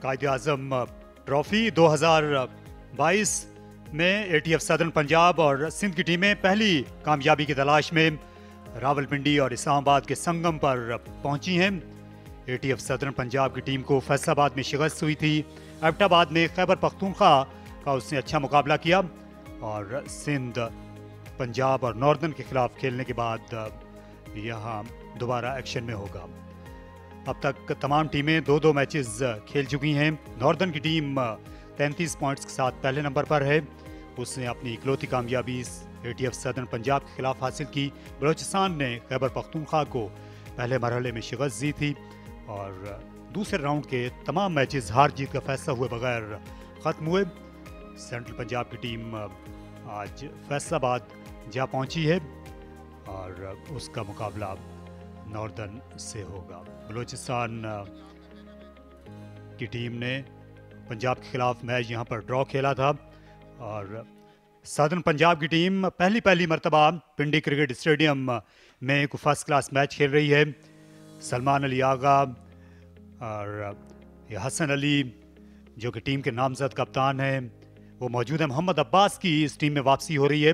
Quaid-e-Azam trophy 2022 में ATF southern Punjab और सिंध की टीमें पहली कामयाबी की तलाश में रावलपिंडी और इस्लामाबाद के संगम पर पहुंची हैं। ATF सदर्न पंजाब की टीम को फैसलाबाद में शिकस्त हुई थी। एबटाबाद में खैबर पख्तूनख्वा का उसने अच्छा मुकाबला किया और सिंध, पंजाब और नॉर्दर्न के खिलाफ खेलने के बाद यहाँ दोबारा एक्शन में होगा। अब तक तमाम टीमें 2-2 मैचेस खेल चुकी हैं। नॉर्दर्न की टीम 33 पॉइंट्स के साथ पहले नंबर पर है। उसने अपनी इकलौती कामयाबी ATF सदर्न पंजाब के खिलाफ हासिल की। बलोचिस्तान ने खैबर पख्तूनख्वा को पहले मरहले में शिकस्त दी थी और दूसरे राउंड के तमाम मैचेस हार जीत का फैसला हुए बगैर ख़त्म हुए। सेंट्रल पंजाब की टीम आज फैसलाबाद जा पहुंची है और उसका मुकाबला नॉर्दर्न से होगा। बलोचिस्तान की टीम ने पंजाब के खिलाफ मैच यहाँ पर ड्रॉ खेला था और सदर्न पंजाब की टीम पहली मर्तबा पिंडी क्रिकेट स्टेडियम में एक फर्स्ट क्लास मैच खेल रही है। सलमान अली आगा और हसन अली जो कि टीम के नामजद कप्तान हैं वो मौजूद है। मोहम्मद अब्बास की इस टीम में वापसी हो रही है,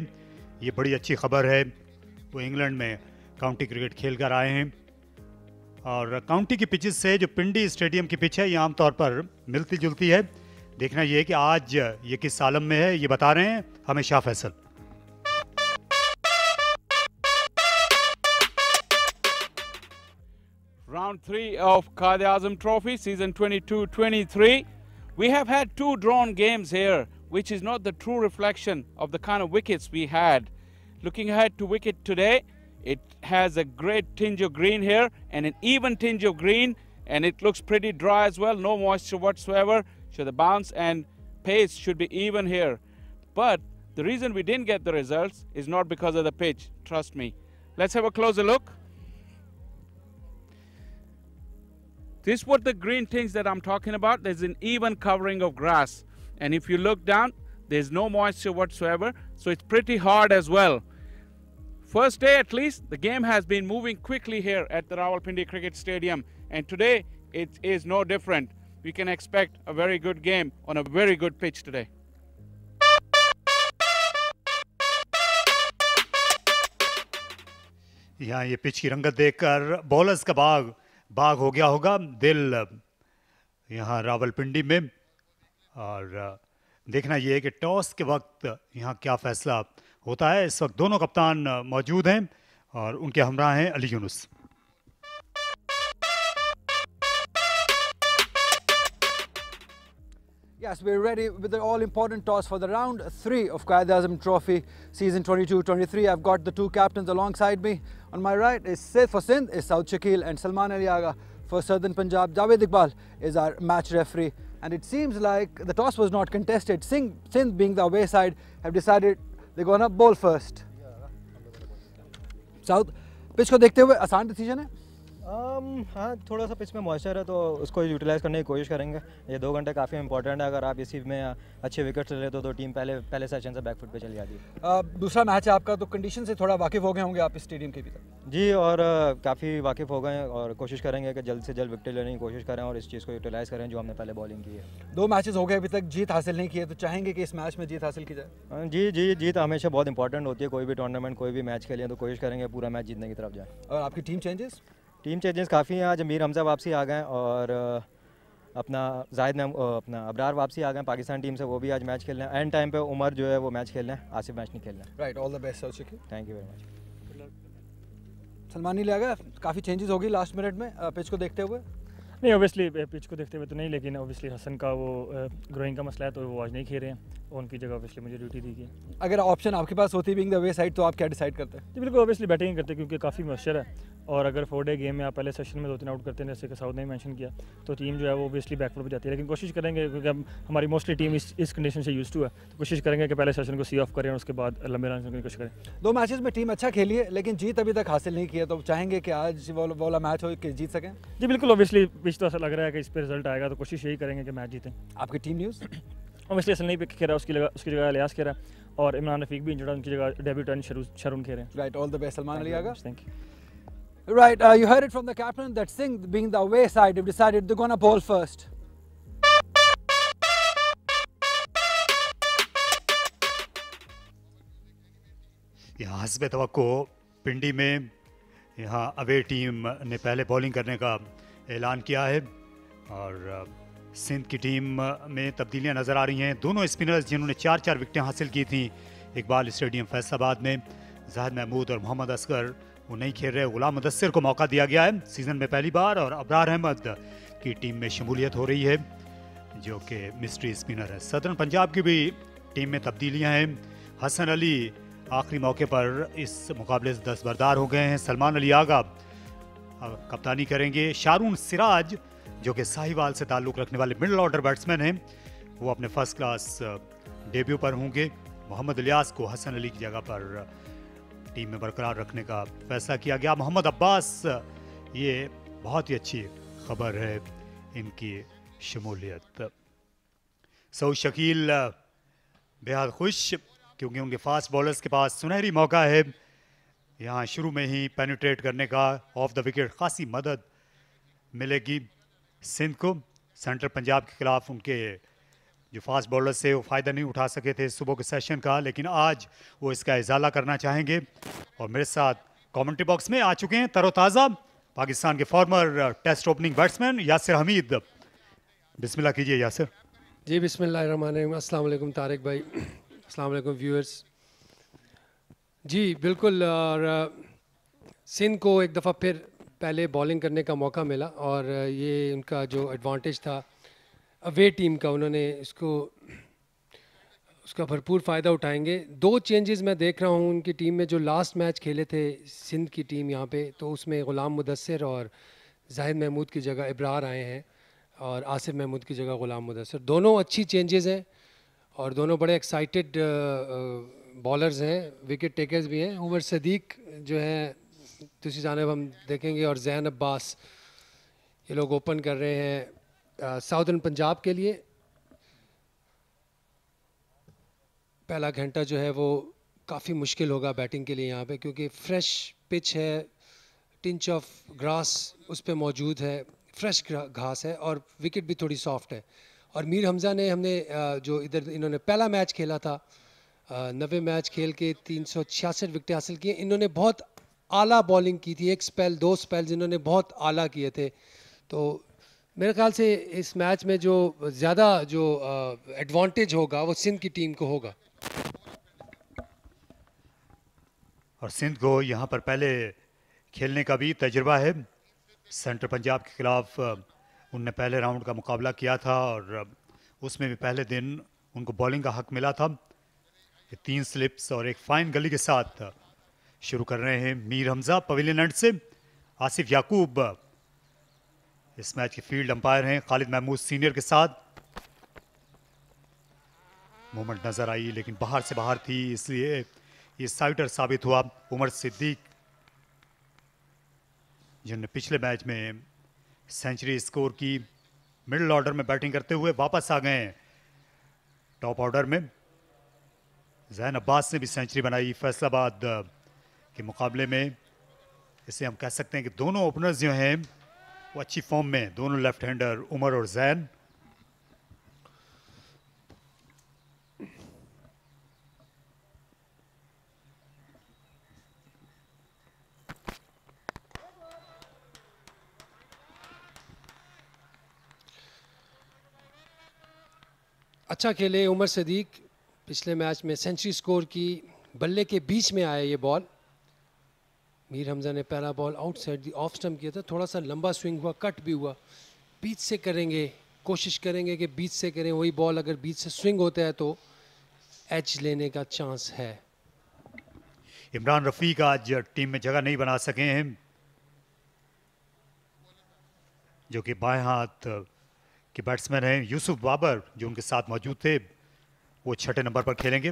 ये बड़ी अच्छी खबर है। वो इंग्लैंड में काउंटी क्रिकेट खेल कर आए हैं और काउंटी की पिचेस से जो पिंडी स्टेडियम की पिच है ये आमतौर पर मिलती जुलती है। देखना ये है कि आज ये किस आलम में है, ये बता रहे हैं हमें Shah Faisal. Round 3 of Quaid-e-Azam Trophy, season 22-23. We have had 2 drawn games here, which is not the true reflection of the kind of wickets we had. Looking ahead to wicket today, it has a great tinge of green here and an even tinge of green, and it looks pretty dry as well, no moisture whatsoever. So the bounce and pace should be even here. But the reason we didn't get the results is not because of the pitch, trust me. Let's have a closer look. This is what the green tinge that I'm talking about. There's an even covering of grass. And if you look down, there's no moisture whatsoever. So it's pretty hard as well. First day at least, the game has been moving quickly here at the Rawalpindi Cricket Stadium. And today, it is no different. We can expect a very good game on a very good pitch today. यहाँ ये pitch की रंगत देखकर bowlers का बाग हो गया होगा दिल यहाँ रावलपिंडी में। और देखना ये है कि टॉस के वक्त यहाँ क्या फैसला होता है। इस वक्त दोनों कप्तान मौजूद हैं और उनके हमरा हैं Ali Yunus. Yes, we're ready with the all-important toss for the round 3 of Quaid-e-Azam Trophy, season 22-23. I've got the 2 captains alongside me. On my right is Seth for Sindh, is Saud Shakil, and Salman Ali Aga for Southern Punjab. Javed Iqbal is our match referee. And it seems like the toss was not contested. Sindh being the away side have decided they're going to bowl first. Saud, pitch को देखते हुए आसान decision है? हाँ, थोड़ा सा pitch में moisture है तो उसको यूटिलाइज़ करने की कोशिश करेंगे। ये 2 घंटे काफ़ी इंपॉर्टेंट है। अगर आप इसी में अच्छे विकेट्स ले तो टीम पहले सेशन से बैकफुट पे चली जाती है। दूसरा मैच है आपका, तो कंडीशन से थोड़ा वाकिफ़ हो गए होंगे आप इस स्टेडियम के भीतर? जी, और काफ़ी वाकिफ़ हो गए और कोशिश करेंगे कि जल्द से जल्द विकेट लेने की कोशिश करें और इस चीज़ को यूटिलाइज़ करें जो हमने पहले बॉलिंग की है। 2 मैचेस हो गए अभी तक, जीत हासिल नहीं की है, तो चाहेंगे कि इस मैच में जीत हासिल की जाए? जी, जीत हमेशा बहुत इंपॉर्टेंट होती है। कोई भी टूर्नामेंट, कोई भी मैच खेलें तो कोशिश करेंगे पूरा मैच जीतने की तरफ जाए। और आपकी टीम चेंजेस काफ़ी हैं। आज अमीर हमजा वापसी आ गए और अपना जाहिद अपना अबरार वापसी आ गए पाकिस्तान टीम से, वो भी आज मैच खेल रहे हैं। एंड टाइम पे उमर जो है वो मैच खेल रहे हैं, आसिफ मैच नहीं खेल रहे हैं। Right, all the best sir Shakeel. Thank you very much. Salman नहीं लगा, काफ़ी चेंजेस होगी लास्ट मिनट में पिच को देखते हुए? नहीं, ऑब्वियसली पिच को देखते हुए तो नहीं, लेकिन ऑब्वियसली हसन का वो ग्रोइंग का मसला है तो वो आज नहीं खेल रहे हैं। उनकी जगह ऑब्वियसली मुझे ड्यूटी दी गई। अगर ऑप्शन आपके पास होती बिंग द वे साइड तो आप क्या डिसाइड करते हैं? जी बिल्कुल, ऑब्वियसली बैटिंग ही करते क्योंकि काफ़ी मॉइस्चर है और अगर 4 डे गेम में आप पहले सेशन में 2-3 आउट करते हैं जैसे कि साउथ ने मेंशन किया तो टीम जो है वो ऑब्वियसली बैकफुट पे जाती है। लेकिन कोशिश करेंगे क्योंकि अब हमारी मोस्टली टीम इस कंडीशन से यूज्ड टू है, तो कोशिश करेंगे कि पहले सेशन को सी ऑफ करें और उसके बाद लंबे रन करने की कोशिश करें। 2 मैचेस में टीम अच्छा खेली है लेकिन जीत अभी तक हासिल नहीं की है, तो चाहेंगे कि आज वाला मैच हो कि जीत सकें? जी बिल्कुल, ऑब्वियसली पिच तो ऐसा लग रहा है कि इस पर रिजल्ट आएगा तो कोशिश यही करेंगे कि मैच जीतें। आपकी टीम न्यूज़? ऑब्वियसली असल नहीं खेल रहा, उसकी जगह लियास खेल रहा है और इमरान रफीक भी इंजर्ड है, उनकी जगह डेब्यूटेंट शरून खेल रहे हैं। Right, all the best Salman Ali Agha. Thank you. Right, you heard it from the captain that Singh, being the away side, have decided they're going to bowl first. यहाँ हस्ब तवक्को पिंडी में यहाँ अवे टीम ने पहले बॉलिंग करने का ऐलान किया है और सिंध की टीम में तब्दीलियां नज़र आ रही हैं। दोनों स्पिनर्स जिन्होंने 4-4 विकेटें हासिल की थी इकबाल स्टेडियम फैसलाबाद में, जाहिद महमूद और मोहम्मद असगर, वो नहीं खेल रहे। गुलाम मुदस्सिर को मौका दिया गया है सीज़न में पहली बार और अबरार अहमद की टीम में शमूलियत हो रही है जो कि मिस्ट्री स्पिनर है। सदर्न पंजाब की भी टीम में तब्दीलियां हैं। हसन अली आखिरी मौके पर इस मुकाबले से दस्तबरदार हो गए हैं। सलमान अली आगा कप्तानी करेंगे। शारून सिराज जो कि साहिवाल से ताल्लुक़ रखने वाले मिडल ऑर्डर बैट्समैन हैं, वो अपने फर्स्ट क्लास डेब्यू पर होंगे। मोहम्मद इलियास को हसन अली की जगह पर टीम में बरकरार रखने का फैसला किया गया। मोहम्मद अब्बास, ये बहुत ही अच्छी खबर है इनकी शमूलियत। सऊद शकील बेहद खुश क्योंकि उनके फास्ट बॉलर्स के पास सुनहरी मौका है यहाँ शुरू में ही पेनिट्रेट करने का। ऑफ द विकेट खासी मदद मिलेगी सिंध को। सेंट्रल पंजाब के खिलाफ उनके जो फास्ट बॉलर्स थे वो फ़ायदा नहीं उठा सके थे सुबह के सेशन का, लेकिन आज वो इसका इजाला करना चाहेंगे। और मेरे साथ कमेंट्री बॉक्स में आ चुके हैं तरोताज़ा पाकिस्तान के former test opening batsman Yasir Hamid. बिस्मिल्लाह कीजिए यासिर। जी बिस्मिल्लाहिर्रहमानिर्रहीम। अस्सलाम वालेकुम तारिक भाई, अस्सलाम वालेकुम व्यूअर्स। जी बिल्कुल, और सिंध को एक दफ़ा फिर पहले बॉलिंग करने का मौका मिला और ये उनका जो एडवांटेज था अवे टीम का, उन्होंने उसका भरपूर फ़ायदा उठाएंगे। 2 चेंजेस मैं देख रहा हूँ उनकी टीम में। जो लास्ट मैच खेले थे सिंध की टीम यहाँ पे, तो उसमें गुलाम मुदस्सिर और जाहिद महमूद की जगह इब्रार आए हैं और आसिफ महमूद की जगह गुलाम मुदस्सिर। दोनों अच्छी चेंजेस हैं और दोनों बड़े एक्साइटेड बॉलर्स हैं, विकेट टेकर्स भी हैं। उमर सदीक जो है दूसरी जानिब हम देखेंगे और जैन अब्बास, ये लोग ओपन कर रहे हैं साउदर्न पंजाब के लिए। पहला घंटा जो है वो काफ़ी मुश्किल होगा बैटिंग के लिए यहाँ पे, क्योंकि फ्रेश पिच है, टिंच ऑफ ग्रास उस पे मौजूद है, फ्रेश घास है और विकेट भी थोड़ी सॉफ्ट है। और मीर हमज़ा ने हमने जो इधर इन्होंने पहला मैच खेला था, 90 मैच खेल के 366 विकेट हासिल किए। इन्होंने बहुत आला बॉलिंग की थी, 1 स्पेल 2 स्पेल्स इन्होंने बहुत आला किए थे। तो मेरे ख्याल से इस मैच में जो ज़्यादा जो एडवांटेज होगा वो सिंध की टीम को होगा। और सिंध को यहाँ पर पहले खेलने का भी तजुर्बा है। सेंट्रल पंजाब के खिलाफ उनने पहले राउंड का मुकाबला किया था और उसमें भी पहले दिन उनको बॉलिंग का हक मिला था। 3 स्लिप्स और एक फाइन गली के साथ शुरू कर रहे हैं मीर हमज़ा पवेलियन एंड से। आसिफ याकूब इस मैच के फील्ड अंपायर हैं। खालिद महमूद सीनियर के साथ मूवमेंट नजर आई लेकिन बाहर से बाहर थी, इसलिए ये साइडर साबित हुआ। उमर सिद्दीक जिन्होंने पिछले मैच में सेंचुरी स्कोर की, मिडिल ऑर्डर में बैटिंग करते हुए वापस आ गए टॉप ऑर्डर में। जैन अब्बास ने भी सेंचुरी बनाई फैसलाबाद के मुकाबले में। इसे हम कह सकते हैं कि दोनों ओपनर्स जो हैं वो अच्छी फॉर्म में, दोनों लेफ्ट हैंडर उमर और जैन। अच्छा खेले उमर सदीक, पिछले मैच में सेंचुरी स्कोर की, बल्ले के बीच में आया ये बॉल। मीर हमज़ा ने पहला ball outside the off stump किया था, थोड़ा सा लंबा स्विंग हुआ, कट भी हुआ। बीच से करेंगे, कोशिश करेंगे कि बीच से करें वही बॉल, अगर बीच से स्विंग होता है तो एच लेने का चांस है। इमरान रफीक आज टीम में जगह नहीं बना सके हैं, जो कि बाएं हाथ के बैट्समैन हैं। यूसुफ बाबर जो उनके साथ मौजूद थे वो 6ठे नंबर पर खेलेंगे।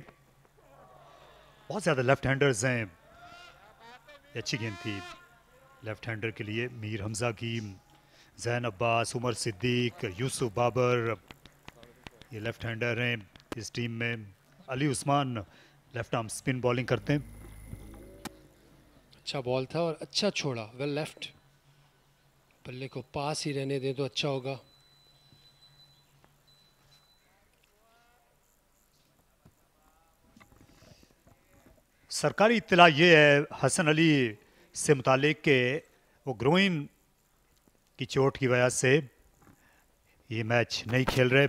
बहुत ज़्यादा लेफ्ट हैंडर्स हैं, अच्छी गेंद थी लेफ्ट हैंडर के लिए। मीर हमज़ा की, जैन अब्बास, उमर सिद्दीक, यूसुफ बाबर ये लेफ्ट हैंडर हैं इस टीम में। Ali Usman left arm spin bowling करते हैं। अच्छा बॉल था और अच्छा छोड़ा, वेल लेफ्ट। बल्ले को पास ही रहने दें तो अच्छा होगा। सरकारी इत्तला ये है हसन अली से मुतालिक के वो ग्रोइन की चोट की वजह से ये मैच नहीं खेल रहे।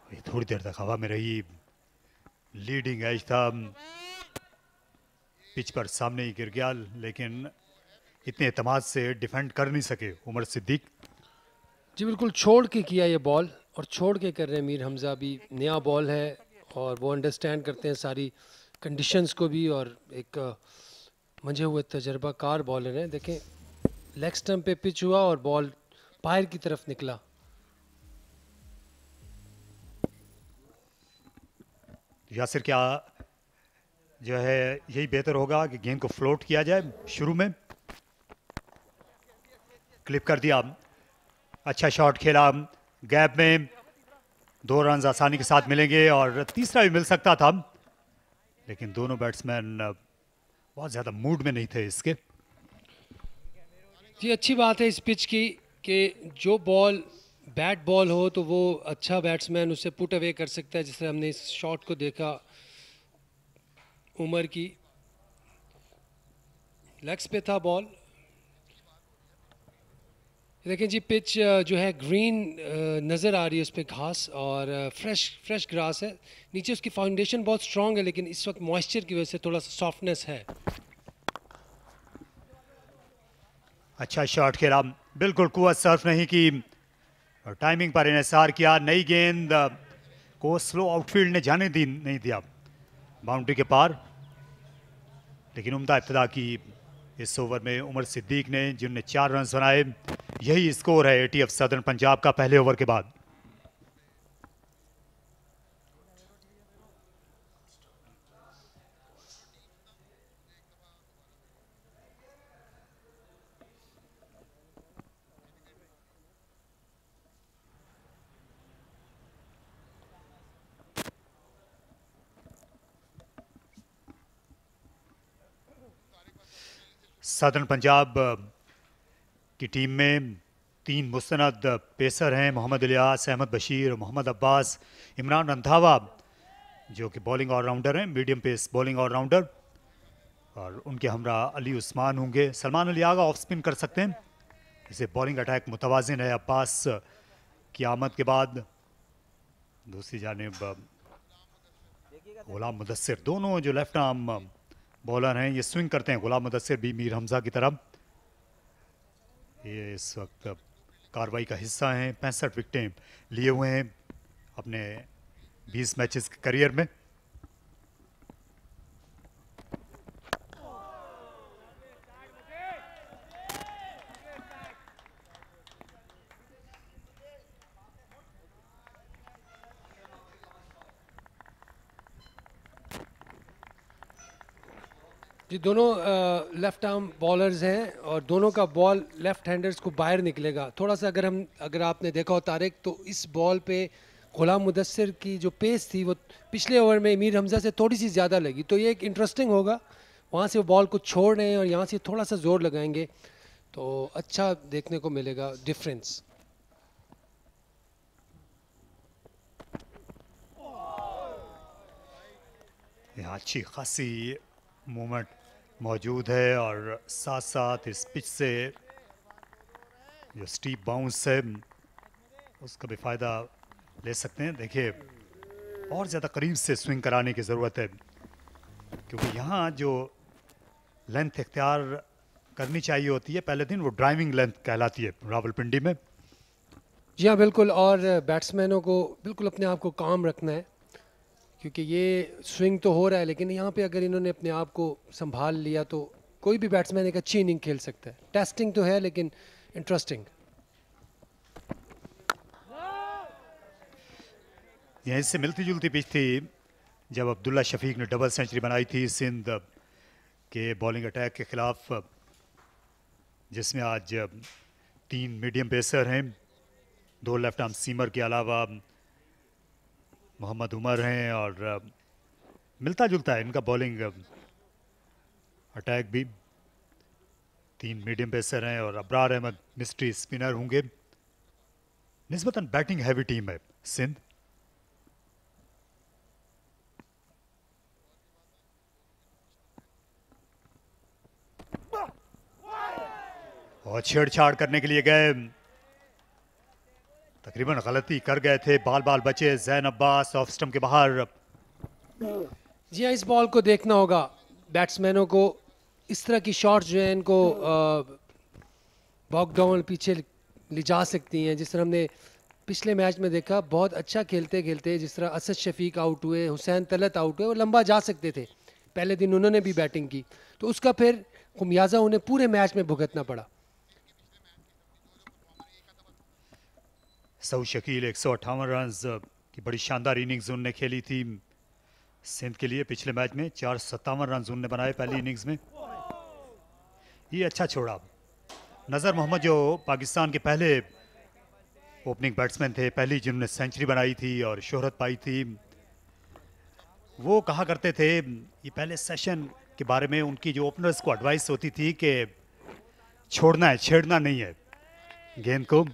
ये थोड़ी देर तक हवा में रही, लीडिंग एज था, पिच पर सामने ही गिर गया, लेकिन इतने एतमाद से डिफेंड कर नहीं सके उमर सिद्दीक। जी बिल्कुल छोड़ के किया ये बॉल, और छोड़ के कर रहे हैं मीर हमज़ा भी। नया बॉल है और वो अंडरस्टैंड करते हैं सारी कंडीशंस को भी, और एक मंझे हुए तजर्बाकार बॉलर हैं। देखें लेग स्टंप पे पिच हुआ और बॉल बाहर की तरफ निकला। यासिर, क्या जो है यही बेहतर होगा कि गेंद को फ्लोट किया जाए शुरू में? क्लिप कर दिया, अच्छा शॉट खेला, गैप में 2 रन आसानी के साथ मिलेंगे और तीसरा भी मिल सकता था, लेकिन दोनों बैट्समैन बहुत ज़्यादा मूड में नहीं थे इसके। जी अच्छी बात है इस पिच की कि जो बॉल बैट बॉल हो तो वो अच्छा बैट्समैन उसे पुट अवे कर सकता है, जिससे हमने इस शॉट को देखा उमर की लेग्स पे था बॉल। देखें जी पिच जो है ग्रीन नज़र आ रही है, उस पर घास और फ्रेश ग्रास है। नीचे उसकी फाउंडेशन बहुत स्ट्रॉन्ग है, लेकिन इस वक्त मॉइस्चर की वजह से थोड़ा सा सॉफ्टनेस है। अच्छा शॉट खेला, बिल्कुल कुवत सर्फ नहीं की और टाइमिंग पर इन्हिसार किया। नई गेंद को स्लो आउटफील्ड ने जाने नहीं दिया बाउंड्री के पार, लेकिन उम्दा इब्तिदा की इस ओवर में उमर सिद्दीक ने, जिनने 4 रन बनाए। यही स्कोर है ATF सदर्न पंजाब का पहले ओवर के बाद। सदर्न पंजाब की टीम में 3 मुस्तनद पेसर हैं, मोहम्मद इलियास, अहमद बशीर, मोहम्मद अब्बास, इमरान रंधावा, जो कि बॉलिंग ऑलराउंडर हैं, मीडियम पेस बॉलिंग ऑलराउंडर, और उनके हमरा अली उस्मान होंगे। सलमान अली आगा ऑफ स्पिन कर सकते हैं, इसे बॉलिंग अटैक मुतवाजिन है अब्बास की आमद के बाद। दूसरी जानिब गुलाम मुदस्सिर, दोनों जो लेफ्ट आर्म बॉलर हैं ये स्विंग करते हैं। गुलाम मुदस्सिर भी मीर हमजा की तरफ। ये इस वक्त कार्रवाई का हिस्सा हैं, 65 विकेटें लिए हुए हैं अपने 20 मैचेस के करियर में। जी दोनों लेफ्ट आर्म बॉलर्स हैं और दोनों का बॉल लेफ्ट हैंडर्स को बाहर निकलेगा। थोड़ा सा अगर आपने देखा हो तारिक, तो इस बॉल पे गुलाम मुदस्सिर की जो पेस थी वो पिछले ओवर में मीर हमजा से थोड़ी सी ज़्यादा लगी, तो ये एक इंटरेस्टिंग होगा। वहाँ से वो बॉल को छोड़ रहे हैं और यहाँ से थोड़ा सा जोर लगाएंगे तो अच्छा देखने को मिलेगा डिफरेंस। अच्छी खासी मूवमेंट मौजूद है और साथ साथ इस पिच से जो स्टीप बाउंस है उसका भी फ़ायदा ले सकते हैं। देखिए और ज़्यादा करीब से स्विंग कराने की ज़रूरत है, क्योंकि यहाँ जो लेंथ इख्तियार करनी चाहिए होती है पहले दिन, वो ड्राइविंग लेंथ कहलाती है रावलपिंडी में। जी हाँ बिल्कुल, और बैट्समैनों को बिल्कुल अपने आप को काम रखना है, क्योंकि ये स्विंग तो हो रहा है, लेकिन यहाँ पे अगर इन्होंने अपने आप को संभाल लिया तो कोई भी बैट्समैन एक अच्छी इनिंग खेल सकता है। टेस्टिंग तो है लेकिन इंटरेस्टिंग। यहीं से मिलती जुलती पिच थी जब अब्दुल्ला शफीक ने डबल सेंचुरी बनाई थी सिंध के बॉलिंग अटैक के खिलाफ, जिसमें आज 3 मीडियम पेसर हैं, 2 लेफ्ट आर्म सीमर के अलावा मोहम्मद उमर हैं, और मिलता जुलता है इनका बॉलिंग अटैक भी। 3 मीडियम पेसर हैं और अबरार अहमद मिस्ट्री स्पिनर होंगे। निस्बतन बैटिंग हैवी टीम है सिंध। और छेड़छाड़ करने के लिए गए, तकरीबन गलती कर गए थे, बाल बाल बचे। जैन अब्बास ऑफ स्टंप के बाहर। जी हाँ, इस बॉल को देखना होगा बैट्समैनों को। इस तरह की शॉट्स जो है इनको बॉक डाउन पीछे ले जा सकती हैं। जिस तरह हमने पिछले मैच में देखा, बहुत अच्छा खेलते खेलते जिस तरह असद शफीक आउट हुए, हुसैन तलत आउट हुए, वो लंबा जा सकते थे। पहले दिन उन्होंने भी बैटिंग की, तो उसका फिर खुमियाजा उन्हें पूरे मैच में भुगतना पड़ा। सऊद शकील 158 रन की बड़ी शानदार इनिंग्स उन्होंने खेली थी सिंध के लिए। पिछले मैच में 457 रन उन्होंने बनाए पहली इनिंग्स में। ये अच्छा छोड़ा। नज़र मोहम्मद जो पाकिस्तान के पहले ओपनिंग बैट्समैन थे, पहली जिन्होंने सेंचुरी बनाई थी और शोहरत पाई थी, वो कहा करते थे, ये पहले सेशन के बारे में उनकी जो ओपनर्स को एडवाइस होती थी कि छोड़ना है, छेड़ना नहीं है गेंद को,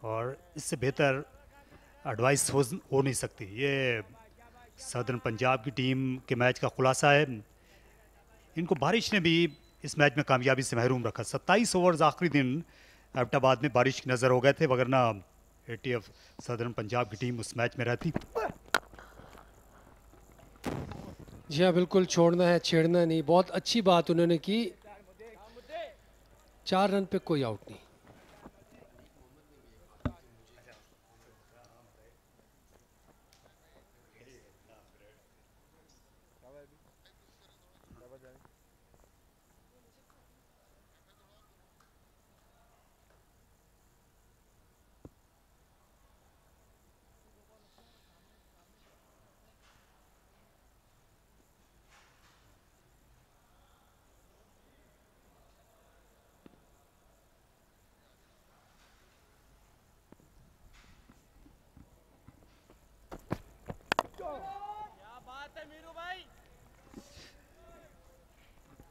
और इससे बेहतर एडवाइस हो नहीं सकती। ये सदर्न पंजाब की टीम के मैच का खुलासा है। इनको बारिश ने भी इस मैच में कामयाबी से महरूम रखा। 27 ओवर्स आखिरी दिन एबटाबाद में बारिश की नज़र हो गए थे, वगरना ATF सदर्न पंजाब की टीम उस मैच में रहती। जी हाँ, बिल्कुल छोड़ना है, छेड़ना नहीं। बहुत अच्छी बात उन्होंने की। 4 रन पे कोई आउट नहीं।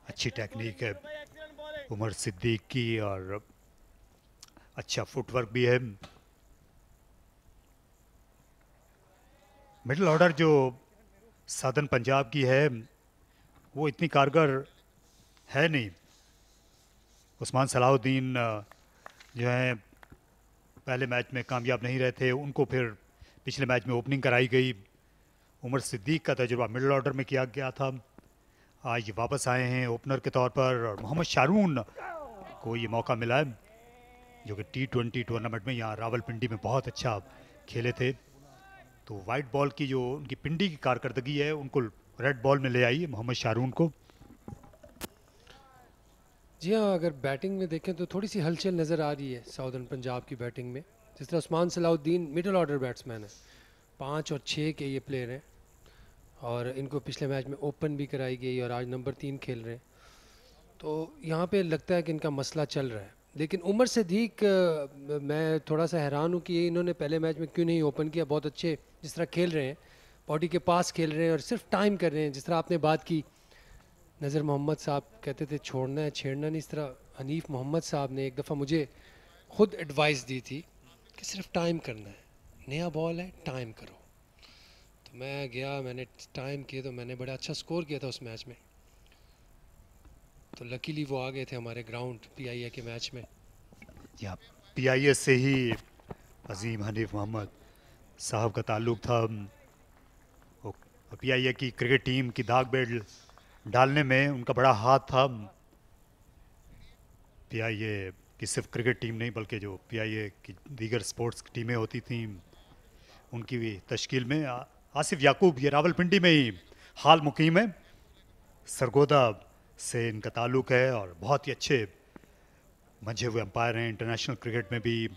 अच्छी टेक्निक है उमर सिद्दीक की और अच्छा फुटवर्क भी है। मिडिल ऑर्डर जो सदर्न पंजाब की है वो इतनी कारगर है नहीं। उस्मान सलाहुद्दीन जो है पहले मैच में कामयाब नहीं रहे थे, उनको फिर पिछले मैच में ओपनिंग कराई गई। उमर सिद्दीक का तजुर्बा मिडिल ऑर्डर में किया गया था, आज वापस आए हैं ओपनर के तौर पर। और मोहम्मद शारून को ये मौका मिला है, जो कि T20 टूर्नामेंट में यहाँ रावलपिंडी में बहुत अच्छा खेले थे। तो वाइट बॉल की जो उनकी पिंडी की कारकर्दगी है, उनको रेड बॉल में ले आई है मोहम्मद शारून को। जी हाँ, अगर बैटिंग में देखें तो थोड़ी सी हलचल नज़र आ रही है साउदर्न पंजाब की बैटिंग में। जिस तरह Usman Salahuddin middle order batsman है, 5 और 6 के ये प्लेयर हैं, और इनको पिछले मैच में ओपन भी कराई गई और आज नंबर 3 खेल रहे हैं। तो यहाँ पे लगता है कि इनका मसला चल रहा है। लेकिन उमर सिद्दीक, मैं थोड़ा सा हैरान हूँ कि इन्होंने पहले मैच में क्यों नहीं ओपन किया। बहुत अच्छे जिस तरह खेल रहे हैं, बॉडी के पास खेल रहे हैं और सिर्फ टाइम कर रहे हैं। जिस तरह आपने बात की, नज़र मोहम्मद साहब कहते थे छोड़ना है, छेड़ना नहीं। इस तरह हनीफ मोहम्मद साहब ने एक दफ़ा मुझे खुद एडवाइस दी थी कि सिर्फ टाइम करना है, नया बॉल है, टाइम करो। तो मैं गया, मैंने टाइम किया, तो मैंने बड़ा अच्छा स्कोर किया था उस मैच में। तो लकीली वो आ गए थे हमारे ग्राउंड PIA के मैच में। यहाँ PIA से ही अजीम हनीफ मोहम्मद साहब का ताल्लुक था। PIA की क्रिकेट टीम की दाग बेल डालने में उनका बड़ा हाथ था। PIA की सिर्फ क्रिकेट टीम नहीं, बल्कि जो PIA की दीगर स्पोर्ट्स की टीमें होती थीं, उनकी भी तश्कील में आसिफ याकूब ये रावलपिंडी में ही हाल मुकीम है। सरगोदा से इनका ताल्लुक है और बहुत ही अच्छे मंझे हुए अंपायर हैं। इंटरनेशनल क्रिकेट में भी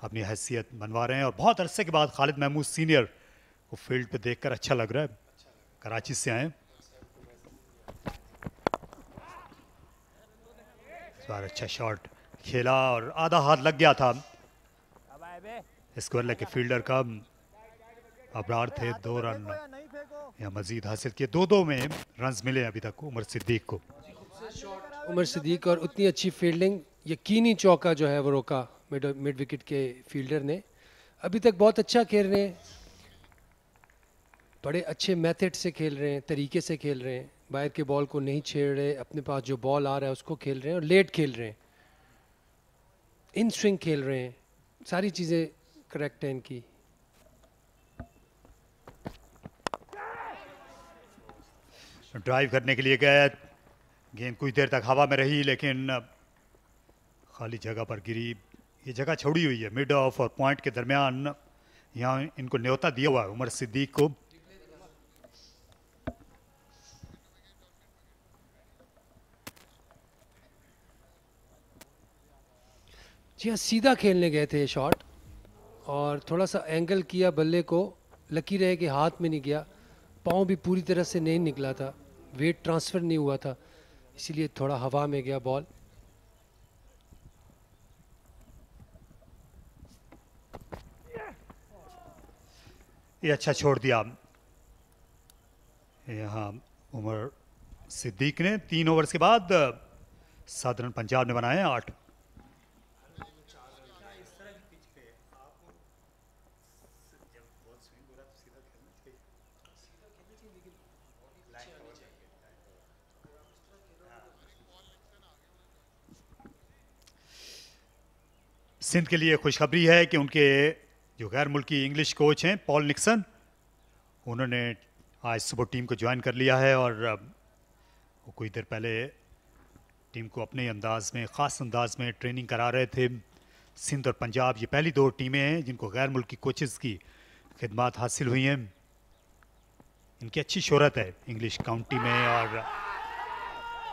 अपनी हैसियत बनवा रहे हैं। और बहुत अरसे के बाद खालिद महमूद सीनियर को फील्ड पे देखकर अच्छा लग रहा है। कराची से आए, इस बार अच्छा शॉट खेला और आधा हाथ लग गया था स्क्वायर के फील्डर का। अबरार थे, 2 रन या मजीद हासिल किए। 2-2 में रन्स मिले अभी तक उमर सिद्दीक को। उमर सिद्दीक और उतनी अच्छी फील्डिंग, यकीनी चौका जो है वो रोका मिड विकेट के फील्डर ने। अभी तक बहुत अच्छा खेल रहे हैं, बड़े अच्छे मेथड से खेल रहे हैं, तरीके से खेल रहे हैं। बाहर के बॉल को नहीं छेड़ रहे, अपने पास जो बॉल आ रहा है उसको खेल रहे हैं और लेट खेल रहे हैं, इन स्विंग खेल रहे हैं, सारी चीज़ें करेक्ट हैं इनकी। ड्राइव करने के लिए गए, गेंद कुछ देर तक हवा में रही लेकिन खाली जगह पर गिरी। ये जगह छोड़ी हुई है मिड ऑफ और पॉइंट के दरमियान, यहाँ इनको न्योता दिया हुआ है उमर सिद्दीक को। जी हाँ, सीधा खेलने गए थे ये शॉट और थोड़ा सा एंगल किया बल्ले को, लकीर है कि हाथ में नहीं गया, पाँव भी पूरी तरह से नहीं निकला था, वेट ट्रांसफ़र नहीं हुआ था, इसीलिए थोड़ा हवा में गया बॉल। ये अच्छा छोड़ दिया यहाँ उमर सिद्दीक ने। 3 ओवर्स के बाद साधारण पंजाब ने बनाए 8। सिंध के लिए खुशखबरी है कि उनके जो गैर मुल्की इंग्लिश कोच हैं पॉल निक्सन, उन्होंने आज सुबह टीम को ज्वाइन कर लिया है और वो कुछ देर पहले टीम को अपने अंदाज में, ख़ास अंदाज में ट्रेनिंग करा रहे थे। सिंध और पंजाब ये पहली 2 टीमें हैं जिनको गैर मुल्की कोचेज़ की खिदमात हासिल हुई हैं। इनकी अच्छी शोहरत है इंग्लिश काउंटी में और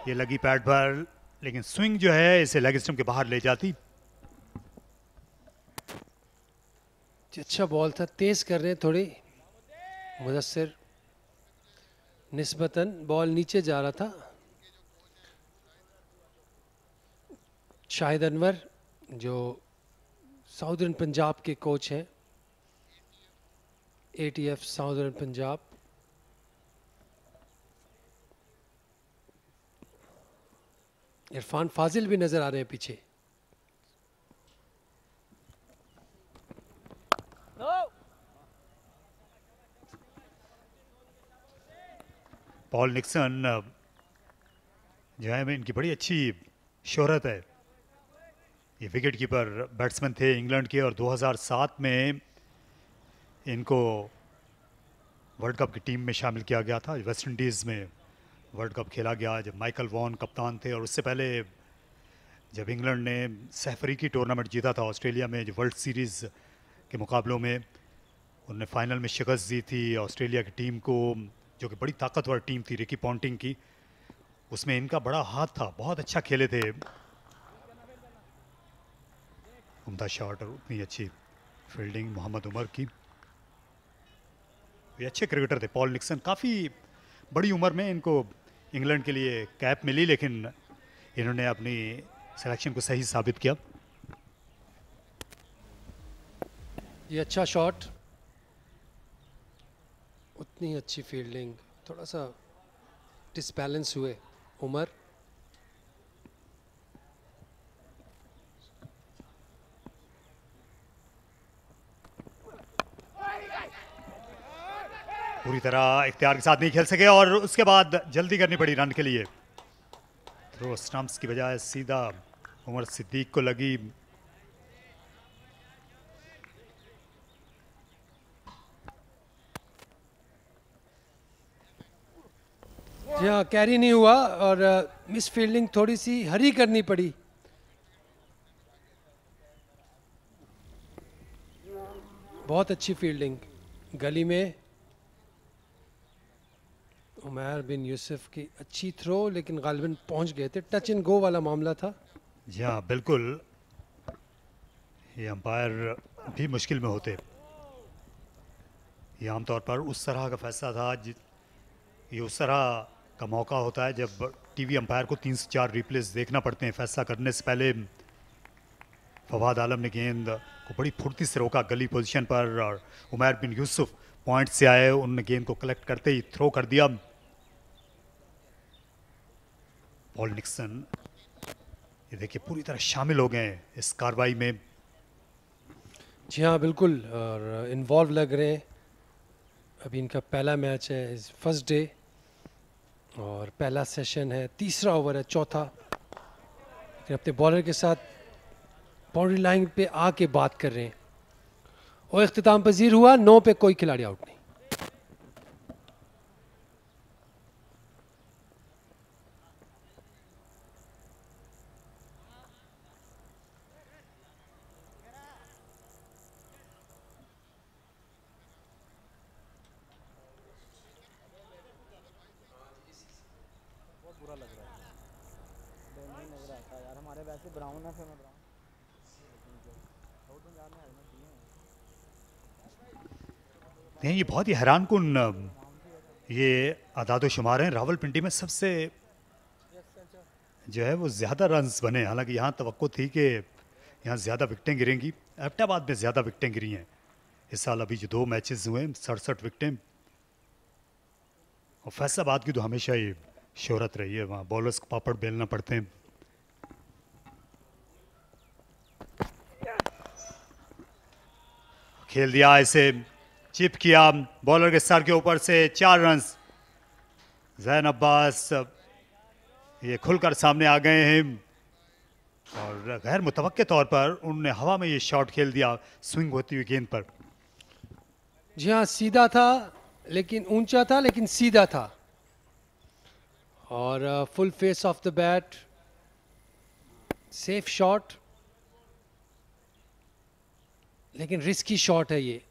ये लगी पैड पर, लेकिन स्विंग जो है इसे लेग स्टंप के बाहर ले जाती। अच्छा बॉल था, तेज़ कर रहे हैं थोड़ी मुदस्सिर, निस्बतन बॉल नीचे जा रहा था। शाहिद अनवर जो साउदर्न पंजाब के कोच हैं, ATF साउदर्न पंजाब, इरफान फाजिल भी नज़र आ रहे हैं पीछे। पॉल निक्सन जो है इनकी बड़ी अच्छी शोहरत है। ये विकेट कीपर बैट्समैन थे इंग्लैंड के और 2007 में इनको वर्ल्ड कप की टीम में शामिल किया गया था। वेस्ट इंडीज़ में वर्ल्ड कप खेला गया जब माइकल वॉन कप्तान थे, और उससे पहले जब इंग्लैंड ने सहफरीकी टूर्नामेंट जीता था ऑस्ट्रेलिया में, जो वर्ल्ड सीरीज़ के मुकाबलों में उन्होंने फाइनल में शिकस्त दी थी ऑस्ट्रेलिया की टीम को, जो कि बड़ी ताकतवर टीम थी रिकी पॉन्टिंग की। उसमें इनका बड़ा हाथ था, बहुत अच्छा खेले थे, उम्दा शॉट और उतनी अच्छी फील्डिंग मोहम्मद उमर की। ये अच्छे क्रिकेटर थे पॉल निक्सन। काफ़ी बड़ी उम्र में इनको इंग्लैंड के लिए कैप मिली, लेकिन इन्होंने अपनी सिलेक्शन को सही साबित किया। ये अच्छा शॉट, उतनी अच्छी फील्डिंग, थोड़ा सा डिसबैलेंस हुए उमर। पूरी तरह इख्तियार के साथ नहीं खेल सके और उसके बाद जल्दी करनी पड़ी रन के लिए। थ्रो स्टंप्स की बजाय सीधा उमर सिद्दीक को लगी। जी हाँ, कैरी नहीं हुआ और मिस फील्डिंग थोड़ी सी हरी करनी पड़ी। बहुत अच्छी फील्डिंग गली में उमर बिन यूसुफ की अच्छी थ्रो, लेकिन गालिबन पहुंच गए थे। टच एंड गो वाला मामला था। जी हाँ बिल्कुल, ये अंपायर भी मुश्किल में होते। ये आमतौर पर उस तरह का फैसला था, ये उस तरह का मौका होता है जब टीवी अंपायर को 3 से 4 रिप्लेस देखना पड़ते हैं फैसला करने से पहले। फवाद आलम ने गेंद को बड़ी फुर्ती से रोका गली पोजीशन पर और उमर बिन यूसुफ पॉइंट से आए, उन्होंने गेंद को कलेक्ट करते ही थ्रो कर दिया। पॉल निक्सन ये देखिए पूरी तरह शामिल हो गए इस कार्रवाई में। जी हाँ बिल्कुल, और इन्वॉल्व लग रहे हैं। अभी इनका पहला मैच है, फर्स्ट डे, और पहला सेशन है, तीसरा ओवर है, चौथा। लेकिन अपने बॉलर के साथ बाउंड्री लाइन पे आके बात कर रहे हैं। और इख्तिताम पजीर हुआ, 9 पे कोई खिलाड़ी आउट नहीं। नहीं, ये बहुत ही हैरानकुन ये आदाद-ओ-शुमार हैं। रावलपिंडी में सबसे जो है वो ज़्यादा रन्स बने। हालांकि यहाँ तवक्को थी कि यहाँ ज़्यादा विकटें गिरेंगी। एबटाबाद में ज़्यादा विकटें गिरी हैं इस साल। अभी जो 2 मैचेस हुए, 67 विकटें। और फैसलाबाद की तो हमेशा ही शोहरत रही है, वहाँ बॉलर्स को पापड़ बेलना पड़ते हैं। खेल दिया, इसे चिप किया बॉलर के सर के ऊपर से, 4 रन्स। जैन अब्बास ये खुलकर सामने आ गए हैं और गैर मुतवक्के तौर पर उन्होंने हवा में ये शॉट खेल दिया स्विंग होती हुई गेंद पर। जी हाँ, सीधा था लेकिन ऊंचा था, लेकिन सीधा था। और full face of the bat, safe shot, लेकिन रिस्की शॉट है ये।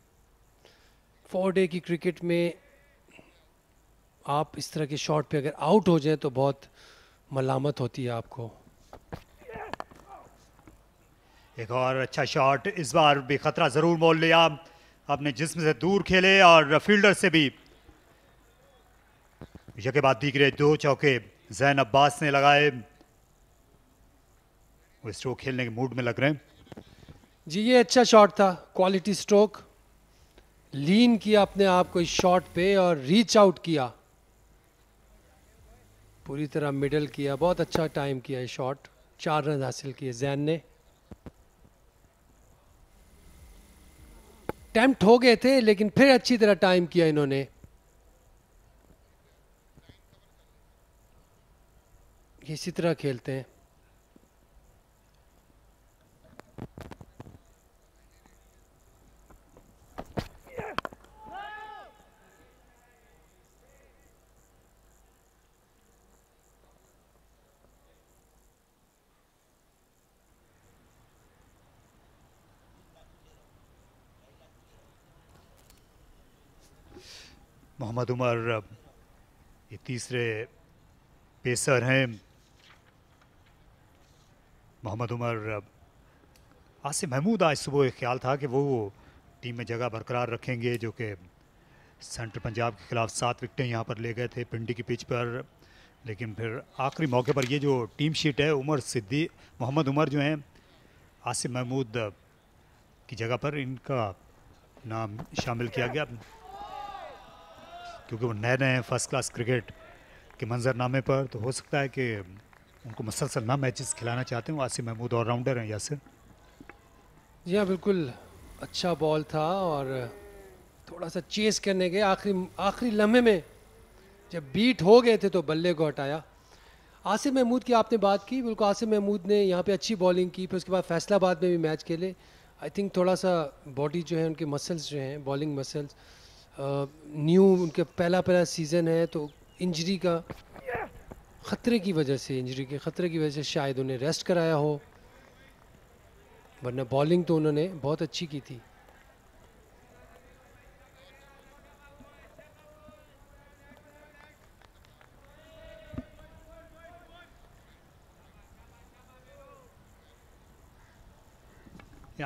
4 डे की क्रिकेट में आप इस तरह के शॉट पे अगर आउट हो जाए तो बहुत मलामत होती है आपको। एक और अच्छा शॉट, इस बार भी खतरा जरूर मोल लिया, अपने जिस्म से दूर खेले और फील्डर से भी यके बाद दीगरे 2 चौके जैन अब्बास ने लगाए। वो स्ट्रोक खेलने के मूड में लग रहे हैं। जी ये अच्छा शॉट था, क्वालिटी स्ट्रोक। लीन किया अपने आप को इस शॉट पे और रीच आउट किया, पूरी तरह मिडल किया। बहुत अच्छा टाइम किया ये शॉट। 4 रन हासिल किए जैन ने। टेम्प्ट हो गए थे लेकिन फिर अच्छी तरह टाइम किया इन्होंने। इसी तरह खेलते हैं। मोहम्मद उमर ये तीसरे पेसर हैं। मोहम्मद उमर, आसिफ महमूद आज सुबह एक ख्याल था कि वो टीम में जगह बरकरार रखेंगे, जो कि सेंट्रल पंजाब के खिलाफ 7 विकटें यहाँ पर ले गए थे पिंडी की पिच पर। लेकिन फिर आखिरी मौके पर ये जो टीम शीट है, उमर सिद्दी, मोहम्मद उमर जो हैं आसिफ महमूद की जगह पर इनका नाम शामिल किया गया, क्योंकि वो नए नए फर्स्ट क्लास क्रिकेट के मंजरनामे पर। तो हो सकता है कि उनको मसलसल ना मैचेस खिलाना चाहते हैं। आसिफ महमूद ऑलराउंडर हैं यासिर। जी हाँ, बिल्कुल अच्छा बॉल था और थोड़ा सा चेस करने गए। आखिरी लम्हे में जब बीट हो गए थे तो बल्ले को हटाया। आसिफ महमूद की आपने बात की, बिल्कुल आसिफ महमूद ने यहाँ पे अच्छी बॉलिंग की। फिर उसके बाद फैसलाबाद में भी मैच खेले। आई थिंक थोड़ा सा बॉडी जो है, उनके मसल्स जो हैं, बॉलिंग मसल्स न्यू, उनके पहला सीज़न है, तो इंजरी का ख़तरे की वजह से, इंजरी के ख़तरे की वजह से शायद उन्हें रेस्ट कराया हो, वरना बॉलिंग तो उन्होंने बहुत अच्छी की थी।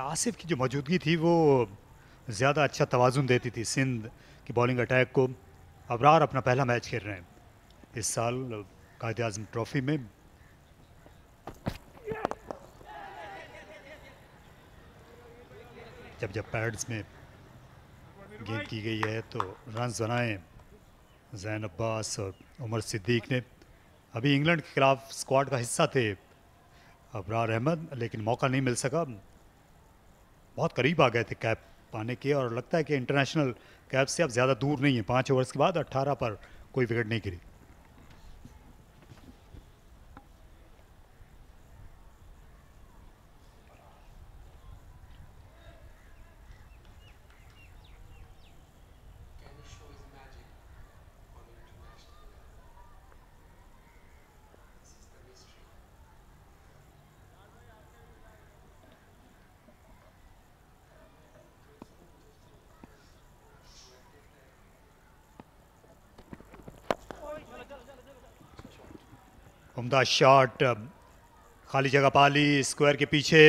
आसिफ की जो मौजूदगी थी वो ज़्यादा अच्छा तवाज़ुन देती थी सिंध की बॉलिंग अटैक को। अबरार अपना पहला मैच खेल रहे हैं इस साल क्वाइद-ए-आज़म ट्रॉफी में। जब जब पैड्स में गेंद की गई है तो रन्स बनाए जैन अब्बास और उमर सिद्दीक ने। अभी इंग्लैंड के खिलाफ स्क्वाड का हिस्सा थे अबरार अहमद, लेकिन मौका नहीं मिल सका। बहुत करीब आ गए थे कैप पाने के, और लगता है कि इंटरनेशनल कैप से अब ज़्यादा दूर नहीं है। 5 ओवर्स के बाद 18 पर कोई विकेट नहीं गिरी। उम्दा शॉट, खाली जगह पाली स्क्वायर के पीछे,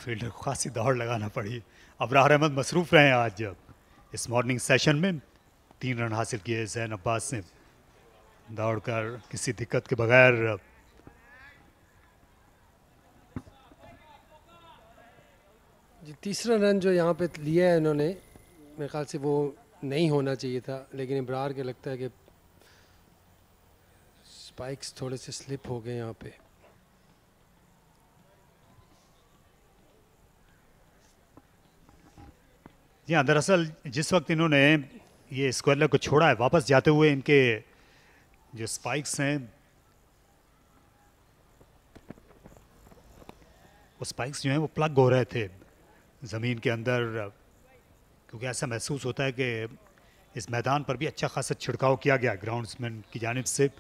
फील्डर को खासी दौड़ लगाना पड़ी। अबरार अहमद मसरूफ़ रहे आज इस मॉर्निंग सेशन में। 3 रन हासिल किए ज़ैन अब्बास ने दौड़कर किसी दिक्कत के बगैर। जी तीसरा रन जो यहाँ पे लिया है इन्होंने, मेरे ख्याल से वो नहीं होना चाहिए था, लेकिन इब्रार के लगता है कि स्पाइक्स थोड़े से स्लिप हो गए यहाँ पे। जी हाँ, दरअसल जिस वक्त इन्होंने ये स्क्वायर को छोड़ा है, वापस जाते हुए इनके जो स्पाइक्स हैं, वो स्पाइक्स जो हैं वो प्लग हो रहे थे ज़मीन के अंदर, क्योंकि ऐसा महसूस होता है कि इस मैदान पर भी अच्छा खासा छिड़काव किया गया ग्राउंड्समैन की जानिब से।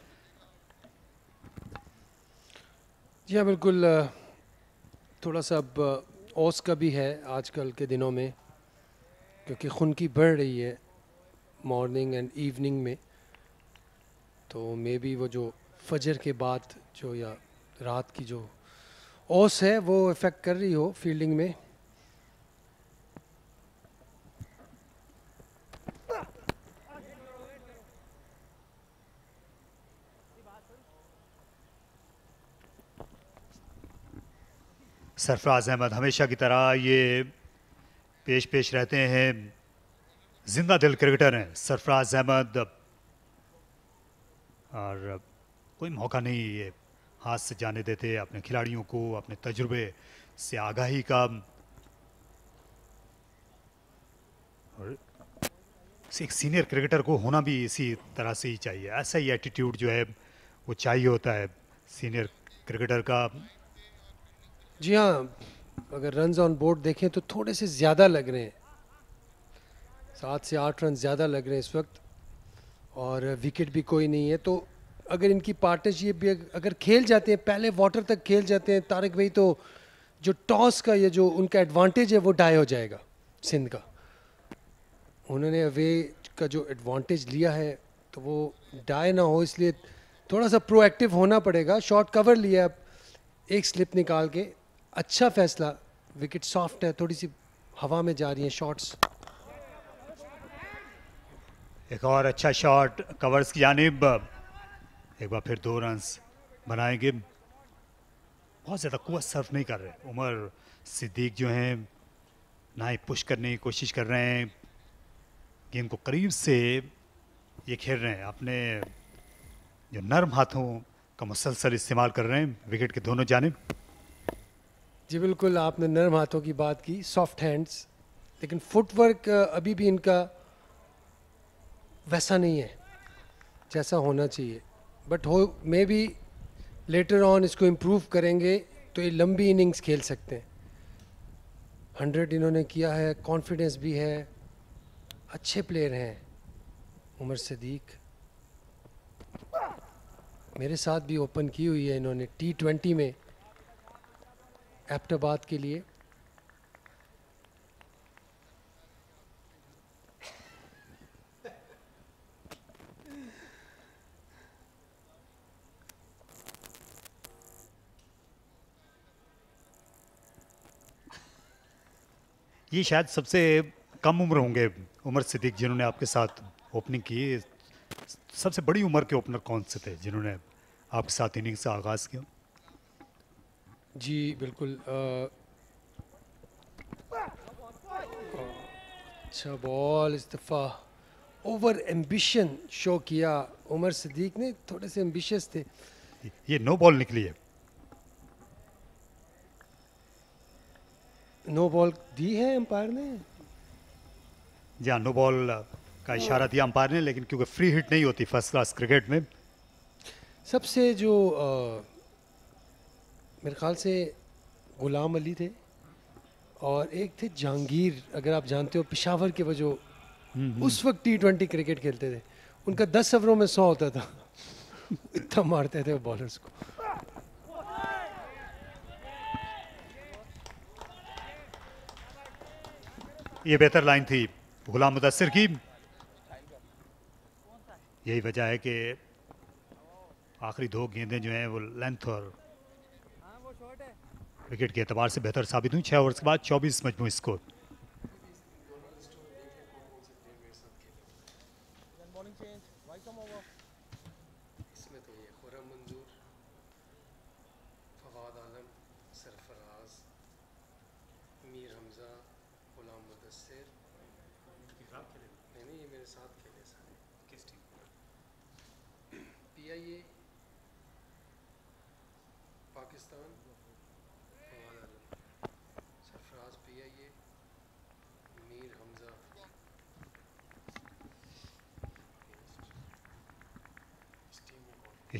जी हाँ बिल्कुल, थोड़ा सा अब ओस का भी है आजकल के दिनों में, क्योंकि खुनकी बढ़ रही है मॉर्निंग एंड इवनिंग में, तो मे बी वो जो फजर के बाद जो या रात की जो ओस है वो इफ़ेक्ट कर रही हो फील्डिंग में। सरफराज अहमद हमेशा की तरह ये पेश रहते हैं, जिंदा दिल क्रिकेटर हैं सरफराज अहमद, और कोई मौका नहीं ये हाथ से जाने देते अपने खिलाड़ियों को, अपने तजुर्बे से आगाही का। और एक सीनियर क्रिकेटर को होना भी इसी तरह से ही चाहिए, ऐसा ही एटीट्यूड जो है वो चाहिए होता है सीनियर क्रिकेटर का। जी हाँ, अगर रन्स ऑन बोर्ड देखें तो थोड़े से ज़्यादा लग रहे हैं, 7 से 8 रन ज़्यादा लग रहे हैं इस वक्त, और विकेट भी कोई नहीं है। तो अगर इनकी पार्टनरशिप भी अगर खेल जाते हैं, पहले वाटर तक खेल जाते हैं तारिक भाई, तो जो टॉस का ये जो उनका एडवांटेज है वो डाई हो जाएगा सिंध का। उन्होंने अवे का जो एडवांटेज लिया है तो वो डाई ना हो, इसलिए थोड़ा सा प्रोएक्टिव होना पड़ेगा। शॉर्ट कवर लिया, अब एक स्लिप निकाल के, अच्छा फैसला, विकेट सॉफ्ट है, थोड़ी सी हवा में जा रही है शॉट्स। एक और अच्छा शॉट कवर्स की जानिब, एक बार फिर 2 रन्स बनाएंगे। बहुत ज़्यादा कुव्वत सर्फ नहीं कर रहे उमर सिद्दीक जो हैं, ना ही पुश करने की कोशिश कर रहे हैं, गेम को करीब से ये खेल रहे हैं, अपने जो नर्म हाथों का मुसलसल इस्तेमाल कर रहे हैं विकेट के दोनों जानिब। जी बिल्कुल, आपने नर्म हाथों की बात की, सॉफ्ट हैंड्स, लेकिन फुटवर्क अभी भी इनका वैसा नहीं है जैसा होना चाहिए, बट हो मे बी लेटर ऑन इसको इम्प्रूव करेंगे तो ये लंबी इनिंग्स खेल सकते हैं। 100 इन्होंने किया है, कॉन्फिडेंस भी है, अच्छे प्लेयर हैं उमर सिद्दीक। मेरे साथ भी ओपन की हुई है इन्होंने T20 में एबटाबाद के लिए। ये शायद सबसे कम उम्र होंगे उमर सिद्दीक जिन्होंने आपके साथ ओपनिंग की। सबसे बड़ी उम्र के ओपनर कौन से थे जिन्होंने आपके साथ इनिंग्स का आगाज़ किया? जी बिल्कुल, अच्छा बॉल, इस दफ़ा ओवर एम्बिशन शो किया उमर सिद्दीक ने, थोड़े से एम्बिशियस थे। ये नो बॉल निकली है, नो बॉल दी है अंपायर ने। जहाँ नो बॉल का इशारा दिया अंपायर ने, लेकिन क्योंकि फ्री हिट नहीं होती फर्स्ट क्लास क्रिकेट में। सबसे जो मेरे ख्याल से गुलाम अली थे और एक थे जहांगीर, अगर आप जानते हो, पेशावर के वो जो उस वक्त T20 क्रिकेट खेलते थे, उनका 10 ओवरों में 100 होता था इतना मारते थे वो बॉलर्स को। ये बेहतर लाइन थी गुलाम मुदस्सिर की। यही वजह है कि आखिरी 2 गेंदें जो हैं वो लेंथ और विकेट के एतबार से बेहतर साबित हुई। 6 ओवर्स के बाद 24 मजमूई स्कोर। इसमें तो ये खुर्रम मंजूर, क्वाइद-ए-आज़म, सरफराज, मीर हमजा, गुलाम मुदस्सिर, नहीं ये मेरे साथ खेले सारे। किस team? PIA Pakistan, Quaid-e-Azam, Sarfaraz PIA, Mir Hamza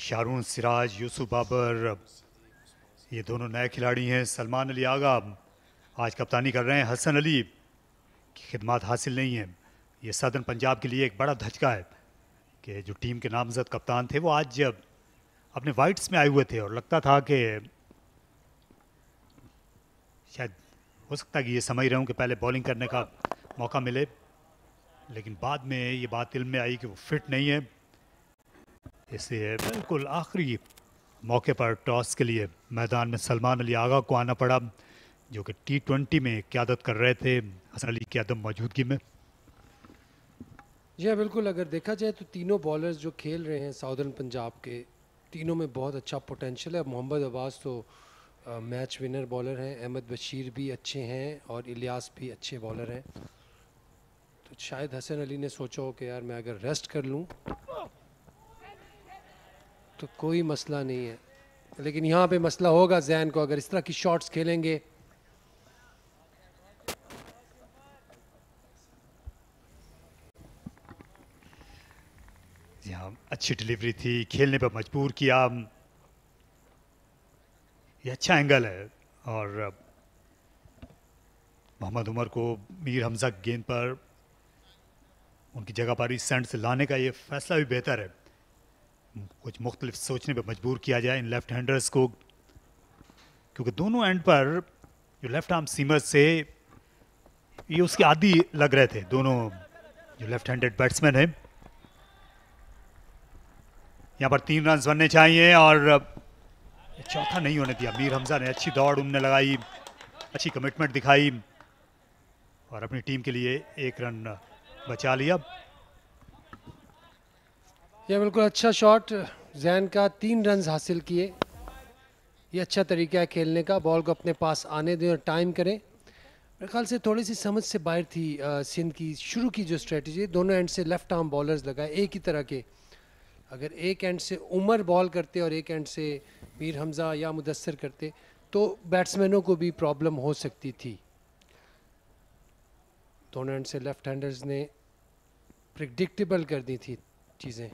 Sharoon Siraj, Yusuf Babar, ये दोनों नए खिलाड़ी हैं। सलमान अली आगा आज कप्तानी कर रहे हैं। हसन अली की खिदमत हासिल नहीं है। ये सदर्न पंजाब के लिए एक बड़ा धचका है कि जो टीम के नामजद कप्तान थे वो आज अपने वाइट्स में आए हुए थे और लगता था कि शायद हो सकता है कि ये समझ रहे हूँ कि पहले बॉलिंग करने का मौका मिले, लेकिन बाद में ये बात इल्म में आई कि वो फिट नहीं है। इसलिए बिल्कुल आखिरी मौके पर टॉस के लिए मैदान में सलमान अली आगा को आना पड़ा, जो कि T20 में क़यादत कर रहे थे हसन अली की अदम मौजूदगी में। जी हाँ बिल्कुल, अगर देखा जाए तो तीनों बॉलर्स जो खेल रहे हैं साउदर्न पंजाब के, तीनों में बहुत अच्छा पोटेंशियल है। मोहम्मद अब्बास तो मैच विनर बॉलर हैं, अहमद बशीर भी अच्छे हैं और इलियास भी अच्छे बॉलर हैं। तो शायद हसन अली ने सोचा हो कि यार मैं अगर रेस्ट कर लूँ तो कोई मसला नहीं है, लेकिन यहाँ पे मसला होगा जैन को अगर इस तरह की शॉट्स खेलेंगे। जी हाँ, अच्छी डिलीवरी थी, खेलने पर मजबूर किया। ये अच्छा एंगल है और मोहम्मद उमर को मीर हमजा गेंद पर उनकी जगह पर इस सेंड से लाने का ये फैसला भी बेहतर है। कुछ मुख्तलिफ सोचने पर मजबूर किया जाए इन लेफ्ट हैंडर्स को, क्योंकि दोनों एंड पर जो लेफ्ट आर्म सीमर्स से ये उसके आदी लग रहे थे, दोनों जो लेफ्ट हैंडेड बैट्समैन हैं। यहाँ पर 3 रन बनने चाहिए और चौथा नहीं होने दिया। मीर हमजा ने अच्छी दौड़ उनने लगाई, अच्छी कमिटमेंट दिखाई और अपनी टीम के लिए 1 रन बचा लिया। ये बिल्कुल अच्छा शॉट जैन का, 3 रन हासिल किए। ये अच्छा तरीका है खेलने का, बॉल को अपने पास आने दें और टाइम करें। मेरे ख्याल से थोड़ी सी समझ से बाहर थी सिंध की शुरू की जो स्ट्रेटजी, दोनों एंड से लेफ्ट आर्म बॉलर्स लगाए एक ही तरह के। अगर एक एंड से उमर बॉल करते और एक एंड से मीर हमजा या मुदस्सिर करते तो बैट्समैनों को भी प्रॉब्लम हो सकती थी। दोनों एंड से लेफ्ट हैंडर्स ने प्रिडिक्टेबल कर दी थी चीज़ें।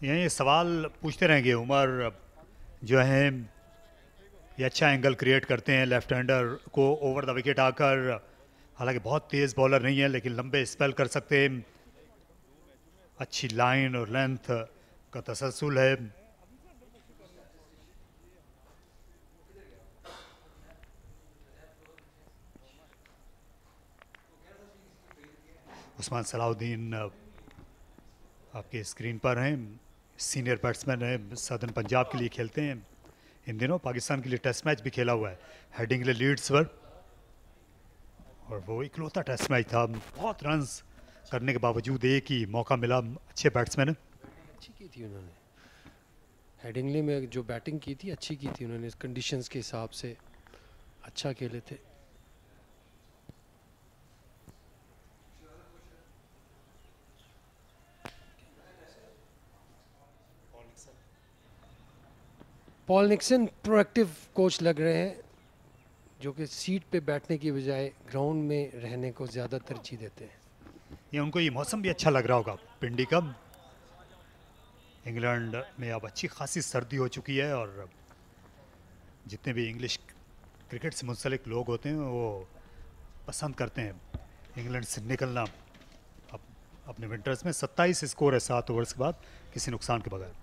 ये सवाल पूछते रहेंगे उमर जो हैं, ये अच्छा एंगल क्रिएट करते हैं लेफ्ट हैंडर को ओवर द विकेट आकर। हालांकि बहुत तेज़ बॉलर नहीं है लेकिन लंबे स्पेल कर सकते हैं। अच्छी लाइन और लेंथ का तसलसल है। उस्मान सलाउद्दीन आपके स्क्रीन पर हैं, सीनियर बैट्समैन हैं, सदर्न पंजाब के लिए खेलते हैं। इन दिनों पाकिस्तान के लिए टेस्ट मैच भी खेला हुआ है हेडिंगले लीड्स पर, और वो इकलौता टेस्ट मैच था। बहुत रन्स करने के बावजूद एक ही मौका मिला। अच्छे बैट्समैन अच्छी की थी उन्होंने, हेडिंगले में जो बैटिंग की थी अच्छी की थी उन्होंने, कंडीशंस के हिसाब से अच्छा खेले थे। पॉल निक्सन प्रोएक्टिव कोच लग रहे हैं, जो कि सीट पे बैठने की बजाय ग्राउंड में रहने को ज़्यादा तरजीह देते हैं। ये उनको ये मौसम भी अच्छा लग रहा होगा पिंडी का। इंग्लैंड में अब अच्छी खासी सर्दी हो चुकी है और जितने भी इंग्लिश क्रिकेट से मुंसलिक लोग होते हैं वो पसंद करते हैं इंग्लैंड से निकलना अब अपने विंटर्स में। 27 स्कोर है 7 ओवर्स के बाद किसी नुकसान के बगैर।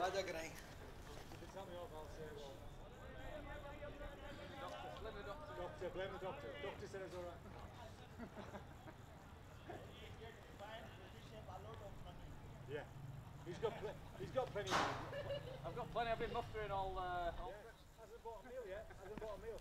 Yeah, he's got plenty. I've got plenty. I've been muttering all. Hasn't bought a meal yet. Hasn't bought a meal.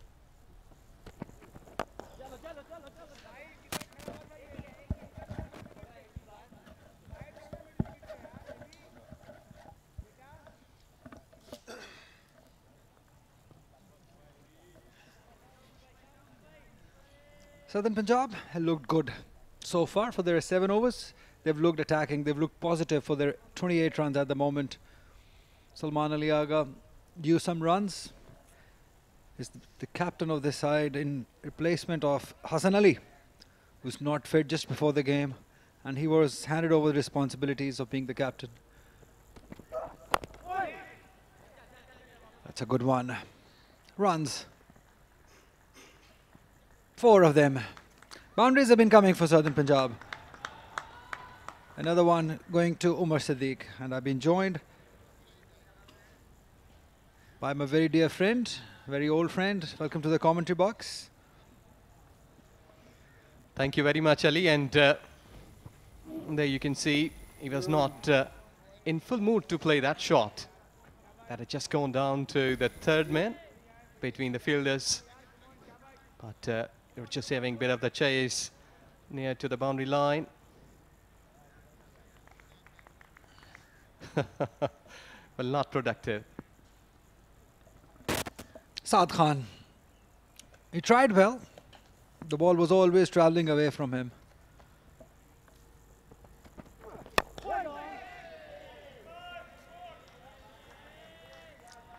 Southern Punjab have looked good so far for their 7 overs. They've looked attacking, they've looked positive for their 28 runs at the moment. Salman Ali Agha due some runs. Is the captain of this side in replacement of Hassan Ali, who's not fit just before the game, and he was handed over the responsibilities of being the captain. That's a good one. Runs. 4 of them. Boundaries have been coming for Southern Punjab. Another one going to Umar Siddiq, and I've been joined by my very dear friend, very old friend. Welcome to the commentary box. Thank you very much, Ali. And there you can see he was not in full mood to play that shot. That had just gone down to the third man between the fielders. But they were just having a bit of the chase near to the boundary line. Well, not productive. Saad Khan. He tried well. The ball was always travelling away from him.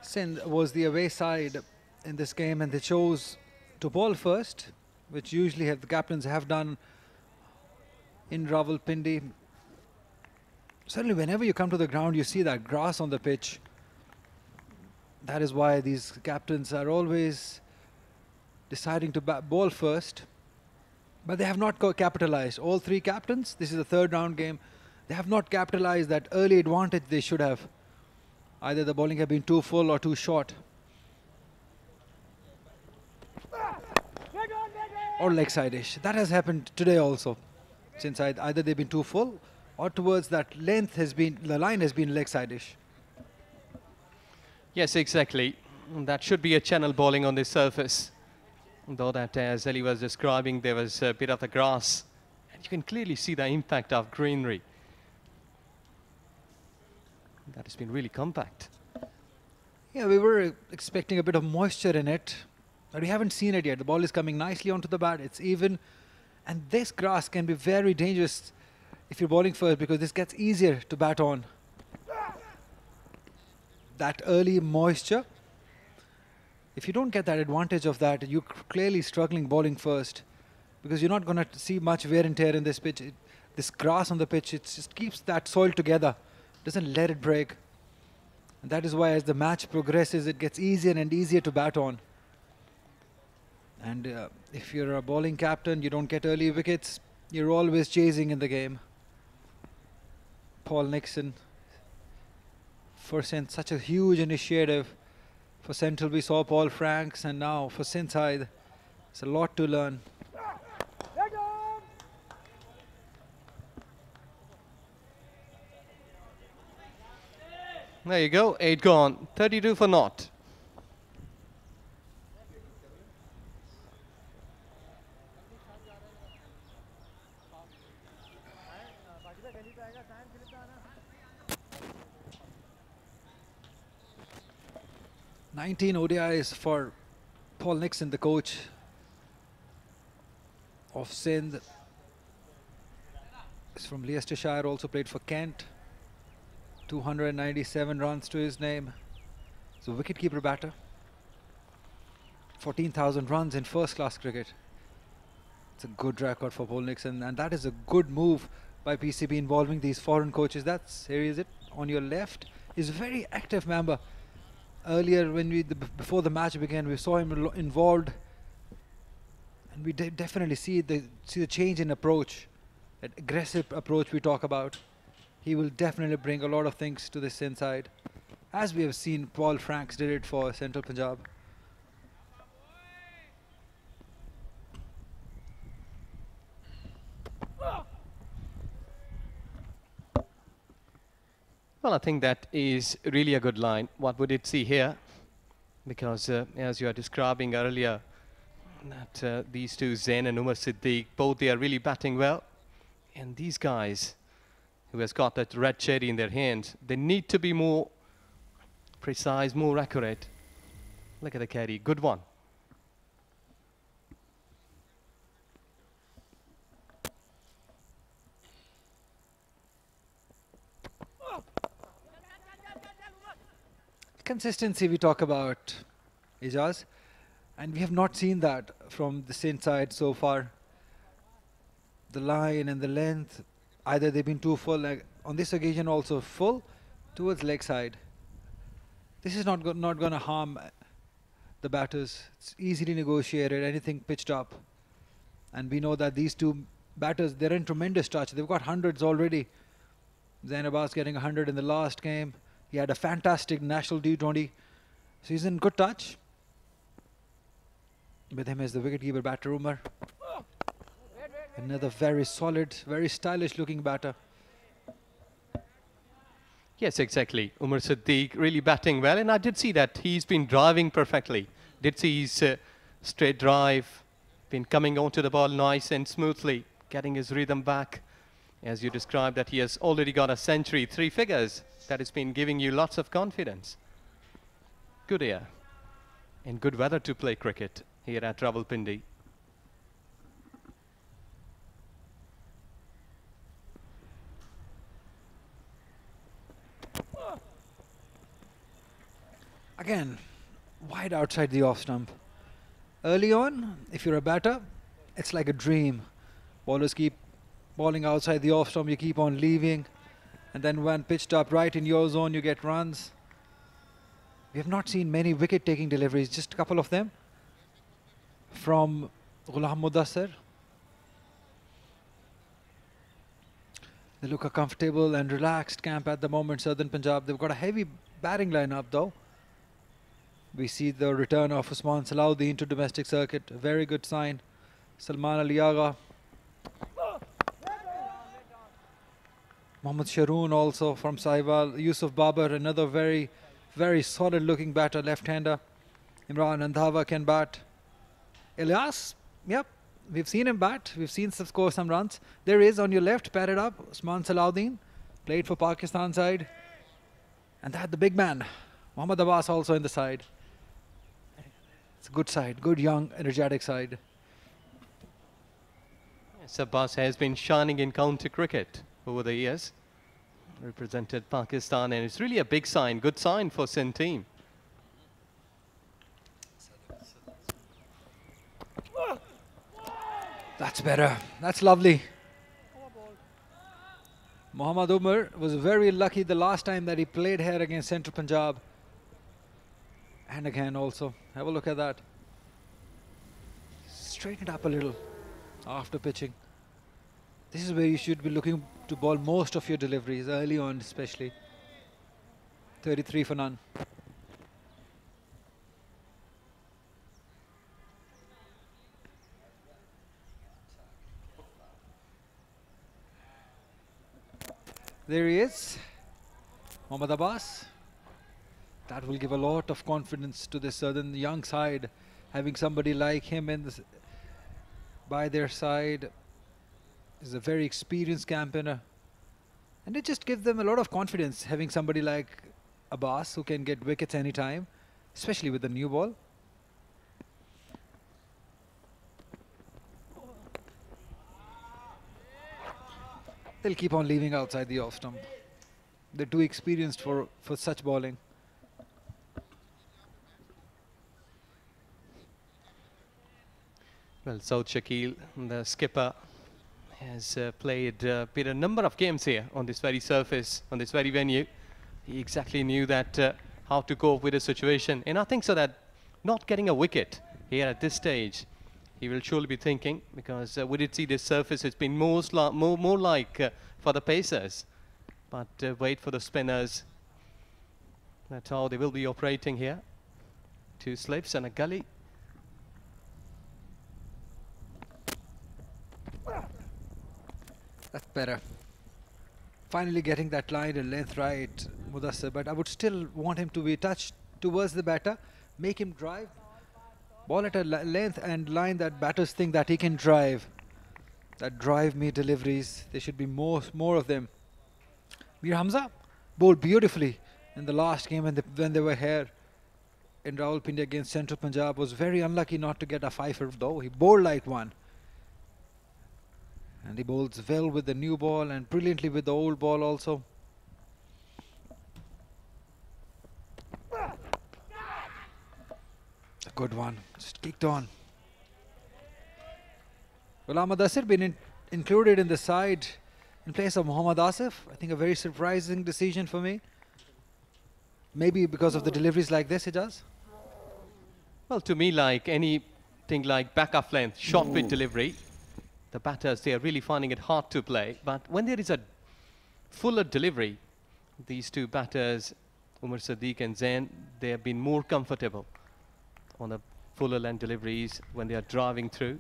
Sindh was the away side in this game, and they chose to bowl first, which usually the captains have done in Rawalpindi. Certainly whenever you come to the ground, you see that grass on the pitch. That is why these captains are always deciding to bowl first. But they have not capitalized. All 3 captains, this is the 3rd round game, they have not capitalized that early advantage they should have. Either the bowling have been too full or too short. Or leg side-ish. That has happened today also. Since either they've been too full or towards that length has been, the line has been leg side-ish. Yes, exactly. That should be a channel bowling on this surface. Though that, as Ali was describing, there was a bit of the grass. And you can clearly see the impact of greenery. That has been really compact. Yeah, we were expecting a bit of moisture in it, but we haven't seen it yet. The ball is coming nicely onto the bat. It's even. And this grass can be very dangerous if you're bowling first, because this gets easier to bat on. That early moisture, if you don't get that advantage of that, you're clearly struggling bowling first, because you're not going to see much wear and tear in this pitch. This grass on the pitch, it just keeps that soil together, doesn't let it break. And that is why as the match progresses, it gets easier and easier to bat on. And if you're a bowling captain, you don't get early wickets, you're always chasing in the game. Paul Nixon, for Sindh, such a huge initiative. For Central, we saw Paul Franks, and now for Sindh side, it's a lot to learn. There you go, 8 gone, 32 for naught. "19 ODIs for Paul Nixon, the coach of Sindh. He's from Leicestershire, also played for Kent. 297 runs to his name. So wicketkeeper batter. 14,000 runs in first-class cricket. It's a good record for Paul Nixon, and that is a good move by PCB involving these foreign coaches. That's, here is it, on your left. He's a very active member. Earlier, when before the match began, we saw him involved, and we definitely see the change in approach, that aggressive approach we talk about. He will definitely bring a lot of things to this inside. as we have seen Paul Franks did it for Central Punjab. Well, I think that is really a good line. What would it see here? Because as you are describing earlier, that these two, Zain and Umar Siddiq, both they are really batting well. And these guys who has got that red cherry in their hands, they need to be more precise, more accurate. Look at the carry, good one. Consistency we talk about, Ijaz, and we have not seen that from the Sindh side so far. The line and the length, either they've been too full, like on this occasion also full towards leg side. This is not going to harm the batters. It's easily negotiated, anything pitched up. And we know that these two batters, they're in tremendous touch. They've got hundreds already. Zain Abbas getting 100 in the last game. He had a fantastic national T20. So he's in good touch. With him is the wicketkeeper batter Umar. Another very solid, very stylish looking batter. Yes, exactly. Umar Siddiq really batting well, and I did see that he's been driving perfectly. Did see his straight drive, been coming onto the ball nice and smoothly, getting his rhythm back. As you described that he has already got a century, 3 figures. That has been giving you lots of confidence. Good air and good weather to play cricket here at Rawalpindi. Again, wide outside the off stump. Early on, if you're a batter, it's like a dream. Bowlers keep bowling outside the off stump, you keep on leaving. And then when pitched up right in your zone, you get runs. We have not seen many wicket-taking deliveries, just a couple of them. From Ghulam Mudassir. They look a comfortable and relaxed camp at the moment, Southern Punjab. They've got a heavy batting lineup though. We see the return of Usman Salahuddin to domestic circuit, a very good sign. Salman Ali Agha. Mohammad Sharoon also from Sahiwal. Yusuf Babar, another very, very solid looking batter, left-hander. Imran Andhava can bat. Ilyas, yep, we've seen him bat. We've seen him score some runs. There is on your left, padded up, Usman Salahuddin. Played for Pakistan side. And that the big man, Muhammad Abbas also in the side. It's a good side, good young, energetic side. Yes, Abbas has been shining in county cricket over the years, represented Pakistan, and it's really a big sign, good sign for Sindh team. That's better, that's lovely. Muhammad Umar was very lucky the last time that he played here against Central Punjab. And again also, have a look at that. Straighten it up a little after pitching. This is where you should be looking to bowl most of your deliveries, early on especially. 33 for none. There he is, Mohammad Abbas. That will give a lot of confidence to the southern young side, having somebody like him in this by their side. Is a very experienced campaigner, and it just gives them a lot of confidence having somebody like Abbas who can get wickets anytime, especially with the new ball. They'll keep on leaving outside the off stump. They're too experienced for such bowling. Well, Saud Shakil, the skipper, has played a number of games here on this very surface, on this very venue. He exactly knew that how to cope with the situation, and I think so that not getting a wicket here at this stage, he will surely be thinking, because we did see this surface, it's been more like for the pacers, but wait for the spinners. That's how they will be operating here. 2 slips and a gully. That's better. Finally getting that line and length right, Mudassir, but I would still want him to be touched towards the batter, make him drive. Ball at a length and line that batters think that he can drive. That drive me deliveries, there should be more of them. Mir Hamza bowled beautifully in the last game when they were here in Rawalpindi against Central Punjab. Was very unlucky not to get a fifer though. He bowled like one. And he bowls well with the new ball and brilliantly with the old ball also. A good one, just kicked on. Well, Mudassir been included in the side in place of Mohammad Asif. I think a very surprising decision for me. Maybe because of the deliveries like this, it does. Well, to me, like anything like back-off length, short pitch delivery, the batters, they are really finding it hard to play. But when there is a fuller delivery, these two batters, Umar Sadiq and Zain, they have been more comfortable on the fuller length deliveries when they are driving through.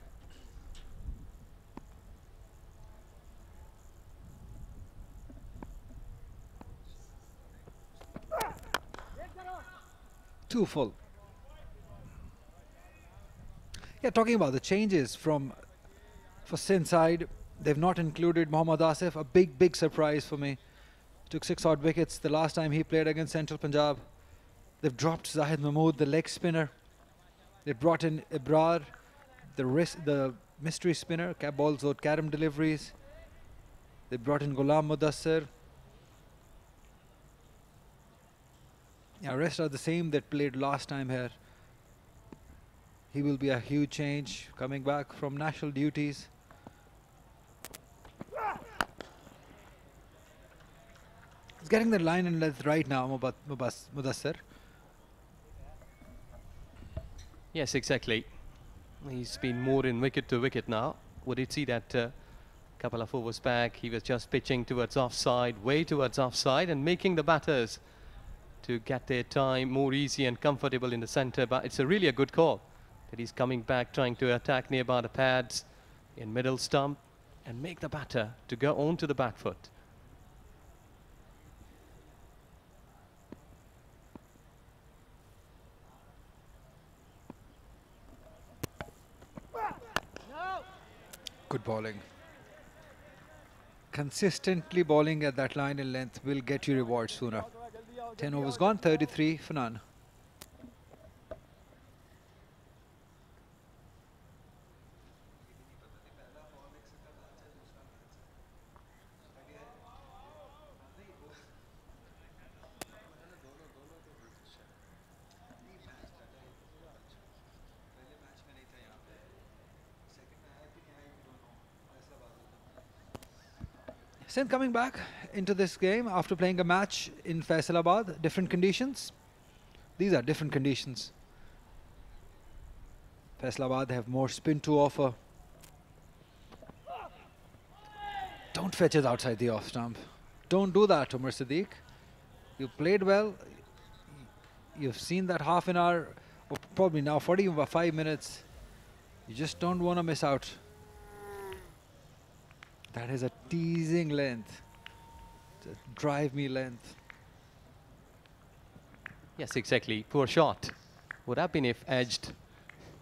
Too full. Yeah, talking about the changes for Sindh side, they've not included Mohammad Asif. A big surprise for me. Took 6 odd wickets the last time he played against Central Punjab. They've dropped Zahid Mahmood, the leg spinner. They brought in Ibrar, the mystery spinner, balls out carom deliveries. They brought in Ghulam Mudassir. Yeah, rest are the same that played last time here. He will be a huge change coming back from national duties. He's getting the line and length right now, Mudassir. Yes, exactly. He's been more in wicket to wicket now. We did see that couple of overs back. He was just pitching towards offside, way towards offside, and making the batters to get their time more easy and comfortable in the centre. But it's really a good call that he's coming back, trying to attack nearby the pads in middle stump and make the batter to go on to the back foot. Good bowling. Consistently bowling at that line and length will get you rewards sooner. 10 overs gone, 33 for none. Sindh coming back into this game after playing a match in Faisalabad, different conditions. These are different conditions. Faisalabad have more spin to offer. Don't fetch it outside the off stump. Don't do that, Umar Sadiq. You played well. You've seen that half an hour, or probably now 45 minutes. You just don't want to miss out. That is a teasing length. It's a drive me length. Yes, exactly. Poor shot. Would have been if edged.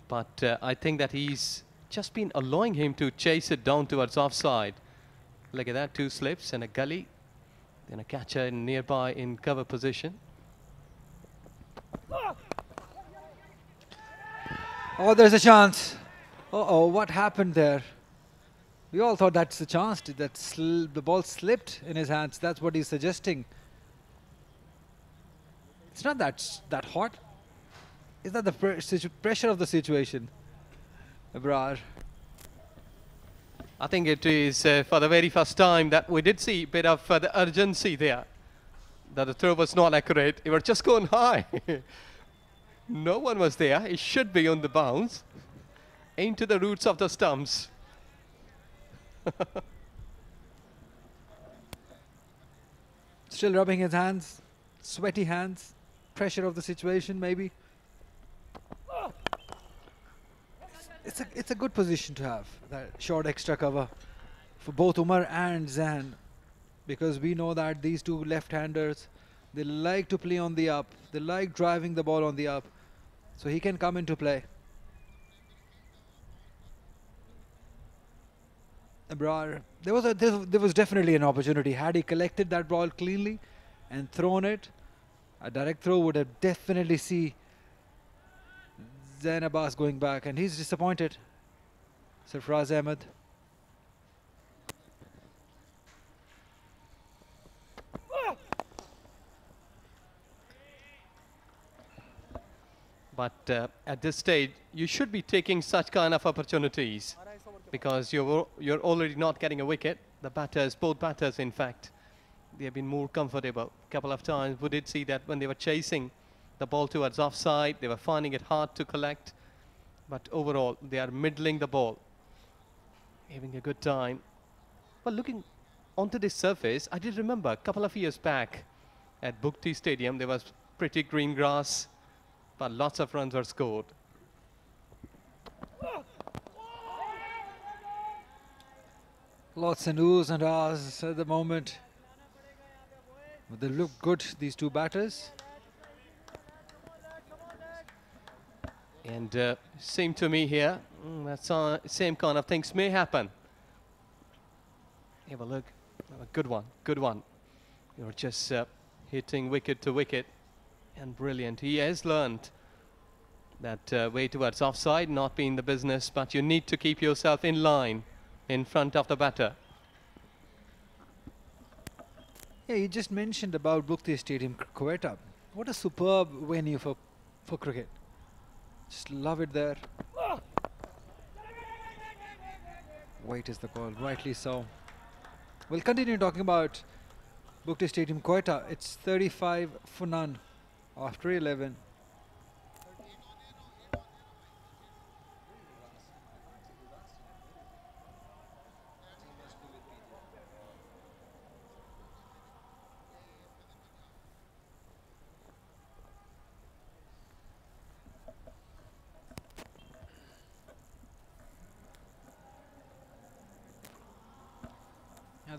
But I think that he's just been allowing him to chase it down towards offside. Look at that, 2 slips and a gully. Then a catcher in nearby in cover position. Oh, there's a chance. Uh-oh, what happened there? We all thought that's the chance. The ball slipped in his hands. That's what he's suggesting. It's not that hot. Is that the pressure of the situation? Abrar. I think it is for the very first time that we did see a bit of the urgency there. That the throw was not accurate. It was just going high. No one was there. It should be on the bounce. Into the roots of the stumps. Still rubbing his hands, sweaty hands. pressure of the situation, maybe. It's a good position to have, that short extra cover for both Umar and Zan, because we know that these two left-handers, they like to play on the up, they like driving the ball on the up, so he can come into play. Abrar, there was definitely an opportunity. Had he collected that ball cleanly and thrown it, a direct throw would have definitely see Zain Abbas going back, and he's disappointed. Sarfraz Ahmed. But at this stage, you should be taking such kind of opportunities because you're already not getting a wicket. The batters, both batters, in fact, they have been more comfortable. A couple of times we did see that when they were chasing the ball towards offside, they were finding it hard to collect. But overall, they are middling the ball, having a good time. Well, looking onto this surface, I did remember a couple of years back at Bukti Stadium, there was pretty green grass, but lots of runs were scored. Lots and oohs and ahs at the moment. But they look good, these two batters. And seemed to me here, that's same kind of things may happen. Have a look, a good one. You're just hitting wicket to wicket, and brilliant. He has learned that way towards offside, not being the business, but you need to keep yourself in line in front of the batter. Yeah, you just mentioned about Bukti Stadium, Quetta. What a superb venue for cricket. Just love it there. White is the call, rightly so. We'll continue talking about Bukti Stadium, Quetta. It's 35 for none after 11.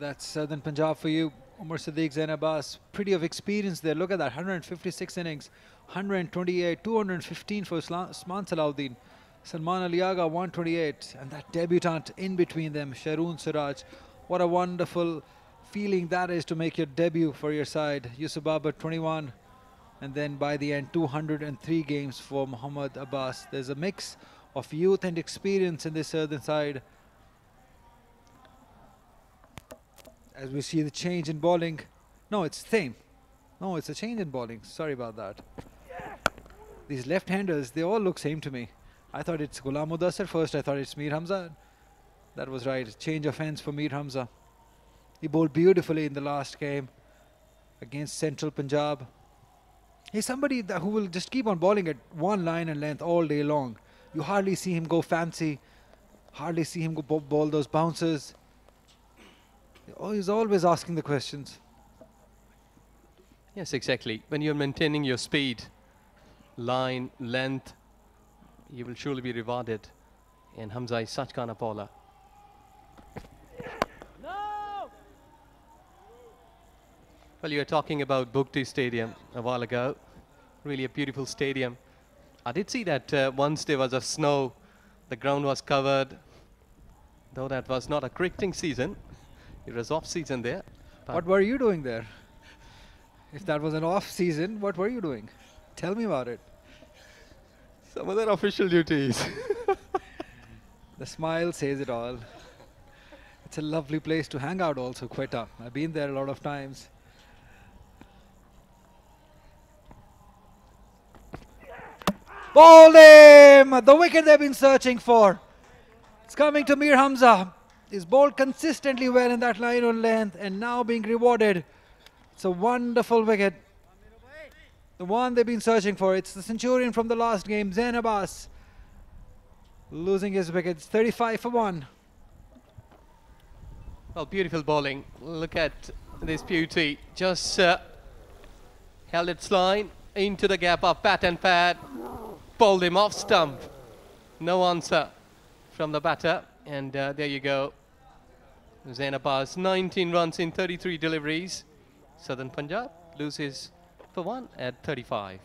That's Southern Punjab for you. Umar Siddique, Zain Abbas, pretty of experience there. Look at that, 156 innings, 128, 215 for Usman Salahuddin. Salman Ali Agha, 128. And that debutant in between them, Sharoon Siraj. What a wonderful feeling that is to make your debut for your side. Yusuf Babar, 21. And then by the end, 203 games for Muhammad Abbas. There's a mix of youth and experience in this southern side. As we see the change in bowling. No, it's same. No, it's a change in bowling. Sorry about that. These left-handers, they all look same to me. I thought it's Ghulam Mudassir first. I thought it's Mir Hamza. That was right. Change of hands for Mir Hamza. He bowled beautifully in the last game against Central Punjab. He's somebody who will just keep on bowling at one line and length all day long. You hardly see him go fancy. Hardly see him go bowl those bounces. Oh, he's always asking the questions. Yes, exactly. When you're maintaining your speed, line, length, you will surely be rewarded. And Hamza is such kind of bowler. No! Well, you were talking about Bukti Stadium a while ago. Really a beautiful stadium. I did see that once there was a snow, the ground was covered. Though that was not a cricketing season. It was off season there. What were you doing there? If that was an off season, what were you doing? Tell me about it. Some other official duties. The smile says it all. It's a lovely place to hang out also, Quetta. I've been there a lot of times. Bowled him! The wicket they've been searching for. It's coming to Mir Hamza. He's bowled consistently well in that line on length and now being rewarded. It's a wonderful wicket. The one they've been searching for. It's the centurion from the last game, Zain Abbas, losing his wicket. It's 35 for 1. Well, beautiful bowling. Look at this beauty. Just held its line. into the gap of Pat and Pat. Pulled him off stump. No answer from the batter. And there you go. Zain Abbas, 19 runs in 33 deliveries. Southern Punjab loses for 1 at 35.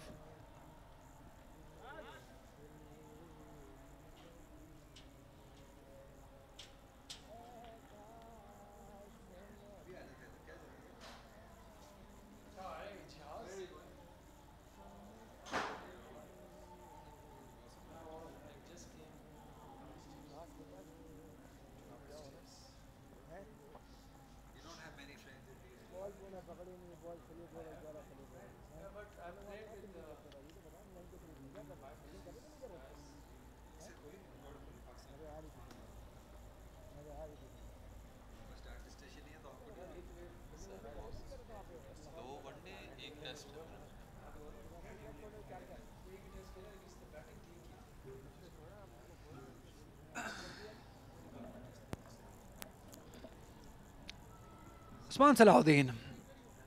Usman Salahuddin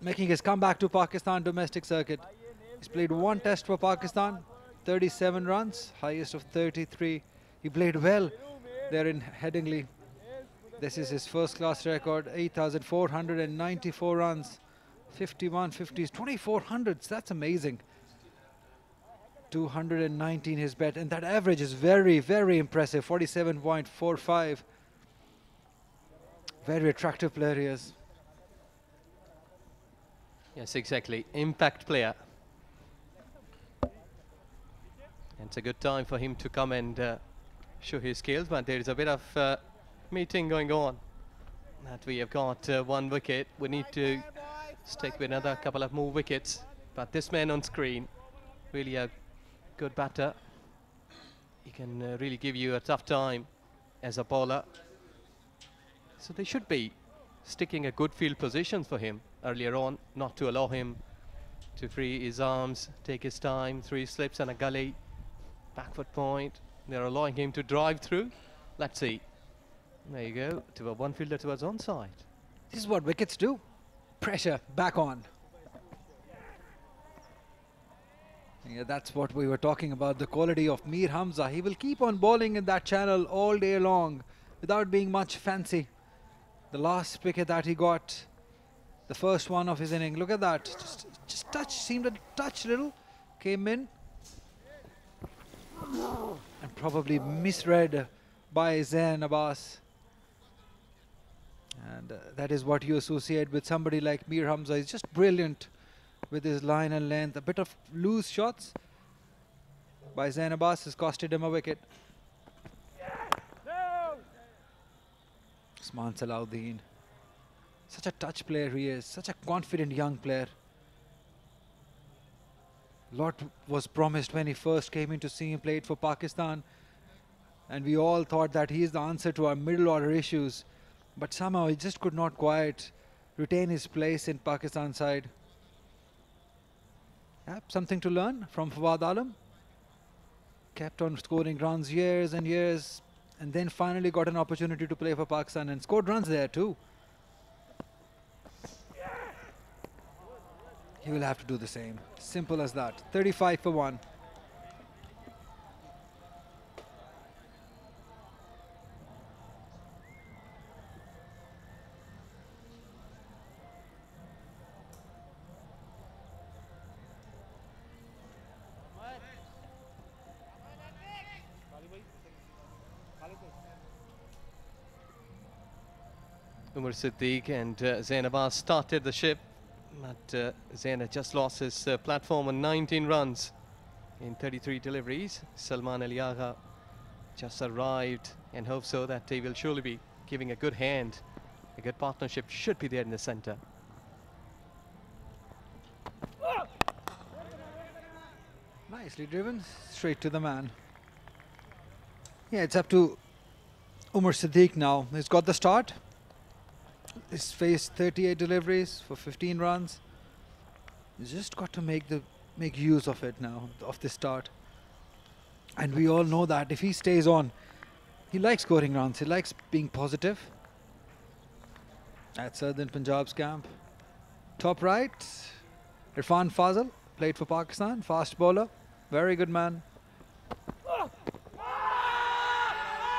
making his comeback to Pakistan domestic circuit. He's played 1 test for Pakistan, 37 runs, highest of 33. He played well there in Headingley. This is his first class record, 8,494 runs, 51 50s, 2400s, that's amazing. 219 his bet, and that average is very, very impressive, 47.45. Very attractive player he is. Yes, exactly. Impact player. And it's a good time for him to come and show his skills, but there is a bit of meeting going on. That we have got 1 wicket. We need to stick with another couple of more wickets. But this man on screen, really a good batter. He can really give you a tough time as a bowler. So they should be sticking a good field position for him earlier on, not to allow him to free his arms, take his time, 3 slips and a gully, back foot point. They're allowing him to drive through. Let's see. There you go, to a 1 fielder towards onside. This is what wickets do. Pressure back on. Yeah, that's what we were talking about, the quality of Mir Hamza. He will keep on bowling in that channel all day long without being much fancy. The last wicket that he got, the first one of his inning, look at that. Just touch, seemed to touch little, came in. And probably misread by Zain Abbas. And that is what you associate with somebody like Mir Hamza. He's just brilliant with his line and length. A bit of loose shots by Zain Abbas has costed him a wicket. Usman Salahuddin. Such a touch player he is. Such a confident young player. Lot was promised when he first came in to see him played for Pakistan. And we all thought that he is the answer to our middle order issues. But somehow he just could not quite retain his place in Pakistan side. Yep, something to learn from Fawad Alam. Kept on scoring runs years and years, and then finally got an opportunity to play for Pakistan and scored runs there too. He will have to do the same. Simple as that. 35 for 1. Umar Siddiq and Zain Abbas started the ship, but Zain had just lost his platform on 19 runs in 33 deliveries. Salman Ali Agha just arrived and hope so that he will surely be giving a good hand. A good partnership should be there in the centre. Nicely driven, straight to the man. Yeah, it's up to Umar Siddiq now. He's got the start. He's faced 38 deliveries for 15 runs. He's just got to make use of it now, of this start. And we all know that if he stays on, he likes scoring runs. He likes being positive. At Southern Punjab's camp. Top right, Irfan Fazal. played for Pakistan, fast bowler, very good man.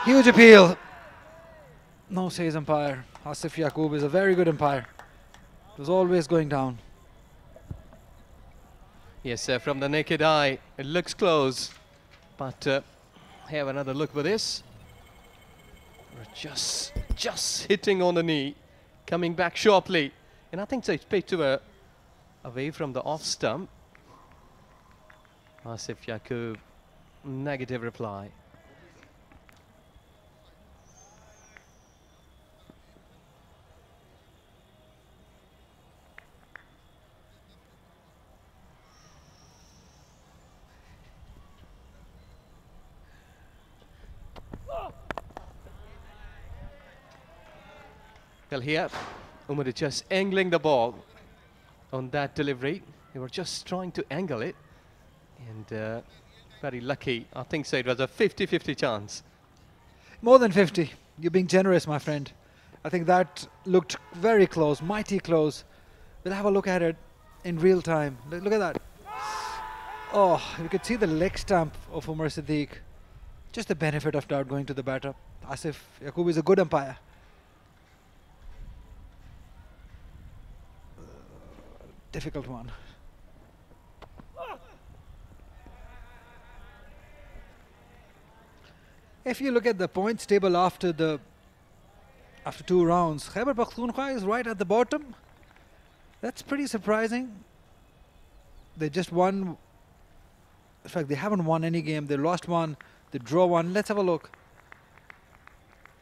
Huge appeal. No, says umpire. Asif Yaqub is a very good umpire. It was always going down. Yes, from the naked eye, it looks close. But have another look for this. We're just hitting on the knee, coming back sharply. And I think so it's paid to away from the off stump. Asif Yaqub, negative reply. Well, here, Umar is just angling the ball on that delivery. They were just trying to angle it. And very lucky. I think so it was a 50-50 chance. More than 50. You're being generous, my friend. I think that looked very close, mighty close. We'll have a look at it in real time. Look at that. Oh, you could see the leg stamp of Umar Siddiq. Just the benefit of doubt going to the batter. Asif Yaqub is a good umpire. Difficult one. If you look at the points table after 2 rounds, Khyber Pakhtunkhwa is right at the bottom. That's pretty surprising. They just won. In fact, they haven't won any game. They lost one. They draw one. Let's have a look.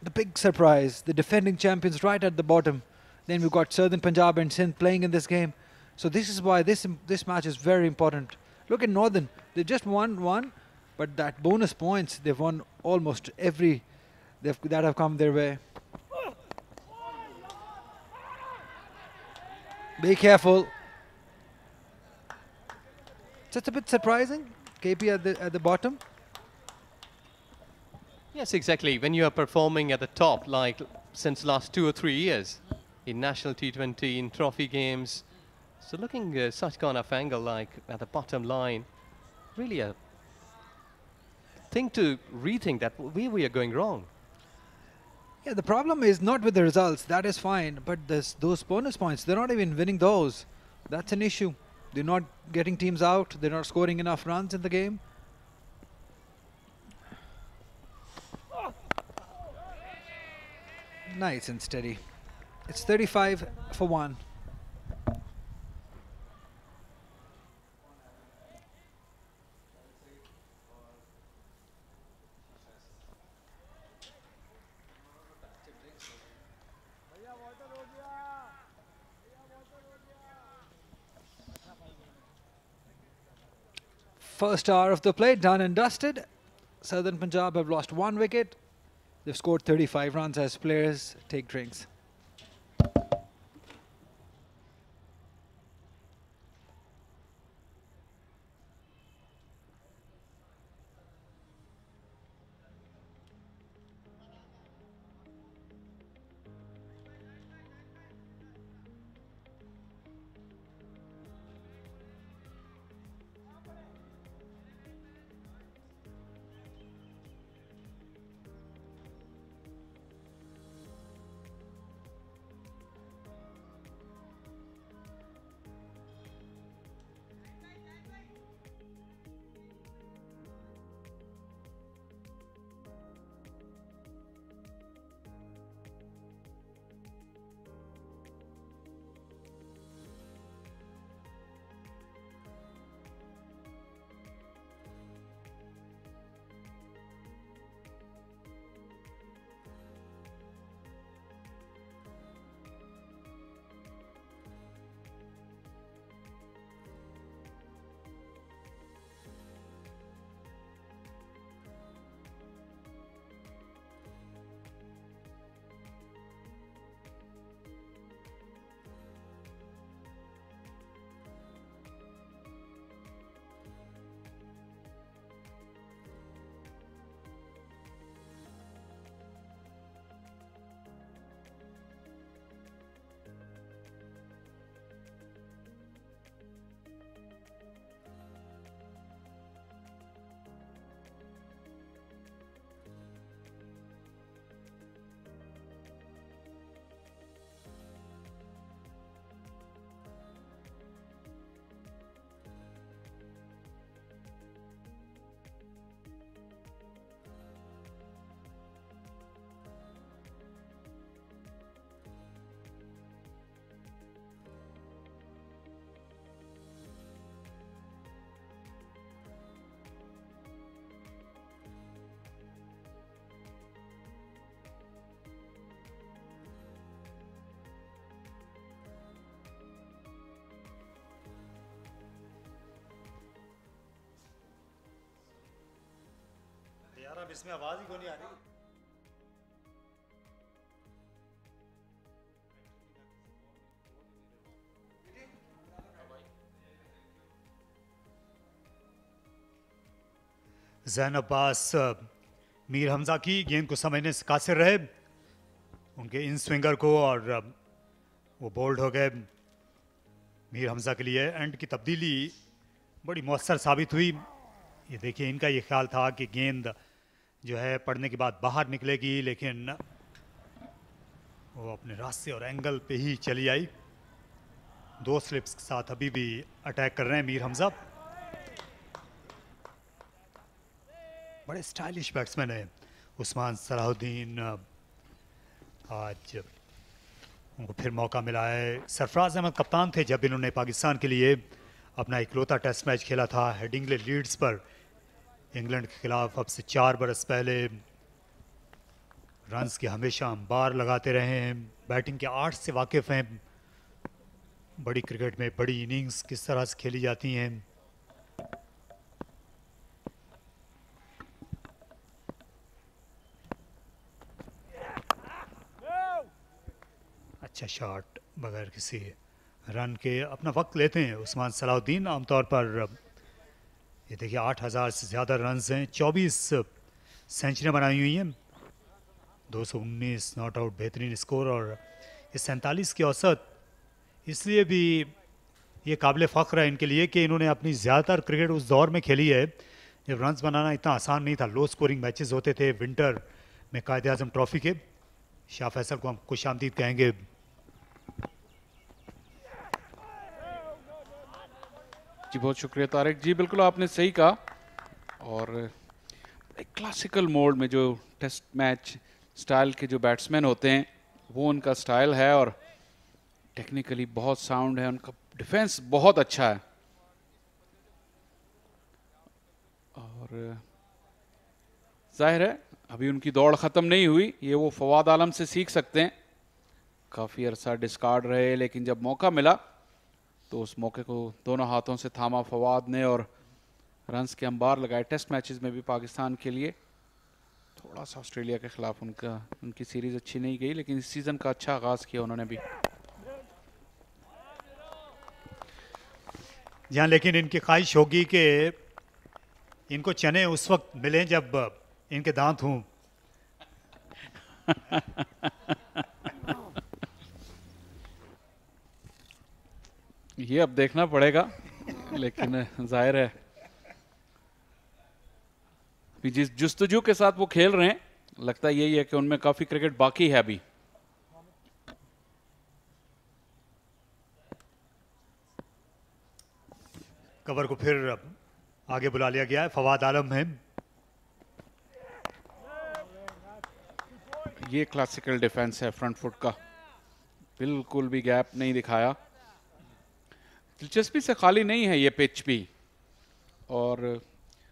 The big surprise. The defending champions right at the bottom. Then we've got Southern Punjab and Sindh playing in this game. So this is why this match is very important. Look at Northern. They just won one, but that bonus points, they've won almost every that have come their way. Be careful. Just a bit surprising. KP at the bottom. Yes, exactly. When you are performing at the top, like since last 2 or 3 years, in national T20, in trophy games, so looking such kind of angle like at the bottom line, really a thing to rethink that we are going wrong. Yeah, the problem is not with the results, that is fine, but those bonus points, they're not even winning those. That's an issue. They're not getting teams out, they're not scoring enough runs in the game. Nice and steady. It's 35 for 1. First hour of the play done and dusted. Southern Punjab have lost 1 wicket. They've scored 35 runs as players take drinks. जनाब इसमें आवाज ही क्यों नहीं आ रही? जैन अब्बास मीर हमजा की गेंद को समझने से कासिर रहे, उनके इन स्विंगर को, और वो बोल्ड हो गए। मीर हमजा के लिए एंड की तब्दीली बड़ी मौसर साबित हुई। ये देखिए, इनका ये ख्याल था कि गेंद जो है पड़ने के बाद बाहर निकलेगी, लेकिन वो अपने रास्ते और एंगल पे ही चली आई। 2 स्लिप्स के साथ अभी भी अटैक कर रहे हैं मीर हमजा। बड़े स्टाइलिश बैट्समैन है उस्मान सलाहुद्दीन। आज उनको फिर मौका मिला है। सरफराज अहमद कप्तान थे जब इन्होंने पाकिस्तान के लिए अपना इकलौता टेस्ट मैच खेला था हेडिंग्ले लीड्स पर इंग्लैंड के खिलाफ। अब से 4 बरस पहले रन्स के हमेशा अंबार लगाते रहे हैं, बैटिंग के आर्ट से वाकिफ़ हैं। बड़ी क्रिकेट में बड़ी इनिंग्स किस तरह से खेली जाती हैं। अच्छा शॉट बगैर किसी रन के अपना वक्त लेते हैं उस्मान सलाहुद्दीन। आमतौर पर ये देखिए 8000 से ज़्यादा रन्स हैं, 24 सेंचुरियाँ बनाई हुई हैं, 219 नॉट आउट बेहतरीन स्कोर, और ये 47 की औसत। इसलिए भी ये काबिल फ़ख्र है इनके लिए कि इन्होंने अपनी ज़्यादातर क्रिकेट उस दौर में खेली है जब रन्स बनाना इतना आसान नहीं था। लो स्कोरिंग मैचेस होते थे विंटर में कायद-ए-आज़म ट्रॉफ़ी के। शाह फैसल को हम खुशामदीद कहेंगे। जी बहुत शुक्रिया तारिक जी, बिल्कुल आपने सही कहा। और एक क्लासिकल मोड में जो टेस्ट मैच स्टाइल के जो बैट्समैन होते हैं वो उनका स्टाइल है, और टेक्निकली बहुत साउंड है, उनका डिफेंस बहुत अच्छा है। और जाहिर है अभी उनकी दौड़ ख़त्म नहीं हुई, ये वो फवाद आलम से सीख सकते हैं। काफ़ी अरसा डिस्कार्ड रहे, लेकिन जब मौका मिला तो उस मौके को दोनों हाथों से थामा फवाद ने और रन्स के अंबार लगाए। टेस्ट मैचेस में भी पाकिस्तान के लिए थोड़ा सा ऑस्ट्रेलिया के खिलाफ उनकी सीरीज़ अच्छी नहीं गई, लेकिन इस सीज़न का अच्छा आगाज़ किया उन्होंने भी। जहाँ लेकिन इनकी ख्वाहिश होगी कि इनको चने उस वक्त मिलें जब इनके दांत हों। ये अब देखना पड़ेगा, लेकिन जाहिर है जिस जुस्तजू के साथ वो खेल रहे हैं लगता यही है कि उनमें काफी क्रिकेट बाकी है अभी। कवर को फिर आगे बुला लिया गया है, फवाद आलम है। ये क्लासिकल डिफेंस है फ्रंट फुट का, बिल्कुल भी गैप नहीं दिखाया। दिलचस्पी से खाली नहीं है ये पिच भी, और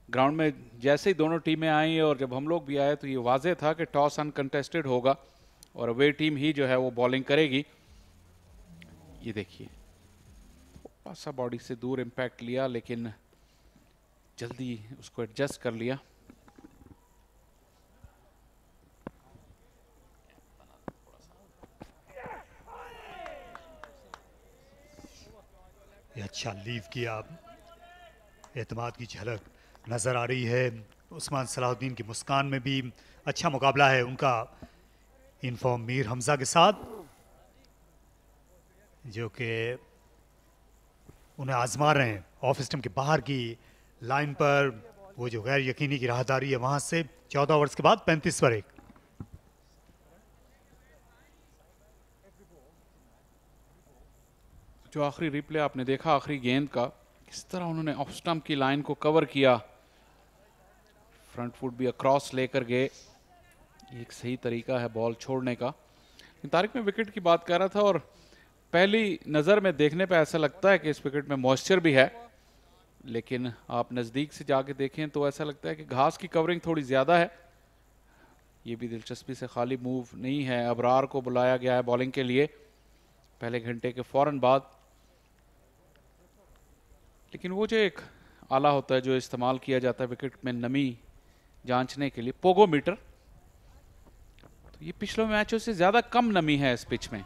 ग्राउंड में जैसे ही दोनों टीमें आई और जब हम लोग भी आए तो ये वाज़ेह था कि टॉस अनकंटेस्टेड होगा और अवे टीम ही जो है वो बॉलिंग करेगी। ये देखिए थोड़ा सा बॉडी से दूर इम्पैक्ट लिया, लेकिन जल्दी उसको एडजस्ट कर लिया। ये अच्छा लीव किया, एतमाद की झलक नज़र आ रही है। उस्मान सलाहुद्दीन की मुस्कान में भी अच्छा मुकाबला है उनका इनफॉर्म मीर हमजा के साथ, जो कि उन्हें आजमा रहे हैं ऑफ स्टंप के बाहर की लाइन पर। वो जो गैर यकीनी की राहदारी है वहां से 14 ओवर्स के बाद 35 पर 1। जो आखिरी रिप्ले आपने देखा आखिरी गेंद का, किस तरह उन्होंने ऑफ स्टंप की लाइन को कवर किया, फ्रंट फुट भी अक्रॉस लेकर गए। एक सही तरीका है बॉल छोड़ने का। तारिक में विकेट की बात कर रहा था, और पहली नज़र में देखने पे ऐसा लगता है कि इस विकेट में मॉइस्चर भी है, लेकिन आप नज़दीक से जाके देखें तो ऐसा लगता है कि घास की कवरिंग थोड़ी ज़्यादा है। ये भी दिलचस्पी से खाली मूव नहीं है। अबरार को बुलाया गया है बॉलिंग के लिए पहले घंटे के फ़ौरन बाद, लेकिन वो जो एक आला होता है जो इस्तेमाल किया जाता है विकेट में नमी जांचने के लिए, पोगोमीटर। तो ये पिछले मैचों से ज्यादा कम नमी है इस पिच में।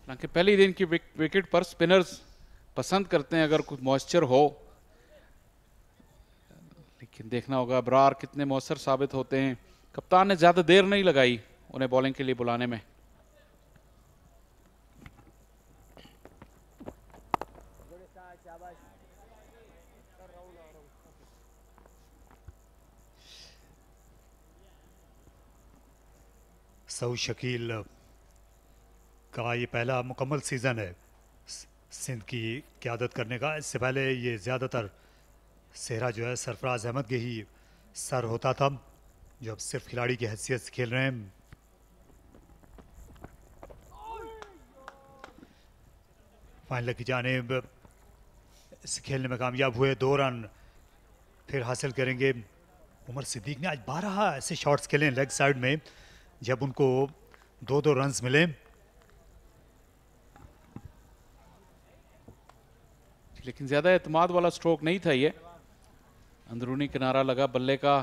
हालांकि पहले दिन की विकेट पर स्पिनर्स पसंद करते हैं अगर कुछ मॉइस्चर हो, लेकिन देखना होगा अबरार कितने मौसर साबित होते हैं। कप्तान ने ज्यादा देर नहीं लगाई उन्हें बॉलिंग के लिए बुलाने में। सऊद शकील का ये पहला मुकम्मल सीज़न है सिंध की क़यादत करने का। इससे पहले ये ज़्यादातर सेहरा जो है सरफराज अहमद के ही सर होता था, जो अब सिर्फ खिलाड़ी की हैसियत से खेल रहे हैं। फाइनल की जानिब इस खेलने में कामयाब हुए, 2 रन फिर हासिल करेंगे। उमर सिद्दीक ने आज 12 ऐसे शॉट्स खेले लेग साइड में जब उनको 2-2 रन्स मिले। लेकिन ज्यादा एतमाद वाला स्ट्रोक नहीं था ये। अंदरूनी किनारा लगा बल्ले का,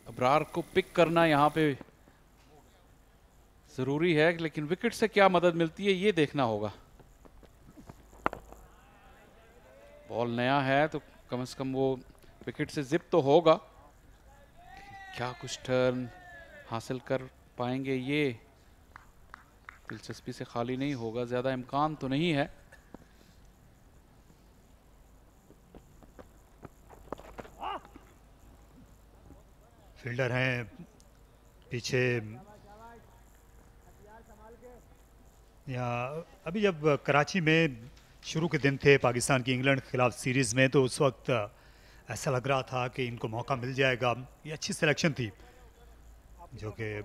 अबरार को पिक करना यहाँ पे जरूरी है, लेकिन विकेट से क्या मदद मिलती है ये देखना होगा। बॉल नया है तो कम से कम वो विकेट से जिप तो होगा, क्या कुछ टर्न हासिल कर पाएंगे ये दिलचस्पी से खाली नहीं होगा, ज्यादा इम्कान तो नहीं है। फील्डर हैं पीछे। यहाँ अभी जब कराची में शुरू के दिन थे पाकिस्तान की इंग्लैंड के खिलाफ सीरीज़ में, तो उस वक्त ऐसा लग रहा था कि इनको मौका मिल जाएगा। ये अच्छी सिलेक्शन थी जो कि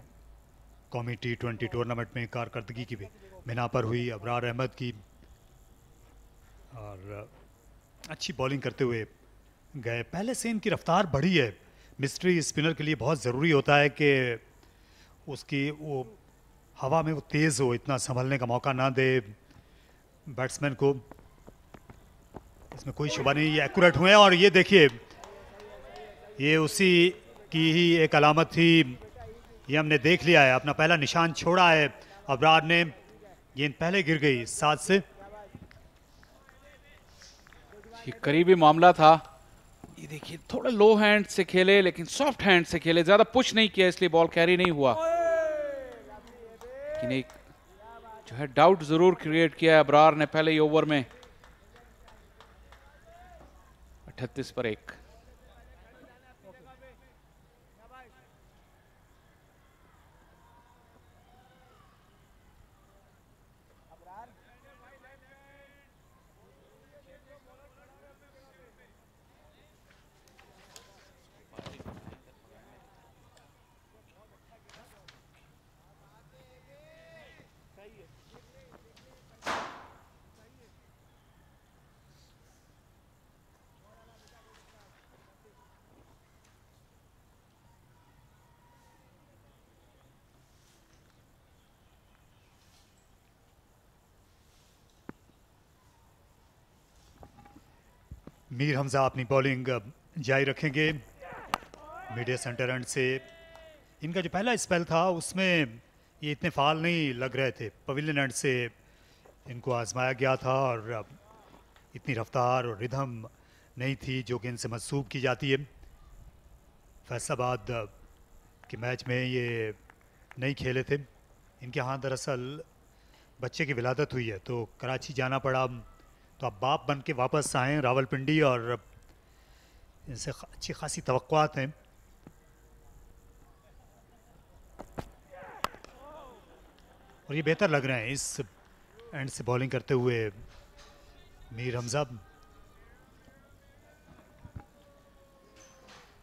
कौमी T20 टूर्नामेंट में कारकर्दगी की बिना पर हुई। अबरार अहमद की और अच्छी बॉलिंग करते हुए गए। पहले से इनकी रफ्तार बढ़ी है। मिस्ट्री स्पिनर के लिए बहुत ज़रूरी होता है कि उसकी वो हवा में वो तेज़ हो, इतना संभलने का मौका ना दे बैट्समैन को। इसमें कोई शुबा नहीं, ये एक्यूरेट हुए हैं। और ये देखिए, ये उसी की ही एक अलामत थी, ये हमने देख लिया है। अपना पहला निशान छोड़ा है अबरार ने, गेंद पहले गिर गई 7 से। ये करीबी मामला था। ये देखिए थोड़ा लो हैंड से खेले, लेकिन सॉफ्ट हैंड से खेले, ज्यादा पुश नहीं किया, इसलिए बॉल कैरी नहीं हुआ। लेकिन एक जो है डाउट जरूर क्रिएट किया है अबरार ने पहले ही ओवर में। 38 पर 1। मीर हमजा अपनी बॉलिंग जारी रखेंगे मीडिया सेंटर एंड से। इनका जो पहला स्पेल था उसमें ये इतने फाल नहीं लग रहे थे। पवेलियन एंड से इनको आजमाया गया था और इतनी रफ्तार और रिदम नहीं थी जो कि इनसे मंसूब की जाती है। फैसलाबाद के मैच में ये नहीं खेले थे। इनके यहाँ दरअसल बच्चे की विलादत हुई है तो कराची जाना पड़ा, तो अब बाप बन के वापस आए रावलपिंडी और इनसे अच्छी खासी तवक्कुआत हैं। और ये बेहतर लग रहे हैं इस एंड से बॉलिंग करते हुए मीर हमजा।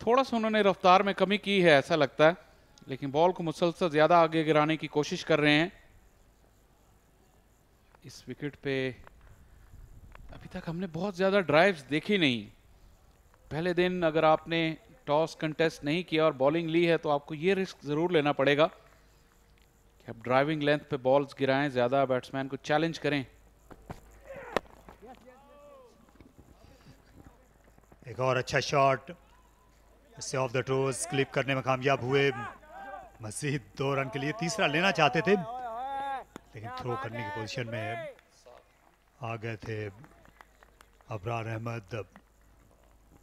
थोड़ा सा उन्होंने रफ्तार में कमी की है ऐसा लगता है, लेकिन बॉल को मुसलसल ज्यादा आगे गिराने की कोशिश कर रहे हैं। इस विकेट पे अभी तक हमने बहुत ज्यादा ड्राइव्स देखी नहीं। पहले दिन अगर आपने टॉस कंटेस्ट नहीं किया और बॉलिंग ली है तो आपको ये रिस्क ज़रूर लेना पड़ेगा कि आप ड्राइविंग लेंथ पे बॉल्स गिराएं, ज़्यादा बैट्समैन को चैलेंज करें। एक और अच्छा शॉट, इससे ऑफ द टोज क्लिप करने में कामयाब हुए। मजीद 2 रन के लिए तीसरा लेना चाहते थे लेकिन थ्रो करने की पोजीशन में आ गए थे अबरार अहमद,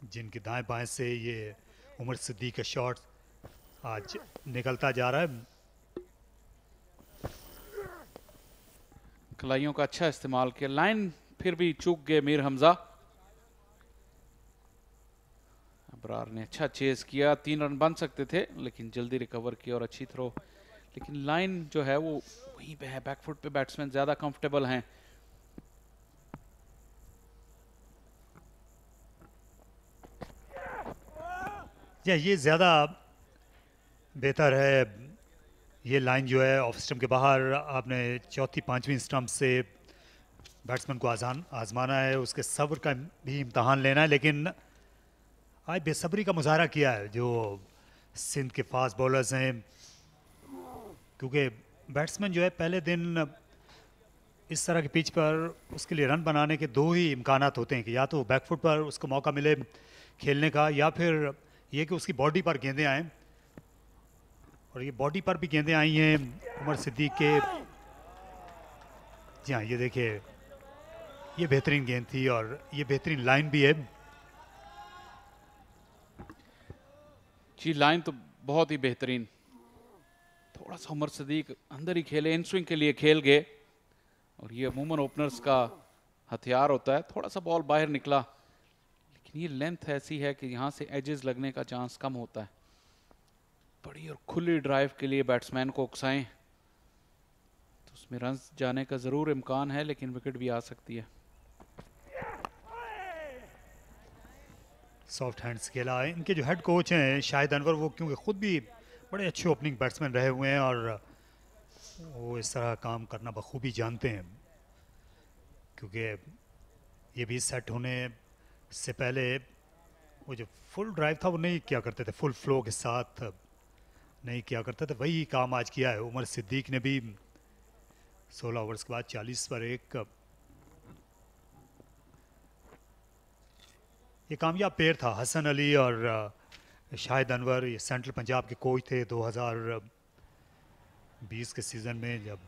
जिनके दाएं बाएं से ये उमर सिद्दीक का शॉट आज निकलता जा रहा है। कलाइयों का अच्छा इस्तेमाल किया, लाइन फिर भी चूक गए मीर हमजा। अबरार ने अच्छा चेस किया, 3 रन बन सकते थे लेकिन जल्दी रिकवर किया और अच्छी थ्रो। लेकिन लाइन जो है वो वहीं पे है, बैकफुट पे बैट्समैन ज्यादा कंफर्टेबल हैं। या ये ज़्यादा बेहतर है, ये लाइन जो है ऑफ स्टंप के बाहर आपने चौथी 5वीं स्टंप से बैट्समैन को आजमाना है, उसके सब्र का भी इम्तहान लेना है। लेकिन आज बेसब्री का मुजाहरा किया है जो सिंध के फास्ट बॉलर्स हैं, क्योंकि बैट्समैन जो है पहले दिन इस तरह की पिच पर उसके लिए रन बनाने के 2 ही इम्कानात होते हैं कि या तो बैकफुट पर उसको मौका मिले खेलने का या फिर ये कि उसकी बॉडी पर गेंदें आएँ। और ये बॉडी पर भी गेंदें आई हैं उमर सिद्दीक के। जी हाँ, ये देखिए, ये बेहतरीन गेंद थी और ये बेहतरीन लाइन भी है। जी लाइन तो बहुत ही बेहतरीन। थोड़ा सा उमर सिद्दीक अंदर ही खेले, इन स्विंग के लिए खेल गए और ये अमूमन ओपनर्स का हथियार होता है। थोड़ा सा बॉल बाहर निकला लेकिन ये लेंथ ऐसी है कि यहाँ से एजेस लगने का चांस कम होता है। बड़ी और खुली ड्राइव के लिए बैट्समैन को उकसाएं तो उसमें रन जाने का जरूर इम्कान है लेकिन विकेट भी आ सकती है। सॉफ्ट हैंड्स खेला है। इनके जो हेड कोच हैं शाहिद अनवर, वो क्योंकि खुद भी बड़े अच्छे ओपनिंग बैट्समैन रहे हुए हैं और वो इस तरह काम करना बखूबी जानते हैं, क्योंकि ये भी सेट होने से पहले वो जो फुल ड्राइव था वो नहीं किया करते थे, फुल फ्लो के साथ नहीं किया करते थे। वही काम आज किया है उमर सिद्दीक ने भी। 16 ओवर्स के बाद 40 पर 1 ये कामयाब पेयर था। हसन अली और शाहिद अनवर, ये सेंट्रल पंजाब के कोच थे 2020 के सीज़न में, जब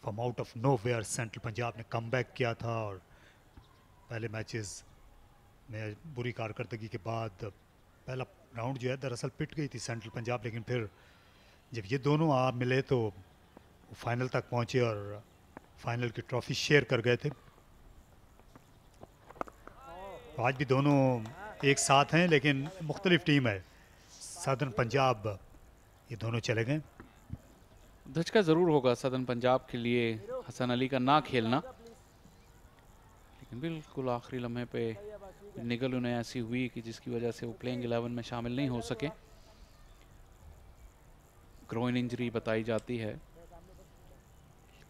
from out of nowhere central Punjab ने कमबैक किया था और पहले मैचेस में बुरी कारकर्दगी के बाद पहला राउंड जो है दरअसल पिट गई थी सेंट्रल पंजाब, लेकिन फिर जब ये दोनों आप मिले तो वो फाइनल तक पहुंचे और फाइनल की ट्रॉफी शेयर कर गए थे। आज भी दोनों एक साथ हैं लेकिन मुख्तलिफ टीम है। सदर्न पंजाब ये दोनों चले गए। धचका ज़रूर होगा सदर्न पंजाब के लिए हसन अली का ना खेलना, लेकिन बिल्कुल आखिरी लम्हे पे निगल उन्हें ऐसी हुई कि जिसकी वजह से वो प्लेइंग 11 में शामिल नहीं हो सके। ग्रोइन इंजरी बताई जाती है।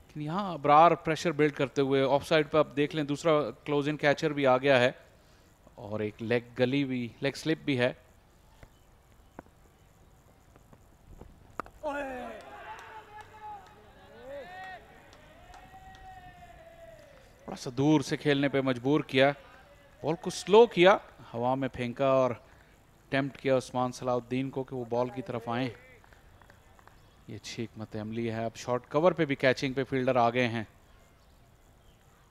लेकिन यहाँ अबरार प्रेशर बिल्ड करते हुए ऑफ साइड पर आप देख लें, दूसरा क्लोजिंग कैचर भी आ गया है और एक लेग स्लिप भी है। थोड़ा सा दूर से खेलने पे मजबूर किया, बॉल को स्लो किया, हवा में फेंका और अटेम्प्ट किया उस्मान सलाउद्दीन को कि वो बॉल की तरफ आए। ये अच्छी हिकमत अमली है। अब शॉर्ट कवर पे भी कैचिंग पे फील्डर आ गए हैं।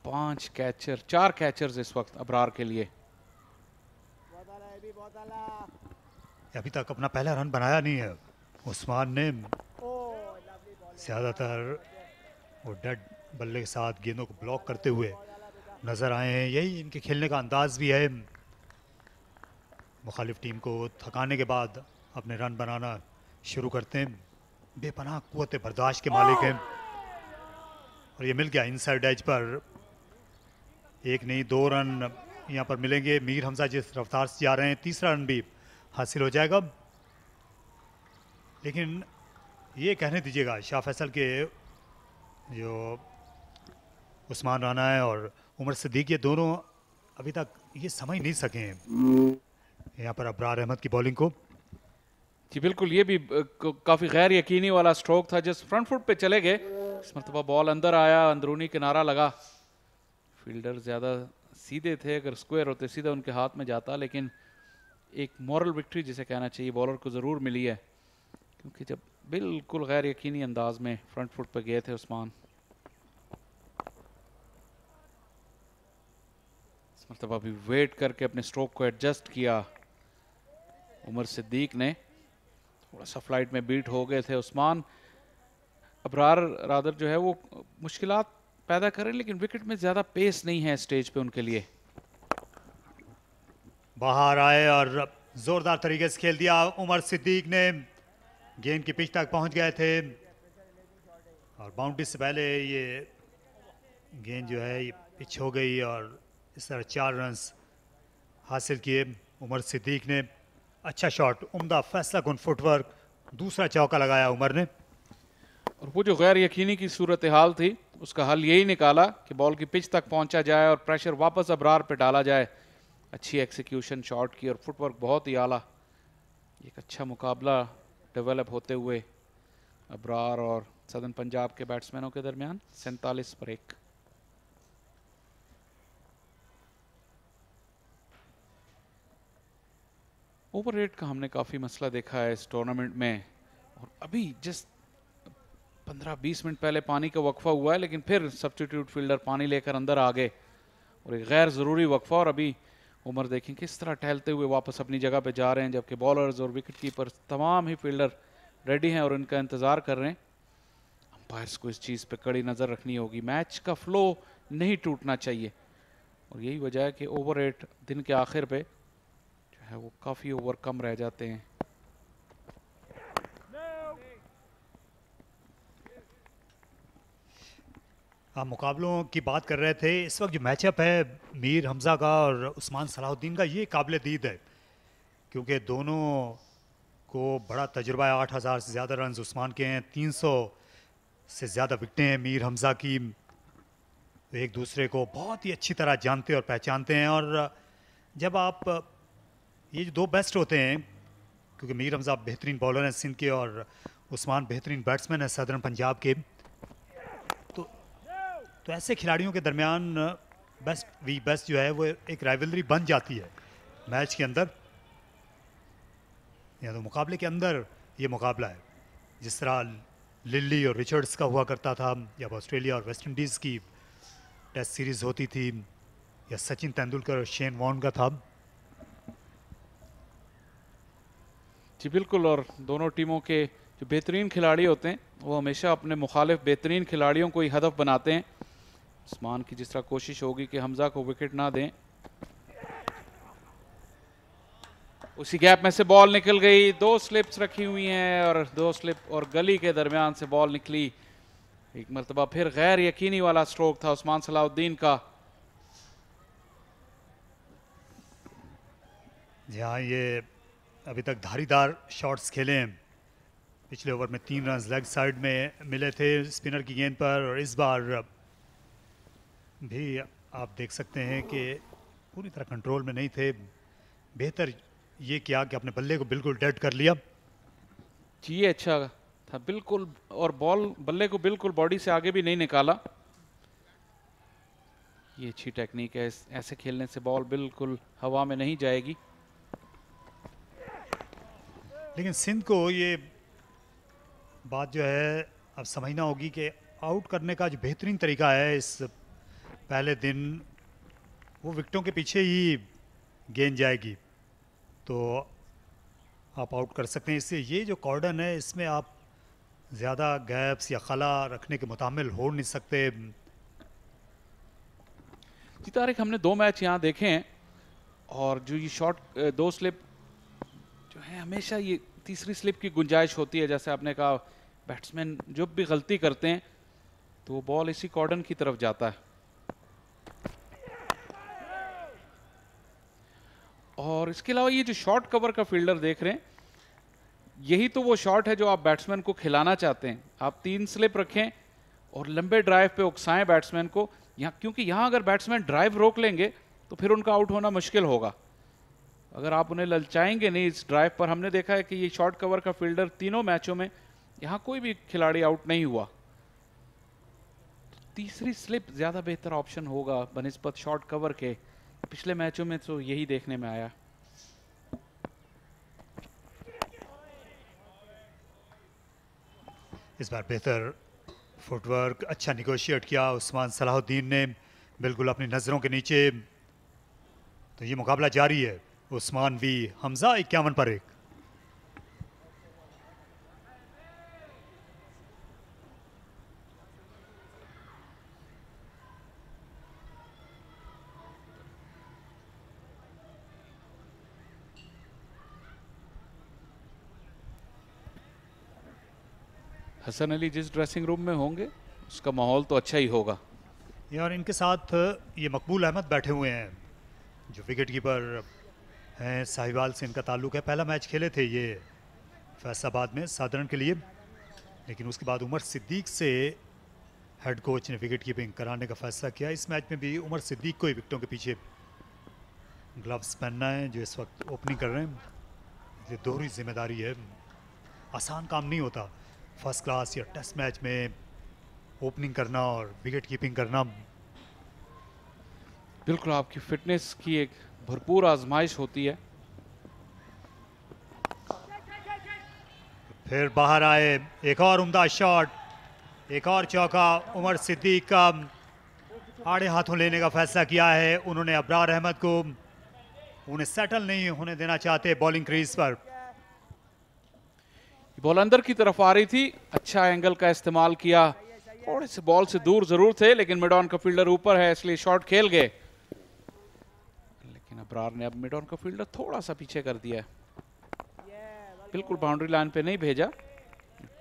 4 कैचर्स इस वक्त अबरार के लिए। अभी तक अपना पहला रन बनाया नहीं है उस्मान ने। ज़्यादातर वो डेड बल्ले के साथ गेंदों को ब्लॉक करते हुए नज़र आए हैं। यही इनके खेलने का अंदाज भी है, मुखालिफ टीम को थकाने के बाद अपने रन बनाना शुरू करते हैं। बेपनाह कुव्वत बर्दाश्त के मालिक हैं और ये मिल गया इनसाइड एज पर। 1 नहीं 2 रन यहाँ पर मिलेंगे। मीर हमजा जिस रफ्तार से जा रहे हैं, तीसरा रन भी हासिल हो जाएगा। लेकिन ये कहने दीजिएगा, शाह फैसल के जो उस्मान राना है और उमर सिद्दीक, ये दोनों अभी तक ये समझ नहीं सके हैं यहाँ पर अबरार अहमद की बॉलिंग को। जी बिल्कुल, ये भी काफ़ी गैर यकीनी वाला स्ट्रोक था, जस्ट फ्रंट फुट पे चले गए। इस मरतबा बॉल अंदर आया, अंदरूनी किनारा लगा। फील्डर ज़्यादा सीधे थे, अगर स्क्वायर होते सीधा उनके हाथ में जाता, लेकिन एक मॉरल विक्ट्री जिसे कहना चाहिए बॉलर को ज़रूर मिली है, क्योंकि जब बिल्कुल गैर यकीनी अंदाज में फ्रंट फुट पे गए थे उस्मान। इस मरतबा भी वेट करके अपने स्ट्रोक को एडजस्ट किया उमर सिद्दीक ने। थोड़ा सा फ्लाइट में बीट हो गए थे उस्मान। अबरार रादर जो है वो मुश्किलात पैदा करें, लेकिन विकेट में ज़्यादा पेस नहीं है स्टेज पे उनके लिए। बाहर आए और जोरदार तरीके से खेल दिया उमर सिद्दीक ने। गेंद की पिच तक पहुंच गए थे और बाउंड्री से पहले ये गेंद जो है ये पिच हो गई और इस तरह 4 रन हासिल किए उमर सिद्दीक ने। अच्छा शॉट, उम्दा फैसला कुन फुटवर्क, दूसरा चौका लगाया उमर ने। और वो जो गैर यकीनी की सूरत हाल थी उसका हल यही निकाला कि बॉल की पिच तक पहुंचा जाए और प्रेशर वापस अबरार पे डाला जाए। अच्छी एक्सिक्यूशन शॉट की और फुटवर्क बहुत ही आला। एक अच्छा मुकाबला डेवलप होते हुए अबरार और सदर्न पंजाब के बैट्समैनों के दरमियान 47 पर 1। ओवर रेट का हमने काफ़ी मसला देखा है इस टूर्नामेंट में, और अभी जिस 15-20 मिनट पहले पानी का वक्फा हुआ है, लेकिन फिर सब्स्टिट्यूट फील्डर पानी लेकर अंदर आ गए और एक गैर ज़रूरी वक्फा। और अभी उमर देखें किस तरह टहलते हुए वापस अपनी जगह पे जा रहे हैं, जबकि बॉलर्स और विकेट कीपर तमाम ही फील्डर रेडी हैं और इनका इंतज़ार कर रहे हैं। अंपायर्स को इस चीज़ पे कड़ी नज़र रखनी होगी, मैच का फ्लो नहीं टूटना चाहिए, और यही वजह है कि ओवर रेट दिन के आखिर पे जो है वो काफ़ी ओवर कम रह जाते हैं। आप मुकाबलों की बात कर रहे थे, इस वक्त जो मैचअप है मीर हमज़ा का और उस्मान सलाहुद्दीन का, ये काबिल दीद है क्योंकि दोनों को बड़ा तजुर्बा है। 8000 से ज़्यादा रन उस्मान के हैं, 300 से ज़्यादा विकटें हैं मीर हमज़ा की। एक दूसरे को बहुत ही अच्छी तरह जानते और पहचानते हैं। और जब आप ये जो 2 बेस्ट होते हैं, क्योंकि मीर हमज़ा बेहतरीन बॉलर हैं सिंध के और उस्मान बेहतरीन बैट्समैन हैं सदर्न पंजाब के, तो ऐसे खिलाड़ियों के दरमियान बेस्ट जो है वो एक राइवलरी बन जाती है मैच के अंदर, या तो मुकाबले के अंदर। ये मुकाबला है जिस तरह लिली और रिचर्ड्स का हुआ करता था, या ऑस्ट्रेलिया और वेस्ट इंडीज़ की टेस्ट सीरीज़ होती थी, या सचिन तेंदुलकर और शेन वॉर्न का था। जी बिल्कुल, और दोनों टीमों के जो बेहतरीन खिलाड़ी होते हैं वो हमेशा अपने मुखालिफ बेहतरीन खिलाड़ियों को ही हदफ बनाते हैं। उस्मान की जिस तरह कोशिश होगी कि हमज़ा को विकेट ना दें, उसी गैप में से बॉल निकल गई। 2 स्लिप्स रखी हुई हैं और 2 स्लिप और गली के दरमियान से बॉल निकली। एक मरतबा फिर गैर यकीनी वाला स्ट्रोक था उस्मान सलाहुद्दीन का। जहाँ ये अभी तक धारीदार शॉट्स खेले हैं, पिछले ओवर में 3 रन लेग साइड में मिले थे स्पिनर की गेंद पर, और इस बार भी आप देख सकते हैं कि पूरी तरह कंट्रोल में नहीं थे। बेहतर ये किया कि अपने बल्ले को बिल्कुल डेड कर लिया। जी ये अच्छा था बिल्कुल, और बॉल बल्ले को बिल्कुल बॉडी से आगे भी नहीं निकाला। ये अच्छी टेक्निक है, ऐसे खेलने से बॉल बिल्कुल हवा में नहीं जाएगी। लेकिन सिंध को ये बात जो है अब समझना होगी कि आउट करने का जो बेहतरीन तरीका है इस पहले दिन, वो विकेटों के पीछे ही गेंद जाएगी तो आप आउट कर सकते हैं। इससे ये जो कॉर्डन है इसमें आप ज़्यादा गैप्स या खला रखने के मुतामिल हो नहीं सकते। जी तारिक, हमने 2 मैच यहाँ देखे हैं, और जो ये शॉट 2 स्लिप जो है हमेशा ये तीसरी स्लिप की गुंजाइश होती है। जैसे आपने कहा, बैट्समैन जब भी गलती करते हैं तो बॉल इसी कॉर्डन की तरफ जाता है। और इसके अलावा ये जो शॉर्ट कवर का फील्डर देख रहे हैं, यही तो वो शॉट है जो आप बैट्समैन को खिलाना चाहते हैं। आप 3 स्लिप रखें और लंबे ड्राइव पे उकसाएं बैट्समैन को, यहाँ क्योंकि यहाँ अगर बैट्समैन ड्राइव रोक लेंगे तो फिर उनका आउट होना मुश्किल होगा। अगर आप उन्हें ललचाएंगे नहीं इस ड्राइव पर, हमने देखा है कि ये शॉर्ट कवर का फील्डर तीनों मैचों में यहाँ कोई भी खिलाड़ी आउट नहीं हुआ। तीसरी स्लिप ज़्यादा बेहतर ऑप्शन होगा बनिस्बत शॉर्ट कवर के। पिछले मैचों में तो यही देखने में आया। इस बार बेहतर फुटवर्क, अच्छा निगोशिएट किया उस्मान सलाहुद्दीन ने, बिल्कुल अपनी नज़रों के नीचे। तो ये मुकाबला जारी है, उस्मान भी हमजा 51 पर 1। हसन अली जिस ड्रेसिंग रूम में होंगे उसका माहौल तो अच्छा ही होगा। और इनके साथ ये मकबूल अहमद बैठे हुए हैं जो विकेट कीपर हैं। साहिवाल से इनका ताल्लुक है, पहला मैच खेले थे ये फैसलाबाद में साधारण के लिए, लेकिन उसके बाद उमर सिद्दीक से हेड कोच ने विकेट कीपिंग कराने का फैसला किया। इस मैच में भी उमर सिद्दीक को ही विकेटों के पीछे ग्लव्स पहनना है, जो इस वक्त ओपनिंग कर रहे हैं। ये दोहरी जिम्मेदारी है, आसान काम नहीं होता फर्स्ट क्लास या टेस्ट मैच में ओपनिंग करना और विकेट कीपिंग करना। बिल्कुल आपकी फिटनेस की एक भरपूर आजमाइश होती है। फिर बाहर आए, एक और उम्दा शॉट, एक और चौका। उमर सिद्दीक का आड़े हाथों लेने का फैसला किया है उन्होंने। अबरार अहमद को उन्हें सेटल नहीं होने देना चाहते बॉलिंग क्रीज पर। बॉल अंदर की तरफ आ रही थी, अच्छा एंगल का इस्तेमाल किया। थोड़े से बॉल से दूर जरूर थे, लेकिन मिड ऑन का फील्डर ऊपर है इसलिए शॉट खेल गए। लेकिन अबरार ने अब मिड ऑन का फील्डर थोड़ा सा पीछे कर दिया है, बिल्कुल बाउंड्री लाइन पे नहीं भेजा।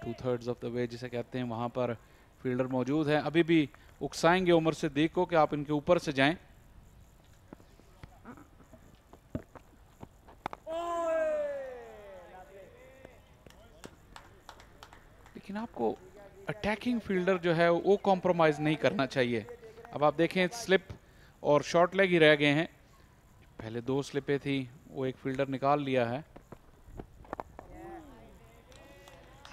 2/3 ऑफ द वे जिसे कहते हैं वहां पर फील्डर मौजूद है। अभी भी उकसाएंगे उमर सिद्दीक को कि आप इनके ऊपर से जाएं। लेकिन आपको अटैकिंग फील्डर जो है वो कॉम्प्रोमाइज नहीं करना चाहिए। अब आप देखें स्लिप और शॉर्ट लेग ही रह गए हैं। पहले 2 स्लिपें थी, वो एक फील्डर निकाल लिया है।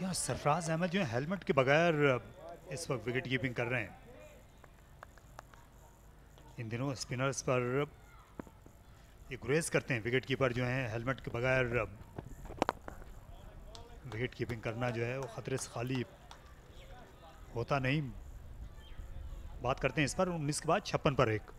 यहाँ सरफराज अहमद जो है हेलमेट के बगैर इस वक्त विकेट कीपिंग कर रहे हैं। इन दिनों स्पिनर्स पर ये गुरेज करते हैं विकेट कीपर जो हैं, हेलमेट के बगैर विकेट कीपिंग करना जो है वो खतरे से खाली होता नहीं। बात करते हैं इस पर 19 के बाद 56 पर 1।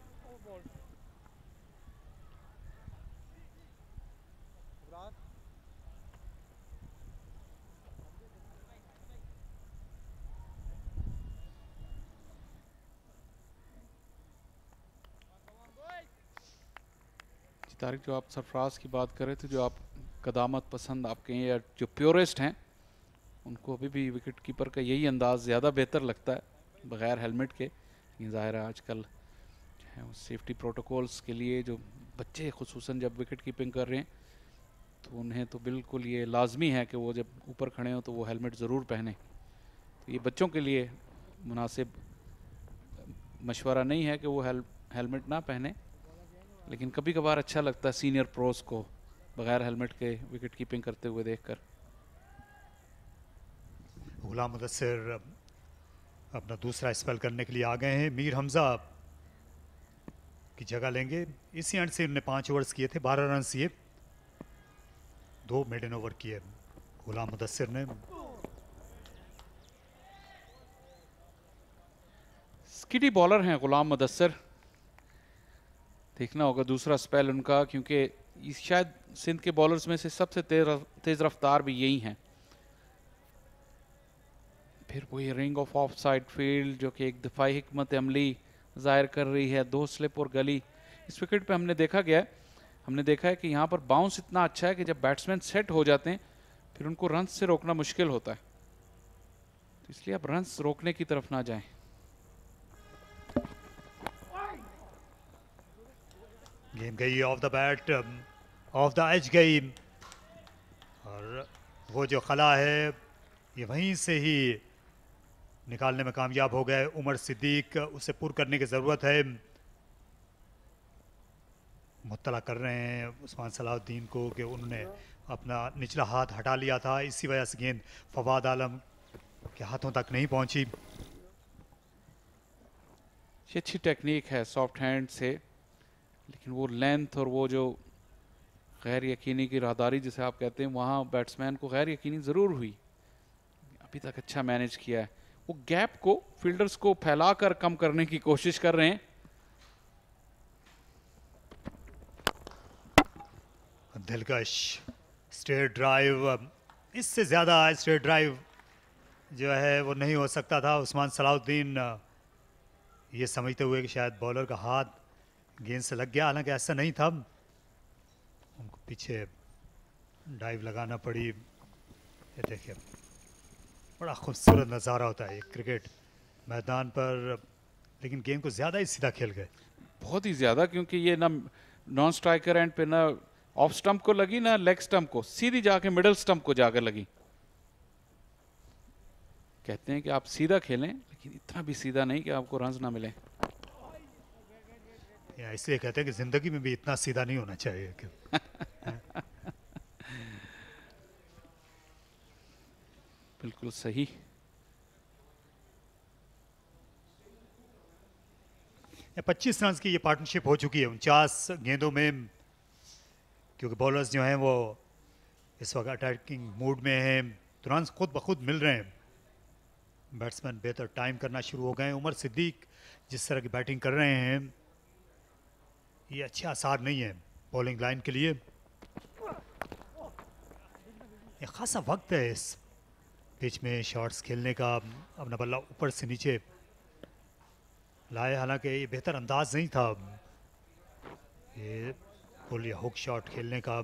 तारिक, जो आप सरफराज की बात कर रहे थे, जो आप कदामत पसंद आपके या जो प्योरेस्ट हैं, उनको अभी भी विकेट कीपर का यही अंदाज ज़्यादा बेहतर लगता है बग़ैर हेलमेट के। लेकिन ज़ाहिर है आजकल जो है वो सेफ्टी प्रोटोकॉल्स के लिए जो बच्चे खुसूसन जब विकेट कीपिंग कर रहे हैं तो उन्हें तो बिल्कुल ये लाजमी है कि वो जब ऊपर खड़े हों तो वो हेलमेट ज़रूर पहने। तो ये बच्चों के लिए मुनासिब मशवरा नहीं है कि वो हेलमेट ना पहने, लेकिन कभी कभार अच्छा लगता है सीनियर प्रोस को बगैर हेलमेट के विकेट कीपिंग करते हुए देखकर। गुलाम मुदस्सिर अपना दूसरा स्पेल करने के लिए आ गए हैं। मीर हमजा की जगह लेंगे। इसी एंड से उन्होंने 5 ओवर्स किए थे, 12 रन किए, 2 मेडन ओवर किए गुलाम मुदस्सिर ने। स्किडी बॉलर हैं गुलाम मुदस्सिर, देखना होगा दूसरा स्पेल उनका, क्योंकि शायद सिंध के बॉलर्स में से सबसे तेज रफ्तार भी यही हैं। फिर वही ring of of side field जो कि एक दफाई हिकमत अमली जाहिर कर रही है। 2 स्लिप और गली इस विकेट पे हमने देखा है कि यहाँ पर बाउंस इतना अच्छा है कि जब बैट्समैन सेट हो जाते हैं फिर उनको रन्स से रोकना मुश्किल होता है, तो इसलिए आप रन्स रोकने की तरफ ना जाएं। गेम गई off the bat, off the edge गई, और वो जो खला है ये वहीं से ही निकालने में कामयाब हो गए उमर सिद्दीक। उसे पुर करने की ज़रूरत है। मुत्तला कर रहे हैं उस्मान सलाहुद्दीन को कि उन्होंने अपना निचला हाथ हटा लिया था, इसी वजह से गेंद फवाद आलम के हाथों तक नहीं पहुंची। ये अच्छी टेक्निक है सॉफ्ट हैंड से, लेकिन वो लेंथ और वो जो गैर यकीनी की राहदारी जिसे आप कहते हैं, वहाँ बैट्समैन को गैर यकीनी ज़रूर हुई। अभी तक अच्छा मैनेज किया है। वो गैप को फील्डर्स को फैलाकर कम करने की कोशिश कर रहे हैं। दिलकश स्ट्रेट ड्राइव, इससे ज़्यादा स्ट्रेट ड्राइव जो है वो नहीं हो सकता था। उस्मान सलाहुद्दीन ये समझते हुए कि शायद बॉलर का हाथ गेंद से लग गया, हालांकि ऐसा नहीं था, उनको पीछे डाइव लगाना पड़ी। ये देखिए बड़ा खूबसूरत नज़ारा होता है क्रिकेट मैदान पर, लेकिन गेंद को ज़्यादा ही सीधा खेल गए, बहुत ही ज़्यादा, क्योंकि ये ना नॉन स्ट्राइकर एंड पे ना ऑफ स्टंप को लगी ना लेग स्टंप को, सीधी जाके मिडल स्टंप को जाकर लगी। कहते हैं कि आप सीधा खेलें, लेकिन इतना भी सीधा नहीं कि आपको रन्स ना मिले। इसलिए कहते हैं कि जिंदगी में भी इतना सीधा नहीं होना चाहिए कि बिल्कुल सही। ये 25 रन की ये पार्टनरशिप हो चुकी है 49 गेंदों में, क्योंकि बॉलर्स जो हैं वो इस वक्त अटैकिंग मूड में हैं, तो रन खुद ब खुद मिल रहे हैं। बैट्समैन बेहतर टाइम करना शुरू हो गए हैं। उमर सिद्दीक जिस तरह की बैटिंग कर रहे हैं, ये अच्छे आसार नहीं है बॉलिंग लाइन के लिए। ये खासा वक्त है इस पिच में शॉट्स खेलने का। अपना बल्ला ऊपर से नीचे लाए, हालांकि ये बेहतर अंदाज नहीं था ये पुल या हुक शॉट खेलने का।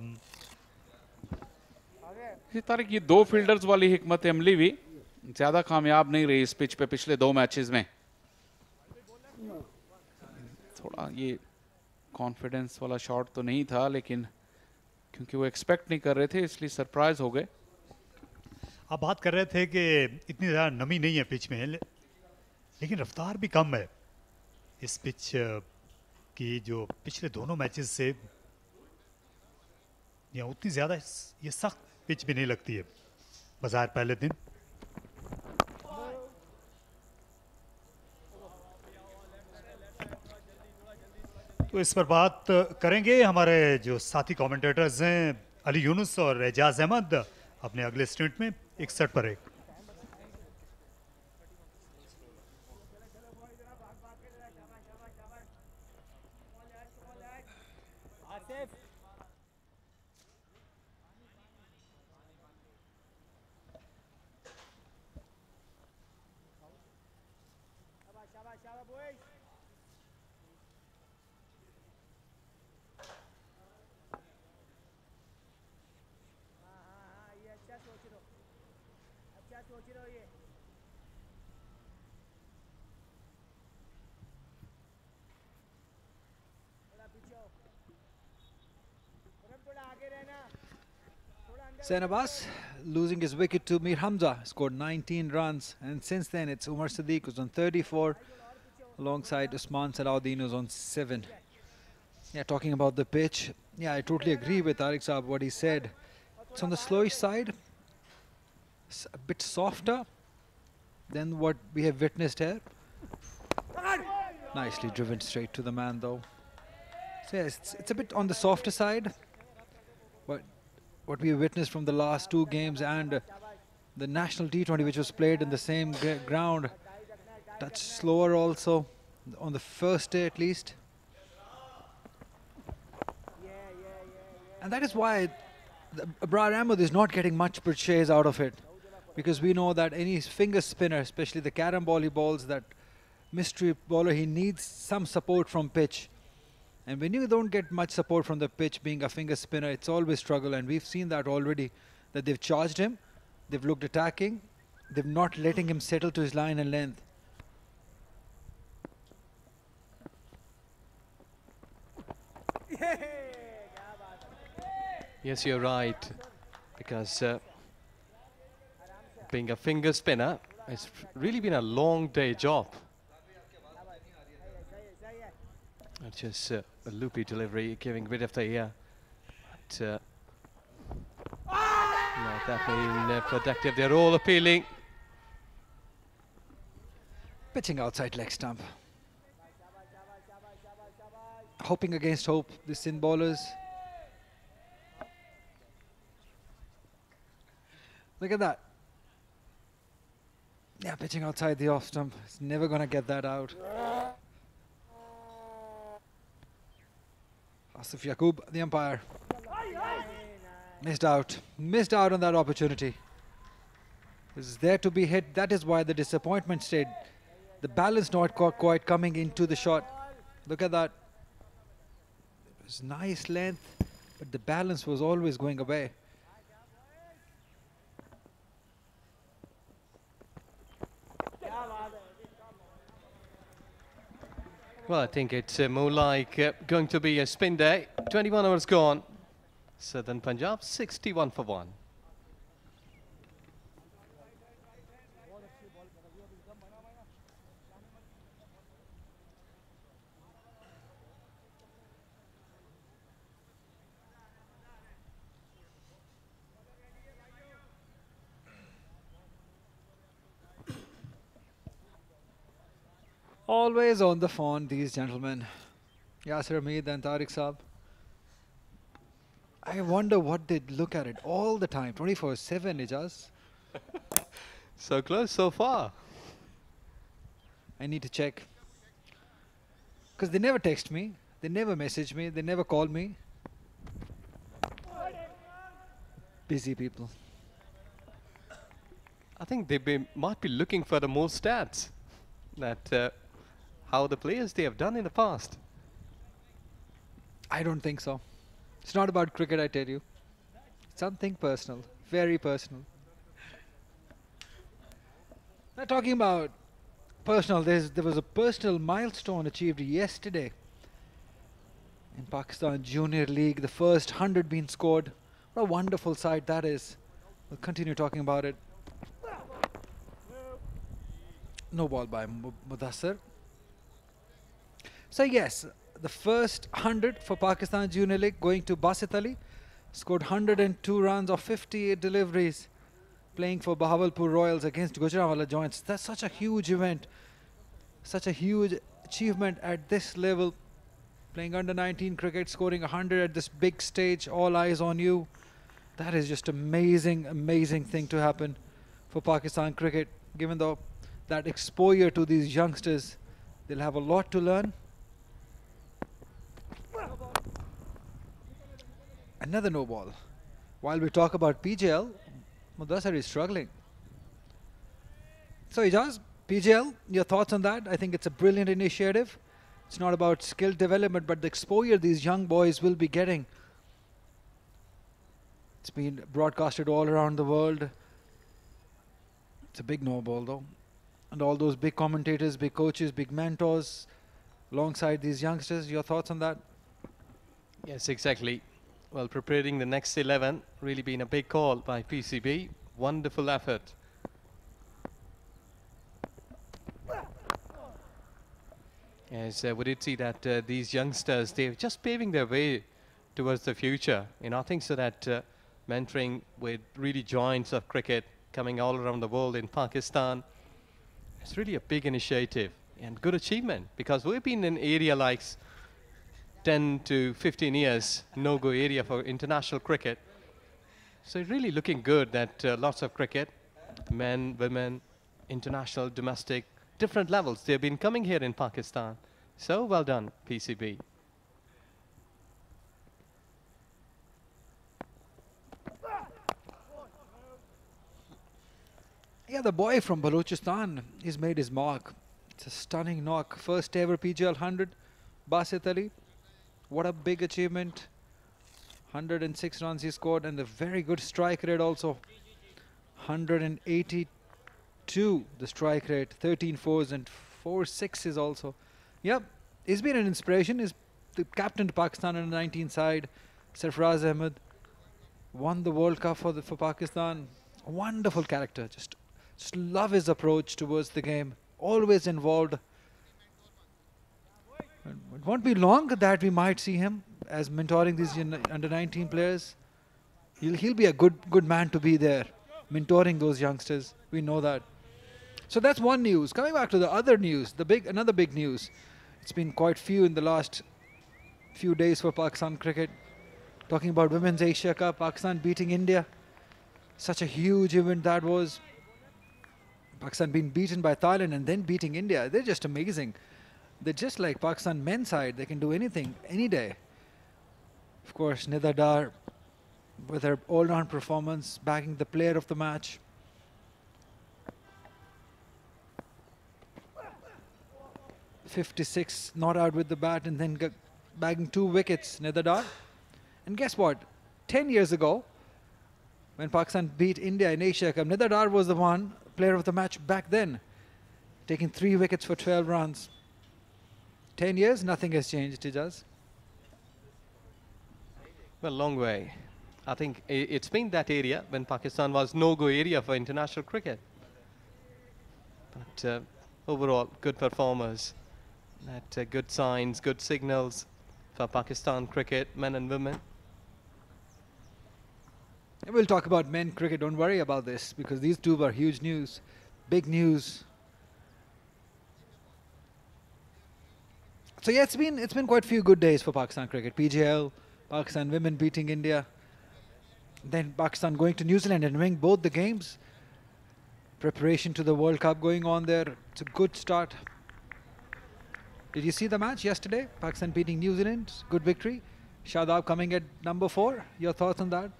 तारिक, ये दो फील्डर्स वाली हिकमत अमली भी ज्यादा कामयाब नहीं रही इस पिच पे पिछले 2 मैचेस में। थोड़ा ये कॉन्फिडेंस वाला शॉट तो नहीं था, लेकिन क्योंकि वो एक्सपेक्ट नहीं कर रहे थे इसलिए सरप्राइज हो गए। आप बात कर रहे थे कि इतनी ज़्यादा नमी नहीं है पिच में, लेकिन रफ्तार भी कम है इस पिच की, जो पिछले दोनों मैचेस से या उतनी ज़्यादा ये सख्त पिच भी नहीं लगती है बाजार पहले दिन। तो इस पर बात करेंगे हमारे जो साथी कमेंटेटर्स हैं अली यूनुस और एजाज अहमद अपने अगले स्टेंट में 61 पर 1। Zain Abbas losing his wicket to Mir Hamza, scored 19 runs, and since then it's Umar Siddiq who's on 34 alongside Usman Salahuddin who's on 7. Yeah, talking about the pitch, yeah, I totally agree with Tariq Saab what he said. It's on the slowish side, it's a bit softer than what we have witnessed here. Nicely driven straight to the man though. So yeah, it's a bit on the softer side, but what we witnessed from the last 2 games and the national T20 which was played in the same ground, touch slower also on the first day at least. And that is why Abrar Ahmed is not getting much purchase out of it, because we know that any finger spinner, especially the carom ball he balls, that mystery bowler, he needs some support from pitch. And when you don't get much support from the pitch, being a finger spinner, it's always struggle. And we've seen that already, that they've charged him, they've looked attacking, they've not letting him settle to his line and length. Yes, you're right, because being a finger spinner, it's really been a long day job. Just a loopy delivery, giving rid of the ear. But not that being productive. They're all appealing. Pitching outside leg stump. Hoping against hope, the Sindh bowlers. Look at that. Yeah, pitching outside the off stump. It's never going to get that out. Asif Yaqub, the umpire. Missed out on that opportunity. It was there to be hit. That is why the disappointment stayed. The balance not quite coming into the shot. Look at that. It was nice length, but the balance was always going away. Well, I think it's more like going to be a spin day. 21 overs gone. Southern Punjab 61 for 1. Always on the phone, these gentlemen. Yasir Hamid and Tariq Saab. I wonder what they look at it all the time, 24/7, Ijaz. So close so far. I need to check. Because they never text me, they never message me, they never call me. Busy people. I think they might be looking for the more stats. That how the players they have done in the past. I don't think so. It's not about cricket, I tell you. Something personal, very personal. Now talking about personal, there was a personal milestone achieved yesterday in Pakistan Junior League. The first 100 being scored. What a wonderful sight that is. We'll continue talking about it. No ball by Mudassir. So yes, the first 100 for Pakistan Junior League going to Basit Ali. Scored 102 runs of 58 deliveries. Playing for Bahawalpur Royals against Gujranwala Giants. That's such a huge event. Such a huge achievement at this level. Playing under 19 cricket, scoring 100 at this big stage. All eyes on you. That is just amazing, amazing thing to happen for Pakistan cricket. Given that exposure to these youngsters, they'll have a lot to learn. Another no ball. While we talk about PJL, Mudassir is struggling. So Ijaz, PJL, your thoughts on that? I think it's a brilliant initiative. It's not about skill development, but the exposure these young boys will be getting. It's been broadcasted all around the world. It's a big no ball though. And all those big commentators, big coaches, big mentors alongside these youngsters. Your thoughts on that? Yes, exactly. Well, preparing the next 11, really been a big call by PCB. Wonderful effort. Yes, we did see that these youngsters, they're just paving their way towards the future. You know, I think so that mentoring with really giants of cricket coming all around the world in Pakistan, it's really a big initiative and good achievement, because we've been in an area like 10 to 15 years no-go area for international cricket. So really looking good that lots of cricket, men, women, international, domestic, different levels, they've been coming here in Pakistan. So well done, PCB. Yeah, the boy from Balochistan, he's made his mark. It's a stunning knock. First ever PGL 100, Basit Ali. What a big achievement. 106 runs he scored, and a very good strike rate also. 182 the strike rate, 13 fours and 4 sixes also. Yep, he's been an inspiration. He's the captain to Pakistan under 19 side. Sarfaraz Ahmed won the World Cup for Pakistan. A wonderful character. Just love his approach towards the game. Always involved. It won't be long that we might see him as mentoring these under-19 players. He'll be a good man to be there, mentoring those youngsters. We know that. So that's one news. Coming back to the other news, another big news. It's been quite few in the last few days for Pakistan cricket. Talking about Women's Asia Cup, Pakistan beating India. Such a huge event that was. Pakistan being beaten by Thailand and then beating India. They're just amazing. They're just like Pakistan men's side. They can do anything, any day. Of course, Nida Dar, with her all-round performance, bagging the player of the match. .56 not out with the bat and then bagging 2 wickets, Nida Dar. And guess what? 10 years ago, when Pakistan beat India in Asia Cup, Nida Dar was the one player of the match back then, taking 3 wickets for 12 runs. 10 years, nothing has changed, it does. Well, long way. I think it's been that area when Pakistan was no-go area for international cricket. But overall, good performers. Good signs, good signals for Pakistan cricket, men and women. And we'll talk about men cricket, don't worry about this, because these two were huge news, big news. So yeah, it's been quite a few good days for Pakistan cricket. PGL, Pakistan women beating India, then Pakistan going to New Zealand and winning both the games. Preparation to the World Cup going on there. It's a good start. Did you see the match yesterday? Pakistan beating New Zealand, good victory. Shadab coming at number 4. Your thoughts on that?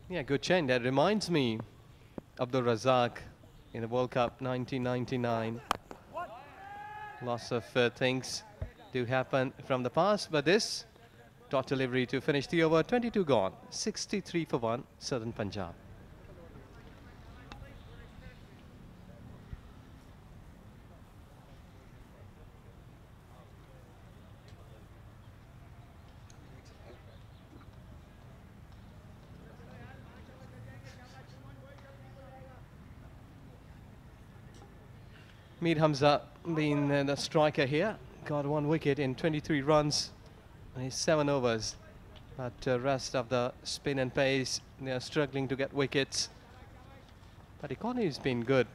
Yeah, good change. That reminds me of Abdul Razak in the World Cup 1999. Lots of things do happen from the past, but this dot delivery to finish the over, 22 gone, 63 for 1, Southern Punjab. Mir Hamza being the striker here, got 1 wicket in 23 runs, in 7 overs. But the rest of the spin and pace, they are struggling to get wickets. But economy has been good.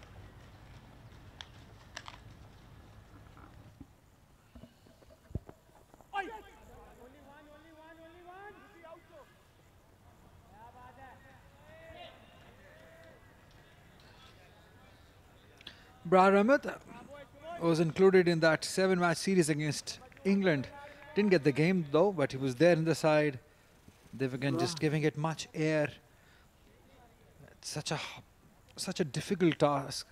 Brar Ahmed was included in that 7-match series against England. Didn't get the game though, but he was there in the side. They've again just giving it much air. It's such a difficult task,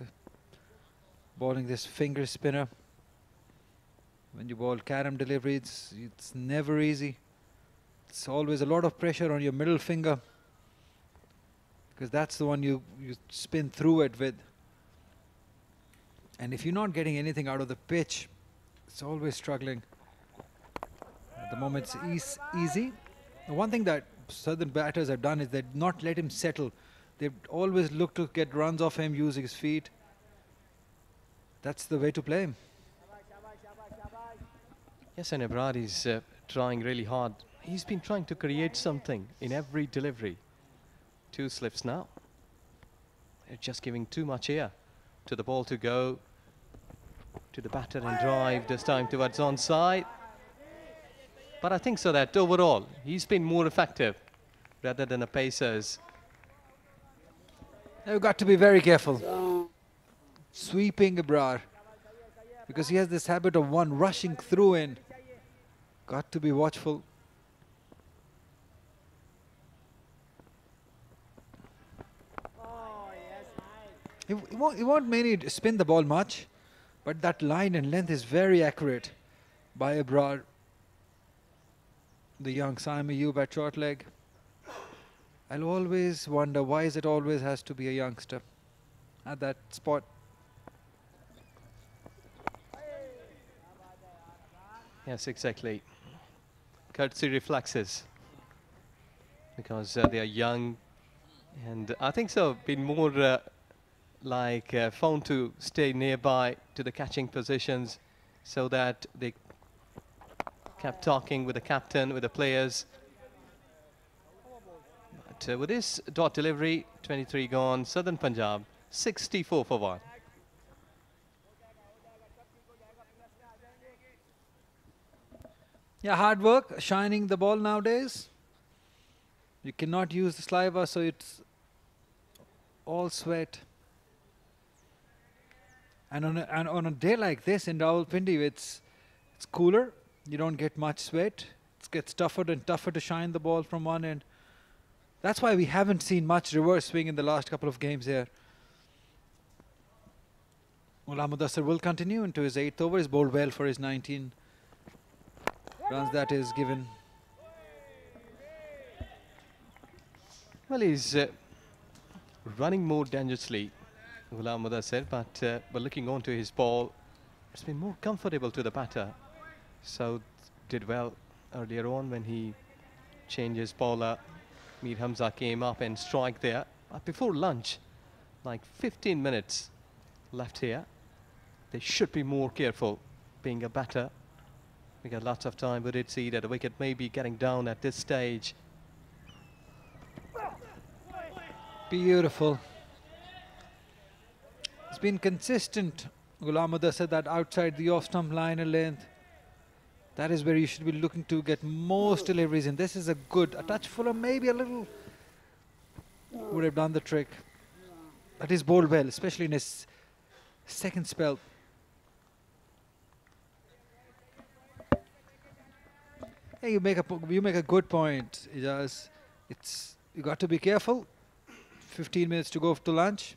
bowling this finger spinner. When you bowl carom delivery, it's never easy. It's always a lot of pressure on your middle finger, because that's the one you spin through it with. And if you're not getting anything out of the pitch, it's always struggling. At the moment it's easy. The one thing that Southern batters have done is they've not let him settle. They've always looked to get runs off him, using his feet. That's the way to play him. Yes, and Abrar is trying really hard. He's been trying to create something in every delivery. 2 slips now. They're just giving too much air to the ball to go to the batter and drive this time towards onside. But I think so that overall he's been more effective rather than the pacers. You've got to be very careful. Sweeping Abrar, because he has this habit of rushing through in. Got to be watchful. He won't mainly spin the ball much, but that line and length is very accurate by Abrar. The young Sime Ayub at short leg. I'll always wonder, why is it always has to be a youngster at that spot? Yes, exactly. Courtesy reflexes, because they are young, and I think so been more found to stay nearby to the catching positions, so that they kept talking with the captain, with the players. But with this dot delivery, 23 gone, Southern Punjab, 64 for 1. Yeah, hard work, shining the ball nowadays. You cannot use the sliver, so it's all sweat. And on a day like this in Rawalpindi, it's cooler. You don't get much sweat. It gets tougher and tougher to shine the ball from one end. That's why we haven't seen much reverse swing in the last couple of games here. Ghulam Mudassir will continue into his 8th over. He's bowled well for his 19 runs that is given. Well, he's running more dangerously, Ghulam Mudassir, but looking on to his ball, it's been more comfortable to the batter. So did well earlier on when he changed his bowler. Mir Hamza came up and struck there. But before lunch, like 15 minutes left here, they should be more careful being a batter. We got lots of time. We did see that the wicket may be getting down at this stage. Beautiful. It's been consistent, Ghulam Mudassir, that outside the off-stump line and length. That is where you should be looking to get most deliveries in. This is a touch fuller, maybe a little, would have done the trick. But he's bowled well, especially in his second spell. Hey, you make a good point, Ijaz. You got to be careful. 15 minutes to go to lunch.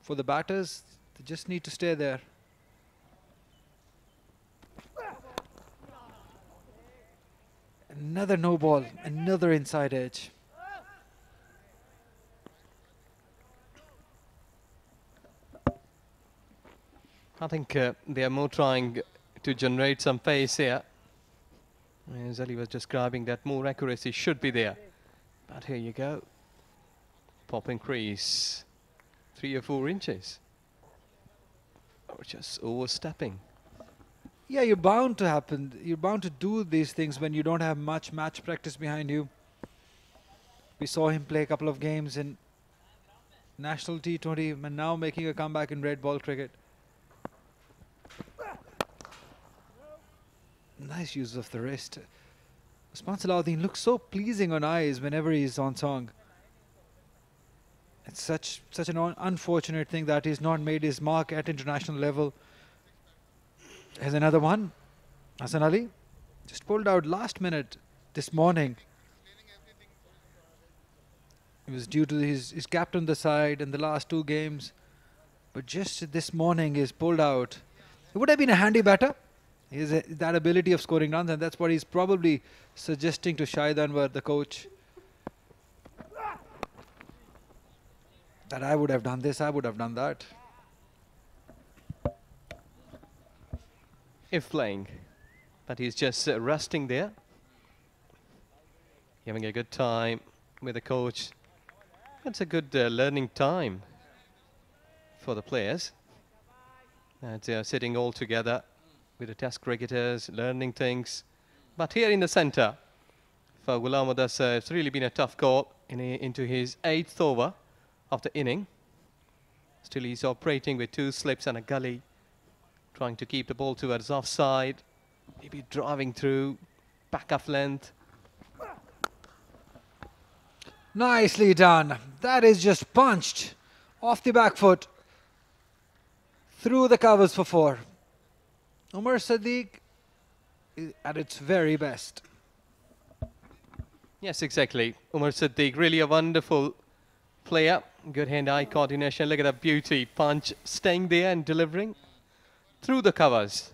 For the batters, they just need to stay there. Another no ball, another inside edge. I think they are more trying to generate some pace here. As Ali was describing, that more accuracy should be there. But here you go. Popping crease. 3 or 4 inches. Or just overstepping. Yeah, you're bound to happen. You're bound to do these things when you don't have much match practice behind you. We saw him play a couple of games in National T20 and now making a comeback in red ball cricket. Nice use of the wrist. Usman Salahuddin looks so pleasing on eyes whenever he's on song. It's such an unfortunate thing that he's not made his mark at international level. Here's another one. Hassan Ali just pulled out last minute this morning. It was due to his captain the side in the last 2 games. But just this morning he's pulled out. It would have been a handy batter. He has that ability of scoring runs, and that's what he's probably suggesting to Shahid Anwar, the coach. That I would have done this, I would have done that. If playing, but he's just resting there. Having a good time with the coach. That's a good learning time for the players. And they are sitting all together with the test cricketers, learning things. But here in the centre, for Ghulam Mudassir, it's really been a tough call into his 8th over of the inning. Still he's operating with 2 slips and a gully, trying to keep the ball towards offside, maybe driving through, back off length. Nicely done. That is just punched off the back foot through the covers for 4. Umar Sadiq is at its very best. Yes, exactly. Umar Siddiq, really a wonderful player. Good hand-eye coordination. Look at that beauty. Punch, staying there and delivering through the covers.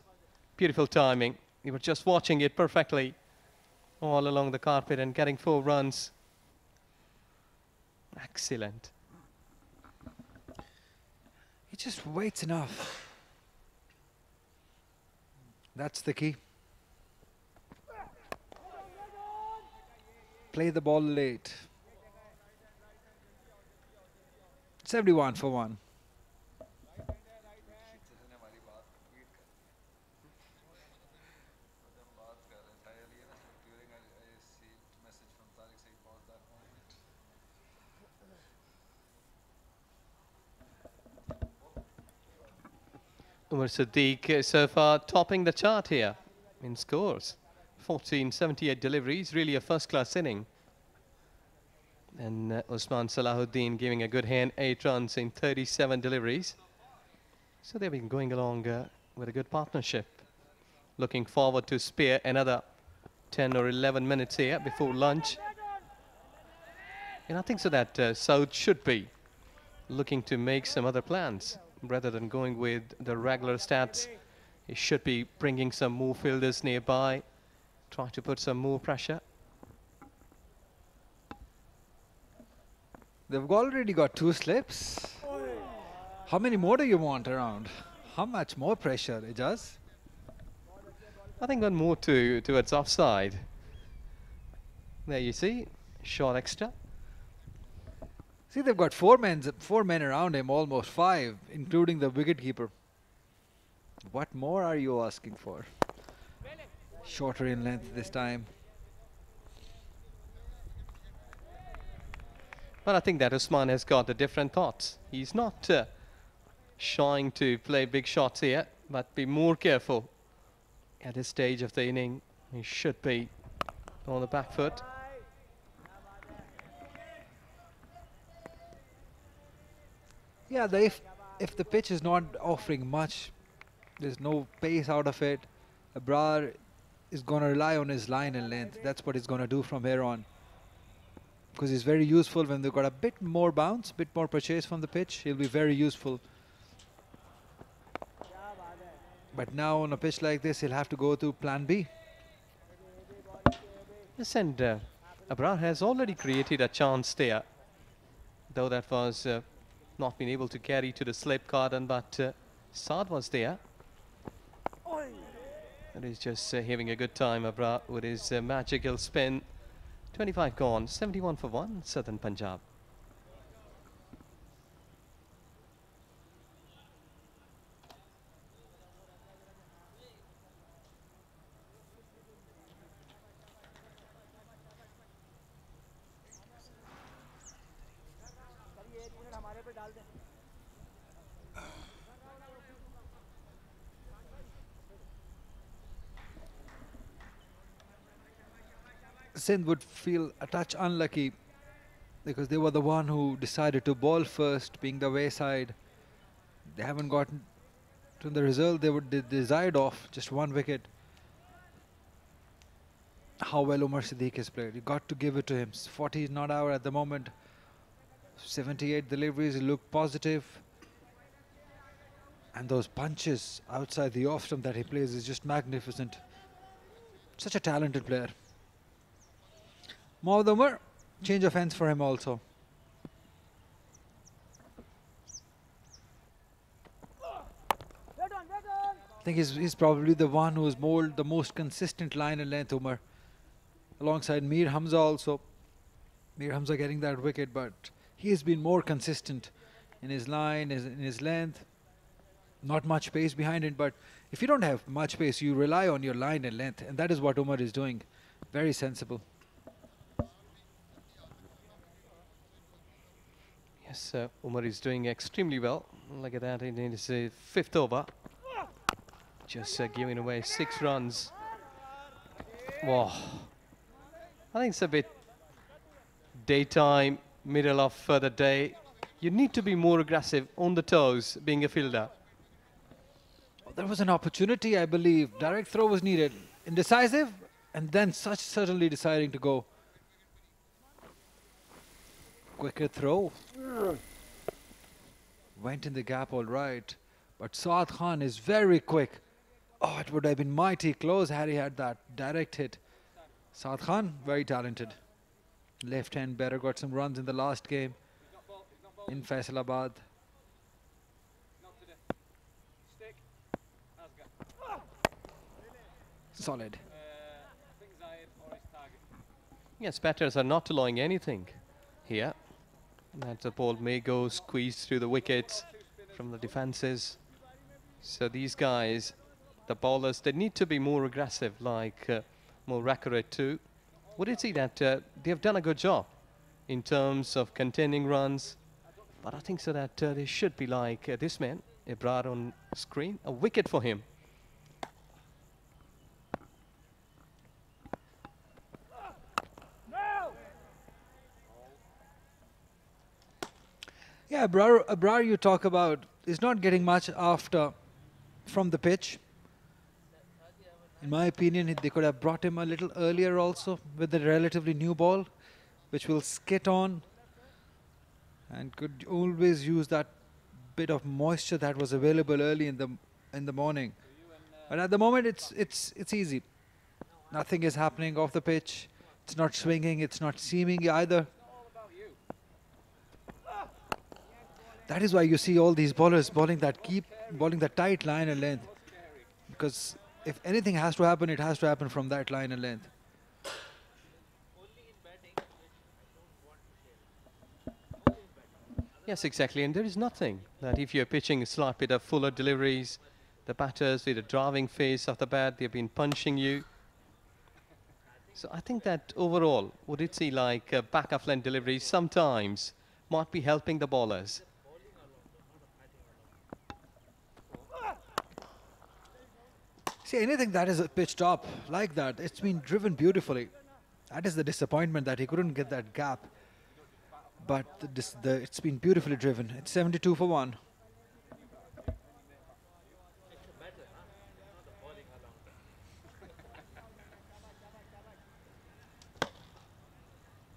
Beautiful timing. You were just watching it perfectly all along the carpet and getting 4 runs. Excellent. He just waits enough. That's the key. Play the ball late. 71 for 1. Umar Siddiq so far topping the chart here in scores. 1478 deliveries, really a first-class inning. And Usman Salahuddin giving a good hand, 8 runs in 37 deliveries. So they've been going along with a good partnership. Looking forward to spare another 10 or 11 minutes here before lunch. And I think so that South should be looking to make some other plans rather than going with the regular stats. He should be bringing some more fielders nearby, try to put some more pressure. They've already got 2 slips. How many more do you want around? How much more pressure, Ijaz? I think one more towards offside. There you see, short extra. See, they've got 4 men around him, almost 5, including the wicketkeeper. What more are you asking for? Shorter in length this time. But I think that Usman has got the different thoughts. He's not shying to play big shots here, but be more careful at this stage of the inning. He should be on the back foot. Yeah, if the pitch is not offering much, there's no pace out of it, Abrar is going to rely on his line and length. That's what he's going to do from here on. Because he's very useful when they've got a bit more bounce, bit more purchase from the pitch. He'll be very useful. But now on a pitch like this, he'll have to go to plan B. Yes, and Abrar has already created a chance there, though that was not been able to carry to the slip garden, but Saad was there. And he's just having a good time, Abrar, with his magical spin. 25 gone, 71 for 1, Southern Punjab. Sindh would feel a touch unlucky because they were the one who decided to bowl first, being the wayside. They haven't gotten to the result they desired of, just 1 wicket. How well Umar Siddiq has played. You got to give it to him. 40 is not out at the moment. 78 deliveries, look positive. And those punches outside the off stump that he plays is just magnificent. Such a talented player. Mohammad Umar, change of ends for him also. I think he's probably the one who has bowled the most consistent line and length, Umar. Alongside Mir Hamza also. Mir Hamza getting that wicket, but he has been more consistent in his line, in his length. Not much pace behind it, but if you don't have much pace, you rely on your line and length, and that is what Umar is doing. Very sensible. Yes, Umar is doing extremely well. Look at that in his 5th over. Just giving away 6 runs. Wow. I think it's a bit daytime, middle of the day. You need to be more aggressive on the toes, being a fielder. There was an opportunity, I believe. Direct throw was needed. Indecisive, and then suddenly deciding to go. Quicker throw. Went in the gap all right. But Saad Khan is very quick. Oh, it would have been mighty close had he had that direct hit. Saad Khan, very talented. Left hand better, got some runs in the last game in Faisalabad. Solid. Yes, batters are not allowing anything here. That's a ball may go squeezed through the wickets from the defenses. So these guys, the bowlers, they need to be more aggressive, like more accurate too. Would you see that they have done a good job in terms of containing runs? But I think so that they should be like this man, Abrar, on screen. A wicket for him. Yeah, Abrar you talk about is not getting much after from the pitch. In my opinion, they could have brought him a little earlier also with the relatively new ball, which will skit on and could always use that bit of moisture that was available early in the morning. But at the moment, it's easy. Nothing is happening off the pitch. It's not swinging. It's not seaming either. That is why you see all these bowlers bowling that tight line and length, because if anything has to happen, it has to happen from that line and length. Yes, exactly. And there is nothing that if you're pitching a slight bit of fuller deliveries, the batters with a driving face of the bat, they've been punching you. So I think that overall, would it see like back of length deliveries sometimes might be helping the bowlers. See, anything that is pitched up like that, it's been driven beautifully. That is the disappointment, that he couldn't get that gap. But it's been beautifully driven. It's 72 for 1.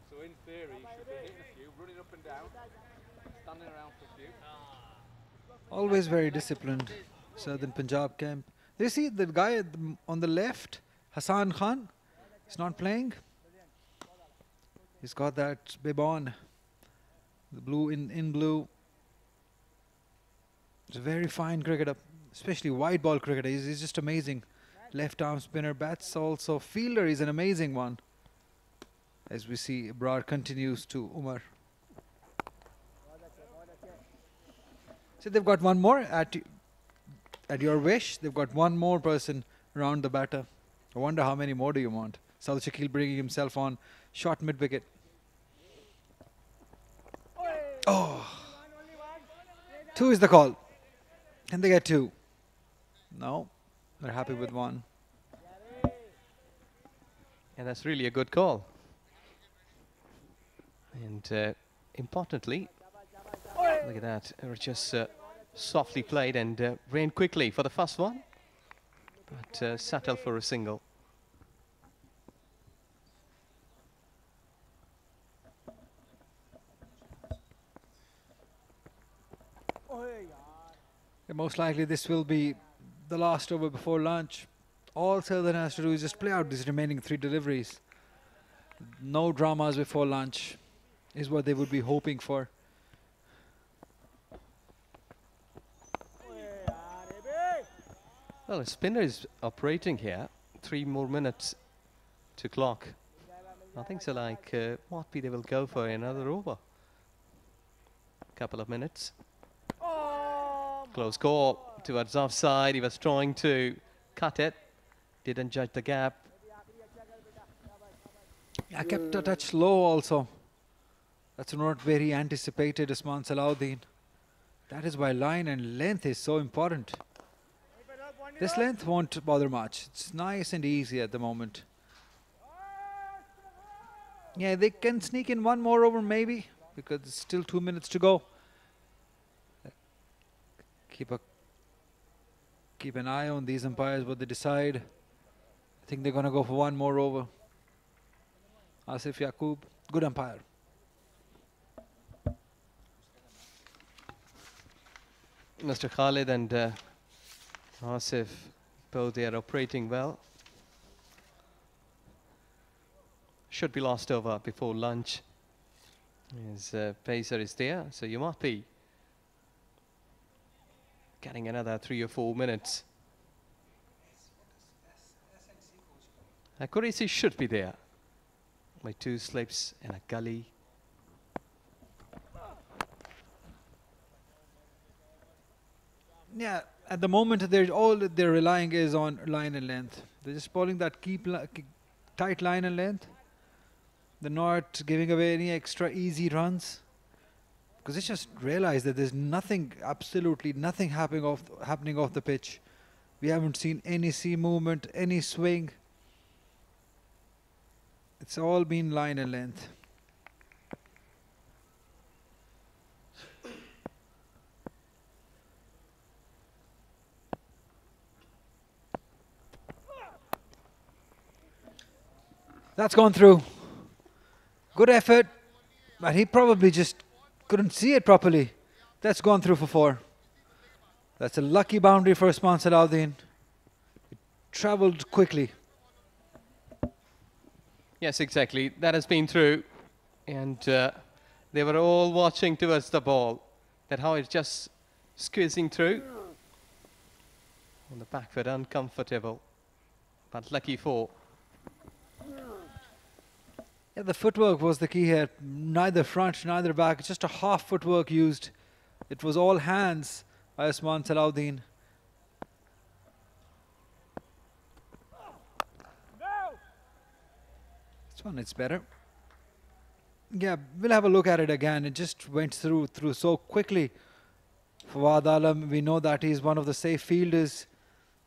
So in theory, you should be hitting a few, running up and down, standing around for a few. Always very disciplined, Southern Punjab camp. You see the guy on the left, Hassan Khan, is not playing. He's got that bib on, the blue in blue. He's a very fine cricketer, especially wide ball cricketer. He's just amazing. Left arm spinner, bats also. Fielder is an amazing one. As we see, Abrar continues to Umar. So they've got one more at your wish. They've got one more person around the batter. I wonder how many more do you want? South Shakil bringing himself on, shot mid-wicket. Oh! 2 is the call. Can they get 2? No, they're happy with 1. And that's really a good call. And importantly, look at that. It was just softly played and ran quickly for the first one, but settled for a single. Most likely this will be the last over before lunch. All Southern has to do is just play out these remaining 3 deliveries. No dramas before lunch is what they would be hoping for. Well, a spinner is operating here. 3 more minutes to clock. I think so, like, might be they will go for another over. Couple of minutes. Close call towards offside. He was trying to cut it. Didn't judge the gap. I kept a touch low also. That's not very anticipated, Usman Salahuddin. That is why line and length is so important. This length won't bother much. It's nice and easy at the moment. Yeah, they can sneak in one more over maybe, because it's still 2 minutes to go. Keep an eye on these umpires, what they decide. I think they're going to go for one more over. Asif Yaqub, good umpire. Mr. Khalid and Asif, both they are operating well. Should be last over before lunch. His pacer is there, so you might be getting another 3 or 4 minutes. Accuracy should be there. By 2 slips and a gully. Yeah, at the moment all they're relying is on line and length. They're just bowling that tight line and length. They're not giving away any extra easy runs. because I just realized that there's nothing, absolutely nothing happening off the pitch. We haven't seen any sea movement, any swing. It's all been line and length. That's gone through. Good effort, but he probably just couldn't see it properly. That's gone through for 4. That's a lucky boundary for Usman Salahuddin. It travelled quickly. Yes, exactly. That has been through. And they were all watching towards the ball. That how it's just squeezing through. On the back foot, uncomfortable. But lucky 4. Yeah, the footwork was the key here. Neither front, neither back. Just a half footwork used. It was all hands by Usman Salahuddin. This one, it's better. Yeah, we'll have a look at it again. It just went through so quickly. Quaid-e-Azam, we know that he's one of the safe fielders.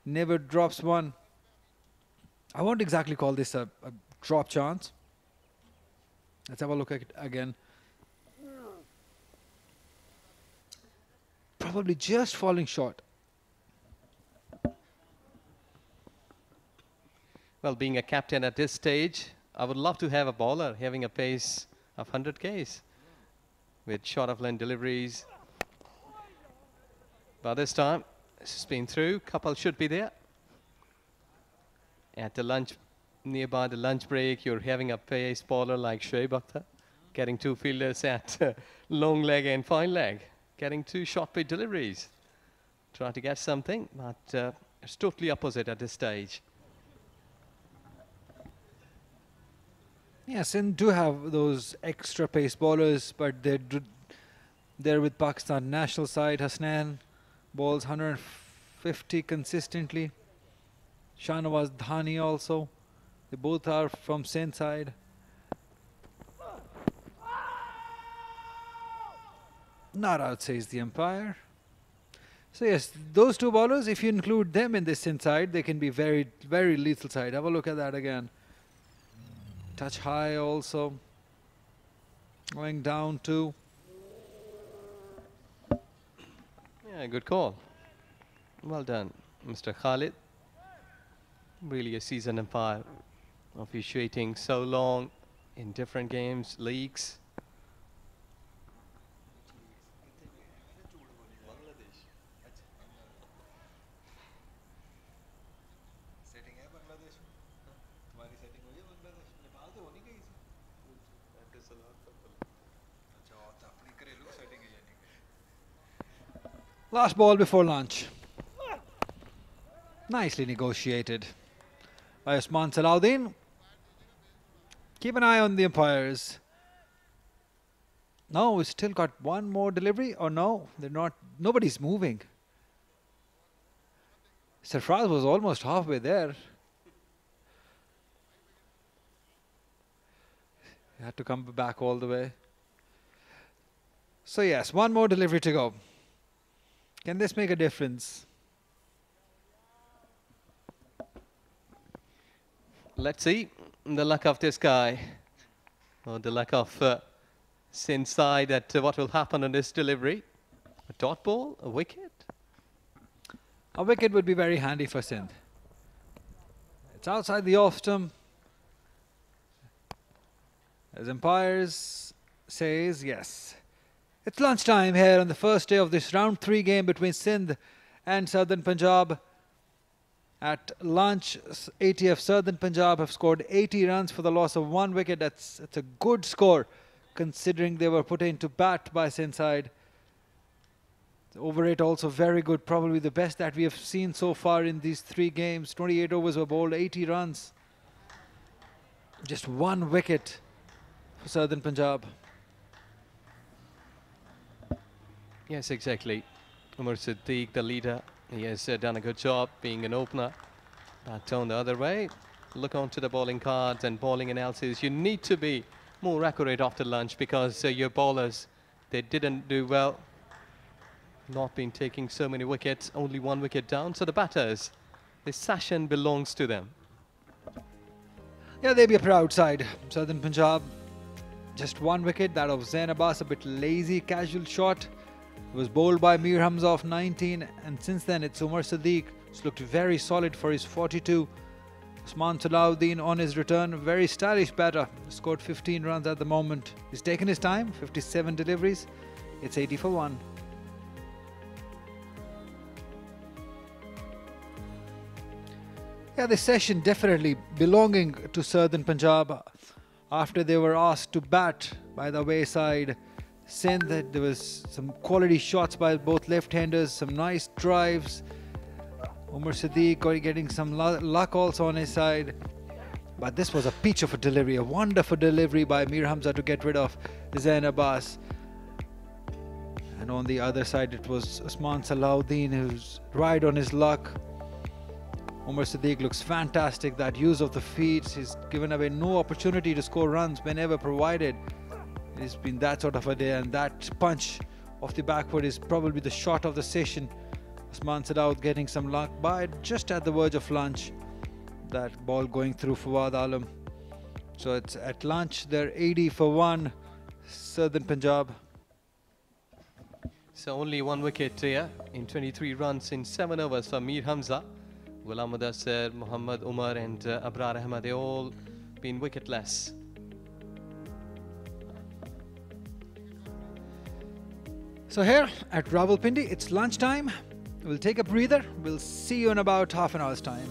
Never drops one. I won't exactly call this a drop chance. Let's have a look at it again. Probably just falling short. Well, being a captain at this stage, I would love to have a bowler having a pace of 100 Ks with short of length deliveries. But this time, it's been through. Couple should be there. At the lunch, nearby the lunch break, you're having a pace bowler like Shoaib Akhtar, getting 2 fielders at long leg and fine leg, getting 2 short pitch deliveries. Try to get something, but it's totally opposite at this stage. Yeah, Sindh do have those extra pace bowlers, but they're with Pakistan national side. Hasnain bowls 150 consistently. Shahnawaz Dhani also. They both are from Sindh side. Not out, says the umpire. So yes, those 2 bowlers, if you include them in this Sindh side, they can be very, very lethal side. Have a look at that again. Touch high also. Going down 2. Yeah, good call. Well done, Mr. Khalid. Really a seasoned umpire, officiating so long in different games, leagues. Last ball before lunch. Nicely negotiated by Usman Salahuddin. Keep an eye on the umpires. No, we still got one more delivery, or no? They're not. Nobody's moving. Sarfraz was almost halfway there. He had to come back all the way. So yes, one more delivery to go. Can this make a difference? Let's see the luck of this guy, or the luck of Sindh side, at what will happen on this delivery. A dot ball, a wicket. A wicket would be very handy for Sindh. It's outside the off stump. As umpires says, yes. It's lunchtime here on the first day of this round 3 game between Sindh and Southern Punjab. At lunch, ATF Southern Punjab have scored 80 runs for the loss of 1 wicket. That's a good score considering they were put into bat by Sindh side. The over rate also very good, probably the best that we have seen so far in these 3 games. 28 overs were bowled, 80 runs. Just 1 wicket for Southern Punjab. Yes, exactly. Umar Siddiq, the leader, he has done a good job being an opener. But on the other way, look onto the bowling cards and bowling analysis. You need to be more accurate after lunch because your bowlers They didn't do well. Not been taking so many wickets, only 1 wicket down. So the batters, this session belongs to them. Yeah, they'd be a proud side. Southern Punjab, just 1 wicket. That of Zain Abbas, a bit lazy, casual shot. It was bowled by Mir Hamza of 19, and since then it's Umar Sadiq. It's looked very solid for his 42. Usman Salahuddin on his return, very stylish batter. Scored 15 runs at the moment. He's taken his time, 57 deliveries. It's 80 for 1. Yeah, this session definitely belonging to Southern Punjab. After they were asked to bat by the wayside Sindh, there was some quality shots by both left-handers, some nice drives. Umar Sadiq getting some luck also on his side. But this was a peach of a delivery, a wonderful delivery by Mir Hamza to get rid of Zain Abbas. And on the other side it was Usman Salahuddin who's right on his luck. Umar Sadiq looks fantastic. That use of the feet, he's given away no opportunity to score runs whenever provided. It's been that sort of a day, and that punch off the backward is probably the shot of the session. Usman Salahuddin getting some luck by just at the verge of lunch. That ball going through Fawad Alam. So it's at lunch, they're 80 for 1, Southern Punjab. So only 1 wicket here in 23 runs in 7 overs for Mir Hamza. Ghulam Mudassir, Muhammad Umar and Abrar Ahmed, they all been wicketless. So here at Rawalpindi, it's lunchtime. We'll take a breather. We'll see you in about half an hour's time.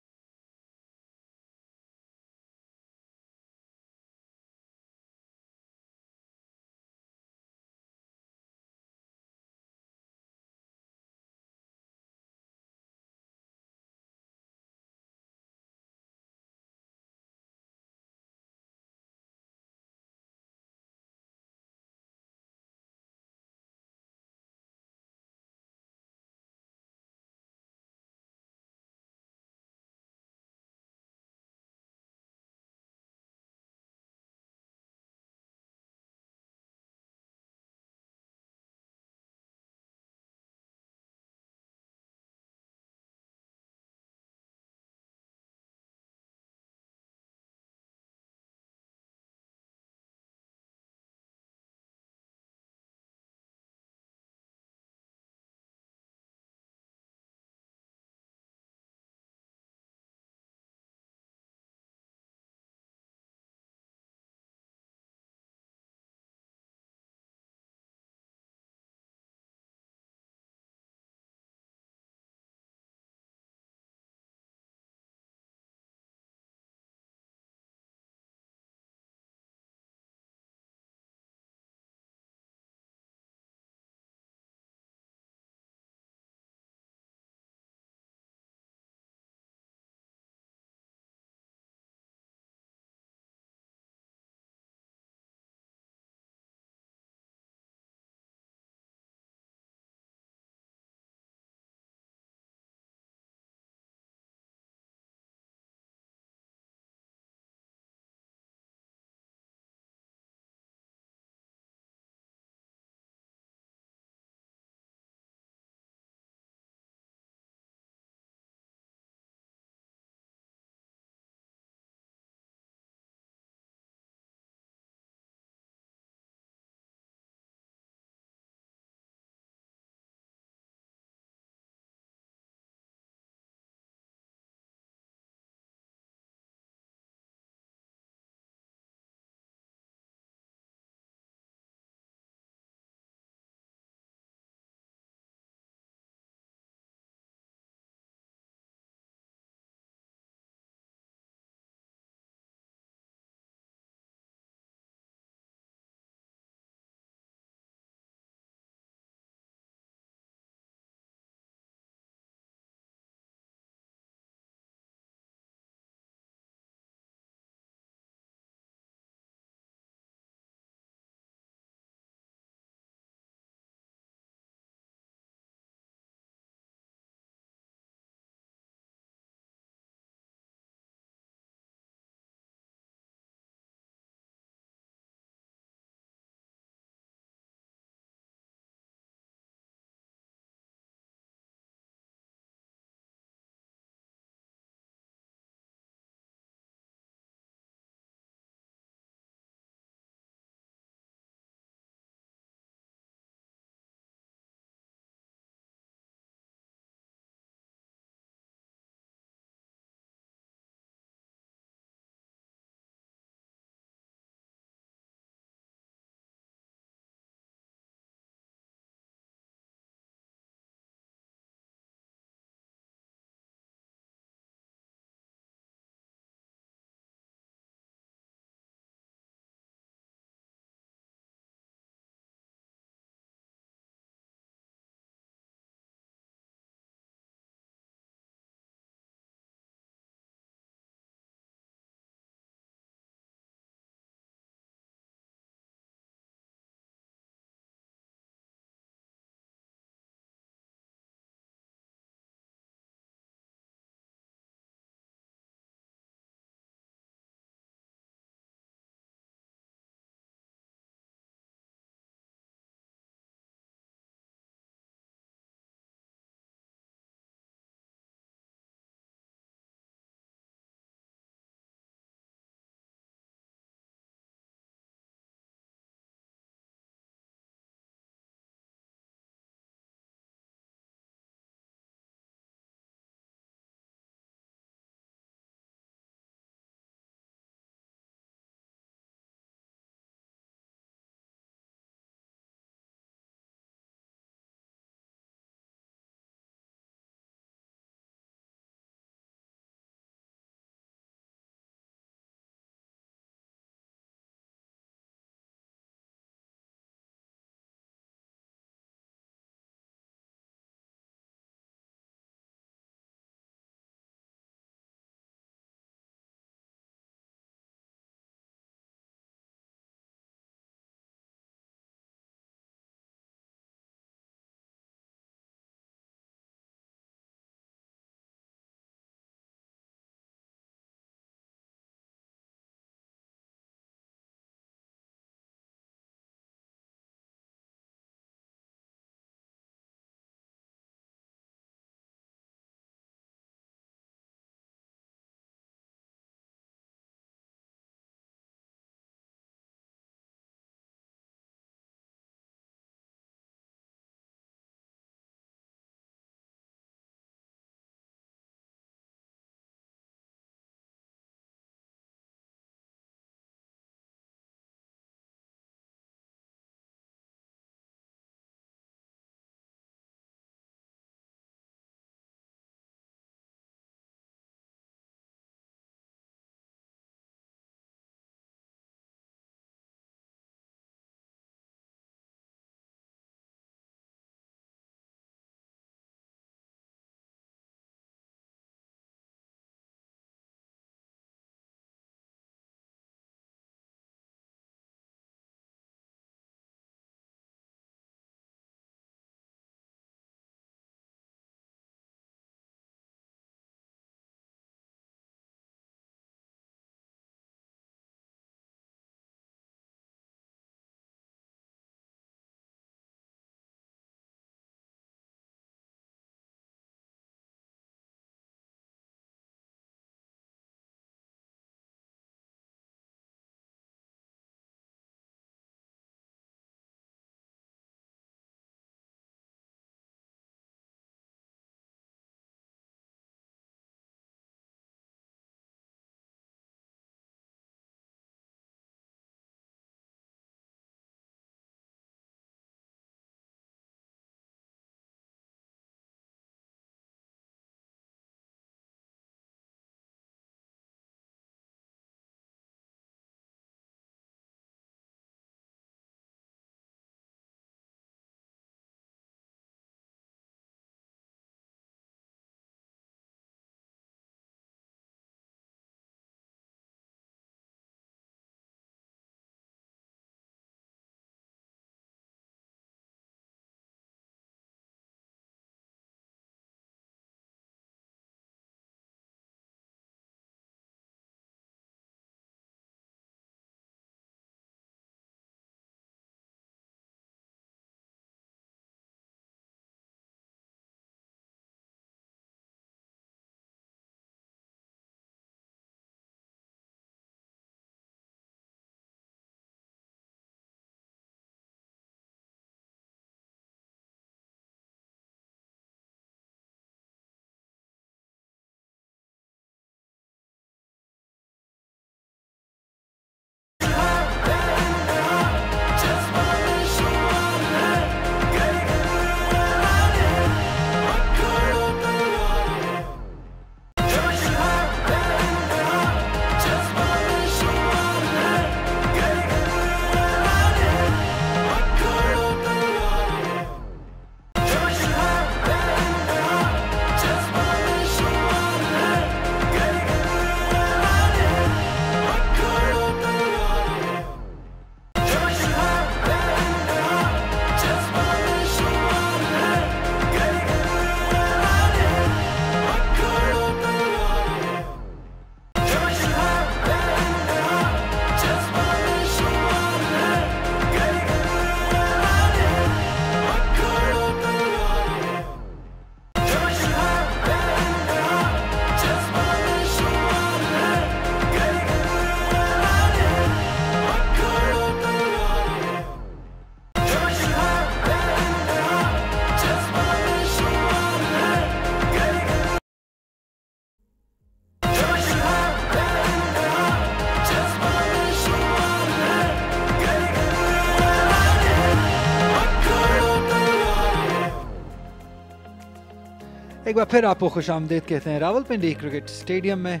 एक बार फिर आपको खुशामदीद कहते हैं Rawalpindi cricket stadium में,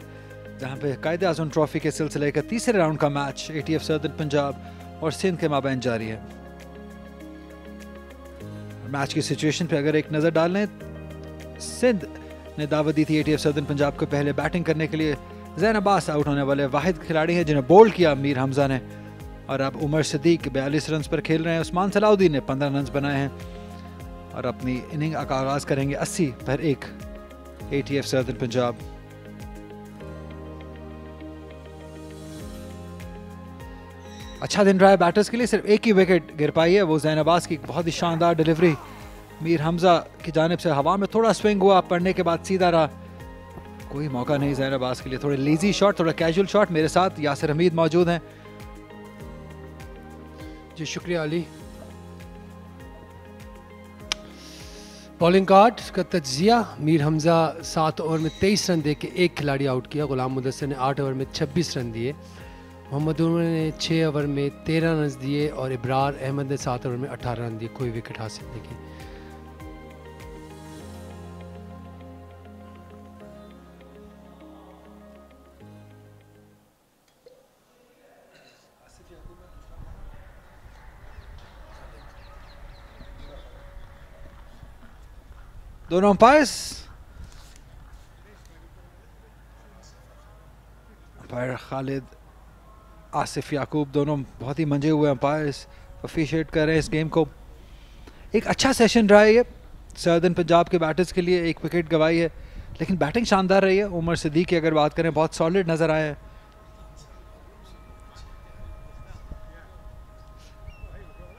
जहां पे Quaid-e-Azam trophy के सिलसिले का तीसरे राउंड का मैच ATF सदर्न पंजाब और सिंध के माबैन जारी है। मैच की सिचुएशन पे अगर एक नज़र डाल लें, सिंध ने दावत दी थी ATF सदर्न पंजाब को पहले बैटिंग करने के लिए। ज़ैन अब्बास आउट होने वाले वाहिद खिलाड़ी हैं जिन्हें बोल्ड किया मीर हमजा ने, और अब उमर सदीक 42 रन पर खेल रहे हैं। उस्मान सलाउद्दीन ने 15 रन बनाए हैं और अपनी इनिंग का आगाज करेंगे 80 पर 1 ATF सदर्न पंजाब। अच्छा दिन रहा है बैटर्स के लिए, सिर्फ एक ही विकेट गिर पाई है, वो ज़ैन अब्बास की बहुत ही शानदार डिलीवरी मीर हमजा की जानिब से हवा में थोड़ा स्विंग हुआ, पड़ने के बाद सीधा रहा, कोई मौका नहीं ज़ैन अब्बास के लिए। थोड़े लीजी शॉट, थोड़ा कैजुअल शॉट। मेरे साथ यासिर हमीद मौजूद हैं। जी शुक्रिया अली। बॉलिंग कार्ड का तज्जिया, मीर हमजा 7 ओवर में 23 रन दे के एक खिलाड़ी आउट किया। गुलाम मुदस्सिर ने 8 ओवर में 26 रन दिए। मोहम्मद उमर ने 6 ओवर में 13 रन दिए और इब्रार अहमद ने 7 ओवर में 18 रन दिए, कोई विकेट हासिल नहीं की। दोनों अंपायर्स, अंपायर खालिद, आसिफ याकूब, दोनों बहुत ही मंजे हुए अंपायर्स अफिशिएट कर रहे हैं इस गेम को। एक अच्छा सेशन रहा है ये सदर्न पंजाब के बैटर्स के लिए। एक विकेट गवाई है लेकिन बैटिंग शानदार रही है। उमर सदीक की अगर बात करें, बहुत सॉलिड नजर आए हैं।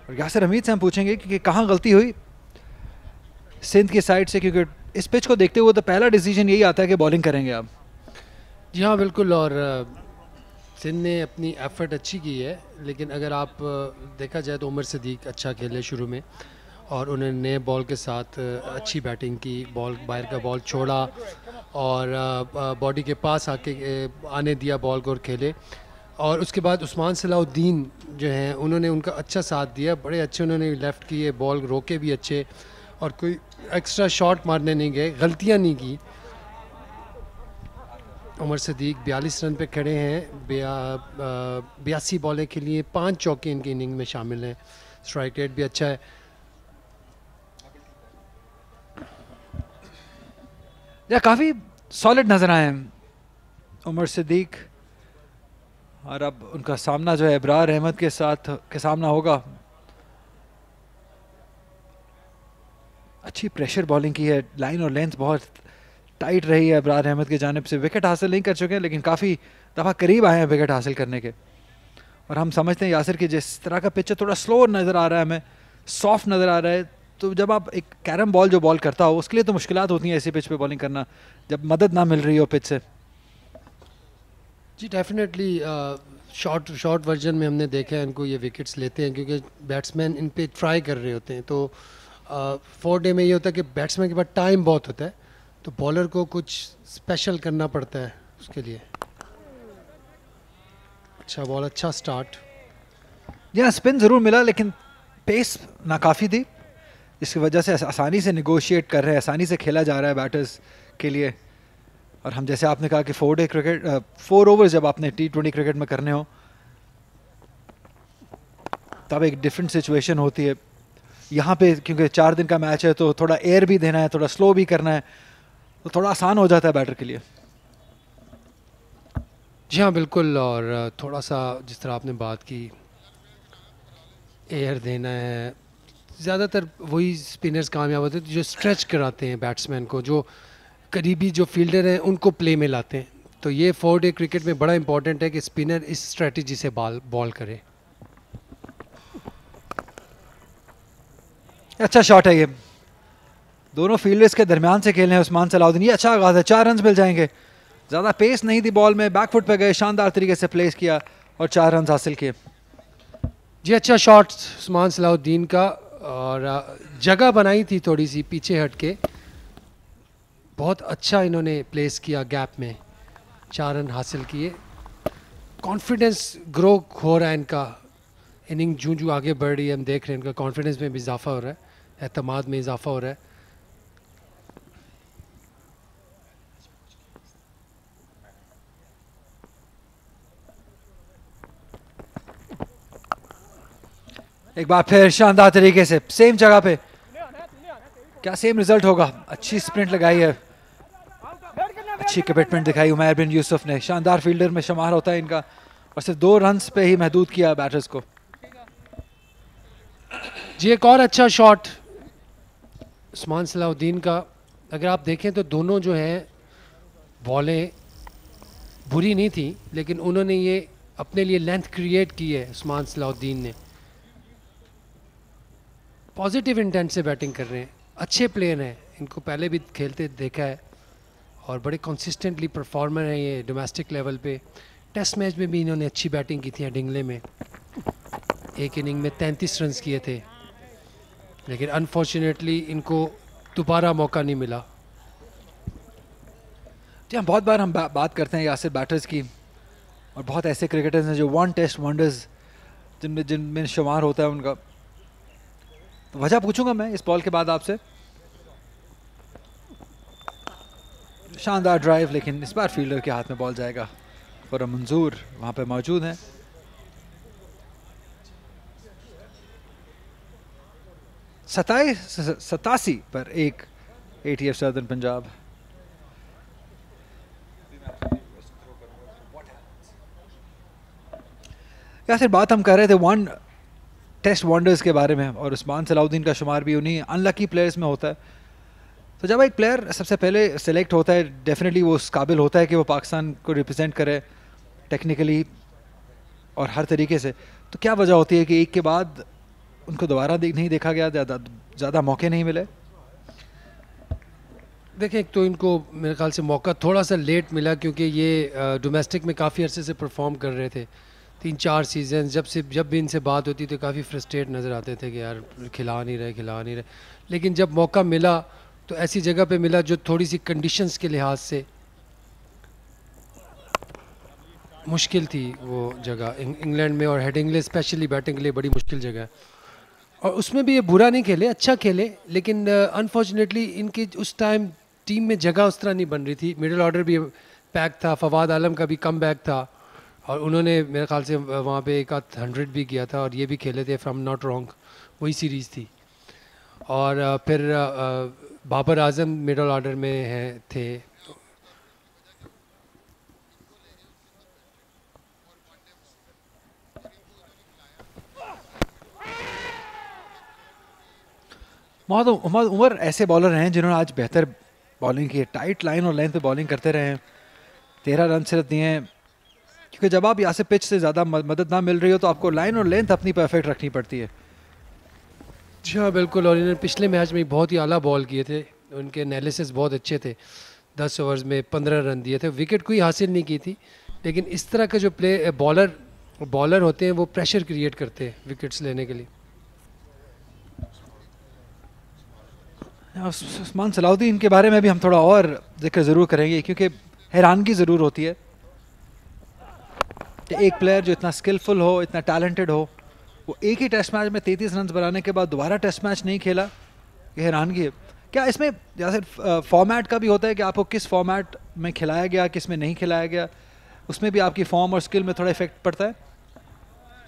और यासिर हमीद से हम पूछेंगे कि कहाँ गलती हुई सिंध की साइड से, क्योंकि इस पिच को देखते हुए तो पहला डिसीजन यही आता है कि बॉलिंग करेंगे आप। जी हाँ बिल्कुल, और सिंध ने अपनी एफर्ट अच्छी की है, लेकिन अगर आप देखा जाए तो उमर सदीक अच्छा खेले शुरू में और उन्होंने नए बॉल के साथ अच्छी बैटिंग की। बॉल बाहर का बॉल छोड़ा और बॉडी के पास आने दिया बॉल को और खेले। और उसके बाद उस्मान सलाउद्दीन जो हैं उन्होंने उनका अच्छा साथ दिया, बड़े अच्छे उन्होंने लेफ़्ट किए, बॉल रोके भी अच्छे और कोई एक्स्ट्रा शॉट मारने नहीं गए, गलतियां नहीं की। उमर सदीक 42 रन पे खड़े हैं। 82 बॉलें के लिए 5 चौके इनकी इनिंग में शामिल हैं। स्ट्राइक रेट भी अच्छा है। या काफ़ी सॉलिड नजर आए हैं उमर सदीक, और अब उनका सामना जो है इब्रार अहमद के सामना होगा। अच्छी प्रेशर बॉलिंग की है, लाइन और लेंथ बहुत टाइट रही है इब्रार अहमद की जानिब से। विकेट हासिल नहीं कर चुके हैं लेकिन काफ़ी दफ़ा करीब आए हैं विकेट हासिल करने के। और हम समझते हैं यासिर की जिस तरह का पिच थोड़ा स्लो नज़र आ रहा है, हमें सॉफ्ट नज़र आ रहा है, तो जब आप एक कैरम बॉल जो बॉल करता हो उसके लिए तो मुश्किलात होती हैं ऐसी पिच पे बॉलिंग करना, जब मदद ना मिल रही हो पिच से। जी डेफिनेटली शॉर्ट वर्जन में हमने देखा है इनको ये विकेट्स लेते हैं, क्योंकि बैट्समैन इन पे ट्राई कर रहे होते हैं। तो 4 डे में ये होता है कि बैट्समैन के पास टाइम बहुत होता है, तो बॉलर को कुछ स्पेशल करना पड़ता है उसके लिए। अच्छा बॉल, अच्छा स्टार्ट। यहाँ स्पिन ज़रूर मिला लेकिन पेस नाकाफ़ी थी, इसकी वजह से आसानी से निगोशिएट कर रहे हैं, आसानी से खेला जा रहा है बैटर्स के लिए। और हम जैसे आपने कहा कि 4 ओवर्स जब आपने T20 क्रिकेट में करने हो तब एक डिफरेंट सिचुएशन होती है। यहाँ पे क्योंकि 4 दिन का मैच है तो थोड़ा एयर भी देना है, थोड़ा स्लो भी करना है, तो थोड़ा आसान हो जाता है बैटर के लिए। जी हाँ बिल्कुल, और थोड़ा सा जिस तरह आपने बात की एयर देना है, ज़्यादातर वही स्पिनर्स कामयाब होते हैं जो स्ट्रेच कराते हैं बैट्समैन को, जो करीबी जो फील्डर हैं उनको प्ले में लाते हैं। तो ये 4 डे क्रिकेट में बड़ा इंपॉर्टेंट है कि स्पिनर इस स्ट्रेटजी से बॉल करे। अच्छा शॉट है ये, दोनों फील्डर्स के दरमियान से खेल रहे हैं उस्मान सलाउद्दीन। ये अच्छा आगाज है, 4 रन मिल जाएंगे। ज़्यादा पेस नहीं थी बॉल में, बैकफुट पे गए, शानदार तरीके से प्लेस किया और 4 रन हासिल किए। जी अच्छा शॉट उस्मान सलाउद्दीन का, और जगह बनाई थी थोड़ी सी पीछे हट के, बहुत अच्छा इन्होंने प्लेस किया गैप में, 4 रन हासिल किए। कॉन्फिडेंस ग्रो हो रहा है इनका, इनिंग जूं आगे बढ़ रही है हम देख रहे हैं इनका कॉन्फिडेंस में भी इजाफा हो रहा है, एतमाद में इजाफा हो रहा है। एक बार फिर शानदार तरीके से सेम जगह पे, क्या सेम रिजल्ट होगा? अच्छी स्प्रिंट लगाई है, अच्छी कमिटमेंट दिखाई उमैर बिन यूसुफ ने। शानदार फील्डर में शुमार होता है इनका, और सिर्फ 2 रन्स पे ही महदूद किया बैटर्स को। जी एक और अच्छा शॉट उस्मान सलाउद्दीन का। अगर आप देखें तो दोनों जो हैं बॉलें बुरी नहीं थी, लेकिन उन्होंने ये अपने लिए लेंथ क्रिएट की है उस्मान सलाउद्दीन ने। पॉजिटिव इंटेंट से बैटिंग कर रहे हैं, अच्छे प्लेयर हैं, इनको पहले भी खेलते देखा है और बड़े कंसिस्टेंटली परफॉर्मर हैं ये डोमेस्टिक लेवल पे। टेस्ट मैच में भी इन्होंने अच्छी बैटिंग की थी डिंगले में, एक इनिंग में 33 रन किए थे, लेकिन अनफॉर्चुनेटली इनको दोबारा मौका नहीं मिला। जी हाँ, बहुत बार हम बात करते हैं यासिर बैटर्स की, और बहुत ऐसे क्रिकेटर्स हैं जो 1 टेस्ट वंडर्स जिनमें शुमार होता है उनका। तो वजह पूछूंगा मैं इस बॉल के बाद आपसे। शानदार ड्राइव, लेकिन इस बार फील्डर के हाथ में बॉल जाएगा और मंजूर वहां पे मौजूद हैं। सतासी पर 1 ATF सदर्न पंजाब। या फिर बात हम कर रहे थे 1 टेस्ट वंडर्स के बारे में, और उस्मान सलाउद्दीन का शुमार भी उन्हीं अनलकी प्लेयर्स में होता है। तो जब एक प्लेयर सबसे पहले सेलेक्ट होता है, डेफिनेटली वो उस काबिल होता है कि वो पाकिस्तान को रिप्रेजेंट करे टेक्निकली और हर तरीके से। तो क्या वजह होती है कि एक के बाद उनको दोबारा नहीं देखा गया, ज़्यादा मौके नहीं मिले? देखें, एक तो इनको मेरे ख्याल से मौका थोड़ा सा लेट मिला, क्योंकि ये डोमेस्टिक में काफ़ी अरसे से परफॉर्म कर रहे थे, 3-4 सीजन। जब भी इनसे बात होती तो काफ़ी फ्रस्ट्रेट नज़र आते थे कि यार खिला नहीं रहे। लेकिन जब मौका मिला तो ऐसी जगह पे मिला जो थोड़ी सी कंडीशंस के लिहाज से मुश्किल थी। वो जगह इंग्लैंड में और हेडिंगले स्पेशली बैटिंग के लिए बड़ी मुश्किल जगह है, और उसमें भी ये बुरा नहीं खेले, अच्छा खेले, लेकिन अनफॉर्चुनेटली इनकी उस टाइम टीम में जगह उस तरह नहीं बन रही थी। मिडिल ऑर्डर भी पैक था, फवाद आलम का भी कम बैक था, और उन्होंने मेरे ख्याल से वहाँ पे 100 भी किया था, और ये भी खेले थे, फ्रॉम नॉट रॉन्ग वही सीरीज़ थी। और फिर बाबर आजम मिडिल ऑर्डर में थे। मोहम्मद उमर ऐसे बॉलर हैं जिन्होंने आज बेहतर बॉलिंग की है, टाइट लाइन और लेंथ पे बॉलिंग करते रहे हैं, 13 रन सिर्फ दिए हैं। क्योंकि जब आप यहाँ से पिच से ज़्यादा मदद ना मिल रही हो तो आपको लाइन और लेंथ अपनी परफेक्ट रखनी पड़ती है। जी हाँ बिल्कुल, और इन्होंने पिछले मैच में बहुत ही आला बॉल किए थे, उनके एनालिसिस बहुत अच्छे थे। 10 ओवर्स में 15 रन दिए थे, विकेट कोई हासिल नहीं की थी, लेकिन इस तरह के जो बॉलर होते हैं वो प्रेशर क्रिएट करते हैं विकेट्स लेने के लिए। उस्मान सलाउद्दीन के बारे में भी हम थोड़ा और जिक्र ज़रूर करेंगे, क्योंकि हैरानगी ज़रूर होती है कि एक प्लेयर जो इतना स्किलफुल हो, इतना टैलेंटेड हो, वो एक ही टेस्ट मैच में 33 रन बनाने के बाद दोबारा टेस्ट मैच नहीं खेला, ये हैरानगी है। क्या इसमें जैसे फॉर्मेट का भी होता है कि आपको किस फॉर्मेट में खिलाया गया, किस में नहीं खिलाया गया, उसमें भी आपकी फॉर्म और स्किल में थोड़ा इफेक्ट पड़ता है?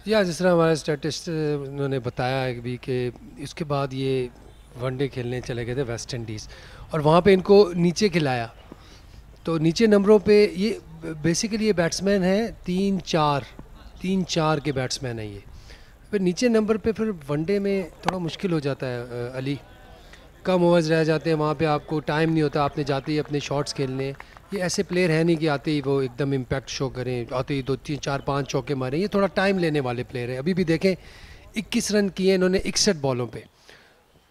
या जिस तरह हमारे स्टैटिस्ट उन्होंने बताया है भी कि इसके बाद ये वनडे खेलने चले गए थे वेस्ट इंडीज़, और वहाँ पे इनको नीचे खिलाया, तो नीचे नंबरों पे ये बेसिकली ये बैट्समैन है 3-4 के बैट्समैन है ये। फिर नीचे नंबर पे फिर वनडे में थोड़ा मुश्किल हो जाता है अली, कम ओवर्स रह जाते हैं, वहाँ पे आपको टाइम नहीं होता, आपने जाते ही अपने शॉट्स खेलने। ये ऐसे प्लेयर है नहीं कि आते ही वो एकदम इम्पैक्ट शो करें, आते ही 2-3-4-5 चौके मारें, ये थोड़ा टाइम लेने वाले प्लेयर हैं। अभी भी देखें 21 रन किए इन्होंने 61 बॉलों पे,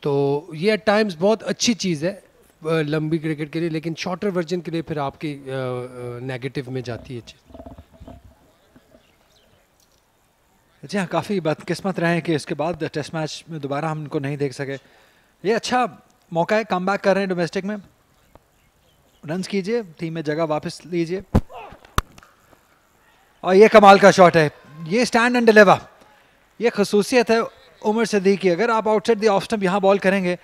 तो ये एट टाइम्स बहुत अच्छी चीज़ है लंबी क्रिकेट के लिए, लेकिन शॉर्टर वर्जन के लिए फिर आपकी नेगेटिव में जाती है चीज़। जी हाँ, काफ़ी बदकिस्मत रहे हैं कि इसके बाद टेस्ट मैच में दोबारा हम इनको नहीं देख सके। ये अच्छा मौका है, कम बैक कर रहे हैं डोमेस्टिक में, रन्स कीजिए, टीम में जगह वापस लीजिए। और ये कमाल का शॉट है, ये स्टैंड एंड डिलीवर, ये खसूसियत है उमर सिद्दीकी की। अगर आप आउटसाइड द ऑफ स्टंप यहाँ बॉल करेंगे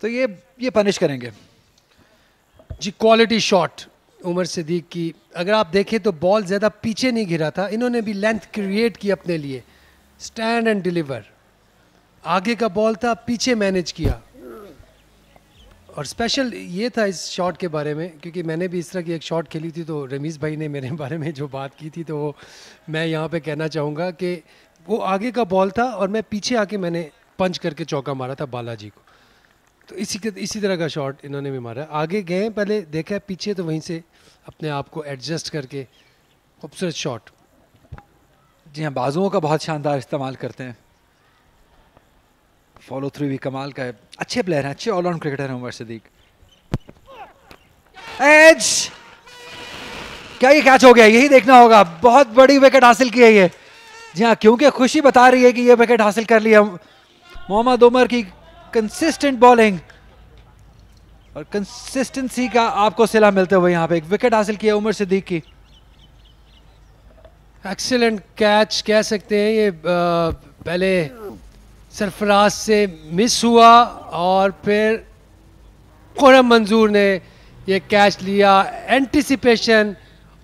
तो ये पनिश करेंगे। जी क्वालिटी शॉट उमर सिद्दीकी की। अगर आप देखें तो बॉल ज़्यादा पीछे नहीं गिरा था, इन्होंने भी लेंथ क्रिएट की अपने लिए, स्टैंड एंड डिलीवर, आगे का बॉल था, पीछे मैनेज किया। और स्पेशल ये था इस शॉट के बारे में, क्योंकि मैंने भी इस तरह की एक शॉट खेली थी, तो रमीज़ भाई ने मेरे बारे में जो बात की थी, तो वो मैं यहाँ पे कहना चाहूँगा कि वो आगे का बॉल था और मैं पीछे आके मैंने पंच करके चौका मारा था बालाजी को। तो इसी तरह का शॉट इन्होंने भी मारा। आगे गए, पहले देखा पीछे, तो वहीं से अपने आप को एडजस्ट करके खूबसूरत शॉट। जी हाँ, बाजुओं का बहुत शानदार इस्तेमाल करते हैं, फॉलो थ्रू भी कमाल का है। अच्छे प्लेयर हैं, अच्छे ऑलराउंड क्रिकेटर हैं उमर सदीक। एज, क्या ये कैच हो गया? यही देखना होगा। बहुत बड़ी विकेट हासिल की है ये। जी हाँ, क्योंकि खुशी बता रही है कि ये विकेट हासिल कर लिया। मोहम्मद उमर की कंसिस्टेंट बॉलिंग और कंसिस्टेंसी का आपको सिला मिलते हुए यहाँ पे एक विकेट हासिल किया उमर सदीक की। एक्सीलेंट कैच कह सकते हैं ये। पहले सरफराज से मिस हुआ और फिर खुर्रम मंजूर ने ये कैच लिया। एंटिसिपेशन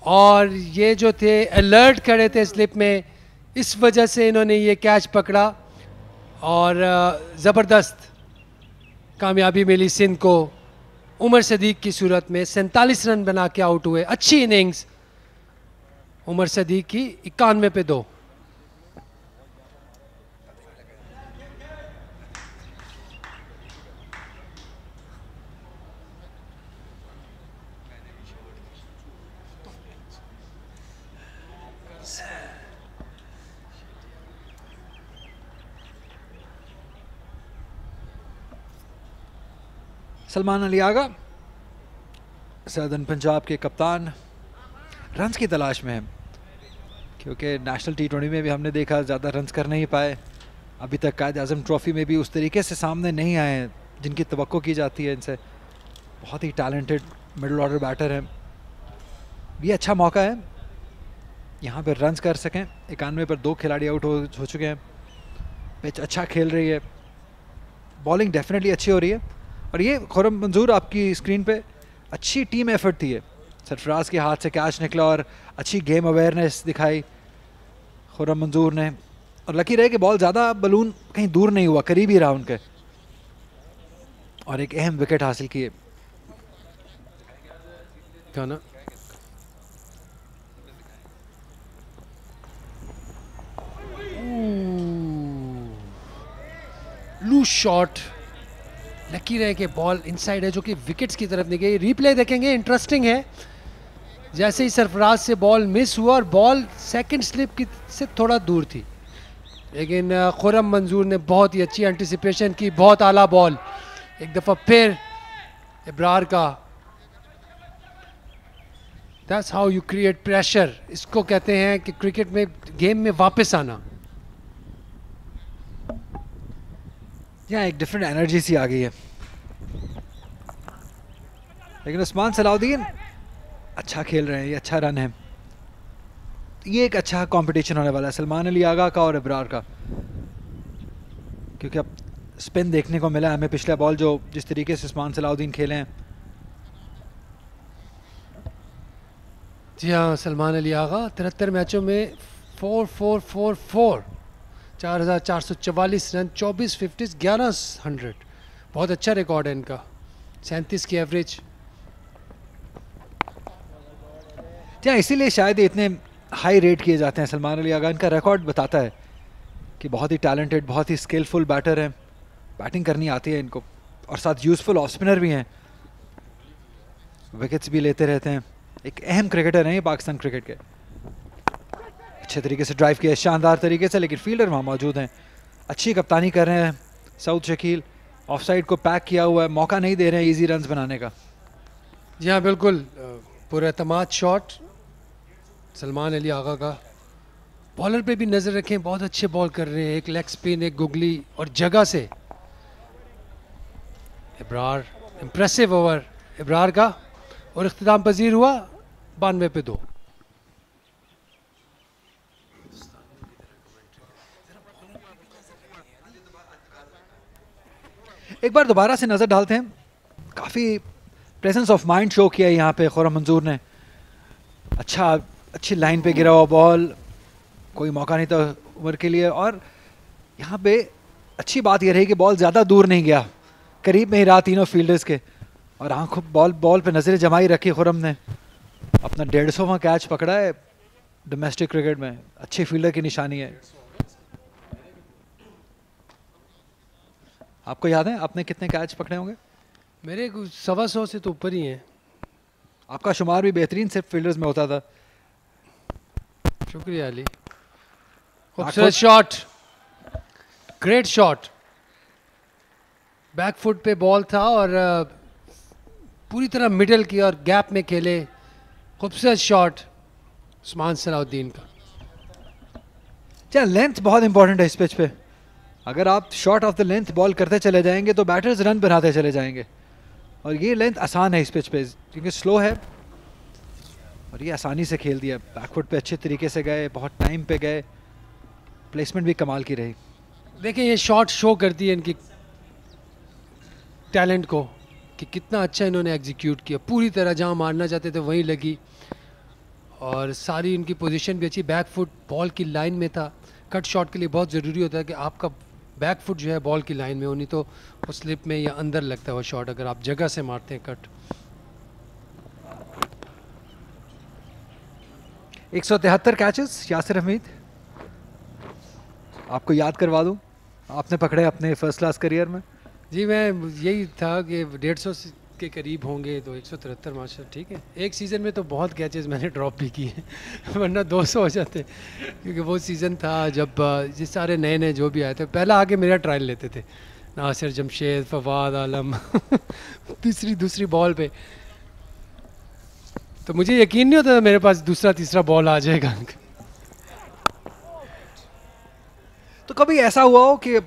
और ये जो थे अलर्ट खड़े थे स्लिप में, इस वजह से इन्होंने ये कैच पकड़ा और ज़बरदस्त कामयाबी मिली सिंध को। उमर सदीक की सूरत में 47 रन बना के आउट हुए। अच्छी इनिंग्स उमर सदीक की, 91 पे 2। सलमान अली आगा सदर्न पंजाब के कप्तान रन्स की तलाश में है, क्योंकि नेशनल T20 में भी हमने देखा ज़्यादा रन्स कर नहीं पाए। अभी तक क्वाइद-ए-आज़म ट्रॉफी में भी उस तरीके से सामने नहीं आए हैं जिनकी तवक्को की जाती है इनसे। बहुत ही टैलेंटेड मिडिल ऑर्डर बैटर हैं। ये अच्छा मौका है यहाँ पर रन्स कर सकें। 91 पर 2 खिलाड़ी आउट हो चुके हैं। पिच अच्छा खेल रही है, बॉलिंग डेफिनेटली अच्छी हो रही है। और ये खुर्रम मंजूर आपकी स्क्रीन पे अच्छी टीम एफर्ट थी। ये सरफराज के हाथ से कैच निकला और अच्छी गेम अवेयरनेस दिखाई खुर्रम मंजूर ने। और लकी रहे कि बॉल ज़्यादा बलून कहीं दूर नहीं हुआ, करीब ही रहा उनके, और एक अहम विकेट हासिल किए। लूज शॉट, लकी रहे कि बॉल इनसाइड है, जो कि विकेट्स की तरफ नहीं गई। रिप्ले देखेंगे, इंटरेस्टिंग है। जैसे ही सरफराज से बॉल मिस हुआ और बॉल सेकंड स्लिप की से थोड़ा दूर थी, लेकिन खुर्रम मंजूर ने बहुत ही अच्छी एंटिसिपेशन की। बहुत आला बॉल, एक दफ़ा फिर इब्रार का। That's how you create pressure. इसको कहते हैं कि क्रिकेट में गेम में वापस आना। यहाँ एक डिफरेंट एनर्जी सी आ गई है, लेकिन उस्मान सलाउद्दीन अच्छा खेल रहे हैं। ये अच्छा रन है। ये एक अच्छा कंपटीशन होने वाला है सलमान अली आगा का और इब्रार का, क्योंकि अब स्पिन देखने को मिला हमें पिछला बॉल जो जिस तरीके से उस्मान सलाउद्दीन खेले हैं। जी हाँ, सलमान अली आगा 73 मैचों में 4-4-4-4, 4,444 रन, 24 50, 1100। बहुत अच्छा रिकॉर्ड है इनका। 37 की एवरेज। क्या इसीलिए शायद ये इतने हाई रेट किए जाते हैं सलमान अली आगा। इनका रिकॉर्ड बताता है कि बहुत ही टैलेंटेड, बहुत ही स्किलफुल बैटर हैं। बैटिंग करनी आती है इनको, और साथ यूजफुल ऑफ स्पिनर भी हैं। विकेट्स भी लेते रहते हैं। एक अहम क्रिकेटर हैं ये पाकिस्तान क्रिकेट के। अच्छे तरीके से ड्राइव किया, शानदार तरीके से, लेकिन फील्डर वहाँ मौजूद हैं। अच्छी कप्तानी कर रहे हैं सऊद शकील। ऑफ साइड को पैक किया हुआ है, मौका नहीं दे रहे हैं इजी रन्स बनाने का। जी हाँ, बिल्कुल पुरएतमाद शॉट सलमान अली आगा का। बॉलर पे भी नज़र रखें, बहुत अच्छे बॉल कर रहे हैं। एक लेग स्पिन, एक गुगली, और जगह से इब्रार। इम्प्रेसिव ओवर इब्रार का, और इख्तिताम पजीर हुआ 92 पे 2। एक बार दोबारा से नज़र डालते हैं। काफ़ी प्रेजेंस ऑफ माइंड शो किया यहाँ पे खुर्रम मंजूर ने। अच्छी लाइन पे गिरा हुआ बॉल, कोई मौका नहीं था उमर के लिए। और यहाँ पे अच्छी बात यह रही कि बॉल ज़्यादा दूर नहीं गया, करीब में ही रहा तीनों फील्डर्स के, और आंखों बॉल पे नज़रें जमाई रखी खुरम ने। अपना 150वां कैच पकड़ा है डोमेस्टिक क्रिकेट में, अच्छे फील्डर की निशानी है। आपको याद है आपने कितने कैच पकड़े होंगे? मेरे 125 से तो ऊपर ही हैं। आपका शुमार भी बेहतरीन सिर्फ फील्डर्स में होता था। शुक्रिया अली। खूबसूरत shot, great shot, back foot पे बॉल था और पूरी तरह मिडल की और गैप में खेले। खूबसूरत शॉट उस्मान सलाउद्दीन का। क्या लेंथ बहुत इंपॉर्टेंट है इस पिच पे। अगर आप short of the length ball करते चले जाएंगे तो बैटर्स रन बनाते चले जाएंगे, और ये लेंथ आसान है इस पिच पे क्योंकि स्लो है, और ये आसानी से खेल दिया। बैकफुट पे अच्छे तरीके से गए, बहुत टाइम पे गए, प्लेसमेंट भी कमाल की रही। देखिए ये शॉट शो करती है इनकी टैलेंट को कि कितना अच्छा इन्होंने एग्जीक्यूट किया। पूरी तरह जहाँ मारना चाहते थे वहीं लगी, और सारी इनकी पोजीशन भी अच्छी। बैक फुट बॉल की लाइन में था। कट शॉट के लिए बहुत ज़रूरी होता है कि आपका बैक फुट जो है बॉल की लाइन में हो, नहीं तो वो स्लिप में या अंदर लगता है वो शॉट अगर आप जगह से मारते हैं कट। 173 कैचेस यासिर हमीद, आपको याद करवा दूं, आपने पकड़े अपने फर्स्ट क्लास करियर में। जी मैं यही था कि 150 के करीब होंगे, तो 173 माशा ठीक है। एक सीज़न में तो बहुत कैचेस मैंने ड्रॉप भी किए वरना 200 हो जाते, क्योंकि वो सीज़न था जब जिस सारे नए नए जो भी आए थे पहला आके मेरा ट्रायल लेते थे। नासिर जमशेद, फवाद आलम दूसरी बॉल पे, तो मुझे यकीन नहीं होता था मेरे पास दूसरा तीसरा बॉल आ जाएगा। तो कभी ऐसा हुआ हो कि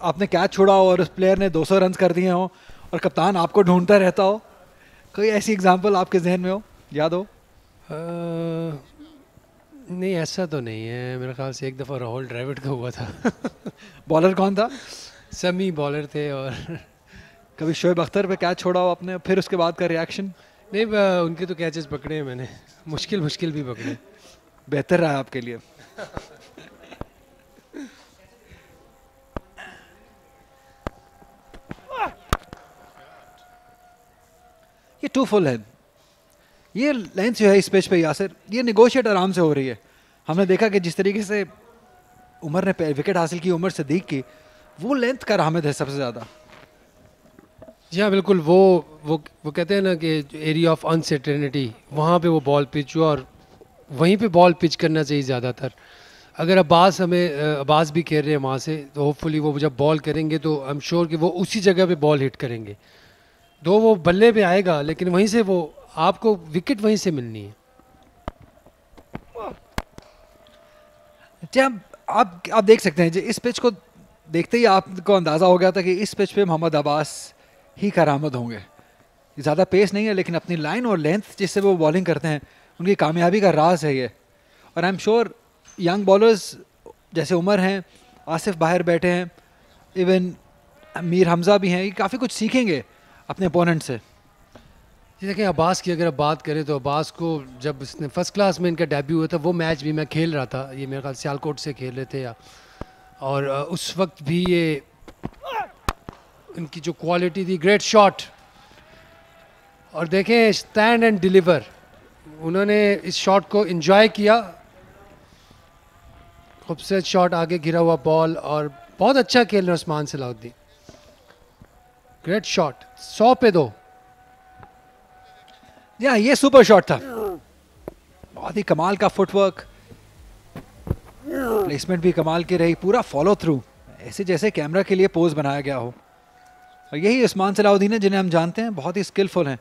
आपने कैच छोड़ा हो और उस प्लेयर ने 200 रन कर दिए हो और कप्तान आपको ढूंढता रहता हो? कोई ऐसी एग्जांपल आपके जहन में हो, याद हो? नहीं ऐसा तो नहीं है। मेरे ख्याल से एक दफ़ा राहुल द्रविड़ का हुआ था। बॉलर कौन था? समी बॉलर थे। और कभी शोएब अख्तर पे कैच छोड़ा हो आपने, फिर उसके बाद का रिएक्शन? नहीं उनके तो कैचेस पकड़े हैं मैंने, मुश्किल भी पकड़े। बेहतर रहा आपके लिए। ये 2 फुल है। ये लेंथ जो है इस पिच पे यासिर, ये नेगोशिएट आराम से हो रही है। हमने देखा कि जिस तरीके से उमर ने विकेट हासिल की, उमर सिद्दीक की, वो लेंथ का हामिद है सबसे ज़्यादा। जी हाँ बिल्कुल। वो कहते हैं ना कि एरिया ऑफ अनसर्टेनिटी, वहाँ पे वो बॉल पिच हुआ और वहीं पे बॉल पिच करना चाहिए ज़्यादातर। अगर अब्बास भी खेल रहे हैं वहाँ से, तो होपफुली वो जब बॉल करेंगे तो आई एम श्योर कि वो उसी जगह पे बॉल हिट करेंगे। दो वो बल्ले पे आएगा लेकिन वहीं से वो आपको विकेट वहीं से मिलनी है। जब आप देख सकते हैं, इस पिच को देखते ही आपको अंदाज़ा हो गया था कि इस पिच पे मोहम्मद अब्बास ही करामद होंगे। ज़्यादा पेस नहीं है लेकिन अपनी लाइन और लेंथ जिससे वो बॉलिंग करते हैं उनकी कामयाबी का राज है ये। और I am sure young bowlers जैसे उमर हैं, आसिफ बाहर बैठे हैं, इवन मीर हमज़ा भी हैं, ये काफ़ी कुछ सीखेंगे अपने अपोनेंट से। जी देखिए अब्बास की अगर आप बात करें तो अब्बास को जब इसने फर्स्ट क्लास में इनका डेब्यू हुआ था, वो मैच भी मैं खेल रहा था। ये मेरे ख्याल सियालकोट से खेल रहे थे और उस वक्त भी ये इनकी जो क्वालिटी थी, ग्रेट शॉट। और देखें स्टैंड एंड डिलीवर, उन्होंने इस शॉट को एंजॉय किया। खूबसूरत शॉट, आगे गिरा हुआ बॉल और बहुत अच्छा खेल रहे उस्मान सलाउद्दीन। ग्रेट शॉट, 100 पे 2। ये सुपर शॉट था, बहुत ही कमाल का फुटवर्क, प्लेसमेंट भी कमाल की रही, पूरा फॉलो थ्रू, ऐसे जैसे कैमरा के लिए पोज बनाया गया हो। और यही उस्मान सलाउद्दीन है जिन्हें हम जानते हैं, बहुत ही स्किलफुल हैं।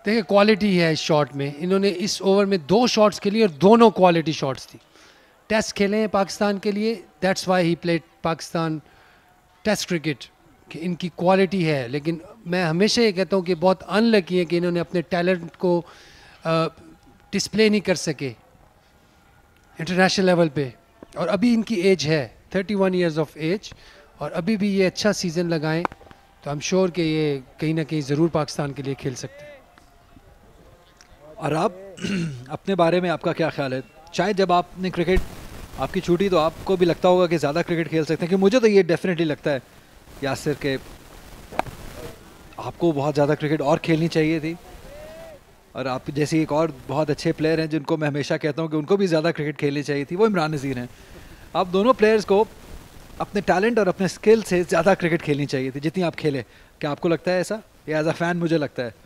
देखिए क्वालिटी है इस शॉट में। इन्होंने इस ओवर में 2 शॉट्स के लिए और दोनों क्वालिटी शॉट्स थी। टेस्ट खेले हैं पाकिस्तान के लिए, that's why he played Pakistan test cricket, कि इनकी क्वालिटी है। लेकिन मैं हमेशा ये कहता हूँ कि बहुत अनलकी है कि इन्होंने अपने टैलेंट को डिस्प्ले नहीं कर सके इंटरनेशनल लेवल पे। और अभी इनकी एज है 31 ईयर्स ऑफ एज, और अभी भी ये अच्छा सीज़न लगाएं तो आई एम श्योर कि ये कहीं ना कहीं ज़रूर पाकिस्तान के लिए खेल सकते हैं। और आप अपने बारे में आपका क्या ख्याल है? शायद जब आपने क्रिकेट आपकी छुट्टी तो आपको भी लगता होगा कि ज़्यादा क्रिकेट खेल सकते हैं, कि मुझे तो ये डेफिनेटली लगता है यासिर के आपको बहुत ज़्यादा क्रिकेट और खेलनी चाहिए थी। और आप जैसे एक और बहुत अच्छे प्लेयर हैं जिनको मैं हमेशा कहता हूँ कि उनको भी ज़्यादा क्रिकेट खेलनी चाहिए थी, वो इमरान नज़ीर हैं। आप दोनों प्लेयर्स को अपने टैलेंट और अपने स्किल से ज़्यादा क्रिकेट खेलनी चाहिए थी जितनी आप खेले। क्या आपको लगता है ऐसा? या एज अ फ़ैन मुझे लगता है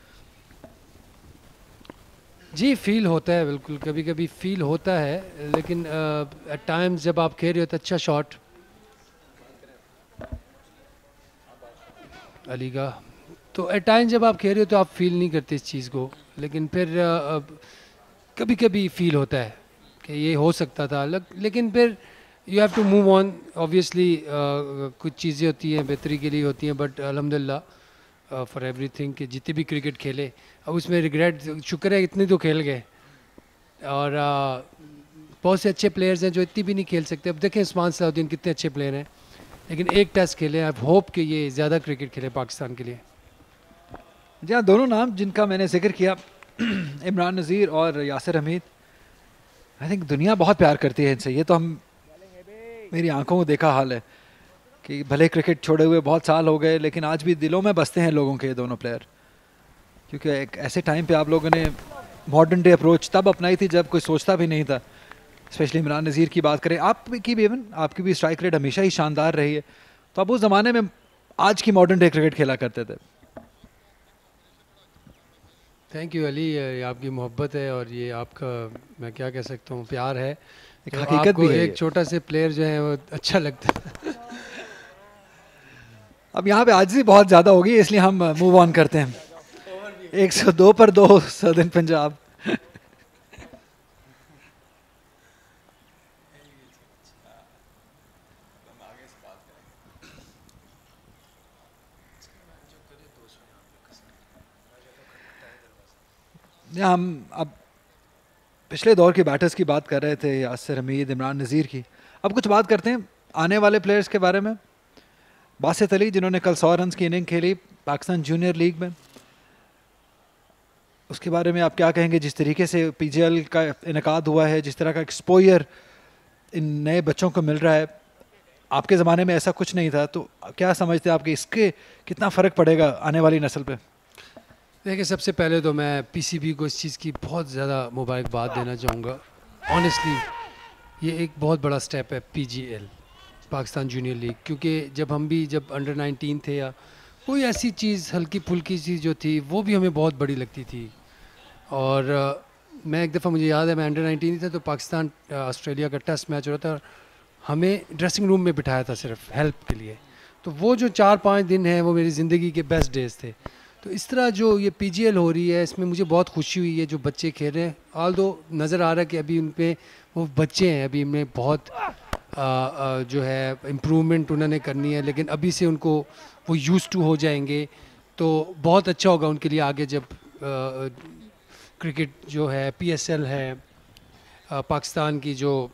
जी, फील होता है, बिल्कुल कभी कभी फील होता है, लेकिन एट टाइम्स जब आप खेल रहे हो तो अच्छा शॉट अली का, तो एट टाइम जब आप खेल रहे हो तो आप फील नहीं करते इस चीज़ को, लेकिन फिर कभी कभी फील होता है कि ये हो सकता था, लेकिन फिर you have to move on. Obviously कुछ चीज़ें होती हैं बेहतरी के लिए होती हैं, बट अल्हम्दुलिल्लाह फॉर एवरीथिंग कि जितने भी क्रिकेट खेले अब उसमें रिग्रेट, शुक्र है इतने तो खेल गए। और बहुत से अच्छे प्लेयर्स हैं जो इतनी भी नहीं खेल सकते। अब देखें उस्मान सलाउद्दीन कितने अच्छे प्लेयर हैं, लेकिन एक टेस्ट खेले। आई होप कि ये ज़्यादा क्रिकेट खेले पाकिस्तान के लिए। जी हाँ, दोनों नाम जिनका मैंने जिक्र किया इमरान नज़ीर और यासिर हमीद, आई थिंक दुनिया बहुत प्यार करती है इनसे। ये तो हम मेरी आंखों को देखा हाल है कि भले क्रिकेट छोड़े हुए बहुत साल हो गए, लेकिन आज भी दिलों में बसते हैं लोगों के ये दोनों प्लेयर। क्योंकि एक ऐसे टाइम पे आप लोगों ने मॉडर्न डे अप्रोच तब अपनाई थी जब कोई सोचता भी नहीं था। स्पेशली इमरान नज़ीर की बात करें, आपकी भी इवन आपकी भी स्ट्राइक रेट हमेशा ही शानदार रही है, तो आप उस ज़माने में आज की मॉडर्न डे क्रिकेट खेला करते थे। थैंक यू अली, ये आपकी मोहब्बत है और ये आपका मैं क्या कह सकता हूँ प्यार है। एक तो हकीकत आपको भी है एक छोटा से प्लेयर जो है वो अच्छा लगता है। अब यहाँ पे आजिज़ी बहुत ज़्यादा होगी, इसलिए हम मूव ऑन करते हैं। 102 पर 2 सदर्न पंजाब। हम अब पिछले दौर के बैटर्स की बात कर रहे थे, यासिर हमीद, इमरान नज़ीर की। अब कुछ बात करते हैं आने वाले प्लेयर्स के बारे में। बासित अली जिन्होंने कल 100 रन की इनिंग खेली पाकिस्तान जूनियर लीग में, उसके बारे में आप क्या कहेंगे? जिस तरीके से पीजीएल का इनेकाद हुआ है, जिस तरह का एक्सपोजर इन नए बच्चों को मिल रहा है, आपके ज़माने में ऐसा कुछ नहीं था, तो क्या समझते हैं आपके इसके कितना फ़र्क पड़ेगा आने वाली नस्ल पे? देखिए, सबसे पहले तो मैं पीसीबी को इस चीज़ की बहुत ज़्यादा मुबारकबाद देना चाहूँगा। ऑनेस्टली ये एक बहुत बड़ा स्टेप है पीजीएल, पाकिस्तान जूनियर लीग, क्योंकि जब हम भी जब अंडर 19 थे या कोई ऐसी चीज़ हल्की फुल्की चीज़ जो थी वो भी हमें बहुत बड़ी लगती थी। और मैं एक दफ़ा, मुझे याद है मैं अंडर 19 ही था, तो पाकिस्तान ऑस्ट्रेलिया का टेस्ट मैच हो रहा था और हमें ड्रेसिंग रूम में बिठाया था सिर्फ हेल्प के लिए। तो वो जो 4-5 दिन हैं वो मेरी ज़िंदगी के बेस्ट डेज़ थे। तो इस तरह जो ये पीजीएल हो रही है इसमें मुझे बहुत खुशी हुई है। जो बच्चे खेल रहे हैं, ऑल दो नज़र आ रहा है कि अभी उन पे वो बच्चे हैं, अभी उनमें बहुत जो है इम्प्रूवमेंट उन्होंने करनी है, लेकिन अभी से उनको वो यूज़ टू हो जाएंगे तो बहुत अच्छा होगा उनके लिए आगे। जब क्रिकेट जो है पीएसएल है पाकिस्तान की, जो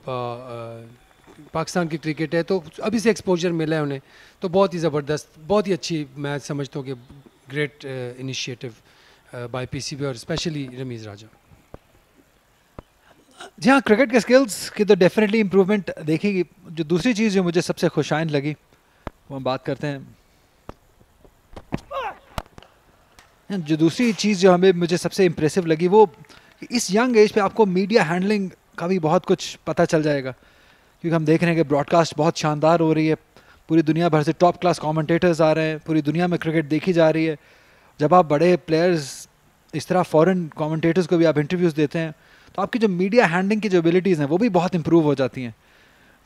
पाकिस्तान की क्रिकेट है, तो अभी से एक्सपोजर मिला है उन्हें, तो बहुत ही ज़बरदस्त, बहुत ही अच्छी मैं समझता हूँ कि ग्रेट इनिशिएटिव बाय पीसीबी और स्पेशली रमीज़ राजा। जी हाँ, क्रिकेट के स्किल्स की तो डेफिनेटली इम्प्रूवमेंट देखेगी। जो दूसरी चीज़ जो मुझे सबसे खुशाइन लगी वो हम बात करते हैं। जो दूसरी चीज़ जो हमें मुझे सबसे इम्प्रेसिव लगी वो इस यंग एज पे आपको मीडिया हैंडलिंग का भी बहुत कुछ पता चल जाएगा, क्योंकि हम देख रहे हैं कि ब्रॉडकास्ट बहुत शानदार हो रही है, पूरी दुनिया भर से टॉप क्लास कमेंटेटर्स आ रहे हैं, पूरी दुनिया में क्रिकेट देखी जा रही है। जब आप बड़े प्लेयर्स इस तरह फॉरेन कमेंटेटर्स को भी आप इंटरव्यूज़ देते हैं तो आपकी जो मीडिया हैंडलिंग की जो एबिलिटीज़ हैं वो भी बहुत इंप्रूव हो जाती हैं।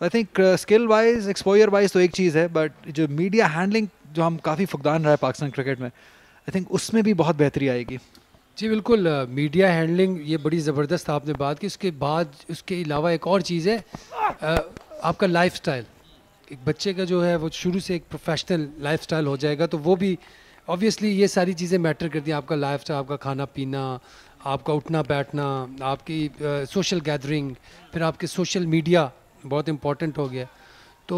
I think skill wise, exposure wise तो एक चीज़ है, बट जो मीडिया हैंडलिंग जो हम काफ़ी फुकदान रहा है पाकिस्तान क्रिकेट में, आई थिंक उसमें भी बहुत बेहतरी आएगी। जी बिल्कुल, मीडिया हैंडलिंग ये बड़ी ज़बरदस्त आपने बात की। उसके बाद उसके अलावा एक और चीज़ है आपका लाइफस्टाइल। एक बच्चे का जो है वो शुरू से एक प्रोफेशनल लाइफस्टाइल हो जाएगा, तो वो भी ऑब्वियसली ये सारी चीज़ें मैटर करती हैं। आपका लाइफस्टाइल, आपका खाना पीना, आपका उठना बैठना, आपकी सोशल गैदरिंग, फिर आपके सोशल मीडिया बहुत इम्पॉर्टेंट हो गया। तो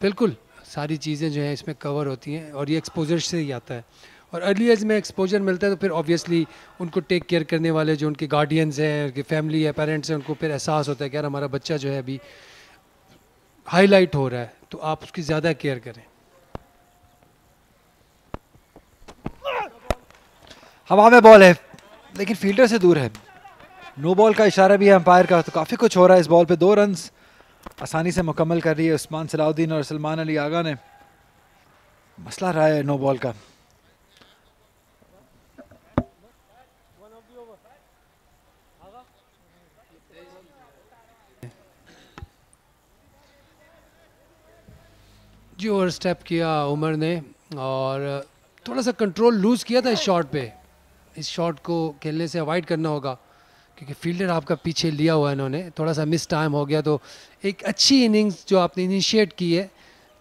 बिल्कुल सारी चीज़ें जो हैं इसमें कवर होती हैं और ये एक्सपोजर से ही आता है। और अर्ली एज में एक्सपोजर मिलता है तो फिर ऑब्वियसली उनको टेक केयर करने वाले जो उनके गार्डियंस हैं, उनकी फैमिली है, पेरेंट्स हैं, उनको फिर एहसास होता है कि यार हमारा बच्चा जो है अभी हाईलाइट हो रहा है, तो आप उसकी ज़्यादा केयर करें। हवा में बॉल है लेकिन फील्डर से दूर है। नो बॉल का इशारा भी है अंपायर का, तो काफ़ी कुछ हो रहा है इस बॉल पे। 2 रन्स आसानी से मुकम्मल कर रही है उस्मान सलाउद्दीन और सलमान अली आगा ने। मसला रहा है नो बॉल का। जी ओवर स्टेप किया उमर ने और थोड़ा सा कंट्रोल लूज़ किया था इस शॉट पे। इस शॉट को खेलने से अवॉइड करना होगा क्योंकि फील्डर आपका पीछे लिया हुआ है इन्होंने। थोड़ा सा मिस टाइम हो गया तो एक अच्छी इनिंग्स जो आपने इनिशिएट की है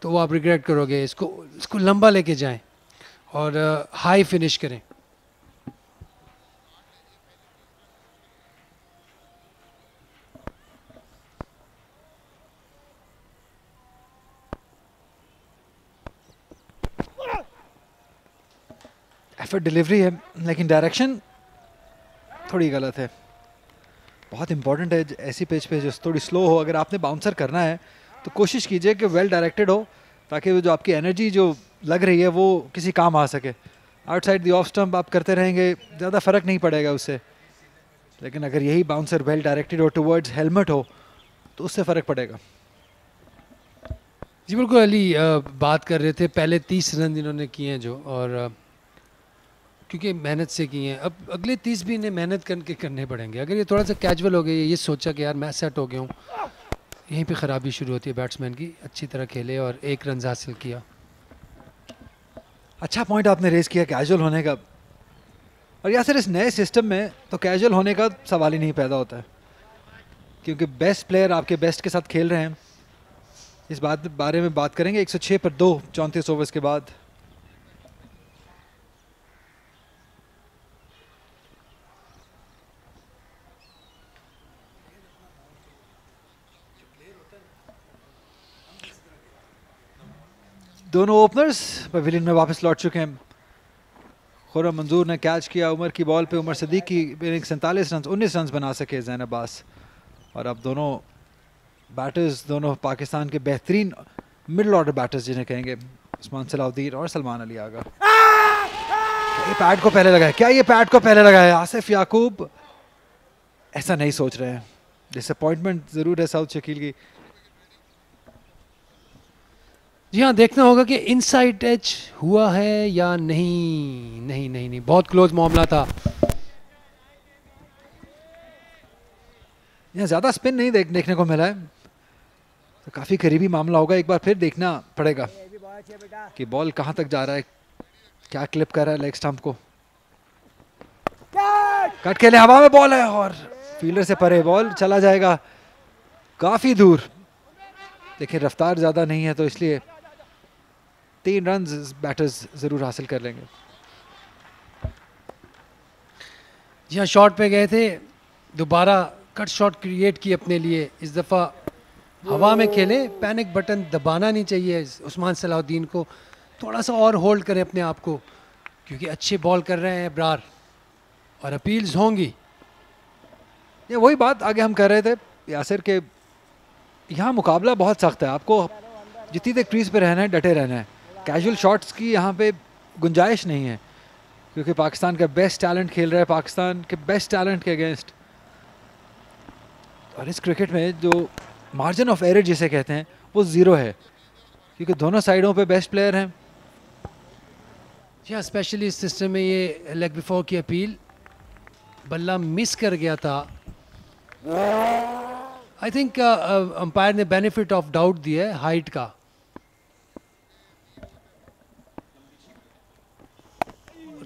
तो वो आप रिग्रेट करोगे। इसको लंबा लेके जाएं और हाई फिनिश करें। एफर्ट डिलीवरी है लेकिन डायरेक्शन थोड़ी गलत है। बहुत इंपॉर्टेंट है ऐसी पिच पे जो थोड़ी स्लो हो। अगर आपने बाउंसर करना है तो कोशिश कीजिए कि वेल डायरेक्टेड हो ताकि वो जो आपकी एनर्जी जो लग रही है वो किसी काम आ सके। आउटसाइड द ऑफ स्टंप आप करते रहेंगे ज़्यादा फ़र्क नहीं पड़ेगा उससे, लेकिन अगर यही बाउंसर वेल डायरेक्टेड हो टुवर्ड्स हेलमेट हो तो उससे फ़र्क पड़ेगा। जी बिल्कुल अली बात कर रहे थे पहले 30 रन इन्होंने किए हैं जो, और क्योंकि मेहनत से किए हैं। अब अगले 30 भी इन्हें मेहनत करके करने पड़ेंगे। अगर ये थोड़ा सा कैजुअल हो गए, ये सोचा कि यार मैं सेट हो गया हूँ, यहीं पे ख़राबी शुरू होती है बैट्समैन की। अच्छी तरह खेले और 1 रन हासिल किया। अच्छा पॉइंट आपने रेस किया कैजुअल होने का, और या फिर इस नए सिस्टम में तो कैजुअल होने का सवाल ही नहीं पैदा होता है क्योंकि बेस्ट प्लेयर आपके बेस्ट के साथ खेल रहे हैं। इस बारे में बात करेंगे। 106 पर 2 34 ओवर्स के बाद। दोनों ओपनर्स पवेलियन में वापस लौट चुके हैं। खुर्रम मंजूर ने कैच किया उमर की बॉल पे। उमर सदीक की 47 रन 19 रन बना सके जैन अब्बास। और अब दोनों बैटर्स, दोनों पाकिस्तान के बेहतरीन मिडल ऑर्डर बैटर्स जिन्हें कहेंगे, उस्मान सलाउद्दीन और सलमान अली आगा। ये पैड को पहले लगाया, क्या ये पैड को पहले लगाया? आसिफ याकूब ऐसा नहीं सोच रहे हैं। डिसअपॉइंटमेंट ज़रूर है साउथ शकील की। जी हाँ, देखना होगा कि इनसाइड टच हुआ है या नहीं। नहीं नहीं नहीं, बहुत क्लोज मामला था। यहाँ ज़्यादा स्पिन नहीं देखने को मिला है तो काफ़ी करीबी मामला होगा। एक बार फिर देखना पड़ेगा कि बॉल कहाँ तक जा रहा है, क्या क्लिप कर रहा है लेग स्टंप को। कट के लिए हवा में बॉल है और फील्डर से परे बॉल चला जाएगा काफ़ी दूर। देखिए रफ्तार ज़्यादा नहीं है तो इसलिए 3 रन बैटर्स ज़रूर हासिल कर लेंगे। जी हाँ, शॉट पे गए थे, दोबारा कट शॉट क्रिएट की अपने लिए। इस दफ़ा हवा में खेले, पैनिक बटन दबाना नहीं चाहिए। उस्मान सलाउद्दीन को थोड़ा सा और होल्ड करें अपने आप को क्योंकि अच्छे बॉल कर रहे हैं अब्रार और अपील्स होंगी। ये वही बात आगे हम कर रहे थे यासिर के, यहाँ मुकाबला बहुत सख्त है। आपको जितनी देर क्रीज पे रहना है, डटे रहना है। कैजुअल शॉट्स की यहाँ पे गुंजाइश नहीं है क्योंकि पाकिस्तान का बेस्ट टैलेंट खेल रहा है, पाकिस्तान के बेस्ट टैलेंट के अगेंस्ट। और इस क्रिकेट में जो मार्जिन ऑफ एरर जिसे कहते हैं वो 0 है क्योंकि दोनों साइडों पे बेस्ट प्लेयर हैं। जी हाँ, स्पेशली इस सिस्टम में ये लेग बिफोर की अपील बल्ला मिस कर गया था। आई थिंक अंपायर ने बेनिफिट ऑफ डाउट दिया है हाइट का।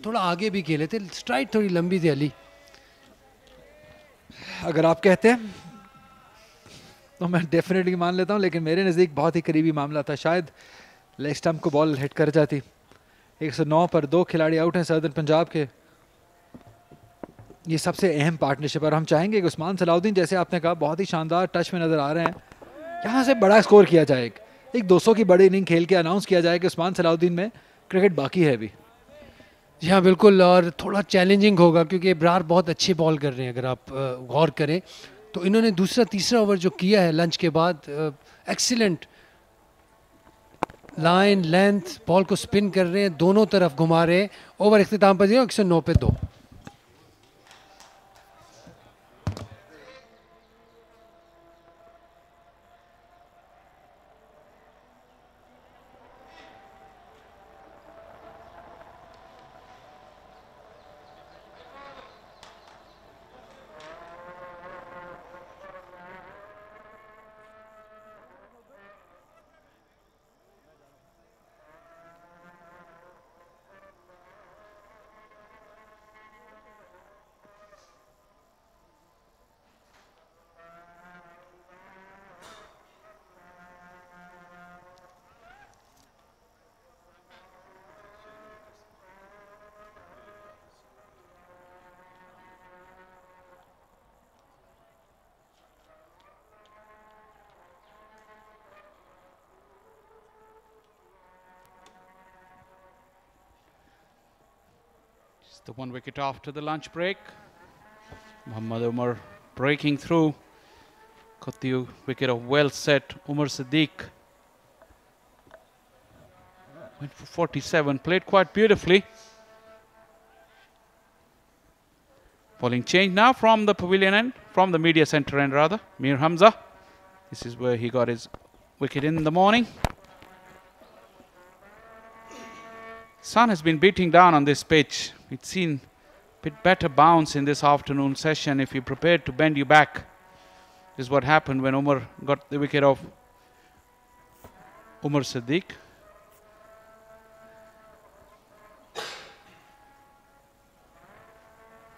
थोड़ा आगे भी खेले थे, स्ट्राइक थोड़ी लंबी थी अली। अगर आप कहते हैं तो मैं डेफिनेटली मान लेता हूँ, लेकिन मेरे नज़दीक बहुत ही करीबी मामला था। शायद लेग स्टंप को बॉल हिट कर जाती। 109 पर 2 खिलाड़ी आउट हैं सदर्न पंजाब के। ये सबसे अहम पार्टनरशिप, और हम चाहेंगे कि उस्मान सलाउद्दीन जैसे आपने कहा बहुत ही शानदार टच में नज़र आ रहे हैं, यहाँ से बड़ा स्कोर किया जाए। एक 200 की बड़ी इनिंग खेल के अनाउंस किया जाए कि उस्मान सलाउद्दीन में क्रिकेट बाकी है अभी। जी हाँ बिल्कुल, और थोड़ा चैलेंजिंग होगा क्योंकि इब्रार बहुत अच्छे बॉल कर रहे हैं। अगर आप गौर करें तो इन्होंने दूसरा तीसरा ओवर जो किया है लंच के बाद, एक्सीलेंट लाइन लेंथ, बॉल को स्पिन कर रहे हैं, दोनों तरफ घुमा रहे हैं। ओवर इख्तिताम पर 109 पे 2। The 1 wicket after the lunch break. Muhammad Umar breaking through. Got the wicket of well set Umar Siddiq. Went for 47, played quite beautifully. Bowling change now from the pavilion end, from the media centre end rather. Mir Hamza. This is where he got his wicket in the morning. Sun has been beating down on this pitch. It's seen a bit better bounce in this afternoon session. If you're prepared to bend you back, this is what happened when Umar got the wicket of Umar Siddiq.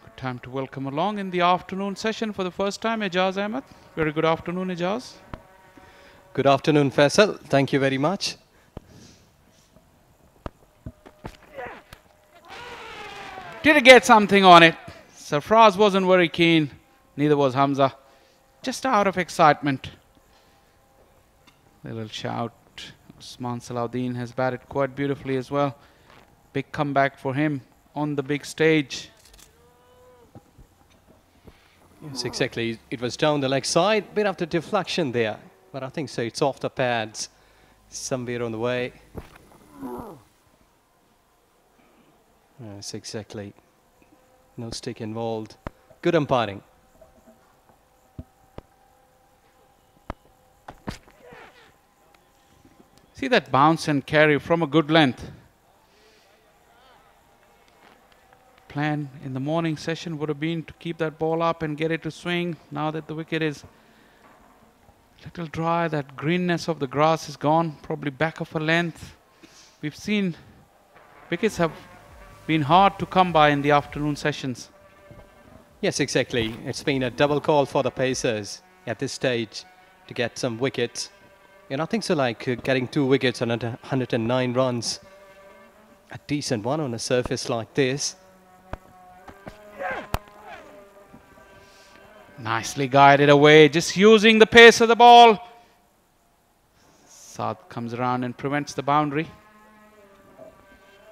Good time to welcome along in the afternoon session for the first time Ijaz Ahmed. Very good afternoon, Ijaz. Good afternoon, Faisal. Thank you very much. Did he get something on it? Sarfraz wasn't very keen, neither was Hamza. Just out of excitement. Little shout. Usman Salahuddin has batted quite beautifully as well. Big comeback for him on the big stage. Yes, exactly. It was down the leg side, bit after deflection there. But I think so, it's off the pads, somewhere on the way. Yes, exactly. No stick involved. Good umpiring. See that bounce and carry from a good length. Plan in the morning session would have been to keep that ball up and get it to swing. Now that the wicket is a little dry, that greenness of the grass is gone, probably back of a length. We've seen wickets have been hard to come by in the afternoon sessions. Yes, exactly. It's been a double call for the Pacers at this stage to get some wickets. And I think so, like getting 2 wickets on 109 runs. A decent one on a surface like this. Nicely guided away, just using the pace of the ball. Saad comes around and prevents the boundary.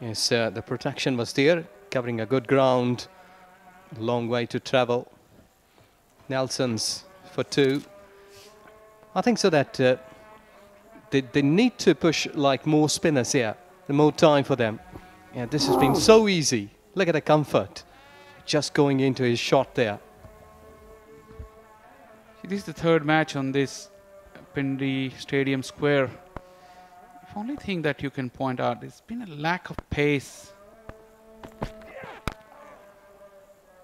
Yes, the protection was there, covering a good ground. Long way to travel. Nelson's for 2. I think so that they need to push like more spinners here, more time for them. Yeah, this has been so easy. Look at the comfort, just going into his shot there. This is the 3rd match on this Pindi Stadium Square. The only thing that you can point out, there's been a lack of pace.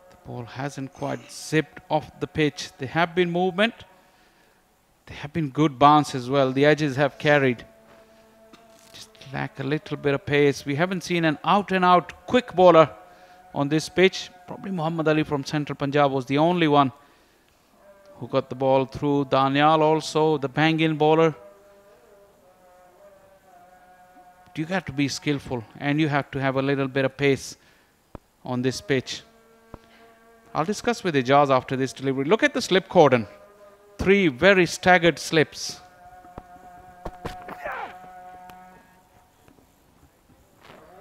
The ball hasn't quite zipped off the pitch. There have been movement. There have been good bounce as well. The edges have carried. Just lack a little bit of pace. We haven't seen an out-and-out quick bowler on this pitch. Probably Muhammad Ali from Central Punjab was the only one who got the ball through. Danial also, the bang-in bowler. You got to be skillful and you have to have a little bit of pace on this pitch. I'll discuss with Ijaz after this delivery. Look at the slip cordon. 3 very staggered slips.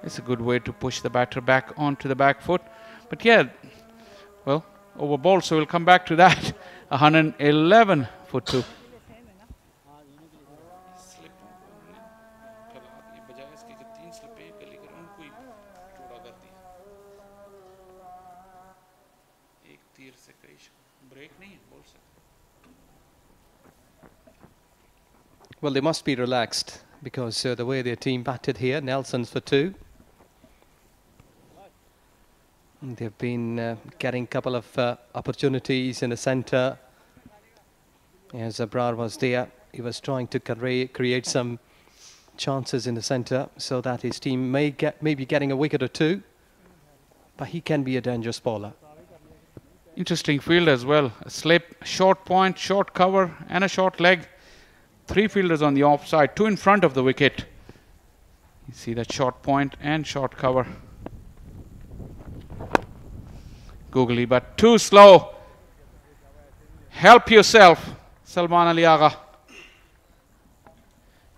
It's a good way to push the batter back onto the back foot. But yeah, well, over ball, so we'll come back to that. 111 for 2. Well, they must be relaxed because the way their team batted here, Nelson's for 2. They've been getting a couple of opportunities in the centre. As Abrar was there, he was trying to create some chances in the centre so that his team may be getting a wicket or 2. But he can be a dangerous bowler. Interesting field as well. A slip, short point, short cover and a short leg. 3 fielders on the offside, 2 in front of the wicket. You see that short point and short cover. Googly, but too slow. Help yourself, Salman Ali Agha.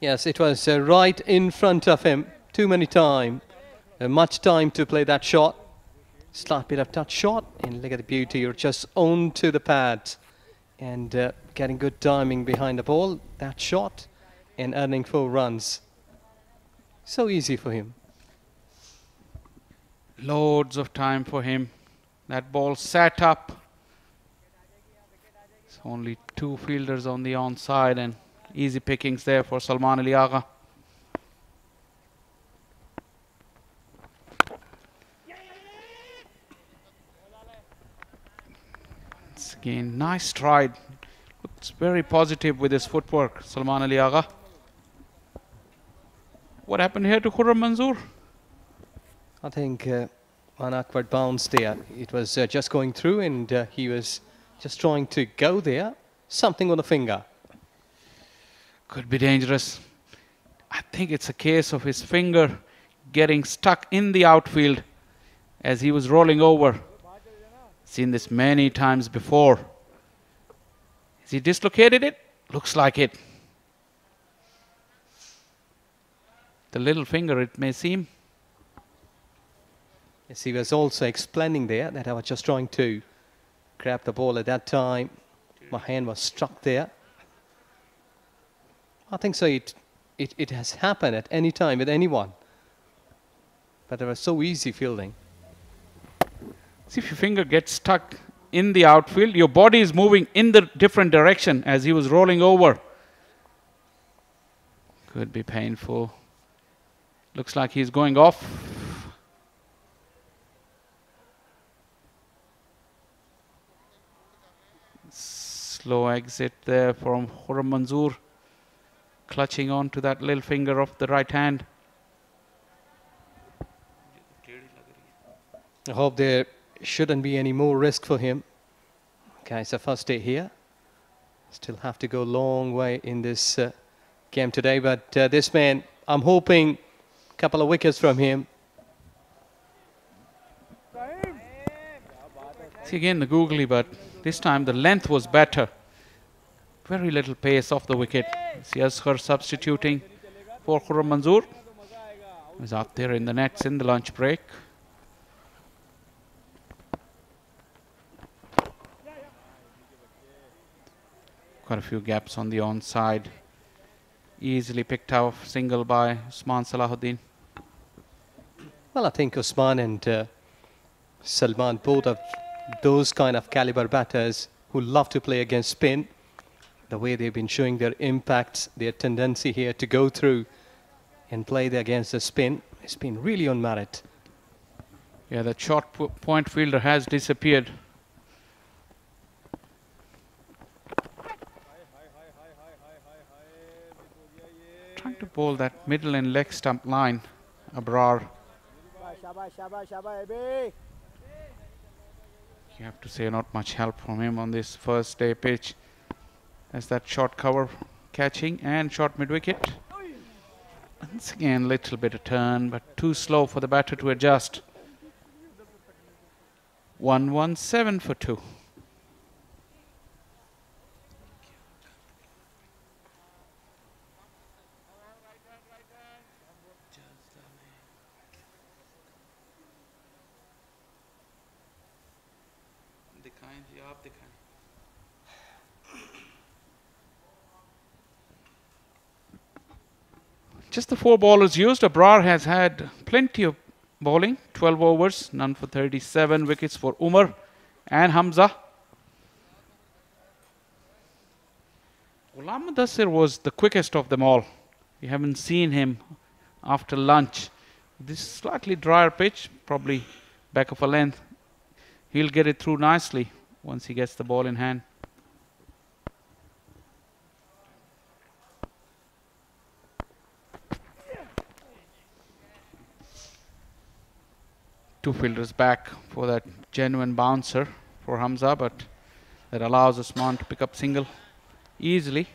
Yes, it was right in front of him. Too many time. Much time to play that shot. Slight bit of touch shot. And look at the beauty. You're just on to the pads. And getting good timing behind the ball. That shot. And earning 4 runs. So easy for him. Loads of time for him. That ball sat up. It's only 2 fielders on the onside and easy pickings there for Salman Ali Agha. It's again nice stride. Looks very positive with his footwork, Salman Ali Agha. What happened here to Khurram Manzoor? I think an awkward bounce there. It was just going through and he was just trying to go there. Something on the finger. Could be dangerous. I think it's a case of his finger getting stuck in the outfield as he was rolling over. Seen this many times before. Has he dislocated it? Looks like it. The little finger, it may seem. Yes, he was also explaining there that I was just trying to grab the ball at that time. My hand was struck there. I think so. It has happened at any time with anyone. But it was so easy fielding. See, if your finger gets stuck in the outfield, your body is moving in the different direction as he was rolling over. Could be painful. Looks like he's going off. Slow exit there from Khurram Manzoor, clutching on to that little finger of the right hand. I hope there shouldn't be any more risk for him. Okay, it's the first day here. Still have to go a long way in this game today, but this man, I'm hoping a couple of wickets from him. See again the googly, but this time the length was better. Very little pace off the wicket. See Asghar substituting for Khurram Manzoor. He's out there in the nets in the lunch break. Quite a few gaps on the onside. Easily picked off single by Usman Salahuddin. Well, I think Usman and Salman, both of those kind of caliber batters who love to play against spin. The way they've been showing their impacts, their tendency here to go through and play against the spin, it's been really on merit. Yeah, the short point fielder has disappeared. Trying to bowl that middle and leg stump line, Abrar. You have to say not much help from him on this first day pitch. As that short cover catching and short mid wicket. Once again, little bit of turn, but too slow for the batter to adjust. 117 for 2. Just the 4 bowlers used. Abrar has had plenty of bowling. 12 overs, none for 37 wickets for Umar and Hamza. Ghulam Mudassir was the quickest of them all. We haven't seen him after lunch. This slightly drier pitch, probably back of a length. He'll get it through nicely once he gets the ball in hand. Two fielders back for that genuine bouncer for Hamza, but that allows Usman to pick up single easily.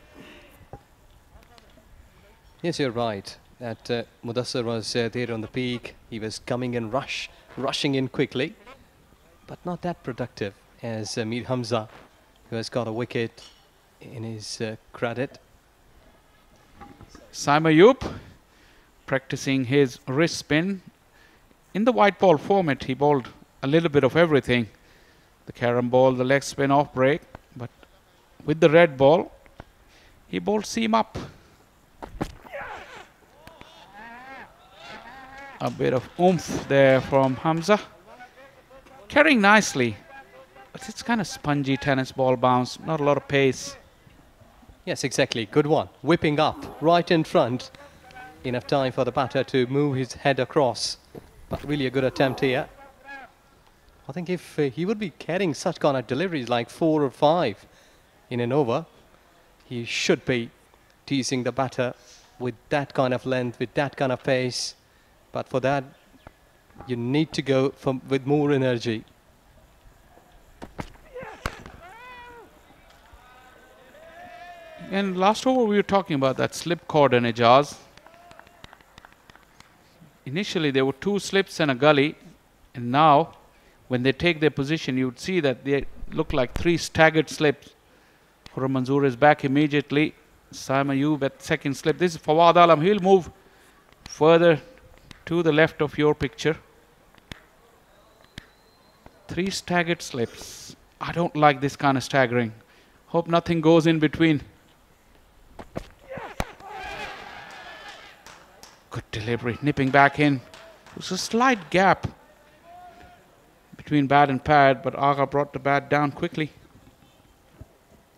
Yes, you're right. That Mudassir was there on the peak. He was coming in rushing in quickly, but not that productive as Mir Hamza, who has got a wicket in his credit. Saim Ayub practicing his wrist spin. In the white ball format, he bowled a little bit of everything. The carom ball, the leg spin off break, but with the red ball, he bowled seam up. A bit of oomph there from Hamza. Carrying nicely, but it's kind of spongy tennis ball bounce, not a lot of pace. Yes, exactly. Good one. Whipping up right in front. Enough time for the batter to move his head across. But really a good attempt here. I think if he would be carrying such kind of deliveries like 4 or 5 in an over, he should be teasing the batter with that kind of length, with that kind of pace. But for that, you need to go with more energy. And last over we were talking about that slip cord in Ijaz. Initially there were 2 slips and a gully, and now when they take their position you would see that they look like 3 staggered slips. Khurram Manzoor is back immediately. Saim Ayub at second slip. This is Fawad Alam. He'll move further to the left of your picture. 3 staggered slips. I don't like this kind of staggering. Hope nothing goes in between. Good delivery, nipping back in. There's a slight gap between bat and pad, but Agha brought the bat down quickly.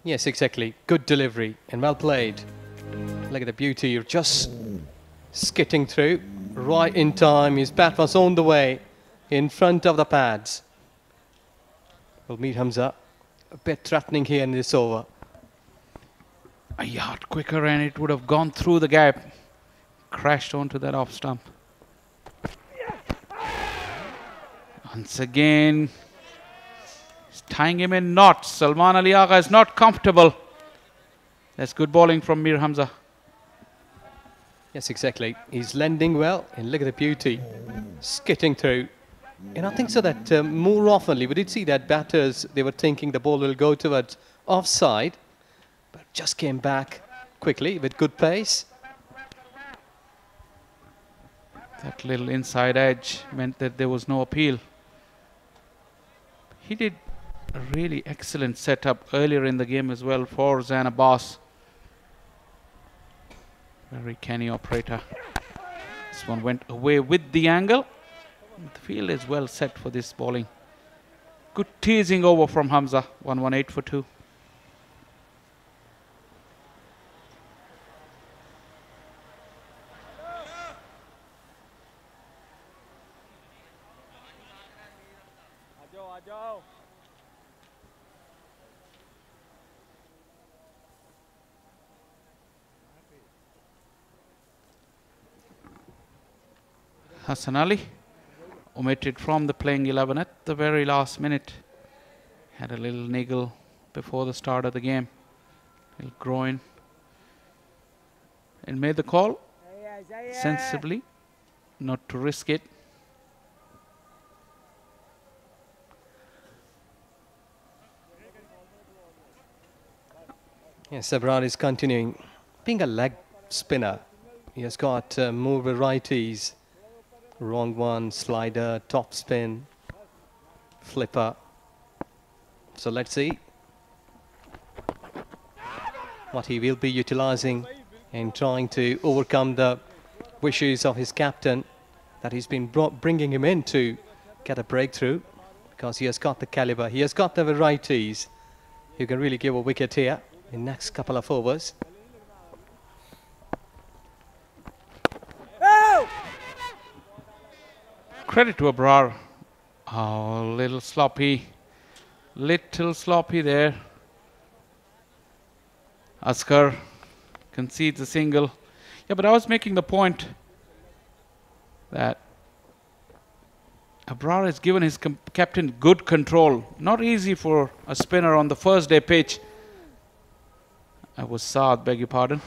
Yes, exactly. Good delivery and well played. Look at the beauty. You're just skitting through right in time. His bat was on the way in front of the pads. We'll meet Hamza. A bit threatening here in this over. A yard quicker and it would have gone through the gap. Crashed onto that off stump. Once again, he's tying him in knots. Salman Ali Agha is not comfortable. That's good bowling from Mir Hamza. Yes, exactly. He's lending well, and look at the beauty. Skitting through. And I think so that more oftenly, we did see that batters, they were thinking the ball will go towards offside, but just came back quickly with good pace. That little inside edge meant that there was no appeal. He did a really excellent setup earlier in the game as well for Zain Abbas. Very canny operator. This one went away with the angle. The field is well set for this bowling. Good teasing over from Hamza. 118 for 2. Hassan Ali omitted from the playing 11 at the very last minute. Had a little niggle before the start of the game. Little groin. And made the call sensibly, not to risk it. Yes, Abrar is continuing. Being a leg spinner, he has got more varieties. Wrong one, slider, top spin, flipper. So let's see what he will be utilizing in trying to overcome the wishes of his captain that he's been bringing him in to get a breakthrough, because he has got the caliber, he has got the varieties. He can really give a wicket here in next couple of overs. Credit to Abrar. Oh, little sloppy there. Askar concedes a single. Yeah, but I was making the point that Abrar has given his captain good control. Not easy for a spinner on the first day pitch. I was Saad, beg your pardon.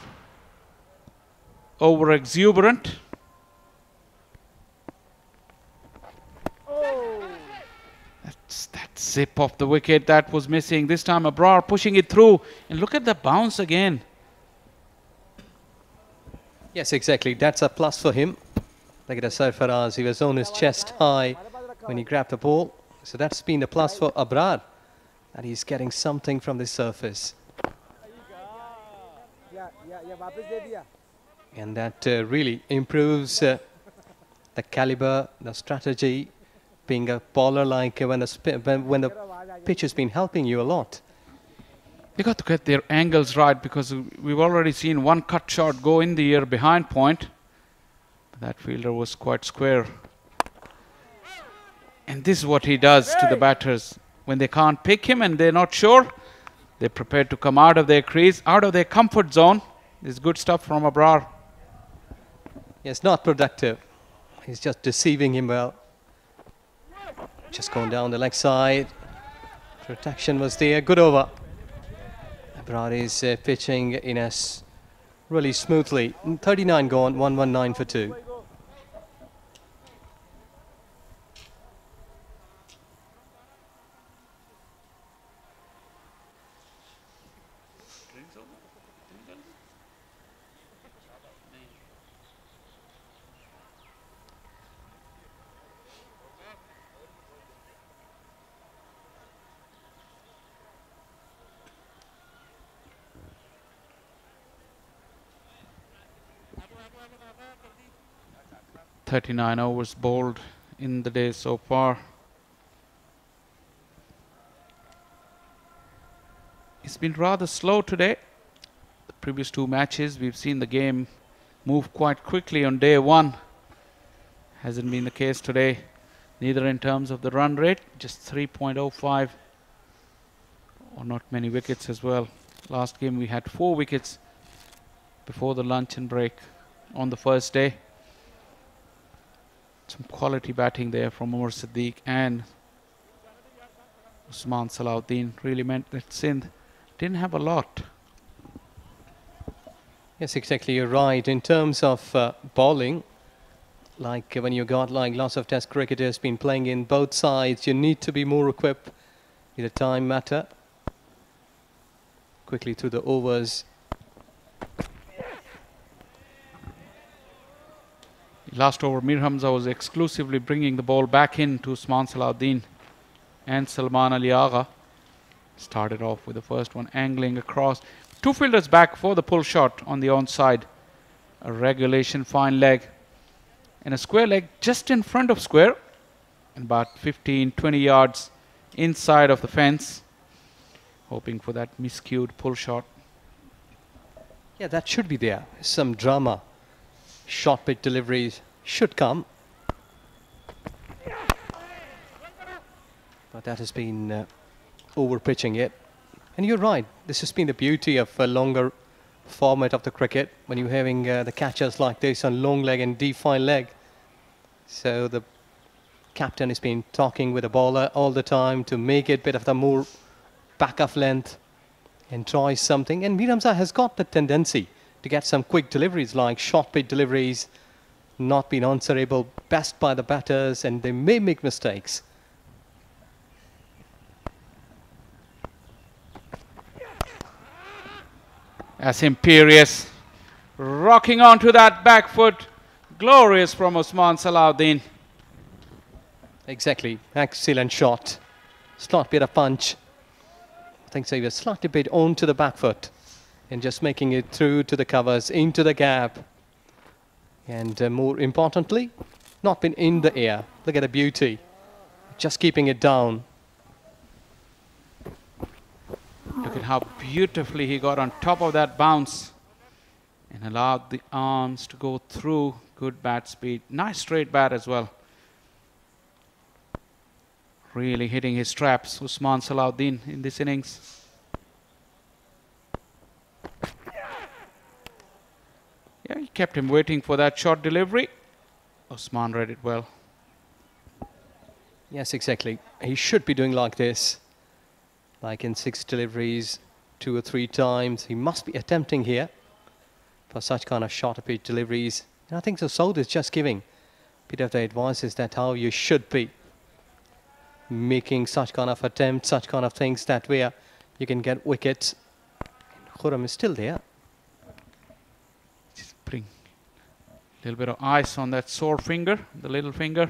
Over exuberant. That's that zip off the wicket that was missing. This time Abrar pushing it through. And look at the bounce again. Yes, exactly. That's a plus for him. Look at Sarfaraz. He was on his chest high when he grabbed the ball. So that's been a plus for Abrar. And he's getting something from the surface. And that really improves the caliber, the strategy, being a bowler like when the pitch has been helping you a lot. They got to get their angles right, because we've already seen one cut shot go in the air behind point. But that fielder was quite square. And this is what he does to the batters. When they can't pick him and they're not sure, they're prepared to come out of their crease, out of their comfort zone. This is good stuff from Abrar. Yes, not productive. He's just deceiving him well. Just going down the leg side. Protection was there. Good over. Abrar is pitching in us really smoothly. 39 gone, 119 for 2. .39 overs bowled in the day so far. It's been rather slow today. The previous two matches, we've seen the game move quite quickly on day one. Hasn't been the case today, neither in terms of the run rate, just 3.05, or not many wickets as well. Last game we had 4 wickets before the luncheon break on the first day. Some quality batting there from Umar Siddiq and Usman Salahuddin. Really meant that Sindh didn't have a lot. Yes, exactly. You're right. In terms of bowling, like when you got like lots of test cricketers been playing in both sides, you need to be more equipped. Is a time matter. Quickly through the overs. Last over, Mir Hamza was exclusively bringing the ball back in to Usman Salahuddin and Salman Ali Agha. Started off with the first one angling across. 2 fielders back for the pull shot on the onside. A regulation fine leg and a square leg just in front of square, and about 15-20 yards inside of the fence, hoping for that miscued pull shot. Yeah, that should be there. Some drama. Short pitch deliveries should come. But that has been over pitching it. And you're right, this has been the beauty of a longer format of the cricket, when you're having the catchers like this on long leg and deep fine leg. So the captain has been talking with the bowler all the time to make it a bit of the more back of length and try something. And Mir Hamza has got the tendency to get some quick deliveries, like short pitch deliveries, not been answerable best by the batters, and they may make mistakes. As imperious, rocking onto that back foot, glorious from Usman Salahuddin. Exactly, excellent shot. Slot bit of punch. think so. He was slightly bit onto the back foot and just making it through to the covers, into the gap. And more importantly, not been in the air. Look at the beauty. Just keeping it down. Look at how beautifully he got on top of that bounce and allowed the arms to go through. Good bat speed. Nice straight bat as well. Really hitting his straps, Usman Salahuddin, in this innings. Yeah, he kept him waiting for that short delivery. Usman read it well. Yes, exactly. He should be doing like this. Like in 6 deliveries, 2 or 3 times. He must be attempting here for such kind of shorter pitch deliveries. And I think the Saud is just giving a bit of the advice is that how you should be making such kind of attempts, such kind of things, that way you can get wickets. Khurram is still there. Just bring a little bit of ice on that sore finger, the little finger.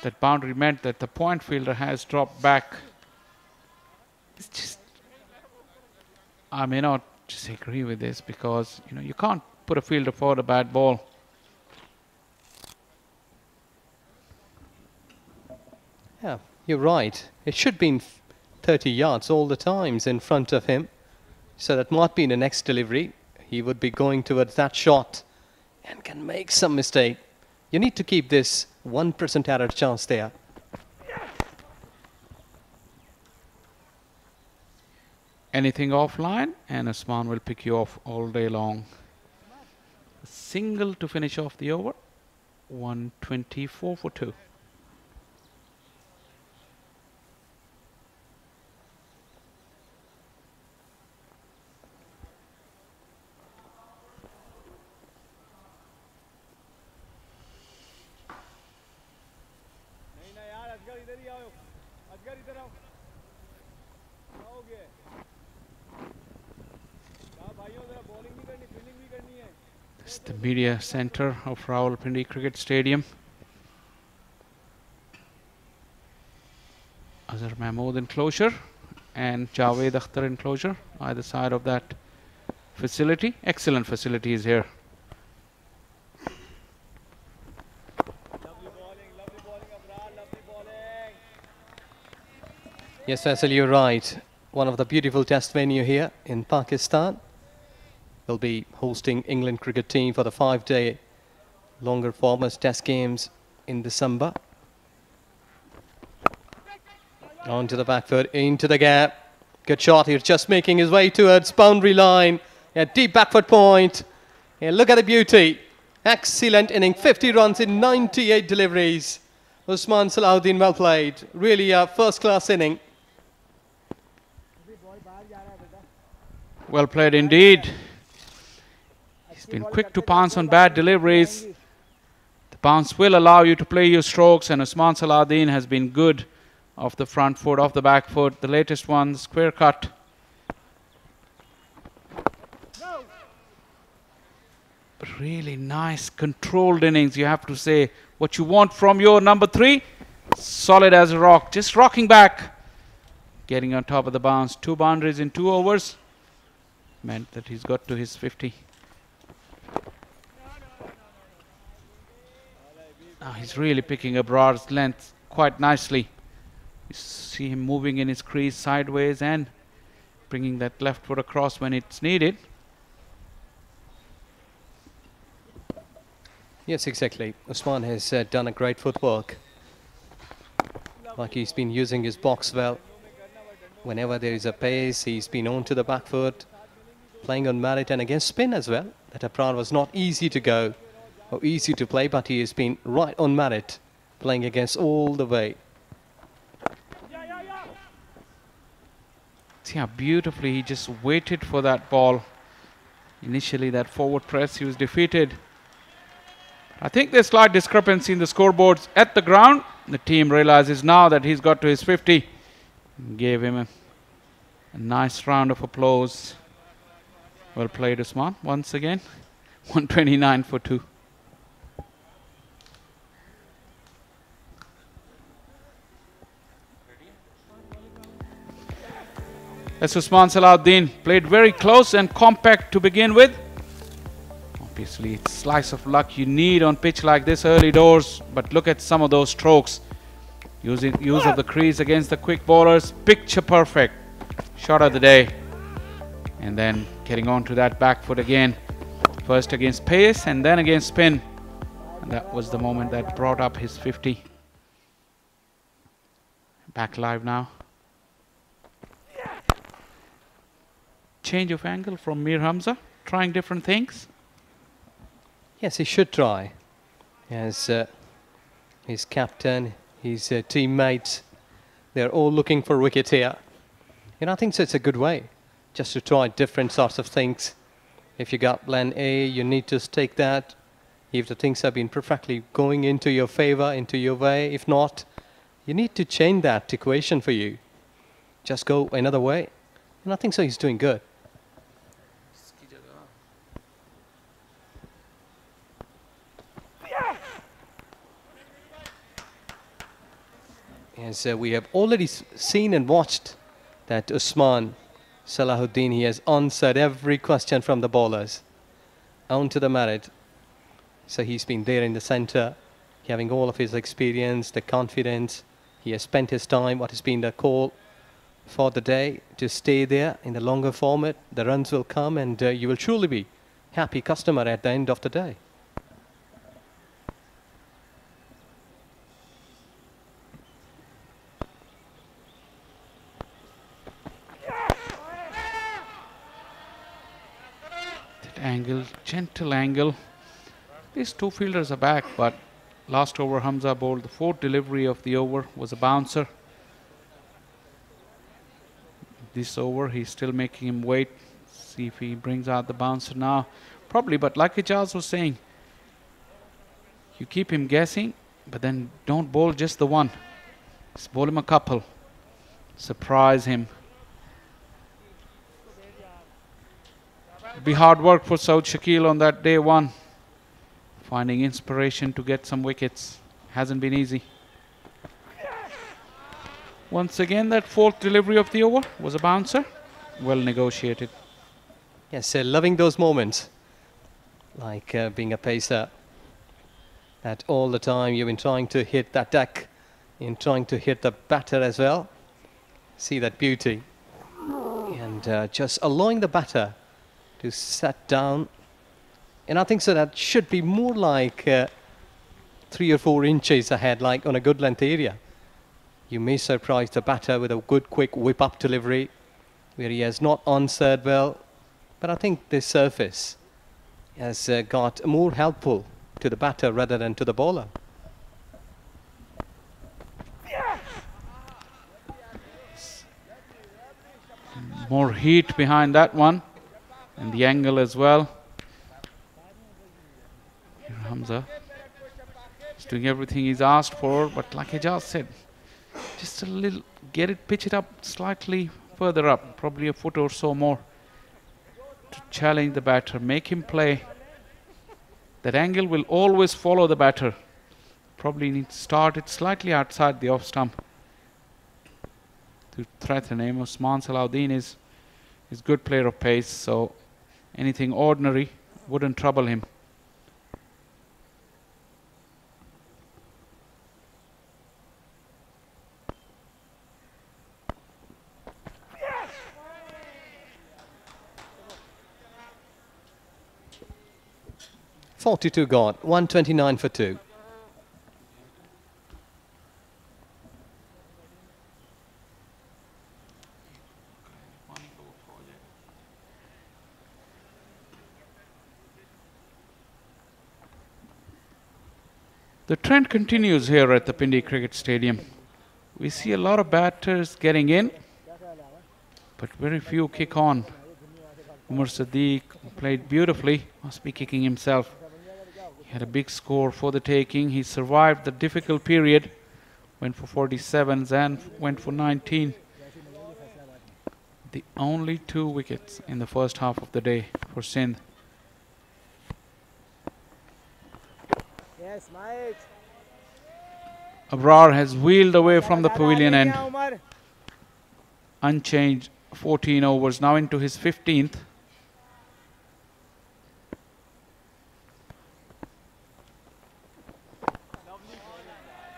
That boundary meant that the point fielder has dropped back. It's just, I may not disagree with this because, you know, you can't put a fielder for a bad ball. Yeah, you're right. It should be in 30 yards all the times in front of him. So that might be in the next delivery. He would be going towards that shot and can make some mistake. You need to keep this 1% error chance there. Anything offline and Usman will pick you off all day long. A single to finish off the over. 124 for 2. This is the media center of Rawalpindi Cricket Stadium. Azhar Mahmood enclosure and Javed Akhtar enclosure, either side of that facility. Excellent facilities here. Yes, Faisal, you're right. One of the beautiful test venue here in Pakistan. Will be hosting England cricket team for the 5-day longer format test games in December. On to the back foot, into the gap. Good shot. He's just making his way towards boundary line. A deep back foot point. Yeah, look at the beauty. Excellent inning. 50 runs in 98 deliveries. Usman Salahuddin, well played. Really a first-class inning. Well played indeed. He's been quick to pounce on bad deliveries. The bounce will allow you to play your strokes, and Usman Salahuddin has been good off the front foot, off the back foot. The latest one, square cut. Really nice controlled innings, you have to say. What you want from your number 3, solid as a rock, just rocking back, getting on top of the bounce. 2 boundaries in 2 overs meant that he's got to his 50. Now he's really picking up Rar's length quite nicely. You see him moving in his crease sideways and bringing that left foot across when it's needed. Yes, exactly. Usman has done a great footwork. Like he's been using his box well. Whenever there is a pace, he's been on to the back foot, playing on merit and against spin as well. That Abrar was not easy to go or easy to play, but he has been right on merit, playing against all the way. See how beautifully he just waited for that ball. Initially that forward press, he was defeated. I think there's slight discrepancy in the scoreboards at the ground. The team realizes now that he's got to his 50. Gave him a nice round of applause. Well played, Usman, once again. 129 for 2. That's Usman Salahuddin. Played very close and compact to begin with. Obviously, it's slice of luck you need on pitch like this early doors. But look at some of those strokes. Use of the crease against the quick bowlers. Picture perfect. Shot of the day. And then getting on to that back foot again. First against pace and then against spin. And that was the moment that brought up his 50. Back live now. Change of angle from Mir Hamza. Trying different things. Yes, he should try. As his captain, his teammates, they're all looking for wicket here. And I think so it's a good way just to try different sorts of things. If you got plan A, you need to stick that. If the things have been perfectly going into your favor, into your way, if not, you need to change that equation for you. Just go another way. And I think so he's doing good. As we have already seen and watched that Usman Salahuddin, he has answered every question from the bowlers on to the merit. So he's been there in the centre, having all of his experience, the confidence. He has spent his time, what has been the call for the day, to stay there in the longer format. The runs will come and you will truly be happy customer at the end of the day. Angle, gentle angle. These two fielders are back, but last over Hamza bowled the fourth delivery of the over, was a bouncer. This over he's still making him wait. See if he brings out the bouncer now. Probably, but like Ijaz was saying, you keep him guessing, but then don't bowl just the one. Just bowl him a couple. Surprise him. Be hard work for Saud Shakil on that day one. Finding inspiration to get some wickets. Hasn't been easy. Once again, that fourth delivery of the over was a bouncer. Well negotiated. Yes, loving those moments. Like being a pacer. That all the time you've been trying to hit that deck. In trying to hit the batter as well. See that beauty. And just allowing the batter to set down, and I think so that should be more like 3 or 4 inches ahead, like on a good length area. You may surprise the batter with a good quick whip up delivery where he has not answered well, but I think this surface has got more helpful to the batter rather than to the bowler. More heat behind that one. And the angle as well. Here Hamza is doing everything he's asked for, but like I just said, just a little, pitch it up slightly further up, probably a foot or so more to challenge the batter, make him play. That angle will always follow the batter. Probably need to start it slightly outside the off stump to threaten him. Usman Salahuddin is good player of pace, so anything ordinary wouldn't trouble him. .42 gone, 129 for 2. The trend continues here at the Pindi Cricket Stadium. We see a lot of batters getting in, but very few kick on. Umar Sadiq played beautifully, must be kicking himself. He had a big score for the taking. He survived the difficult period, went for 47s and went for 19. The only 2 wickets in the first half of the day for Sindh. Yes, Mike. Abrar has wheeled away from the pavilion end. Unchanged 14 overs, now into his 15th.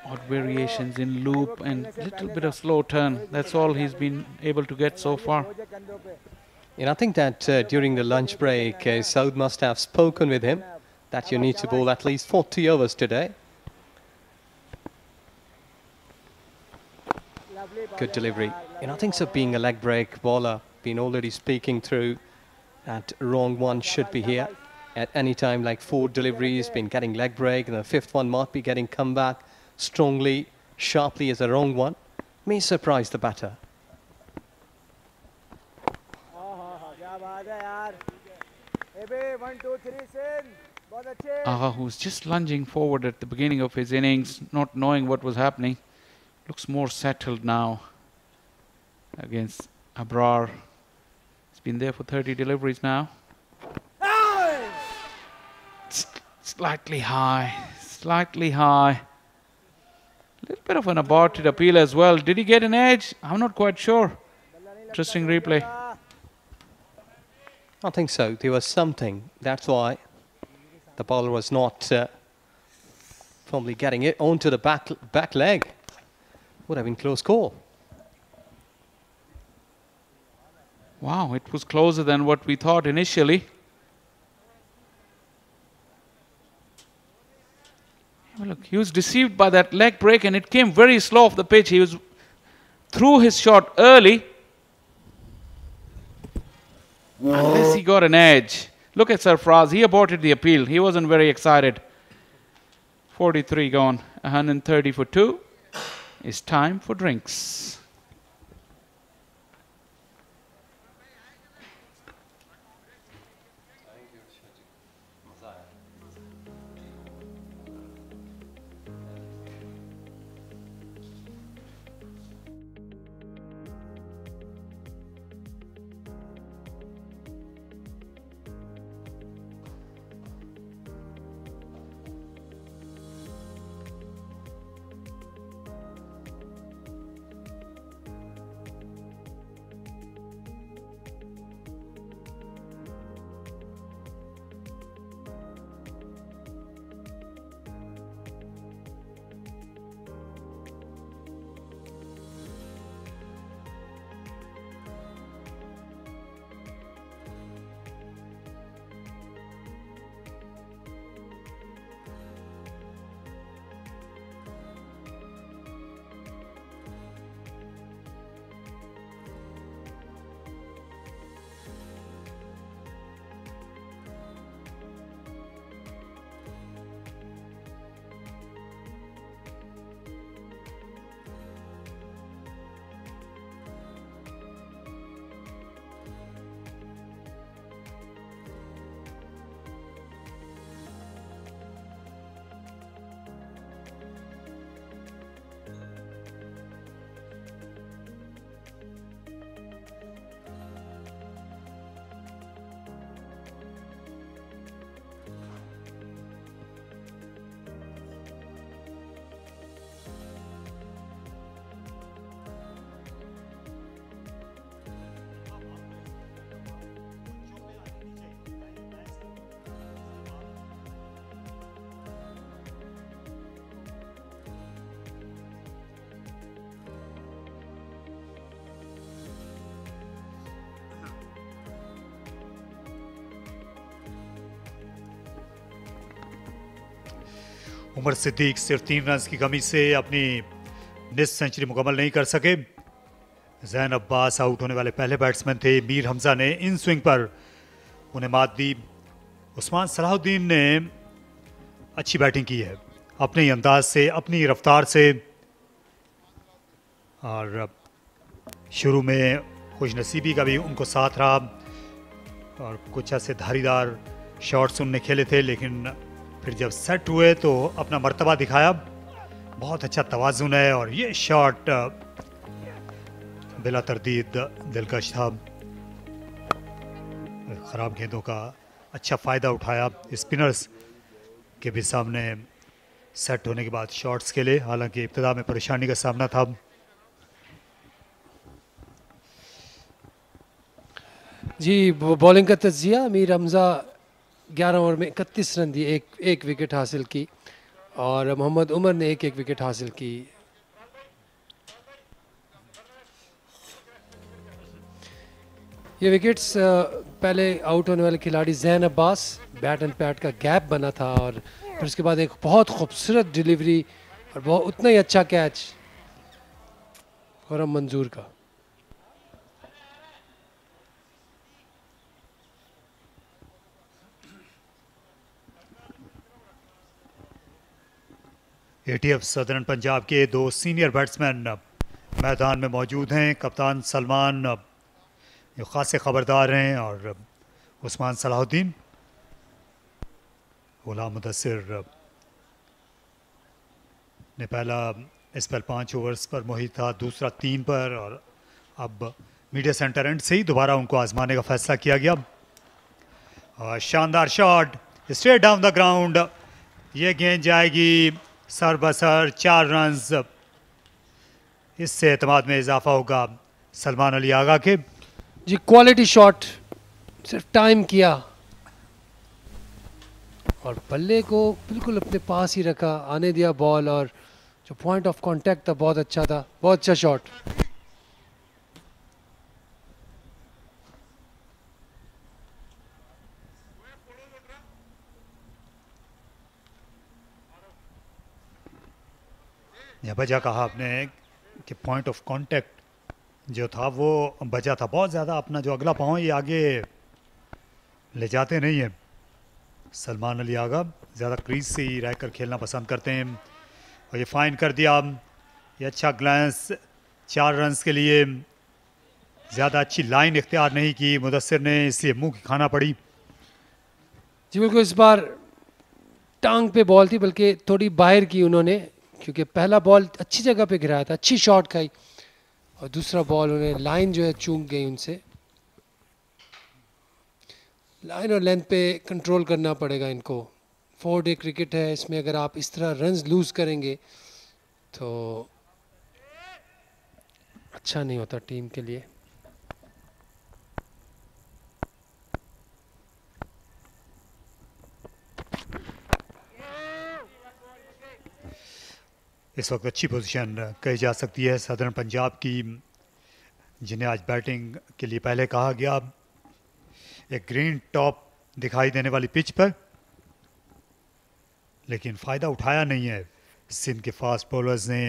Odd variations in loop and little bit of slow turn. That's all he's been able to get so far. And I think that during the lunch break, Saud must have spoken with him that you need to bowl at least 40 overs today. Good delivery. And I think so, being a leg break bowler, been already speaking through that wrong one should be here. At any time, like 4 deliveries, been getting leg break, and the 5th one might be getting comeback strongly, sharply as a wrong one. May surprise the batter. Agha, who's just lunging forward at the beginning of his innings, not knowing what was happening, looks more settled now against Abrar. He's been there for 30 deliveries now. Slightly high, slightly high. A little bit of an aborted appeal as well. Did he get an edge? I'm not quite sure. Interesting replay. I think so. There was something. That's why the bowler was not firmly getting it onto the back leg. Would have been close call. Wow, it was closer than what we thought initially. Look, he was deceived by that leg break and it came very slow off the pitch. He was threw his shot early. Unless he got an edge. Look at Sarfraz. He aborted the appeal. He wasn't very excited. 43 gone. 130 for 2. It's time for drinks. Umar Siddique सिर्फ 3 run की कमी से अपनी निस्फ century मुकम्मल नहीं कर सके। Jain Abbas out होने वाले पहले बैट्समैन थे। मीर हमजा ने इन स्विंग पर उन्हें मात दी। उस्मान सलाहुद्दीन ने अच्छी बैटिंग की है अपने ही अंदाज से, अपनी रफ्तार से, और शुरू में खुशनसीबी का भी उनको साथ रहा और कुछ ऐसे धारीदार शॉट्स उनने खेले थे, लेकिन फिर जब सेट हुए तो अपना मर्तबा दिखाया। बहुत अच्छा तवाज़ुन है और ये शॉट बिला तरदीद दिलकश था। ख़राब गेंदों का अच्छा फ़ायदा उठाया स्पिनर्स के भी सामने सेट होने के बाद शॉट्स के लिए। हालांकि इब्तिदा में परेशानी का सामना था। जी बॉलिंग का तजिया, मीर हमजा 11 ओवर में 31 रन दिए, एक विकेट हासिल की और मोहम्मद उमर ने एक विकेट हासिल की। ये विकेट्स पहले आउट होने वाले खिलाड़ी Jain Abbas, bat and PAT का गैप बना था और फिर उसके बाद एक बहुत खूबसूरत डिलीवरी और बहुत उतना ही अच्छा कैच खुरम मंजूर का। एटीएफ सदर्न पंजाब के दो सीनियर बैट्समैन मैदान में मौजूद हैं। कप्तान सलमान जो खासे खबरदार हैं और उस्मान सलाहुद्दीन। गुलाम मुदस्सिर ने पहला स्पेल 5 ओवर्स पर मुहित था, दूसरा 3 पर और अब मीडिया सेंटर एंड से ही दोबारा उनको आजमाने का फैसला किया गया। और शानदार shot straight down the ground, ये गेंद जाएगी सर बसर 4 रन्स। इससे एतमाद में इजाफा होगा सलमान अली आगा के। जी क्वालिटी शॉट, सिर्फ टाइम किया और बल्ले को बिल्कुल अपने पास ही रखा, आने दिया बॉल और जो पॉइंट ऑफ कांटेक्ट था बहुत अच्छा था, बहुत अच्छा शॉट। यह वजह कहा आपने कि पॉइंट ऑफ कांटेक्ट जो था वो बचा था बहुत ज़्यादा। अपना जो अगला पाँव ये आगे ले जाते नहीं हैं। सलमान अली आगा ज़्यादा क्रीज से ही रहकर खेलना पसंद करते हैं और ये फाइन कर दिया। ये अच्छा ग्लैंस 4 रन्स के लिए। ज़्यादा अच्छी लाइन इख्तियार नहीं की मुदस्सिर ने, इसलिए मुंह की खाना पड़ी। जी बिल्कुल, इस बार टांग पे बॉल थी बल्कि थोड़ी बाहर की उन्होंने, क्योंकि पहला बॉल अच्छी जगह पे गिराया था, अच्छी शॉट खाई और दूसरा बॉल उन्हें लाइन जो है चूक गई उनसे। लाइन और लेंथ पे कंट्रोल करना पड़ेगा इनको। 4 डे क्रिकेट है, इसमें अगर आप इस तरह रन्स लूज करेंगे तो अच्छा नहीं होता टीम के लिए। इस वक्त अच्छी पोजीशन कही जा सकती है सदर्न पंजाब की, जिन्हें आज बैटिंग के लिए पहले कहा गया। एक ग्रीन टॉप दिखाई देने वाली पिच पर, लेकिन फ़ायदा उठाया नहीं है सिंध के फास्ट बॉलर्स ने,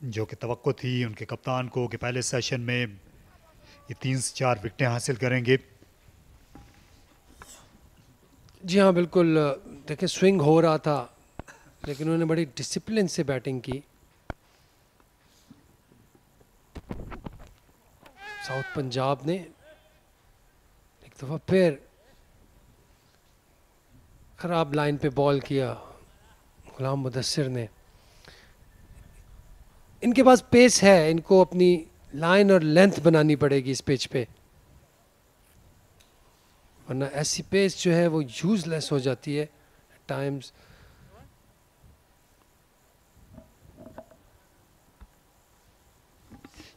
जो कि तवक्को थी उनके कप्तान को कि पहले सेशन में ये 3 से 4 विकेटें हासिल करेंगे। जी हाँ बिल्कुल, देखिए स्विंग हो रहा था लेकिन उन्होंने बड़ी डिसिप्लिन से बैटिंग की। साउथ पंजाब ने एक दफ़ा फिर ख़राब लाइन पे बॉल किया गुलाम मुदस्सिर ने। इनके पास पेस है, इनको अपनी लाइन और लेंथ बनानी पड़ेगी इस पिच पे, वरना ऐसी पेस जो है वो यूजलेस हो जाती है टाइम्स।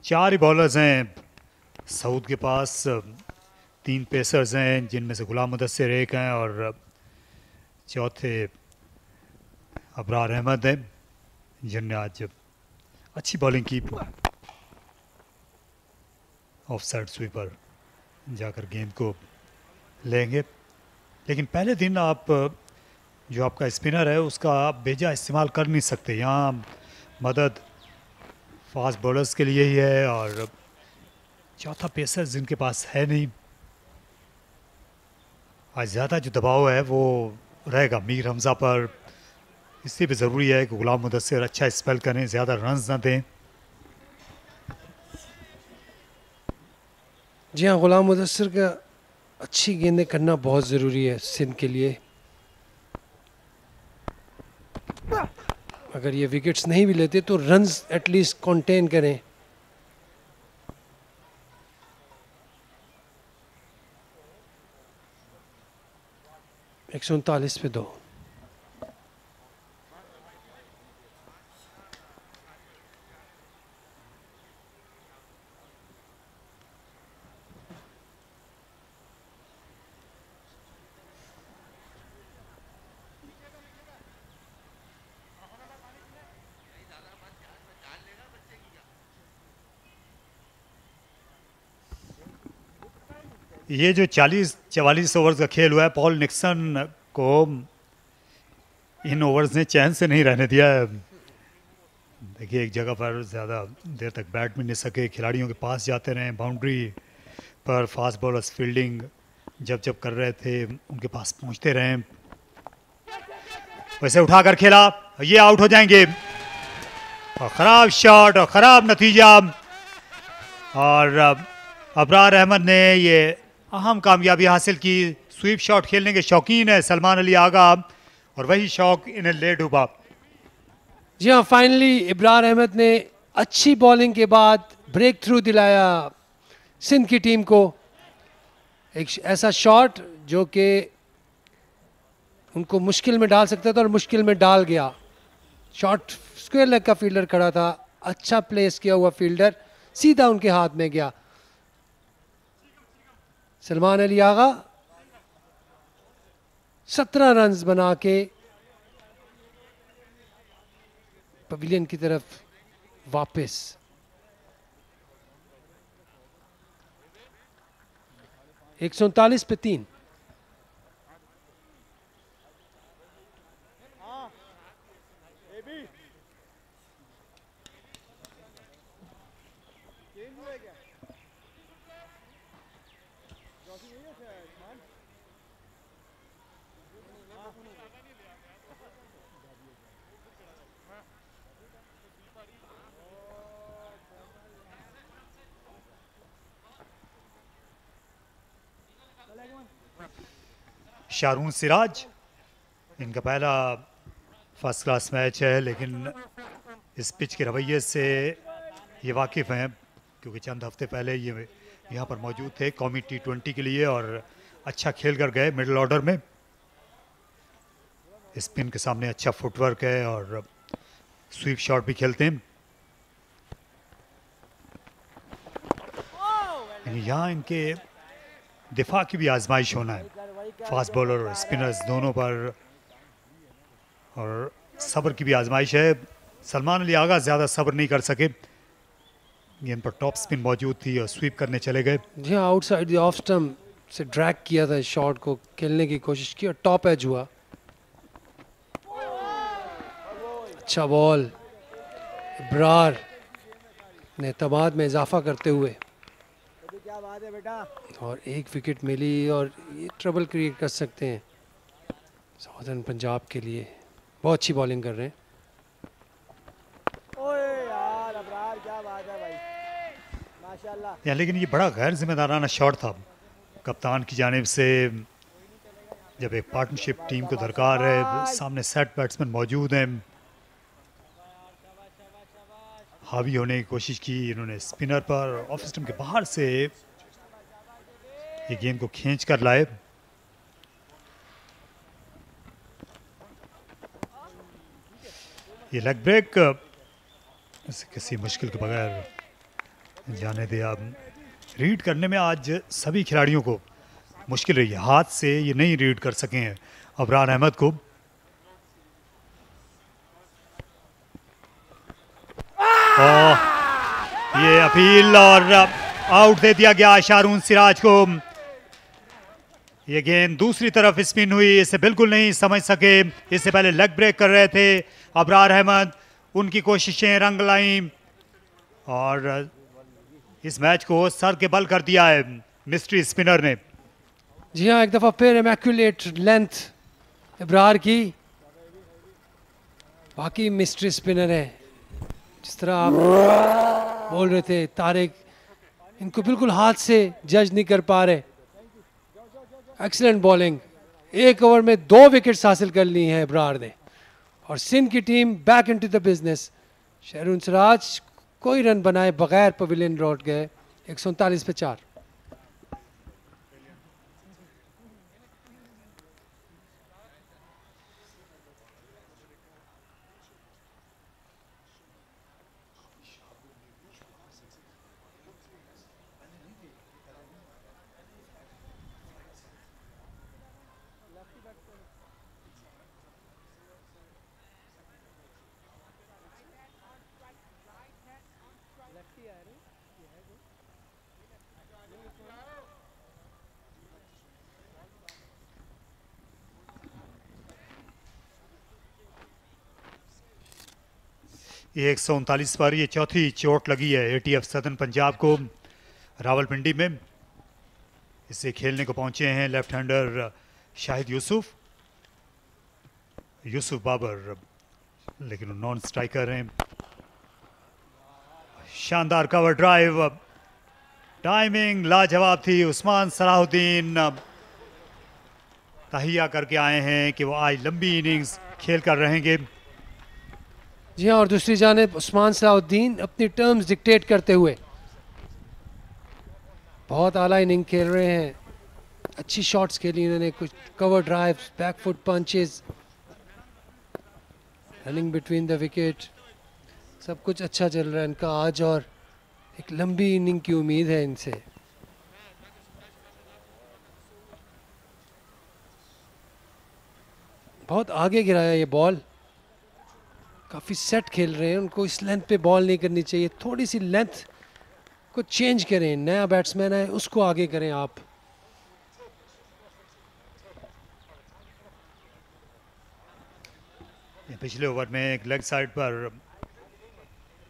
चार ही बॉलर्स हैं सऊद के पास, 3 पेसर्स हैं जिनमें से गुलाम मुदस्सिर एक हैं और चौथे अबरार अहमद हैं जिनने आज अच्छी बॉलिंग की। ऑफ साइड स्वीपर जाकर गेंद को लेंगे, लेकिन पहले दिन आप जो आपका स्पिनर है उसका आप बेजा इस्तेमाल कर नहीं सकते। यहाँ मदद फास्ट बॉलर्स के लिए ही है और चौथा पेसर जिनके पास है नहीं। आज ज़्यादा जो दबाव है वो रहेगा मीर हमजा पर, इसलिए भी ज़रूरी है कि गुलाम मुदस्सिर अच्छा स्पेल करें, ज़्यादा रन्स ना दें। जी हाँ, गुलाम मुदस्सिर का अच्छी गेंदें करना बहुत ज़रूरी है सिंध के लिए। अगर ये विकेट्स नहीं भी लेते तो रन्स एटलीस्ट कंटेन करें। एक 139 पे 2। ये जो 44 ओवर्स का खेल हुआ है, पॉल निक्सन को इन ओवर्स ने चैन से नहीं रहने दिया है। देखिए एक जगह पर ज़्यादा देर तक बैट भी नहीं सके, खिलाड़ियों के पास जाते रहे, बाउंड्री पर फास्ट बॉलर्स फील्डिंग जब जब कर रहे थे उनके पास पहुंचते रहे। वैसे उठाकर खेला, ये आउट हो जाएंगे। और ख़राब शॉट और ख़राब नतीजा, और अबरार अहमद ने ये अहम कामयाबी हासिल की। स्वीप शॉट खेलने के शौकीन है सलमान अली आगा, और वही शौक इन्हें ले डूबा। जी हाँ, फाइनली इब्रार अहमद ने अच्छी बॉलिंग के बाद ब्रेक थ्रू दिलाया सिंध की टीम को। एक ऐसा शॉट जो कि उनको मुश्किल में डाल सकता था और मुश्किल में डाल गया। शॉट स्क्वायर लेग का फील्डर खड़ा था, अच्छा प्लेस किया हुआ फील्डर सीधा उनके हाथ में गया। सलमान अली आगा 17 रन्स बना के पवेलियन की तरफ वापस। एक 139 पे 3। शारून सिराज, इनका पहला फर्स्ट क्लास मैच है, लेकिन इस पिच के रवैये से ये वाकिफ़ हैं क्योंकि चंद हफ्ते पहले ये यहाँ पर मौजूद थे कौमी T20 के लिए और अच्छा खेल कर गए मिडिल ऑर्डर में। स्पिन के सामने अच्छा फुटवर्क है और स्वीप शॉट भी खेलते हैं। यहाँ इनके दिफा की भी आजमाइश होना है, फास्ट बॉलर और स्पिनर्स दोनों पर, और सब्र की भी आजमाइश है। सलमान अली आगा ज़्यादा सब्र नहीं कर सके, गेंद पर टॉप स्पिन मौजूद थी और स्वीप करने चले गए। जी हाँ, आउटसाइड द ऑफ स्टंप से ड्रैग किया था इस शॉट को, खेलने की कोशिश की और टॉप एज हुआ। अच्छा बॉल, इब्रार ने तबाद में इजाफा करते हुए, क्या बात है बेटा, और एक विकेट मिली और ये ट्रबल क्रिएट कर सकते हैं साउदर्न पंजाब के लिए। बहुत अच्छी बॉलिंग कर रहे हैं। ओए यार अबरार, क्या बात है भाई, माशाल्लाह। लेकिन ये बड़ा गैर जिम्मेदाराना शॉट था कप्तान की जानिब से। जब एक पार्टनरशिप टीम को दरकार है, सामने सेट बैट्समैन मौजूद हैं, हावी होने की कोशिश की इन्होंने स्पिनर पर, ऑफ स्टंप के बाहर से ये गेंद को खींच कर लाए। ये लेग ब्रेक किसी मुश्किल के बगैर जाने दे। आप रीड करने में आज सभी खिलाड़ियों को मुश्किल रही है, हाथ से ये नहीं रीड कर सके हैं अबरार अहमद को। ये अपील और आउट दे दिया गया शारून सिराज को। ये गेंद दूसरी तरफ स्पिन हुई, इसे बिल्कुल नहीं समझ सके। इससे पहले लेग ब्रेक कर रहे थे अबरार अहमद, उनकी कोशिशें रंग लाईं और इस मैच को सर के बल कर दिया है मिस्ट्री स्पिनर ने। जी हाँ, एक दफ़ा फिर इमैक्युलेट लेंथ इब्रार की। बाकी मिस्ट्री स्पिनर है, जिस तरह आप बोल रहे थे तारिक, इनको बिल्कुल हाथ से जज नहीं कर पा रहे। एक्सीलेंट बॉलिंग, एक ओवर में 2 विकेट्स हासिल कर ली हैं इब्रार ने, और सिंध की team back into the business. Sharoon Siraj कोई रन बनाए बगैर पवेलियन लौट गए। 139 पे 4। ये 139 पर ये चौथी चोट लगी है ATF सदर्न पंजाब को रावलपिंडी में। इससे खेलने को पहुंचे हैं लेफ्ट हैंडर शाहिद यूसुफ बाबर, लेकिन नॉन स्ट्राइकर हैं। शानदार कवर ड्राइव, टाइमिंग लाजवाब थी। उस्मान सलाहुद्दीन तहिया करके आए हैं कि वो आज लंबी इनिंग्स खेल कर रहेंगे। जी हाँ, और दूसरी जानिब उस्मान सलाहुद्दीन अपनी टर्म्स डिक्टेट करते हुए बहुत आला इनिंग खेल रहे हैं। अच्छी शॉट्स खेली इन्होंने, कुछ cover drives, back foot punches, running between the wicket, सब कुछ अच्छा चल रहा है इनका आज और एक लंबी इनिंग की उम्मीद है इनसे। बहुत आगे गिराया ये बॉल, काफ़ी सेट खेल रहे हैं। उनको इस लेंथ पे बॉल नहीं करनी चाहिए, थोड़ी सी लेंथ को चेंज करें। नया बैट्समैन है, उसको आगे करें आप। पिछले ओवर में एक लेग साइड पर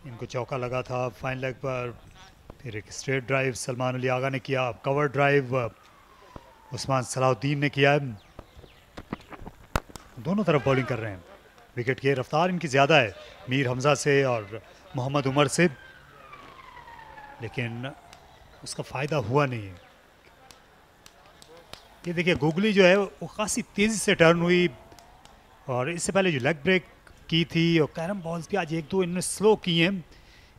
इनको चौका लगा था, फाइन लेग पर। फिर एक स्ट्रेट ड्राइव सलमान अली आगा ने किया, कवर ड्राइव उस्मान सलाहुद्दीन ने किया। दोनों तरफ बॉलिंग कर रहे हैं। विकेट की रफ्तार इनकी ज़्यादा है मीर हमज़ा से और मोहम्मद उमर से, लेकिन उसका फ़ायदा हुआ नहीं है। ये देखिए गुगली जो है वो खासी तेज़ी से टर्न हुई, और इससे पहले जो लेग ब्रेक की थी और कैरम बॉल्स भी आज एक दो इन्होंने स्लो की हैं,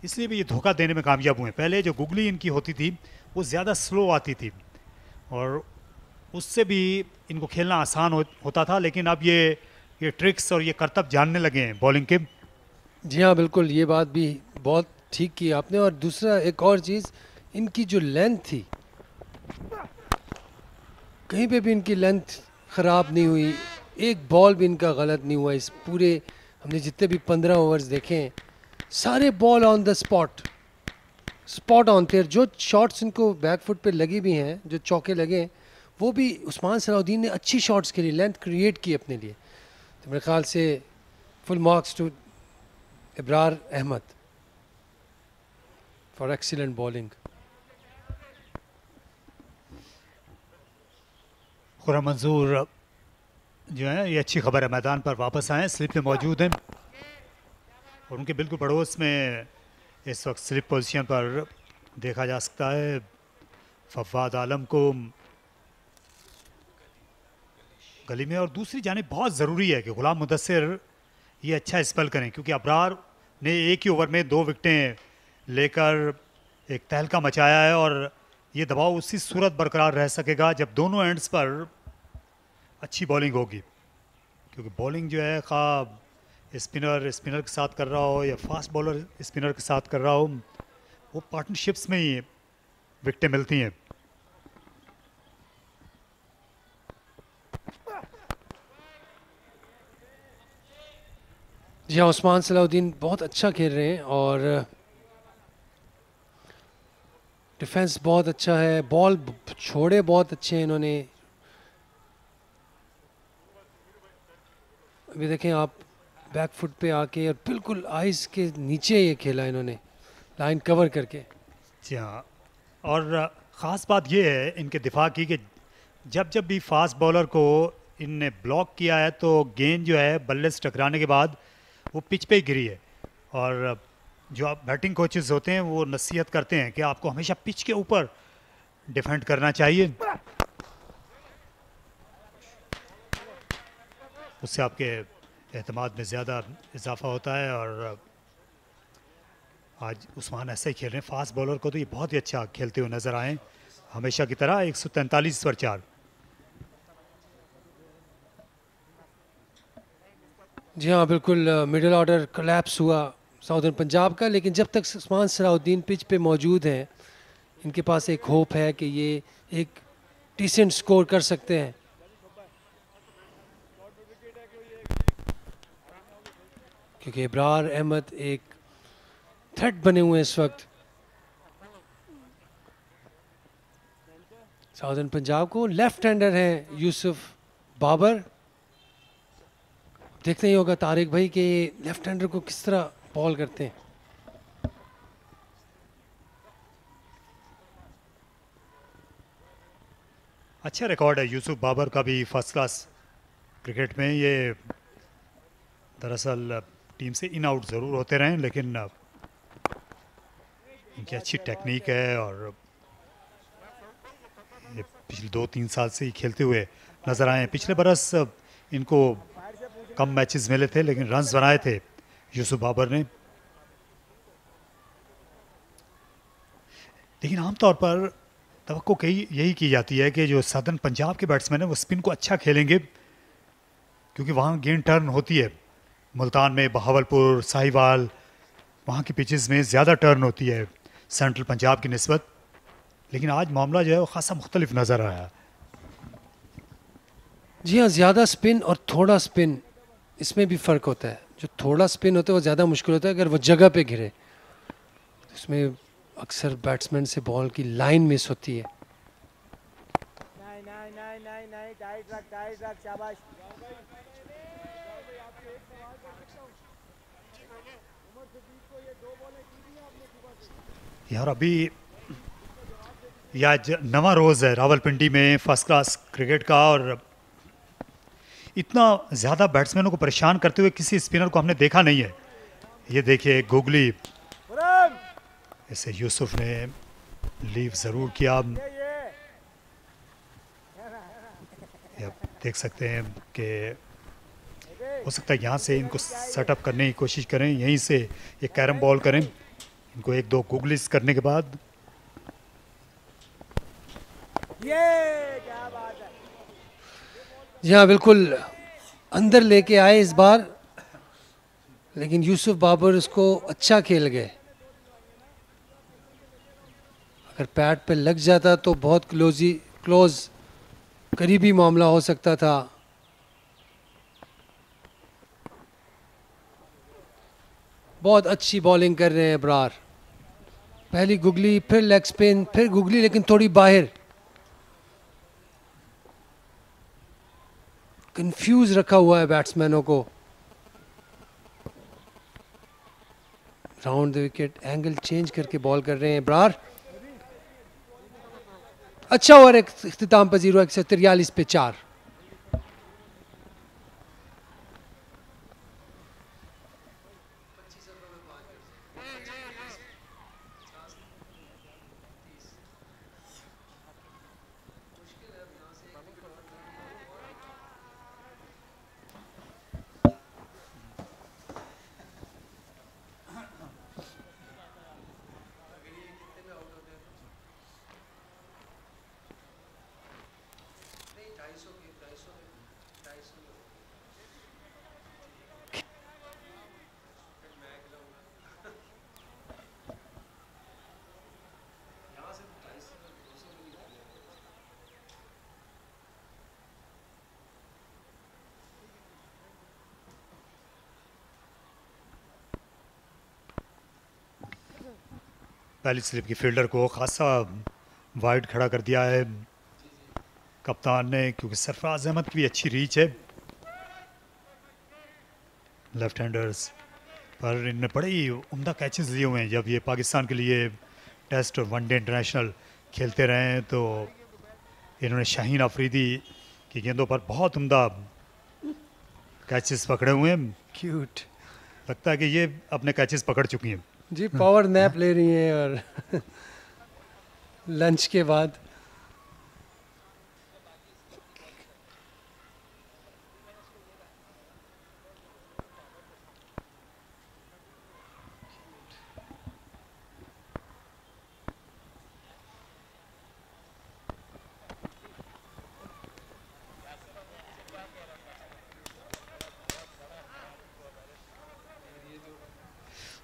इसलिए भी ये धोखा देने में कामयाब हुए। पहले जो गुगली इनकी होती थी वो ज़्यादा स्लो आती थी और उससे भी इनको खेलना आसान होता था, लेकिन अब ये ट्रिक्स और ये करतब जानने लगे हैं बॉलिंग के। जी हाँ, बिल्कुल, ये बात भी बहुत ठीक की आपने। और दूसरा एक और चीज़, इनकी जो लेंथ थी, कहीं पे भी इनकी लेंथ ख़राब नहीं हुई, एक बॉल भी इनका गलत नहीं हुआ। इस पूरे हमने जितने भी 15 ओवर्स देखे हैं, सारे ball on the spot on थे। जो शॉट्स इनको बैक फुट पे लगी भी हैं, जो चौके लगे हैं, वो भी उस्मान सलाहुद्दीन ने अच्छी शॉट्स खेली, लेंथ क्रिएट की अपने लिए। तो मेरे ख्याल से full marks to Ibrar Ahmed for excellent bowling. Khurram Manzoor जो है ये अच्छी खबर है, मैदान पर वापस आए, स्लिप में मौजूद हैं और उनके बिल्कुल पड़ोस में इस वक्त स्लिप पोजीशन पर देखा जा सकता है फवाद आलम को गली में। और दूसरी जानिब बहुत ज़रूरी है कि गुलाम मुदस्सिर ये अच्छा स्पेल करें, क्योंकि अबरार ने एक ही ओवर में 2 विकेटें लेकर एक तहलका मचाया है और ये दबाव उसी सूरत बरकरार रह सकेगा जब दोनों एंड्स पर अच्छी बॉलिंग होगी। क्योंकि बॉलिंग जो है खा स्पिनर के साथ कर रहा हो या फास्ट बॉलर स्पिनर के साथ कर रहा हो, वो पार्टनरशिप्स में ही विकेटें मिलती हैं। जी हाँ, उस्मान सलाहुद्दीन बहुत अच्छा खेल रहे हैं और डिफेंस बहुत अच्छा है, बॉल छोड़े बहुत अच्छे हैं इन्होंने। अभी देखें आप, बैक फुट पे आके और बिल्कुल आइस के नीचे ये खेला इन्होंने, लाइन कवर करके। जी हाँ, और ख़ास बात ये है इनके दिफा की कि जब जब भी फास्ट बॉलर को इनने ब्लॉक किया है तो गेंद जो है बल्ले से टकराने के बाद वो पिच पे ही गिरी है। और जो आप बैटिंग कोचेस होते हैं वो नसीहत करते हैं कि आपको हमेशा पिच के ऊपर डिफेंड करना चाहिए, उससे आपके एतमाद में ज़्यादा इजाफा होता है। और आज उस्मान ऐसे ही खेल रहे हैं, फास्ट बॉलर को तो ये बहुत ही अच्छा खेलते हुए नज़र आए हमेशा की तरह। 143 पर 4। जी हाँ, बिल्कुल मिडिल ऑर्डर कोलैप्स हुआ साउदर्न पंजाब का, लेकिन जब तक उस्मान सलाहुद्दीन पिच पे मौजूद हैं, इनके पास एक होप है कि ये एक डिसेंट स्कोर कर सकते हैं। क्योंकि इब्रार अहमद एक थ्रेट बने हुए हैं इस वक्त साउदर्न पंजाब को। लेफ्ट हैंडर हैं यूसुफ बाबर। देखते ही होगा तारिक भाई कि लेफ्ट हैंडर को किस तरह बॉल करते हैं। अच्छा रिकॉर्ड है यूसुफ बाबर का भी फर्स्ट क्लास क्रिकेट में। ये दरअसल टीम से इन आउट ज़रूर होते रहे, लेकिन इनकी अच्छी टेक्निक है और ये पिछले 2-3 साल से ही खेलते हुए नज़र आए हैं। पिछले बरस इनको कम मैचेस मिले थे, लेकिन रन्स बनाए थे यूसुफ बाबर ने। लेकिन आमतौर पर तवक्को यही की जाती है कि जो सदर्न पंजाब के बैट्समैन हैं वो स्पिन को अच्छा खेलेंगे, क्योंकि वहाँ गेंद टर्न होती है। मुल्तान में, बहावलपुर, साहिवाल, वहाँ की पिचेस में ज़्यादा टर्न होती है सेंट्रल पंजाब की निस्बत। लेकिन आज मामला जो है वो खासा मुख्तलिफ नज़र आया। जी हाँ, ज़्यादा स्पिन और थोड़ा स्पिन, इसमें भी फ़र्क होता है। जो थोड़ा स्पिन होता है वो ज़्यादा मुश्किल होता है अगर वो जगह पे गिरे, तो इसमें अक्सर बैट्समैन से बॉल की लाइन मिस होती है। यार अभी ये आज नवा रोज़ है रावलपिंडी में फर्स्ट क्लास क्रिकेट का, और इतना ज़्यादा बैट्समैनों को परेशान करते हुए किसी स्पिनर को हमने देखा नहीं है। ये देखिए गुगली, इसे यूसुफ ने लीव ज़रूर किया। आप देख सकते हैं कि हो सकता है यहाँ से इनको सेटअप करने की कोशिश करें, यहीं से ये कैरम बॉल करें। इनको 1-2 गुगलीज करने के बाद जी हाँ, बिल्कुल अंदर लेके आए इस बार, लेकिन यूसुफ बाबर उसको अच्छा खेल गए। अगर पैड पे लग जाता तो बहुत क्लोज करीबी मामला हो सकता था। बहुत अच्छी बॉलिंग कर रहे हैं अबरार। पहली गुगली, फिर लेग स्पिन, फिर गुगली, लेकिन थोड़ी बाहर। कंफ्यूज रखा हुआ है बैट्समैनों को। Round the wicket angle change करके बॉल कर रहे हैं अबरार। अच्छा ओवर इख्तिताम पर 0-143 पे 4। पहली स्लिप की फील्डर को खासा वाइड खड़ा कर दिया है कप्तान ने, क्योंकि सरफराज अहमद की भी अच्छी रीच है। लेफ्ट हैंडर्स पर इनने बड़े ही उम्दा कैचेस लिए हुए हैं। जब ये पाकिस्तान के लिए टेस्ट और वनडे इंटरनेशनल खेलते रहे हैं तो इन्होंने शाहीन अफरीदी की गेंदों पर बहुत उम्दा कैचेस पकड़े हुए हैं। क्यूट लगता है कि ये अपने कैचेस पकड़ चुकी हैं जी। पावर नैप ले रही हैं और लंच के बाद।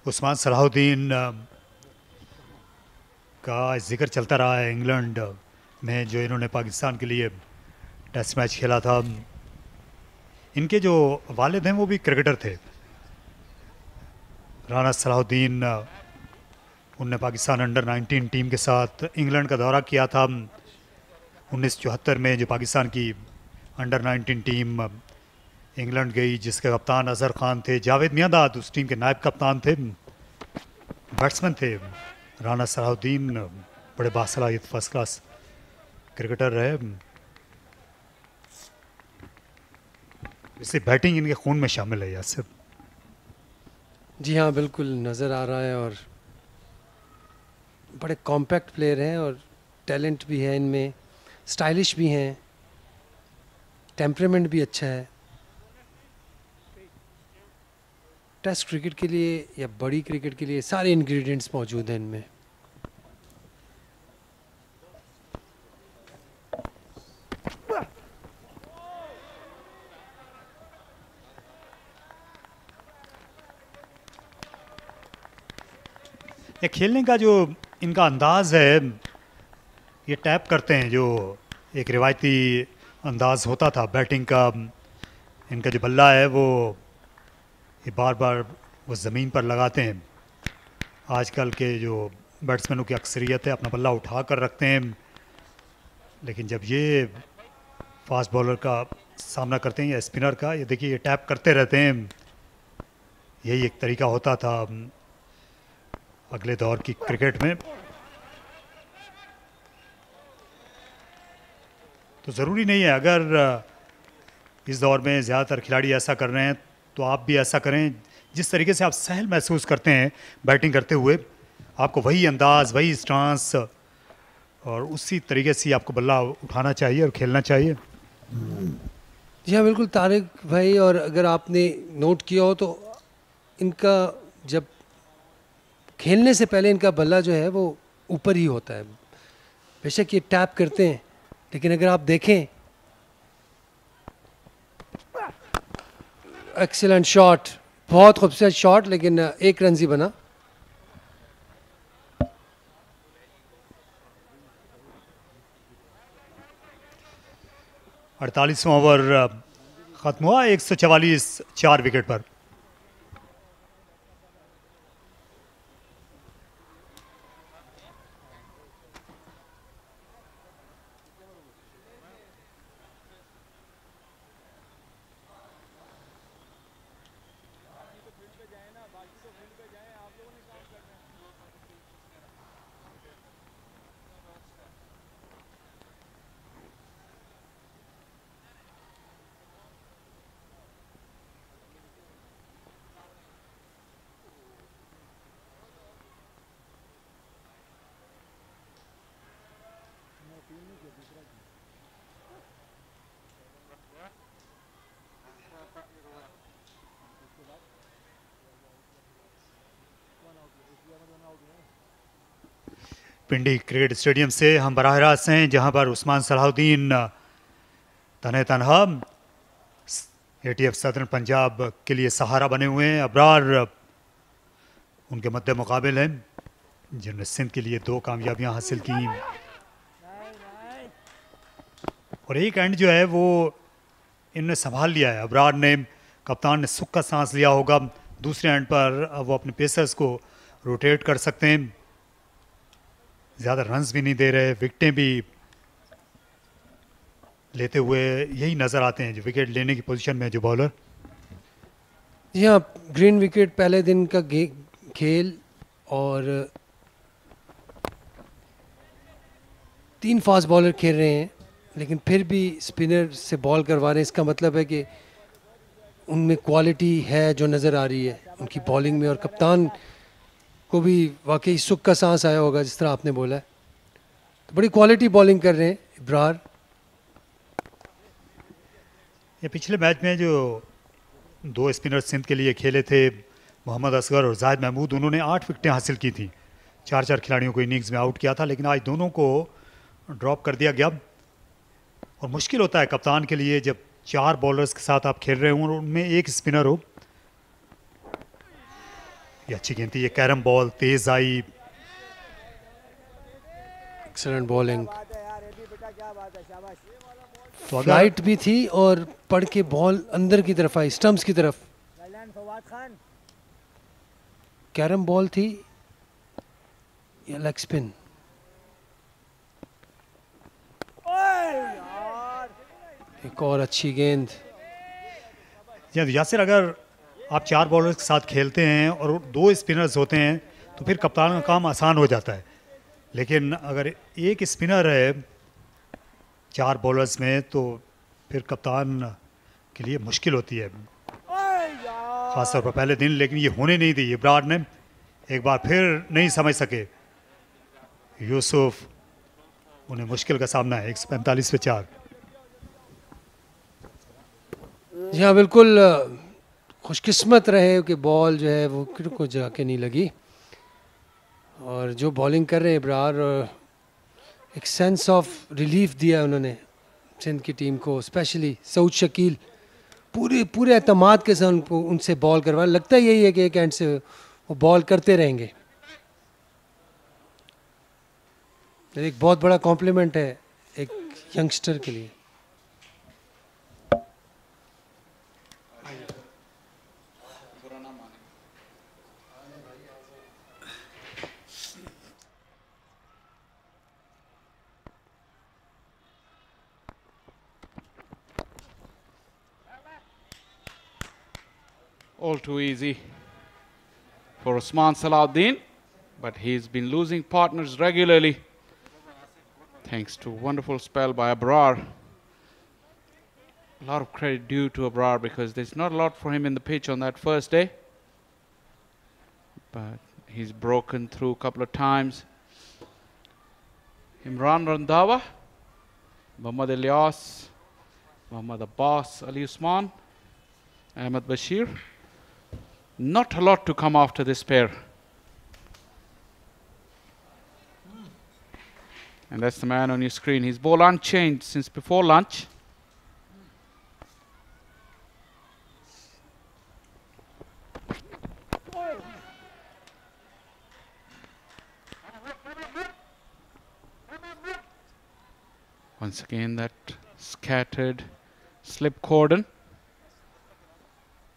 उस्मान सलाहुद्दीन का जिक्र चलता रहा है इंग्लैंड में, जो इन्होंने पाकिस्तान के लिए टेस्ट मैच खेला था। इनके जो वालिद हैं वो भी क्रिकेटर थे, राना सलाहुद्दीन। उनने पाकिस्तान अंडर 19 टीम के साथ इंग्लैंड का दौरा किया था 1974 में, जो पाकिस्तान की अंडर 19 टीम इंग्लैंड गई जिसके कप्तान अजहर खान थे, जावेद मियांदाद उस टीम के नायब कप्तान थे, बैट्समैन थे राना सलाहुद्दीन, बड़े बासलाहियत फर्स्ट क्लास क्रिकेटर रहे। इसे बैटिंग इनके खून में शामिल है यासिर। जी हाँ, बिल्कुल नज़र आ रहा है, और बड़े कॉम्पैक्ट प्लेयर हैं और टैलेंट भी है इनमें, स्टाइलिश भी हैं, टेम्परामेंट भी अच्छा है। टेस्ट क्रिकेट के लिए या बड़ी क्रिकेट के लिए सारे इंग्रेडिएंट्स मौजूद हैं इनमें। ये खेलने का जो इनका अंदाज है, ये टैप करते हैं, जो एक रिवायती अंदाज होता था बैटिंग का। इनका जो बल्ला है वो ये बार बार वो ज़मीन पर लगाते हैं। आजकल के जो बैट्समैनों की अक्सरियत है अपना बल्ला उठा कर रखते हैं, लेकिन जब ये फास्ट बॉलर का सामना करते हैं या स्पिनर का, ये देखिए ये टैप करते रहते हैं। यही एक तरीका होता था अगले दौर की क्रिकेट में। तो ज़रूरी नहीं है, अगर इस दौर में ज़्यादातर खिलाड़ी ऐसा कर रहे हैं तो आप भी ऐसा करें। जिस तरीके से आप सहल महसूस करते हैं बैटिंग करते हुए, आपको वही अंदाज, वही स्टांस और उसी तरीके से आपको बल्ला उठाना चाहिए और खेलना चाहिए। जी हाँ, बिल्कुल तारिक भाई, और अगर आपने नोट किया हो तो इनका जब खेलने से पहले इनका बल्ला जो है वो ऊपर ही होता है। बेशक ये टैप करते हैं, लेकिन अगर आप देखें, एक्सीलेंट शॉट, बहुत खूबसूरत शॉट, लेकिन एक रन ही बना। अड़तालीसवां ओवर ख़त्म हुआ, 144 4 विकेट पर। पिंडी क्रिकेट स्टेडियम से हम बराह रास्त हैं, जहां पर उस्मान सलाहुद्दीन तने तनहा ATF सदर्न पंजाब के लिए सहारा बने हुए हैं। अबरार उनके मद्दे मुकाबिल हैं, जिन्होंने सिंध के लिए 2 कामयाबियां हासिल की, और एक एंड जो है वो इन्होंने संभाल लिया है। अबरार ने, कप्तान ने सुख का सांस लिया होगा। दूसरे एंड पर अब वो अपने पेसर्स को रोटेट कर सकते हैं, ज़्यादा रन्स भी नहीं दे रहे, विकेटें भी लेते हुए यही नज़र आते हैं जो विकेट लेने की पोजीशन में जो बॉलर। जी हाँ, ग्रीन विकेट पहले दिन का खेल, और 3 फास्ट बॉलर खेल रहे हैं, लेकिन फिर भी स्पिनर से बॉल करवा रहे हैं। इसका मतलब है कि उनमें क्वालिटी है जो नज़र आ रही है उनकी बॉलिंग में, और कप्तान को भी वाकई सुख का सांस आया होगा, जिस तरह आपने बोला है। तो बड़ी क्वालिटी बॉलिंग कर रहे हैं इब्रार। ये पिछले मैच में जो 2 स्पिनर सिंध के लिए खेले थे, मोहम्मद असगर और जाहिद महमूद, उन्होंने 8 विकेटें हासिल की थी। 4-4 खिलाड़ियों को इनिंग्स में आउट किया था, लेकिन आज दोनों को ड्रॉप कर दिया गया। और मुश्किल होता है कप्तान के लिए जब 4 बॉलर्स के साथ आप खेल रहे हो और उनमें एक स्पिनर हो। ये अच्छी गेंद थी, ये कैरम बॉल तेज आई। एक्सीलेंट बॉलिंग, तो फ्लाइट भी थी और पड़ के बॉल अंदर की तरफ आई, स्टंप्स की तरफ। कैरम बॉल थी या लेग स्पिन? एक और अच्छी गेंद। यासिर, अगर आप 4 बॉलर्स के साथ खेलते हैं और 2 स्पिनर्स होते हैं तो फिर कप्तान का काम आसान हो जाता है, लेकिन अगर एक स्पिनर है 4 बॉलर्स में तो फिर कप्तान के लिए मुश्किल होती है, खासतौर पर पहले दिन। लेकिन ये होने नहीं दी इब्रार ने, एक बार फिर नहीं समझ सके यूसुफ, उन्हें मुश्किल का सामना है। 145 पे 4। जी हाँ, बिल्कुल खुशकिस्मत रहे कि बॉल जो है वो विकेट को जाके नहीं लगी, और जो बॉलिंग कर रहे हैं इब्रार, एक सेंस ऑफ रिलीफ दिया उन्होंने सिंध की टीम को, स्पेशली सऊद शकील पूरे एतमाद के साथ उनको उनसे बॉल करवा, लगता यही है कि एक एंड से वो बॉल करते रहेंगे। एक बहुत बड़ा कॉम्प्लीमेंट है एक यंगस्टर के लिए। All too easy for Usman Salahuddin, but he's been losing partners regularly thanks to a wonderful spell by Abrar. A lot of credit due to Abrar because there's not a lot for him in the pitch on that first day, but he's broken through a couple of times. Imran Randhawa, Muhammad Ilyas, Muhammad Abbas, Ali Usman, Ahmed Bashir. Not a lot to come after this pair. And that's the man on your screen. His ball unchanged since before lunch. Once again, that scattered slip cordon.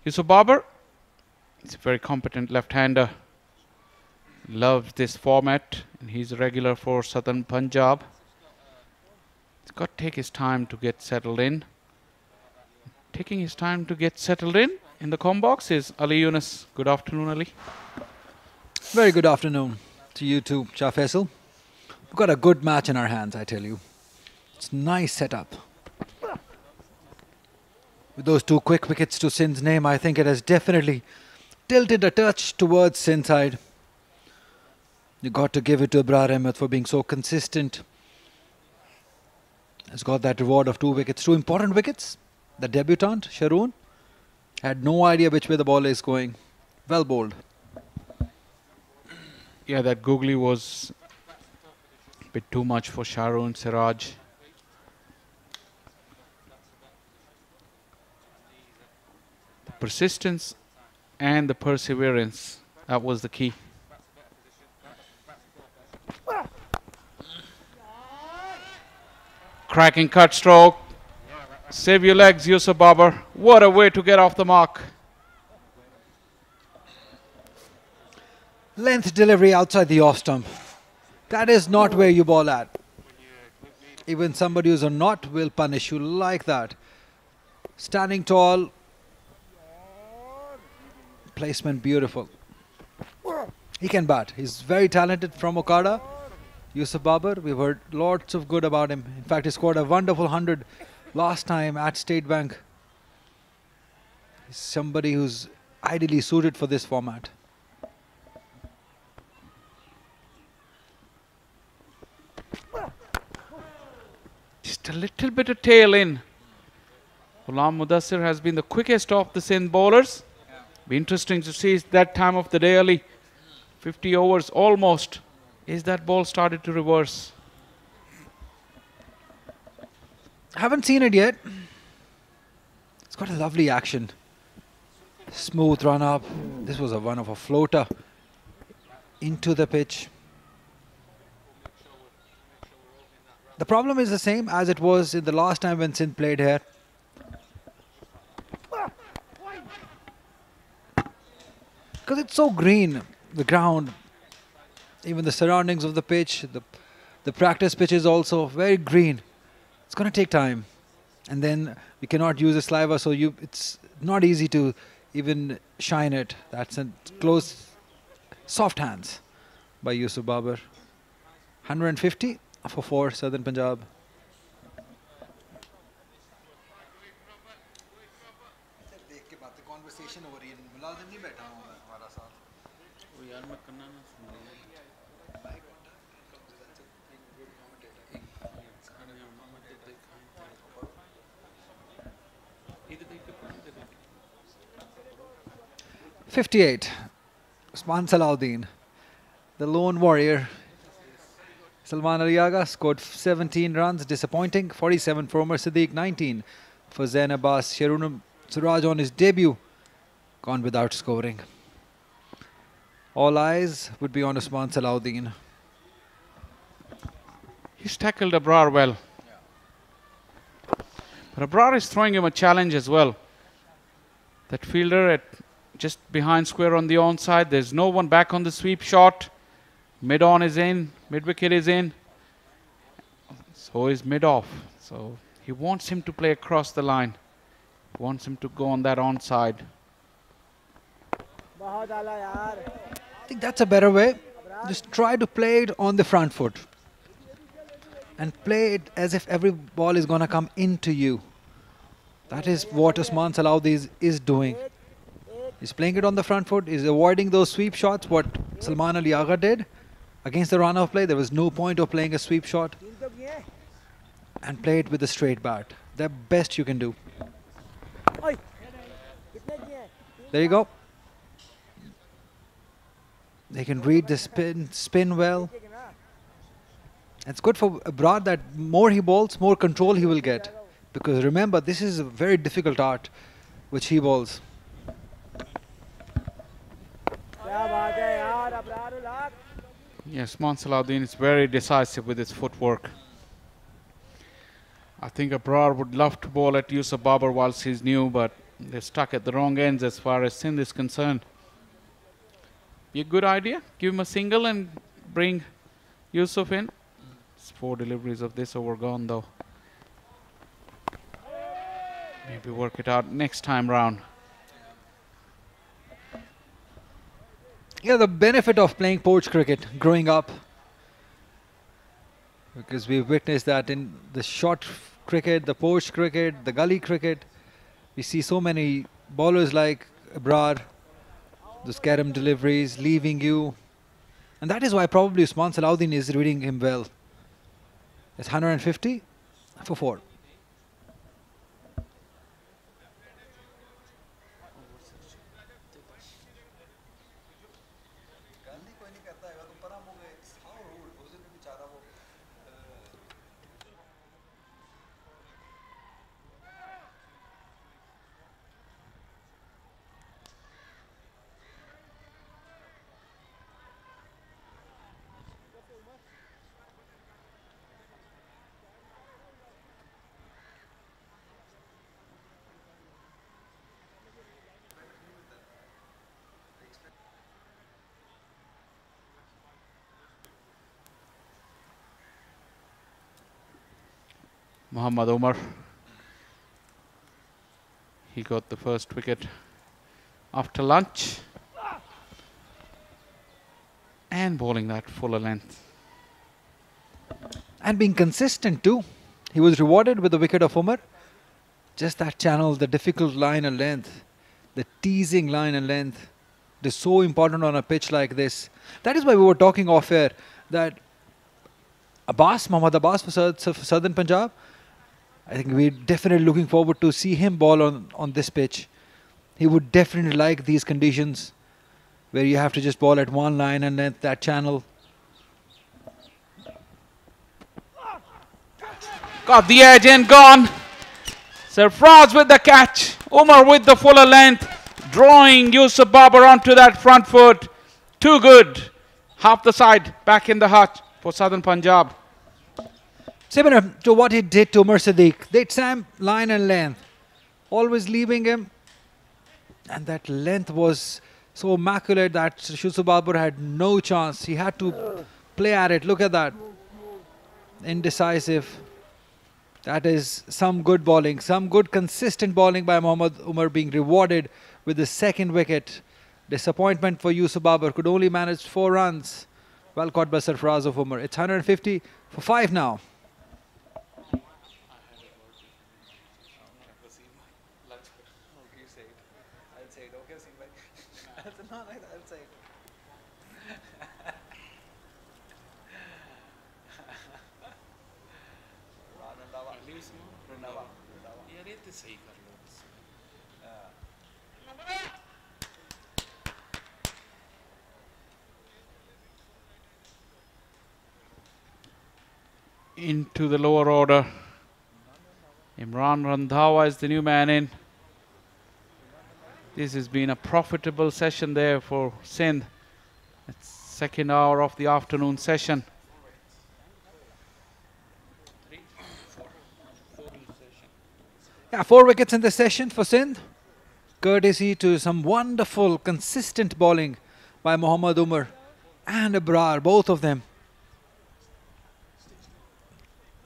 Yusuf Babar, he's a very competent left-hander. Loves this format, and he's a regular for Southern Punjab. He's got to take his time to get settled in. Taking his time to get settled in the com box is Ali Yunus. Good afternoon, Ali. Very good afternoon to you too, Shah Faisal. We've got a good match in our hands, I tell you. It's nice setup. With those 2 quick wickets to Sindh's name, I think it has definitely tilted a touch towards Sindh side. You got to give it to Abrar Ahmed for being so consistent. Has got that reward of 2 wickets, 2 important wickets. The debutant, Sharoon, had no idea which way the ball is going. Well bowled. Yeah, that googly was a bit too much for Sharoon Siraj. The persistence and the perseverance, that was the key. Cracking cut stroke. Save your legs, Yusuf Babar. What a way to get off the mark. Length delivery outside the off stump. That is not where you ball at. Even somebody who's a knot will punish you like that. Standing tall. Placement beautiful. He can bat. He's very talented from Okada. Yusuf Babar, we've heard lots of good about him. In fact, he scored a wonderful 100 last time at State Bank. He's somebody who's ideally suited for this format. Just a little bit of tail in. Ghulam Mudassir has been the quickest of the Sindh bowlers. Be interesting to see that time of the day early. 50 overs almost. Is that ball started to reverse? Haven't seen it yet. It's got a lovely action. Smooth run up. This was one of a floater into the pitch. The problem is the same as it was in the last time when Sindh played here. Because it's so green, the ground, even the surroundings of the pitch, the practice pitch is also very green. It's going to take time. And then we cannot use a sliver, so it's not easy to even shine it. That's a close, soft hands by Yusuf Babar. 150 for 4 Southern Punjab. .58, Usman Salahuddin, the lone warrior. Salman Ali Agha scored 17 runs, disappointing. 47 for Umar Siddiq, 19 for Zain Abbas. Sharun Suraj on his debut, gone without scoring. All eyes would be on Usman Salahuddin. He's tackled Abrar well. But Abrar is throwing him a challenge as well. That fielder at just behind square on the onside. There's no one back on the sweep shot. Mid-on is in. Mid-wicket is in. So is mid-off. So he wants him to play across the line. He wants him to go on that onside. I think that's a better way. Just try to play it on the front foot. And play it as if every ball is going to come into you. That is what Usman Salahuddin is doing. He's playing it on the front foot. He's avoiding those sweep shots, what Salman Ali Agha did against the run-off play. There was no point of playing a sweep shot. And play it with a straight bat. The best you can do. There you go. They can read the spin well. It's good for Abrar that more he bowls, more control he will get. Because remember, this is a very difficult art which he bowls. Yes, Usman Salahuddin is very decisive with his footwork. I think Abrar would love to bowl at Yusuf Babar whilst he's new, but they're stuck at the wrong ends as far as Sindh is concerned. Be a good idea. Give him a single and bring Yusuf in. It's 4 deliveries of this over gone though. Maybe work it out next time round. Yeah, the benefit of playing poach cricket growing up, because we've witnessed that in the short cricket, the poach cricket, the gully cricket, we see so many bowlers like Abrar, those carom deliveries, leaving you. And that is why probably Usman Salahuddin is reading him well. It's 150 for 4. Muhammad Umar. He got the first wicket after lunch. And bowling that fuller length. And being consistent too. He was rewarded with the wicket of Umar. Just that channel, the difficult line and length, the teasing line and length. It is so important on a pitch like this. That is why we were talking off air that Mohammad Abbas for Southern Punjab, I think we're definitely looking forward to see him bowl on this pitch. He would definitely like these conditions where you have to just bowl at one line and length, that channel. Got the edge and gone. Sarfraz with the catch. Umar with the fuller length. Drawing Yusuf Babar onto that front foot. Too good. Half the side back in the hut for Southern Punjab. Similar to what he did to Umar Siddiq. They'd same line and length. Always leaving him. And that length was so immaculate that Yusuf Babar had no chance. He had to play at it. Look at that. Indecisive. That is some good bowling, some good consistent bowling by Mohammad Umar, being rewarded with the second wicket. Disappointment for Yusuf Babar, could only manage 4 runs. Well caught by Sarfaraz of Umar. It's 150 for 5 now. Into the lower order, Imran Randhawa is the new man in. This has been a profitable session there for Sindh. It's second hour of the afternoon session. Yeah, 4 wickets in the session for Sindh, courtesy to some wonderful, consistent bowling by Mohammad Umar and Abrar, both of them.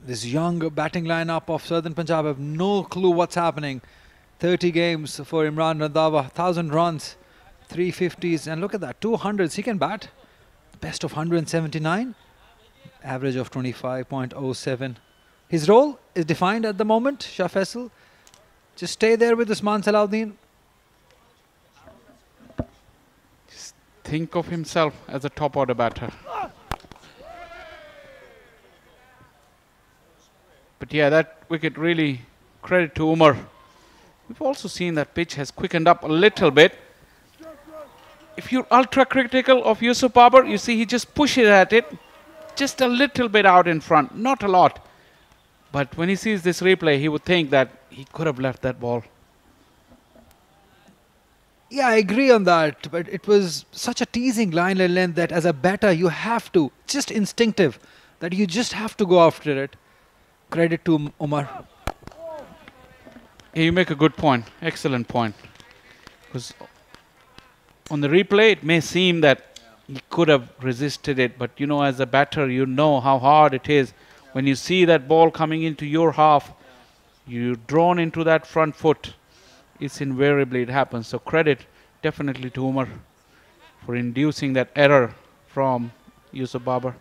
This young batting lineup of Southern Punjab have no clue what's happening. 30 games for Imran Randhawa, 1,000 runs, 350s, and look at that, 200s. He can bat. Best of 179, average of 25.07. His role is defined at the moment, Shah Faisal. Just stay there with Usman Salahuddin. Just think of himself as a top order batter. But yeah, that wicket really credit to Umar. We've also seen that pitch has quickened up a little bit. If you're ultra critical of Yusuf Babar, you see he just pushes at it just a little bit out in front, not a lot. But when he sees this replay, he would think that he could have left that ball. Yeah, I agree on that, but it was such a teasing line and length that as a batter you have to, just instinctive, that you just have to go after it. Credit to Umar. Yeah, you make a good point, excellent point. Because on the replay, it may seem that he could have resisted it, but you know, as a batter, you know how hard it is. When you see that ball coming into your half, you're drawn into that front foot. It's invariably, it happens. So credit definitely to Umar for inducing that error from Yusuf Babar.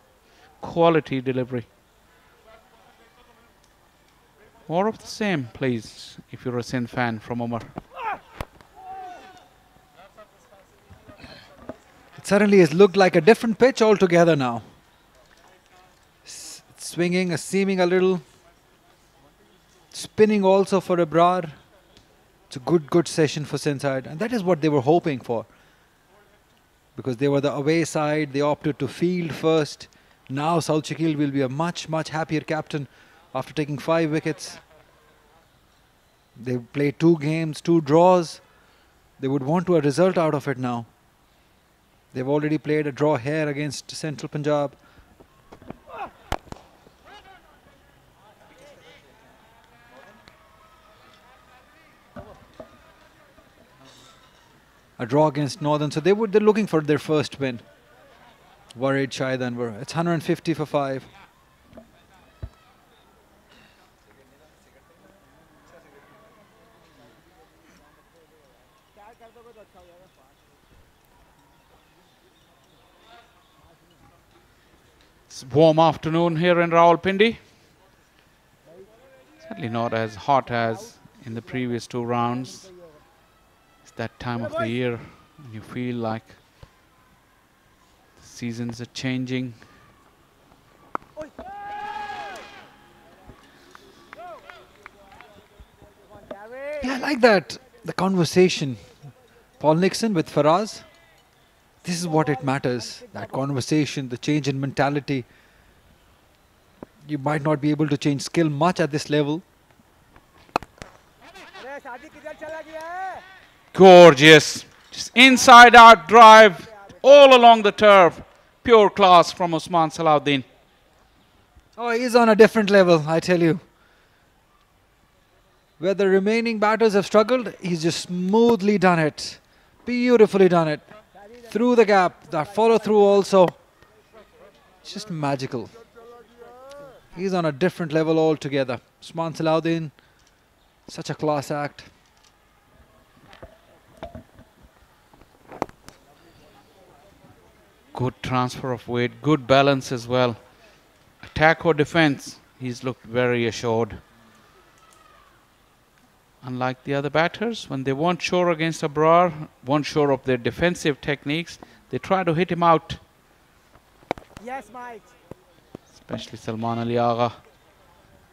Quality delivery. More of the same, please, if you're a Sindh fan, from Umar. It certainly has looked like a different pitch altogether now. Swinging, seeming a little. Spinning also for Abrar. It's a good session for Sindh side. And that is what they were hoping for. Because they were the away side. They opted to field first. Now South Shakil will be a much happier captain after taking 5 wickets. They played 2 games, 2 draws. They would want a result out of it now. They've already played a draw here against Central Punjab. A draw against Northern, so they're looking for their first win. Worried Shahid Anwar. It's 150 for 5. It's a warm afternoon here in Rawalpindi. Certainly not as hot as in the previous 2 rounds. It's that time of the year when you feel like the seasons are changing. Yeah, I like that. The conversation. Paul Nixon with Faraz. This is what it matters. That conversation, the change in mentality. You might not be able to change skill much at this level. Gorgeous. Just inside out drive all along the turf. Pure class from Usman Salahuddin. Oh, he's on a different level, I tell you. Where the remaining batters have struggled, he's just smoothly done it. Beautifully done it. Through the gap, that follow through also. It's just magical. He's on a different level altogether. Usman Salahuddin, such a class act. Good transfer of weight, good balance as well. Attack or defense, he's looked very assured. Unlike the other batters, when they weren't sure against Abrar, weren't sure of their defensive techniques, they try to hit him out. Yes, Mike. Especially Salman Ali Agha.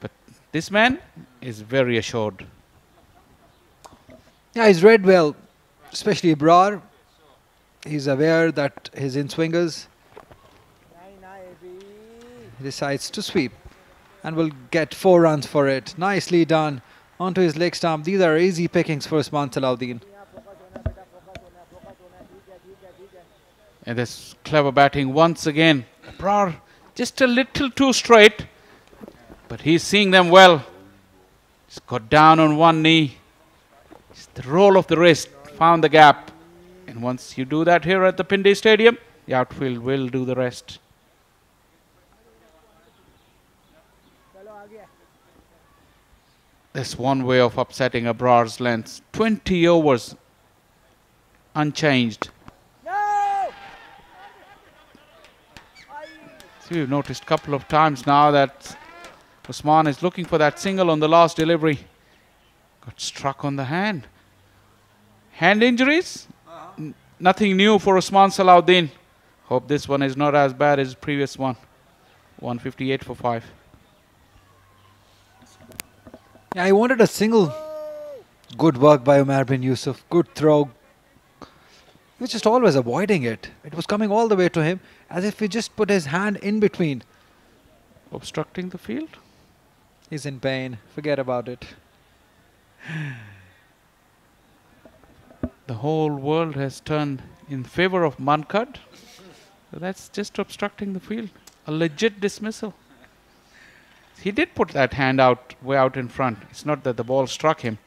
But this man is very assured. Yeah, he's read well, especially Abrar. He's aware that his in-swingers, he decides to sweep and will get 4 runs for it. Nicely done onto his leg stump. These are easy pickings for Usman Salahuddin. And this clever batting once again. Abrar just a little too straight, but he's seeing them well. He's got down on one knee. Just the roll of the wrist found the gap. And once you do that here at the Pindi Stadium, the outfield will do the rest. That's one way of upsetting Abrar's length. 20 overs unchanged. No! See, we've noticed a couple of times now that Usman is looking for that single on the last delivery. Got struck on the hand. Hand injuries? Nothing new for Usman Salahuddin. Hope this one is not as bad as the previous one. 158 for 5. Yeah, he wanted a single. Good work by Umar bin Yusuf. Good throw. He was just always avoiding it. It was coming all the way to him as if he just put his hand in between. Obstructing the field? He's in pain. Forget about it. The whole world has turned in favor of Mankad. So that's just obstructing the field. A legit dismissal. He did put that hand out, way out in front. It's not that the ball struck him.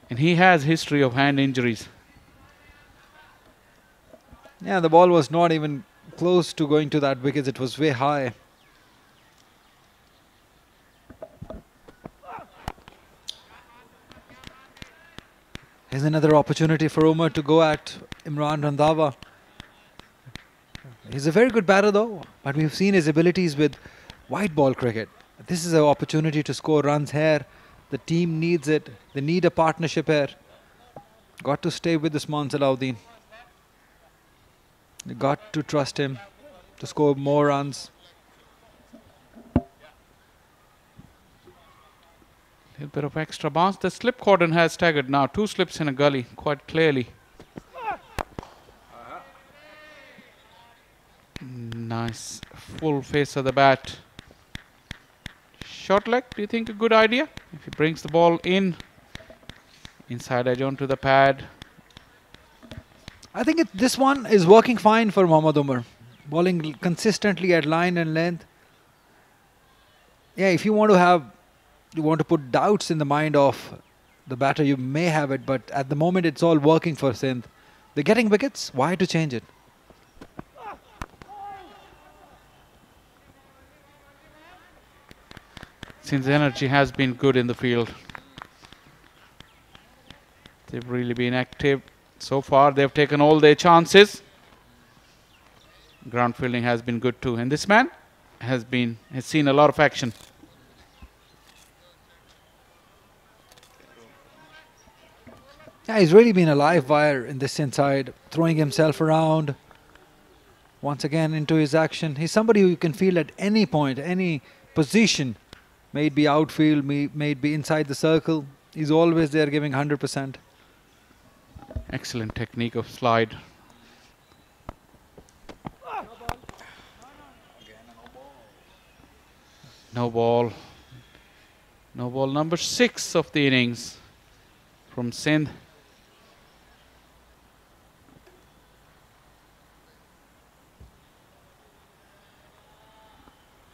And he has history of hand injuries. Yeah, the ball was not even close to going to that wicket. It was way high. Here's another opportunity for Umar to go at Imran Randhawa. He's a very good batter though, but we've seen his abilities with white ball cricket. This is an opportunity to score runs here. The team needs it. They need a partnership here. Got to stay with Usman Salahuddin. You got to trust him to score more runs. A bit of extra bounce. The slip cordon has staggered now. 2 slips in a gully, quite clearly. Nice full face of the bat. Short leg, do you think a good idea? If he brings the ball in, inside edge onto the pad. I think this one is working fine for Mohammad Umar. Bowling consistently at line and length. Yeah, if you want to put doubts in the mind of the batter, you may have it, but at the moment it's all working for Sindh. They're getting wickets, why to change it? Sindh's energy has been good in the field. They've really been active. So far they've taken all their chances. Ground fielding has been good too. And this man has seen a lot of action. Yeah, he's really been a live wire in this inside, throwing himself around. Once again into his action. He's somebody who you can feel at any point, any position. May it be outfield, may it be inside the circle. He's always there giving 100%. Excellent technique of slide. No ball. No ball number 6 of the innings from Sindh.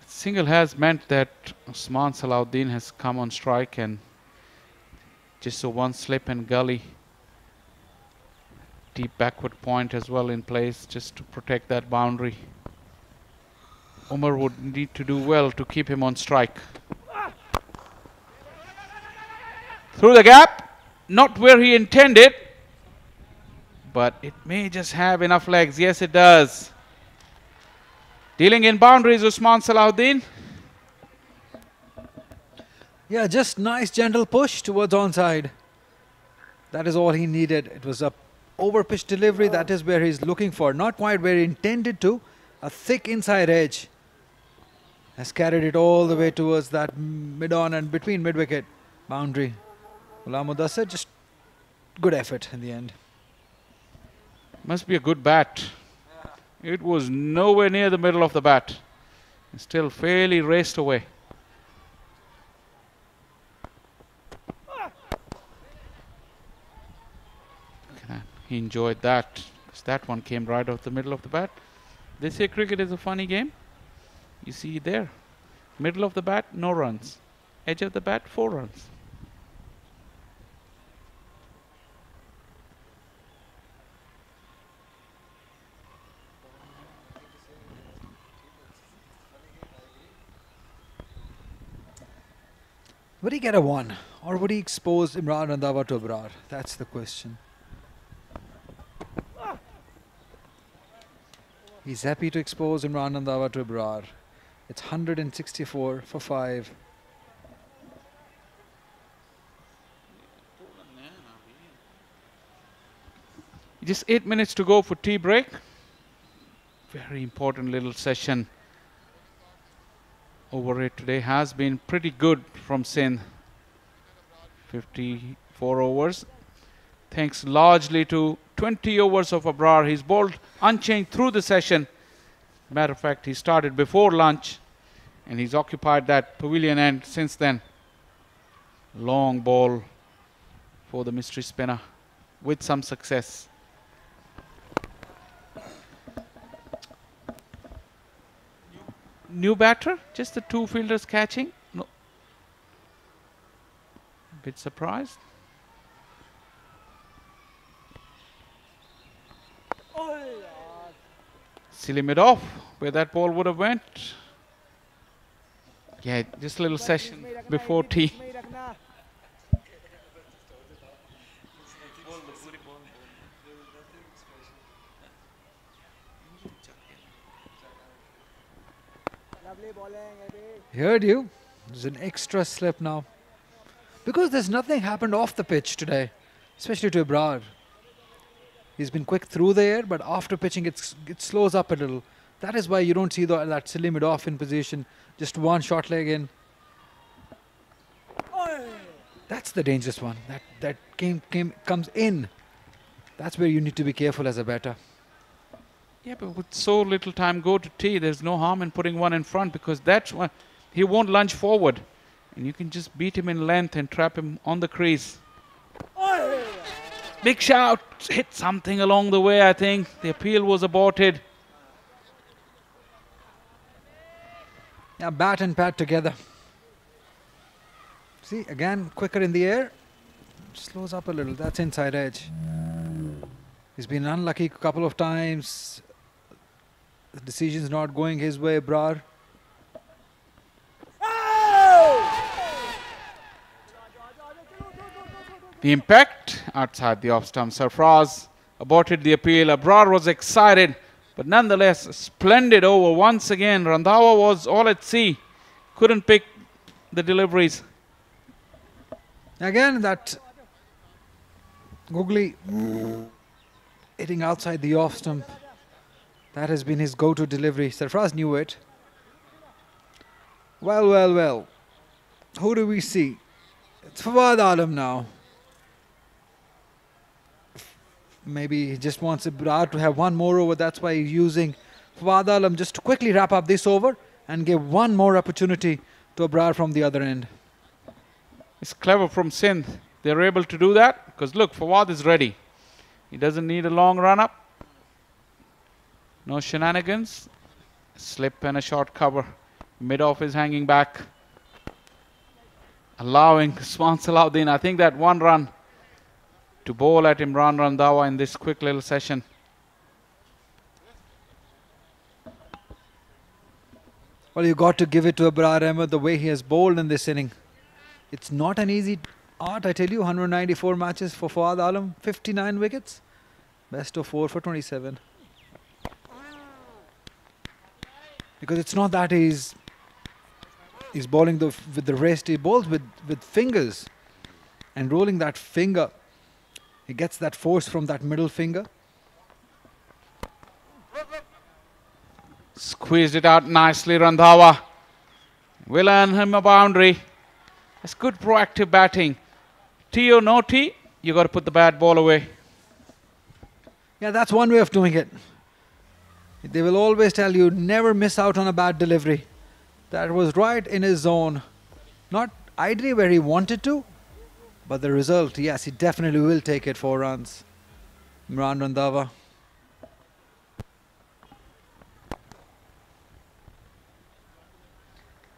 Single has meant that Usman Salahuddin has come on strike and just so one slip and gully. Deep backward point as well in place just to protect that boundary. Umar would need to do well to keep him on strike. Through the gap, not where he intended, but it may just have enough legs. Yes, it does. Dealing in boundaries, Usman Salahuddin. Yeah, just nice gentle push towards onside. That is all he needed. It was a over pitch delivery. That is where he's looking for. Not quite where he intended to. A thick inside edge has carried it all the way towards that mid-on and between mid-wicket boundary. Ghulam Mudassir, just good effort in the end. Must be a good bat. It was nowhere near the middle of the bat. Still fairly raced away. He enjoyed that. That one came right off the middle of the bat. They say cricket is a funny game. You see there. Middle of the bat, no runs. Edge of the bat, 4 runs. Would he get a 1 or would he expose Imran Randhawa to Abrar? That's the question. He's happy to expose Imran Randhawa to Abrar. It's 164 for 5. Just 8 minutes to go for tea break. Very important little session over it today. Has been pretty good from Sindh. 54 overs. Thanks largely to 20 overs of Abrar. He's bowled unchanged through the session. Matter of fact, he started before lunch and he's occupied that pavilion end since then. Long ball for the mystery spinner with some success. New batter, just the 2 fielders catching. No. A bit surprised. Silly mid off where that ball would have went. Yeah, just a little session before tea. Heard you. There's an extra slip now. Because there's nothing happened off the pitch today, especially to Abrar. He's been quick through the air, but after pitching it slows up a little. That is why you don't see that silly mid-off in position. Just one short leg in. That's the dangerous one. That comes in. That's where you need to be careful as a batter. Yeah, but with so little time go to tea, there's no harm in putting one in front because that's one. He won't lunge forward. And you can just beat him in length and trap him on the crease. Big shout. Hit something along the way, I think. The appeal was aborted. Yeah, bat and pad together. See, again, quicker in the air. Slows up a little. That's inside edge. He's been unlucky a couple of times. The decision's not going his way, Abrar. The impact outside the off stump. Sarfraz aborted the appeal. Abrar was excited, but nonetheless, a splendid over once again. Randhawa was all at sea. Couldn't pick the deliveries. Again, that googly hitting outside the off stump. That has been his go-to delivery. Sarfraz knew it. Well, well, well. Who do we see? It's Quaid-e-Azam now. Maybe he just wants Abrar to have one more over. That's why he's using Quaid-e-Azam just to quickly wrap up this over and give one more opportunity to Abrar from the other end. It's clever from Sindh. They're able to do that because look, Fawad is ready. He doesn't need a long run up. No shenanigans. Slip and a short cover. Mid-off is hanging back. Allowing Usman Salahuddin, I think that 1 run to bowl at Imran Randhawa in this quick little session. Well, you got to give it to Abrar Ahmed, the way he has bowled in this inning. It's not an easy art, I tell you. 194 matches for Quaid-e-Azam, 59 wickets. Best of 4 for 27. Because it's not that he's bowling with the wrist, he bowls with fingers. And rolling that finger, he gets that force from that middle finger. Squeezed it out nicely, Randhawa. Will earn him a boundary. That's good proactive batting. Tee or no tee, you got to put the bad ball away. Yeah, that's one way of doing it. They will always tell you, never miss out on a bad delivery. That was right in his zone. Not ideally where he wanted to, but the result, yes, he definitely will take it. 4 runs. Imran Randhawa.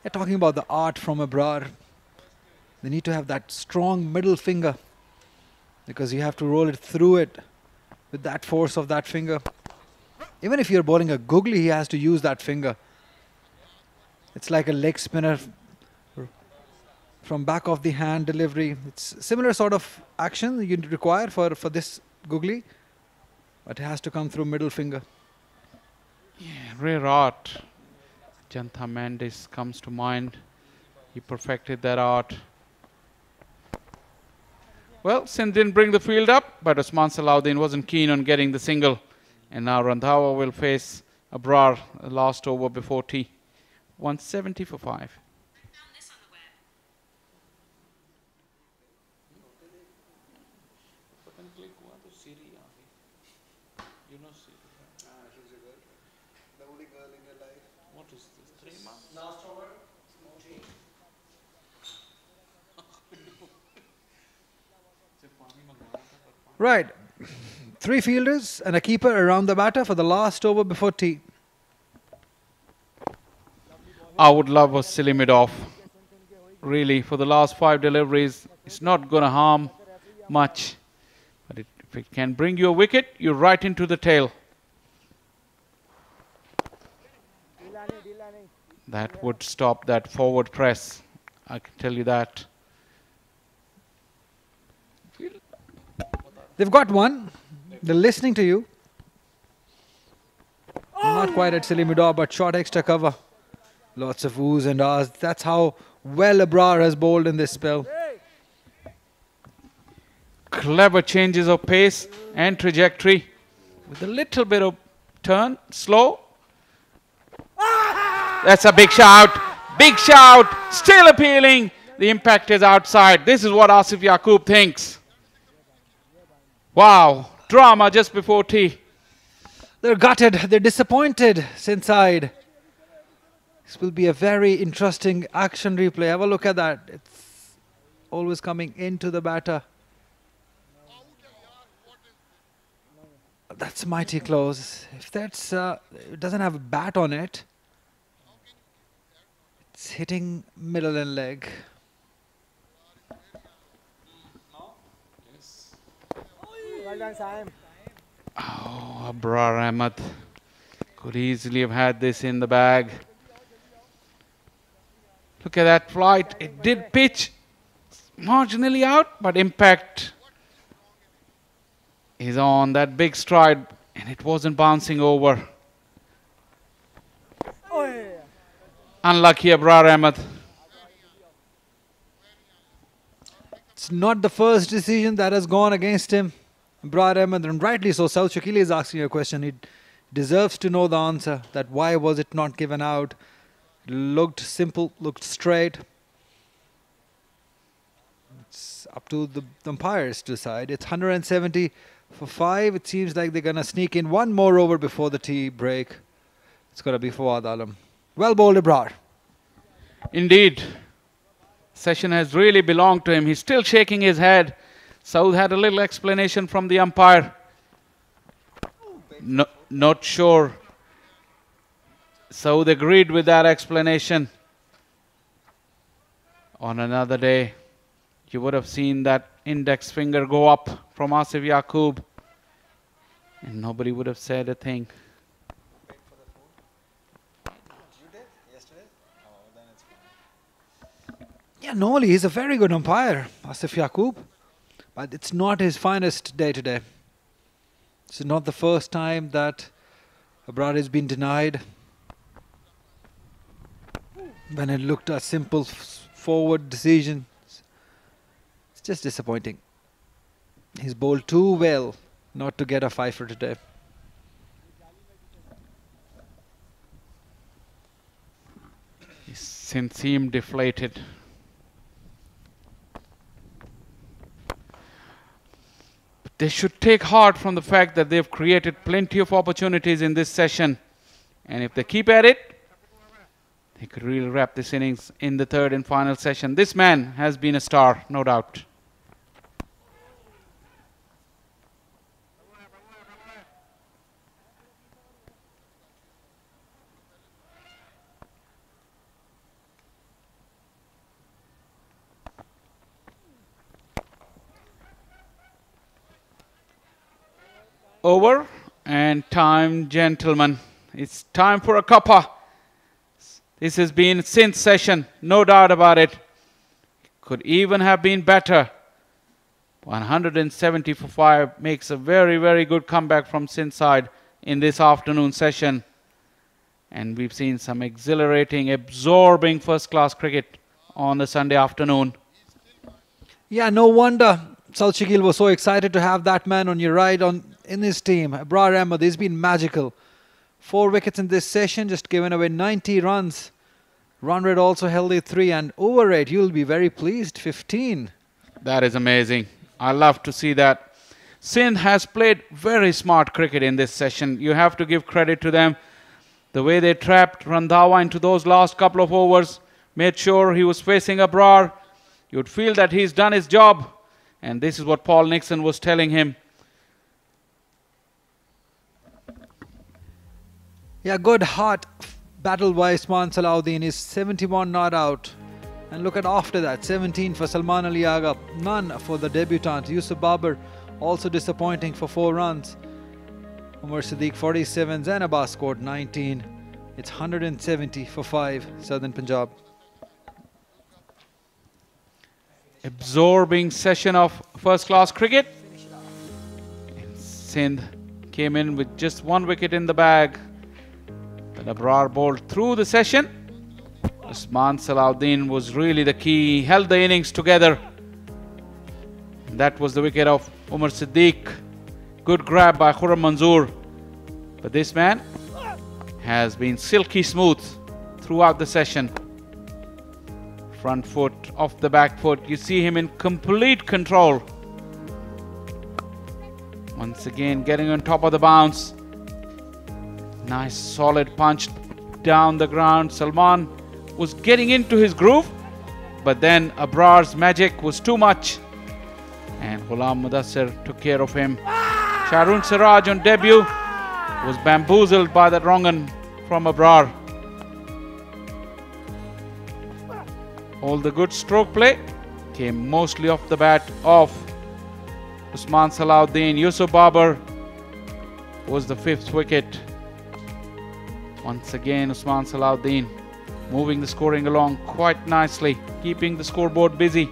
They're talking about the art from Abrar. They need to have that strong middle finger, because you have to roll it through it with that force of that finger. Even if you're bowling a googly, he has to use that finger. It's like a leg spinner from back of the hand delivery. It's similar sort of action you require for this googly, but it has to come through middle finger. Yeah, rare art. Jantha Mendes comes to mind. He perfected that art. Well, Sindh didn't bring the field up, but Usman Salahuddin wasn't keen on getting the single. And now Randhawa will face Abrar, last over before tea. 170 for 5. Right. 3 fielders and a keeper around the batter for the last over before tea. I would love a silly mid-off. Really, for the last 5 deliveries, it's not going to harm much. But if it can bring you a wicket, you're right into the tail. That would stop that forward press. I can tell you that. They've got one. They're listening to you. Not quite at silly mid-off, but short extra cover. Lots of oohs and ahs. That's how well Abrar has bowled in this spell. Clever changes of pace and trajectory with a little bit of turn, slow. That's a big shout. Big shout. Still appealing. The impact is outside. This is what Asif Yaqub thinks. Wow. Drama just before tea. They're gutted. They're disappointed. Sindh side. This will be a very interesting action replay. Have a look at that. It's always coming into the batter. That's mighty close. If that's it doesn't have a bat on it, it's hitting middle and leg. Well done, Saim. Oh, Abrar Ahmed could easily have had this in the bag. Look at that flight. It did pitch marginally out, but impact is on that big stride, and it wasn't bouncing over. Oh, yeah. Unlucky Abrar Ahmed. It's not the first decision that has gone against him. Abrar Ahmed, and rightly so. Saud Shakili is asking a question. He deserves to know the answer. That why was it not given out? Looked simple, looked straight. It's up to the umpires to decide. It's 170 for 5. It seems like they're going to sneak in one more over before the tea break. It's going to be Quaid-e-Azam. Well bowled, Abrar. Indeed. Session has really belonged to him. He's still shaking his head. Saud had a little explanation from the umpire. No, not sure. Saud agreed with that explanation. On another day, you would have seen that index finger go up from Asif Yaqub, and nobody would have said a thing. Yeah, normally he's a very good umpire, Asif Yaqub, but it's not his finest day today. This is not the first time that Abrar has been denied when it looked a simple forward decision. It's just disappointing. He's bowled too well not to get a fifer today. Sindh seemed deflated. They should take heart from the fact that they've created plenty of opportunities in this session. And if they keep at it, they could really wrap this innings in the third and final session. This man has been a star, no doubt. Over and time, gentlemen. It's time for a cuppa. This has been Sindh's session, no doubt about it. Could even have been better. 170 for 5 makes a very, very good comeback from Sindh side in this afternoon session. And we've seen some exhilarating, absorbing first-class cricket on the Sunday afternoon. Yeah, no wonder South Shakil was so excited to have that man on your right in his team. Abrar Ahmed, he's been magical. 4 wickets in this session, just given away 90 runs. Run rate also healthy 3, and over rate, you'll be very pleased, 15. That is amazing. I love to see that. Sindh has played very smart cricket in this session. You have to give credit to them. The way they trapped Randhawa into those last couple of overs, made sure he was facing Abrar. You'd feel that he's done his job. And this is what Paul Nixon was telling him. Yeah, good heart battle by Usman Salahuddin. Is 71 not out. And look at after that, 17 for Salman Ali Agha, none for the debutant. Yusuf Babar also disappointing for 4 runs. Umar Siddique 47, Zainabah scored 19. It's 170 for 5, Southern Punjab. Absorbing session of first-class cricket. And Sindh came in with just 1 wicket in the bag. But Abrar bowled through the session. Usman Salahuddin was really the key. He held the innings together. And that was the wicket of Umar Siddique. Good grab by Khurram Manzoor. But this man has been silky smooth throughout the session. Front foot, off the back foot. You see him in complete control. Once again, getting on top of the bounce. Nice solid punch down the ground. Salman was getting into his groove, but then Abrar's magic was too much. And Ghulam Mudassir took care of him. Shahrun Siraj on debut was bamboozled by that wrong un from Abrar. All the good stroke play came mostly off the bat of Usman Salahuddin. Yusuf Babar was the 5th wicket. Once again, Usman Salahuddin moving the scoring along quite nicely, keeping the scoreboard busy,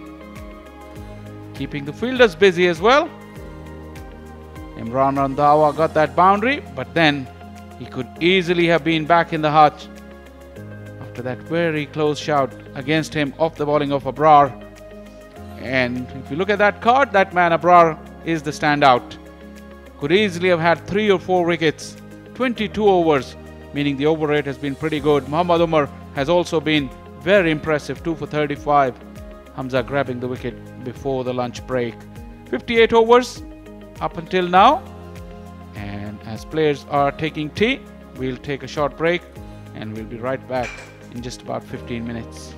keeping the fielders busy as well. Imran Randhawa got that boundary, but then he could easily have been back in the hutch after that very close shout against him off the bowling of Abrar. And if you look at that card, that man Abrar is the standout. Could easily have had 3 or 4 wickets, 22 overs, meaning the over rate has been pretty good. Muhammad Umar has also been very impressive, 2 for 35. Hamza grabbing the wicket before the lunch break. 58 overs up until now. And as players are taking tea, we'll take a short break and we'll be right back in just about 15 minutes.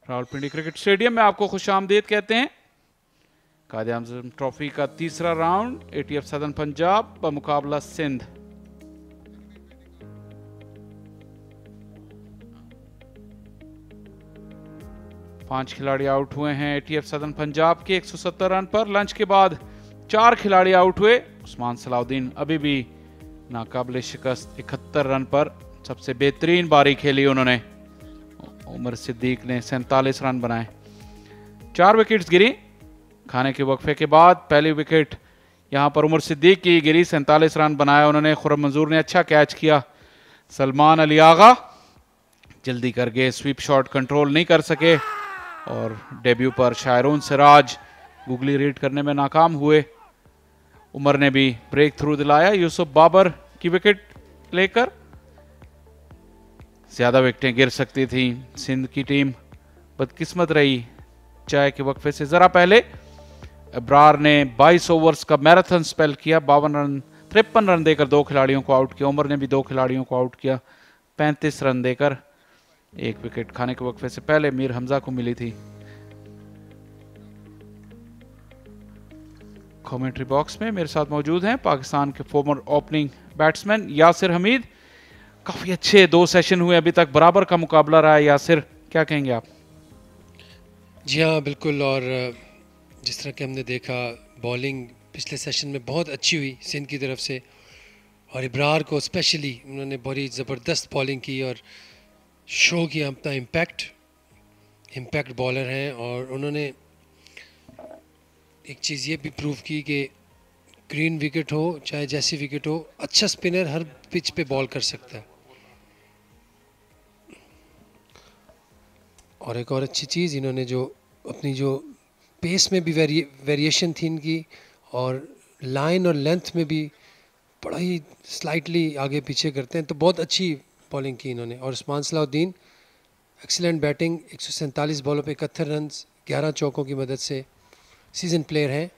Rawalpindi cricket stadium में आपको खुशामदीद कहते हैं। Quaid-e-Azam trophy का तीसरा round ATF southern Punjab बमुकाबला सिंध। पांच खिलाड़ी आउट हुए हैं ATF सदर्न पंजाब के 170 रन पर। लंच के बाद 4 खिलाड़ी आउट हुए। उस्मान सलाउद्दीन अभी भी नाकाबिले शिकस्त 71 रन पर। सबसे बेहतरीन बारी खेली उन्होंने। उमर सिद्दीक ने 47 रन बनाए। 4 विकेट्स गिरी। खाने के वक्फे के बाद पहली विकेट यहां पर उमर सिद्दीक की गिरी। 47 रन बनाया उन्होंने। खुर्रम मंजूर ने अच्छा कैच किया। सलमान अली आगा जल्दी कर गए, स्वीप शॉट कंट्रोल नहीं कर सके और डेब्यू पर शायरून सिराज गुगली रीड करने में नाकाम हुए। उमर ने भी ब्रेक थ्रू दिलाया यूसुफ बाबर की विकेट लेकर। ज्यादा विकेटें गिर सकती थी। सिंध की टीम बदकिस्मत रही। चाय के वक्फे से जरा पहले अब्रार ने 22 ओवर्स का मैराथन स्पेल किया। 53 रन देकर 2 खिलाड़ियों को आउट किया। उमर ने भी 2 खिलाड़ियों को आउट किया 35 रन देकर। 1 विकेट खाने के वक्फे से पहले मीर हमजा को मिली थी। कमेंट्री बॉक्स में मेरे साथ मौजूद हैं पाकिस्तान के farmer opening batsman Yasir Hamid. काफी अच्छे 2 सेशन हुए अभी तक, बराबर का मुकाबला रहा है। यासिर, क्या कहेंगे आप? जी हाँ, बिल्कुल। और जिस तरह कि हमने देखा, बॉलिंग पिछले सेशन में बहुत अच्छी हुई सिंध की तरफ से, और इब्रार को स्पेशली उन्होंने बड़ी ज़बरदस्त बॉलिंग की और शो किया अपना इम्पैक्ट बॉलर हैं। और उन्होंने एक चीज़ ये भी प्रूव की कि ग्रीन विकेट हो चाहे जैसी विकेट हो, अच्छा स्पिनर हर पिच पे बॉल कर सकता है। और एक और अच्छी चीज़, इन्होंने जो अपनी जो पेस में भी वेरिएशन थी इनकी, और लाइन और लेंथ में भी बड़ा ही स्लाइटली आगे पीछे करते हैं, तो बहुत अच्छी बॉलिंग की इन्होंने। और उस्मान सलाउद्दीन एक्सीलेंट बैटिंग, 147 बॉलों पे 71 रन 11 चौकों की मदद से सीजन प्लेयर हैं।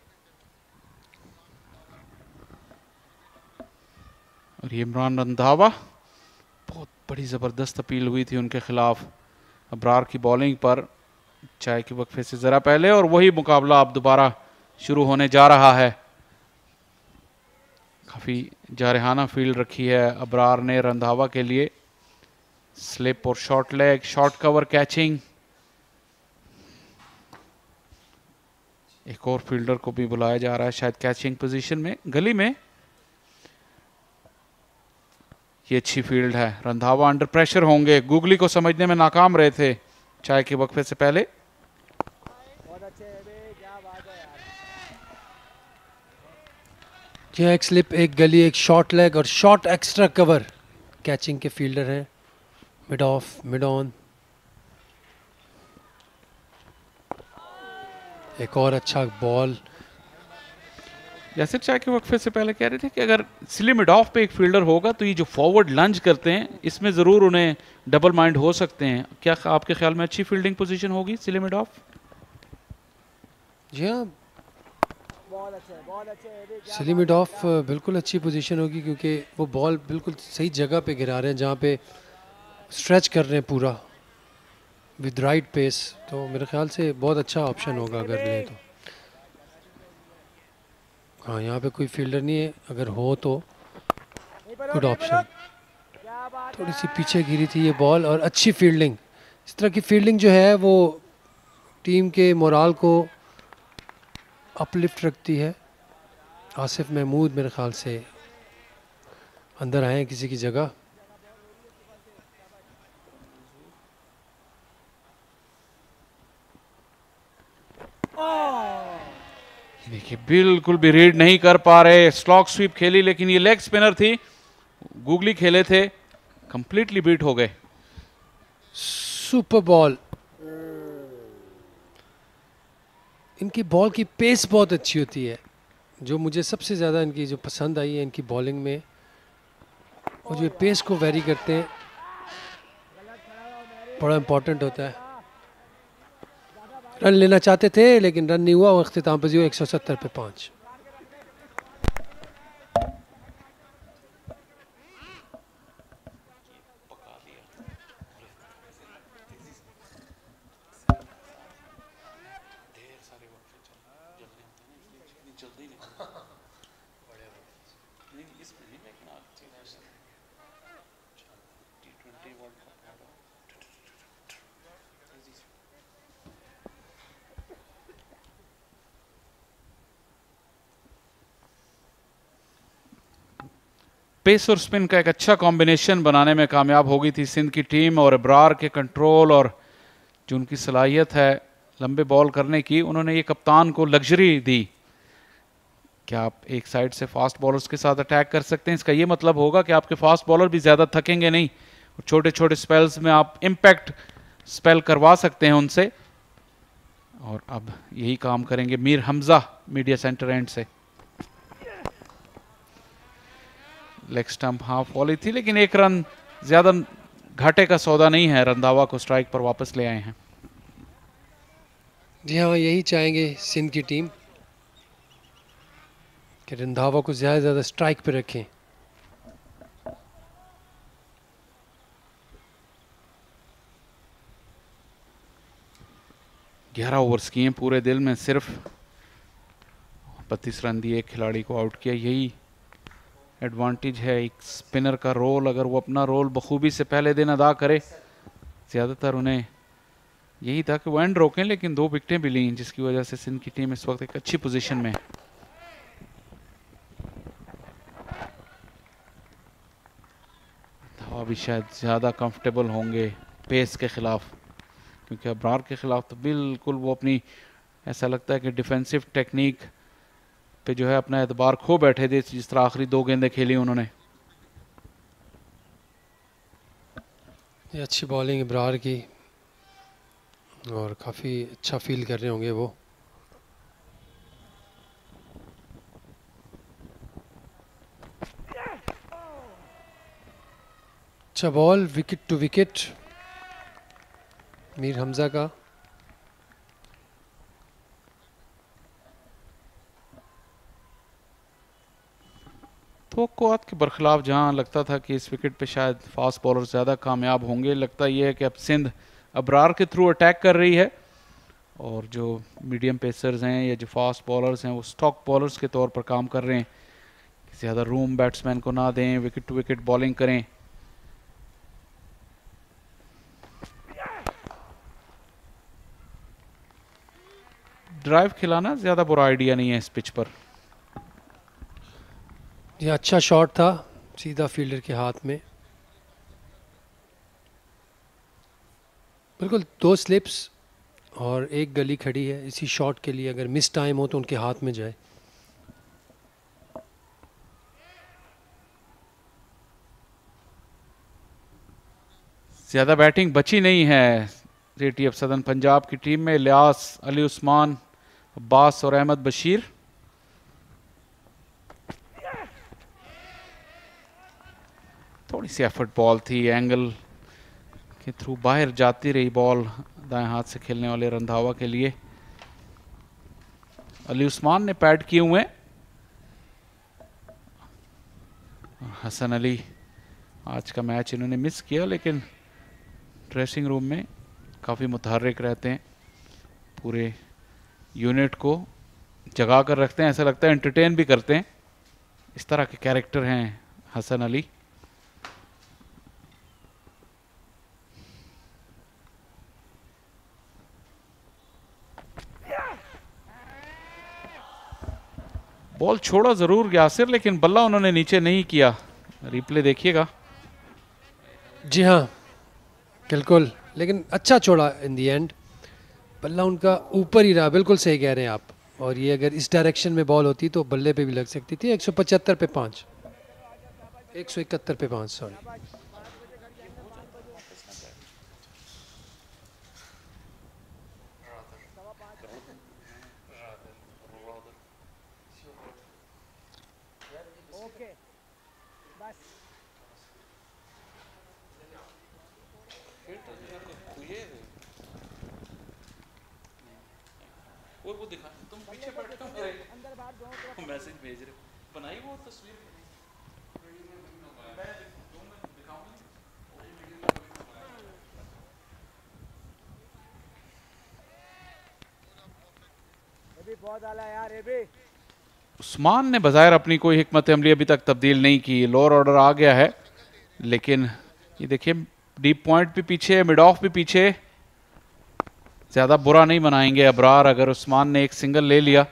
और ये इमरान रंधावा, बहुत बड़ी ज़बरदस्त अपील हुई थी उनके खिलाफ अब्रार की बॉलिंग पर चाय के वक्फे से ज़रा पहले, और वही मुकाबला अब दोबारा शुरू होने जा रहा है। काफ़ी जारहाना फील्ड रखी है अब्रार ने रंधावा के लिए। स्लिप और short leg, short cover catching. एक और फील्डर को भी बुलाया जा रहा है शायद कैचिंग पोजीशन में। गली में ये अच्छी फील्ड है। रंधावा अंडर प्रेशर होंगे। गुगली को समझने में नाकाम रहे थे चाय के वक्फे से पहले। एक स्लिप, एक गली, एक शॉर्ट लेग और शॉर्ट एक्स्ट्रा कवर कैचिंग के फील्डर हैं। Mid of, mid on. एक और अच्छा बॉल। जैसे चाय के वक्फे से पहले कह रहे थे कि अगर सिली मिड ऑफ पे एक फील्डर होगा तो ये जो फॉरवर्ड लंज करते हैं इसमें ज़रूर उन्हें डबल माइंड हो सकते हैं। क्या आपके ख्याल में अच्छी फील्डिंग पोजीशन होगी सिली मिड ऑफ? जी हाँ, सिली मिड ऑफ बिल्कुल अच्छी पोजीशन होगी, क्योंकि वो बॉल बिल्कुल सही जगह पे गिरा रहे हैं जहाँ पे स्ट्रेच कर रहे हैं पूरा विद राइट पेस। तो मेरे ख्याल से बहुत अच्छा ऑप्शन होगा अगर लें तो। हाँ, यहाँ पे कोई फील्डर नहीं है, अगर हो तो गुड ऑप्शन। थोड़ी सी पीछे गिरी थी ये बॉल, और अच्छी फील्डिंग। इस तरह की फील्डिंग जो है वो टीम के मोराल को अपलिफ्ट रखती है। आसिफ महमूद मेरे ख्याल से अंदर आए हैं किसी की जगह। देखिए बिल्कुल भी रीड नहीं कर पा रहे। स्लॉक स्वीप खेली लेकिन ये लेग स्पिनर थी। गुगली खेले थे, कंप्लीटली बीट हो गए। Super ball. इनकी बॉल की पेस बहुत अच्छी होती है। जो मुझे सबसे ज़्यादा इनकी जो पसंद आई है इनकी बॉलिंग में, वो जो पेस को वेरी करते हैं, बड़ा इम्पोर्टेंट होता है। रन लेना चाहते थे लेकिन रन नहीं हुआ, और अख्तिताम पजीर 170 पे 5। पेस और स्पिन का एक अच्छा कॉम्बिनेशन बनाने में कामयाब हो गई थी सिंध की टीम, और अबरार के कंट्रोल और जो उनकी सलाहियत है लंबे बॉल करने की, उन्होंने ये कप्तान को लग्जरी दी कि आप एक साइड से फास्ट बॉलर्स के साथ अटैक कर सकते हैं। इसका ये मतलब होगा कि आपके फास्ट बॉलर भी ज़्यादा थकेंगे नहीं, छोटे छोटे स्पेल्स में आप इम्पैक्ट स्पेल करवा सकते हैं उनसे। और अब यही काम करेंगे Mir Hamza media centre and से। लेग स्टंप हाफ वॉली थी, लेकिन एक रन ज्यादा घाटे का सौदा नहीं है। रंधावा को स्ट्राइक पर वापस ले आए हैं। जी हाँ, यही चाहेंगे सिंध की टीम कि रंधावा को ज़्यादा से ज़्यादा स्ट्राइक पे रखें। ग्यारह ओवर्स किए पूरे दिल में, सिर्फ 32 रन दिए, एक खिलाड़ी को आउट किया। यही एडवांटेज है एक स्पिनर का रोल, अगर वो अपना रोल बखूबी से पहले दिन अदा करे। ज़्यादातर उन्हें यही था कि वो एंड रोकें, लेकिन 2 विकेटें भी ली, जिसकी वजह से सिंध की टीम इस वक्त एक अच्छी पोजीशन में है। धावा भी शायद ज़्यादा कंफर्टेबल होंगे पेस के खिलाफ, क्योंकि अबरार के खिलाफ तो बिल्कुल वो अपनी, ऐसा लगता है कि डिफेंसिव टेक्निक पे जो है अपना एतबार खो बैठे थे, जिस तरह आखिरी 2 गेंदें खेली उन्होंने। ये अच्छी बॉलिंग अबरार की, और काफ़ी अच्छा फील कर रहे होंगे वो। अच्छा ball, wicket to wicket Mir Hamza का। तवक्कुआत के बरखिलाफ जहां लगता था कि इस विकेट पे शायद फास्ट बॉलर ज़्यादा कामयाब होंगे, लगता यह है कि अब सिंध अबरार के थ्रू अटैक कर रही है, और जो मीडियम पेसर्स हैं या जो फास्ट बॉलर्स हैं वो स्टॉक बॉलर्स के तौर पर काम कर रहे हैं। ज़्यादा रूम बैट्समैन को ना दें, विकेट टू विकेट बॉलिंग करें। ड्राइव खिलाना ज़्यादा बुरा आइडिया नहीं है इस पिच पर। ये अच्छा शॉट था, सीधा फील्डर के हाथ में। बिल्कुल 2 स्लिप्स और 1 गली खड़ी है इसी शॉट के लिए, अगर मिस टाइम हो तो उनके हाथ में जाए। ज़्यादा बैटिंग बची नहीं है ATF सदन पंजाब की टीम में। इलियास, अली उस्मान, अब्बास और अहमद बशीर। थोड़ी सी एफर्ट बॉल थी, एंगल के थ्रू बाहर जाती रही बॉल दाएं हाथ से खेलने वाले रंधावा के लिए। अली उस्मान ने पैड किए हुए, हसन अली आज का मैच इन्होंने मिस किया, लेकिन ड्रेसिंग रूम में काफ़ी मुतहर्रिक रहते हैं, पूरे यूनिट को जगा कर रखते हैं, ऐसा लगता है एंटरटेन भी करते हैं। इस तरह के कैरेक्टर हैं हसन अली। बॉल छोड़ा जरूर यासिर, लेकिन बल्ला उन्होंने नीचे नहीं किया। रिप्ले देखिएगा। जी हाँ बिल्कुल, लेकिन अच्छा छोड़ा इन दी एंड। बल्ला उनका ऊपर ही रहा, बिल्कुल सही कह रहे हैं आप। और ये अगर इस डायरेक्शन में बॉल होती तो बल्ले पे भी लग सकती थी। 175 पे 5, 171 पे 5 सॉरी। वो दिखा, तुम पीछे बैठे हो, मैसेज भेज रहे हो, बनाई वो तस्वीर। बहुत आला यार, ये भी उस्मान ने बज़ाहिर अपनी कोई हिकमत अमली अभी तक तब्दील नहीं की। लोअर ऑर्डर आ गया है, लेकिन ये देखिए डीप पॉइंट भी पीछे, मिड ऑफ भी पीछे। ज्यादा बुरा नहीं बनाएंगे अबरार अगर उस्मान ने एक सिंगल ले लिया।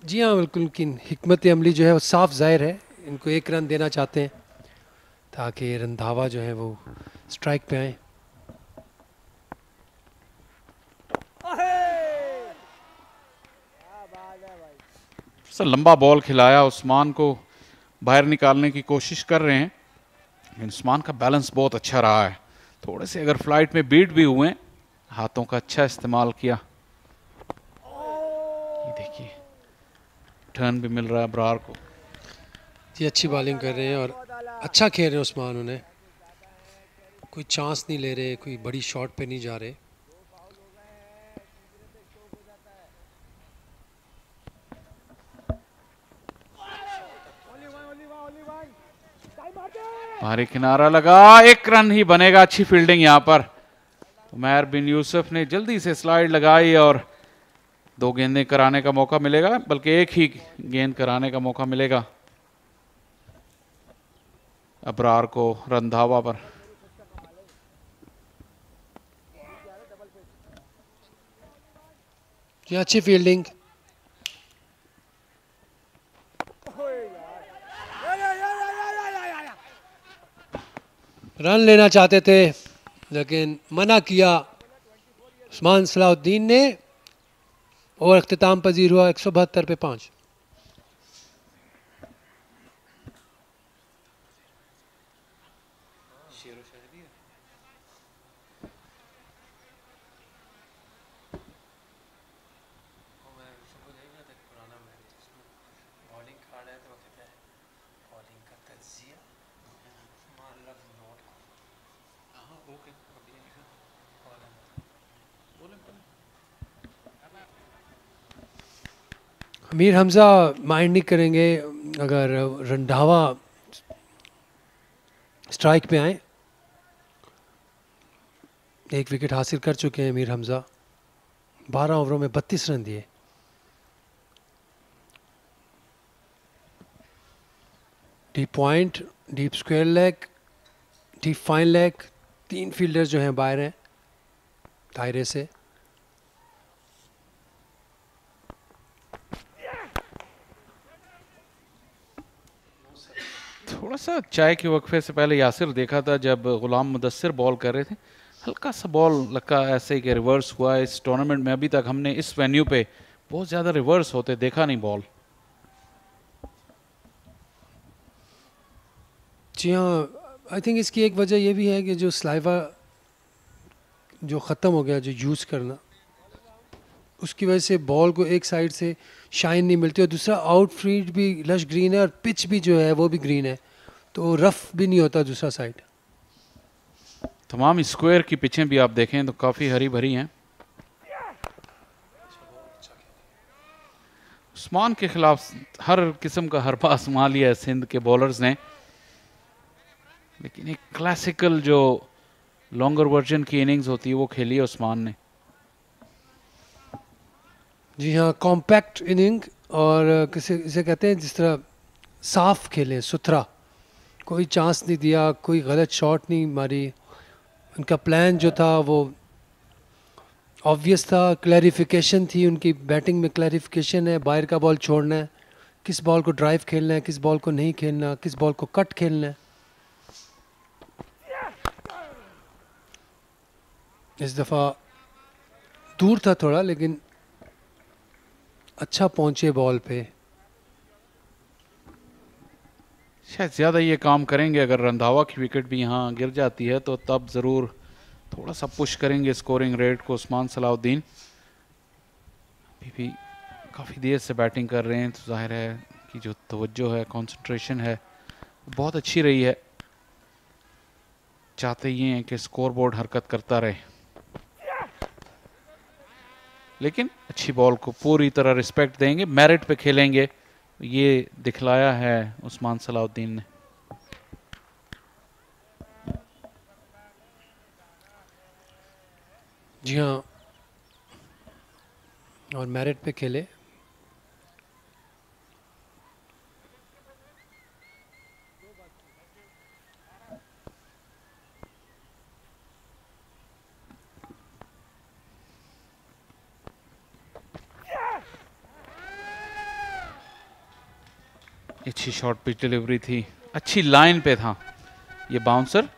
जी हाँ बिल्कुल, लेकिन हिकमत अमली जो है वो साफ ज़ाहिर है, इनको 1 रन देना चाहते हैं ताकि रंधावा जो है वो स्ट्राइक पे आए। सर लंबा बॉल खिलाया, उस्मान को बाहर निकालने की कोशिश कर रहे हैं, लेकिन उस्मान का बैलेंस बहुत अच्छा रहा है। थोड़े से अगर फ्लाइट में बीट भी हुए, हाथों का अच्छा इस्तेमाल किया। ये देखिए टर्न भी मिल रहा है अबरार को। जी अच्छी बॉलिंग कर रहे हैं और अच्छा खेल रहे हैं उस्मान। उन्हें कोई चांस नहीं ले रहे, कोई बड़ी शॉट पे नहीं जा रहे। भारी किनारा लगा, 1 रन ही बनेगा। अच्छी फील्डिंग यहां पर। उमैर बिन यूसुफ ने जल्दी से स्लाइड लगाई और 2 गेंदें कराने का मौका मिलेगा, बल्कि 1 ही गेंद कराने का मौका मिलेगा अबरार को रंधावा पर। ये अच्छी फील्डिंग। रन लेना चाहते थे लेकिन मना किया उस्मान सलाहुद्दीन ने, और अख्तिताम पजीर हुआ 172 पे 5। अमीर हमजा माइंड नहीं करेंगे अगर रंधावा स्ट्राइक पे आए। 1 विकेट हासिल कर चुके हैं अमीर हमजा। 12 ओवरों में 32 रन दिए। Deep point, deep square leg, deep fine leg. 3 fielders जो हैं बाहर हैं दायरे से। थोड़ा सा चाय के वक्फे से पहले यासिर देखा था जब गुलाम मुदस्सिर बॉल कर रहे थे, हल्का सा बॉल लगा ऐसे ही कि रिवर्स हुआ। इस टूर्नामेंट में अभी तक हमने इस वेन्यू पे बहुत ज़्यादा रिवर्स होते देखा नहीं बॉल। जी हाँ, आई थिंक इसकी एक वजह ये भी है कि जो स्लाइवा जो ख़त्म हो गया, जो यूज़ करना, उसकी वजह से बॉल को एक साइड से शाइन नहीं मिलती, और दूसरा आउटफील्ड भी लश ग्रीन है और पिच भी जो है वो भी ग्रीन है, तो रफ भी नहीं होता दूसरा साइड। तमाम स्क्वायर की पिचें भी आप देखें तो काफ़ी हरी भरी हैं। उस्मान के खिलाफ हर किस्म का हरबा आजमा लिया है सिंध के बॉलर्स ने, लेकिन एक क्लासिकल जो लॉन्गर वर्जन की इनिंग्स होती है वो खेली है उस्मान ने। जी हाँ, कॉम्पैक्ट इनिंग, और इसे कहते हैं जिस तरह साफ खेले, सुथरा, कोई चांस नहीं दिया, कोई गलत शॉट नहीं मारी। उनका प्लान जो था वो ऑब्वियस था, क्लैरिफिकेशन थी उनकी बैटिंग में। क्लैरिफिकेशन है, बाहर का बॉल छोड़ना है, किस बॉल को ड्राइव खेलना है, किस बॉल को नहीं खेलना, किस बॉल को कट खेलना है। इस दफ़ा दूर था थोड़ा, लेकिन अच्छा पहुंचे बॉल पे। शायद ज़्यादा ये काम करेंगे अगर रंधावा की विकेट भी यहाँ गिर जाती है तो तब ज़रूर थोड़ा सा पुश करेंगे स्कोरिंग रेट को उस्मान सलाहुद्दीन। अभी भी काफ़ी देर से बैटिंग कर रहे हैं, तो जाहिर है कि जो तवज्जो है, कंसंट्रेशन है, बहुत अच्छी रही है। चाहते ये हैं कि स्कोरबोर्ड हरकत करता रहे, लेकिन अच्छी बॉल को पूरी तरह रिस्पेक्ट देंगे, मेरिट पे खेलेंगे, ये दिखलाया है उस्मान सलाहुद्दीन ने। जी हाँ, और मेरिट पे खेले। अच्छी शॉर्ट पिच डिलीवरी थी, अच्छी लाइन पे था ये बाउंसर।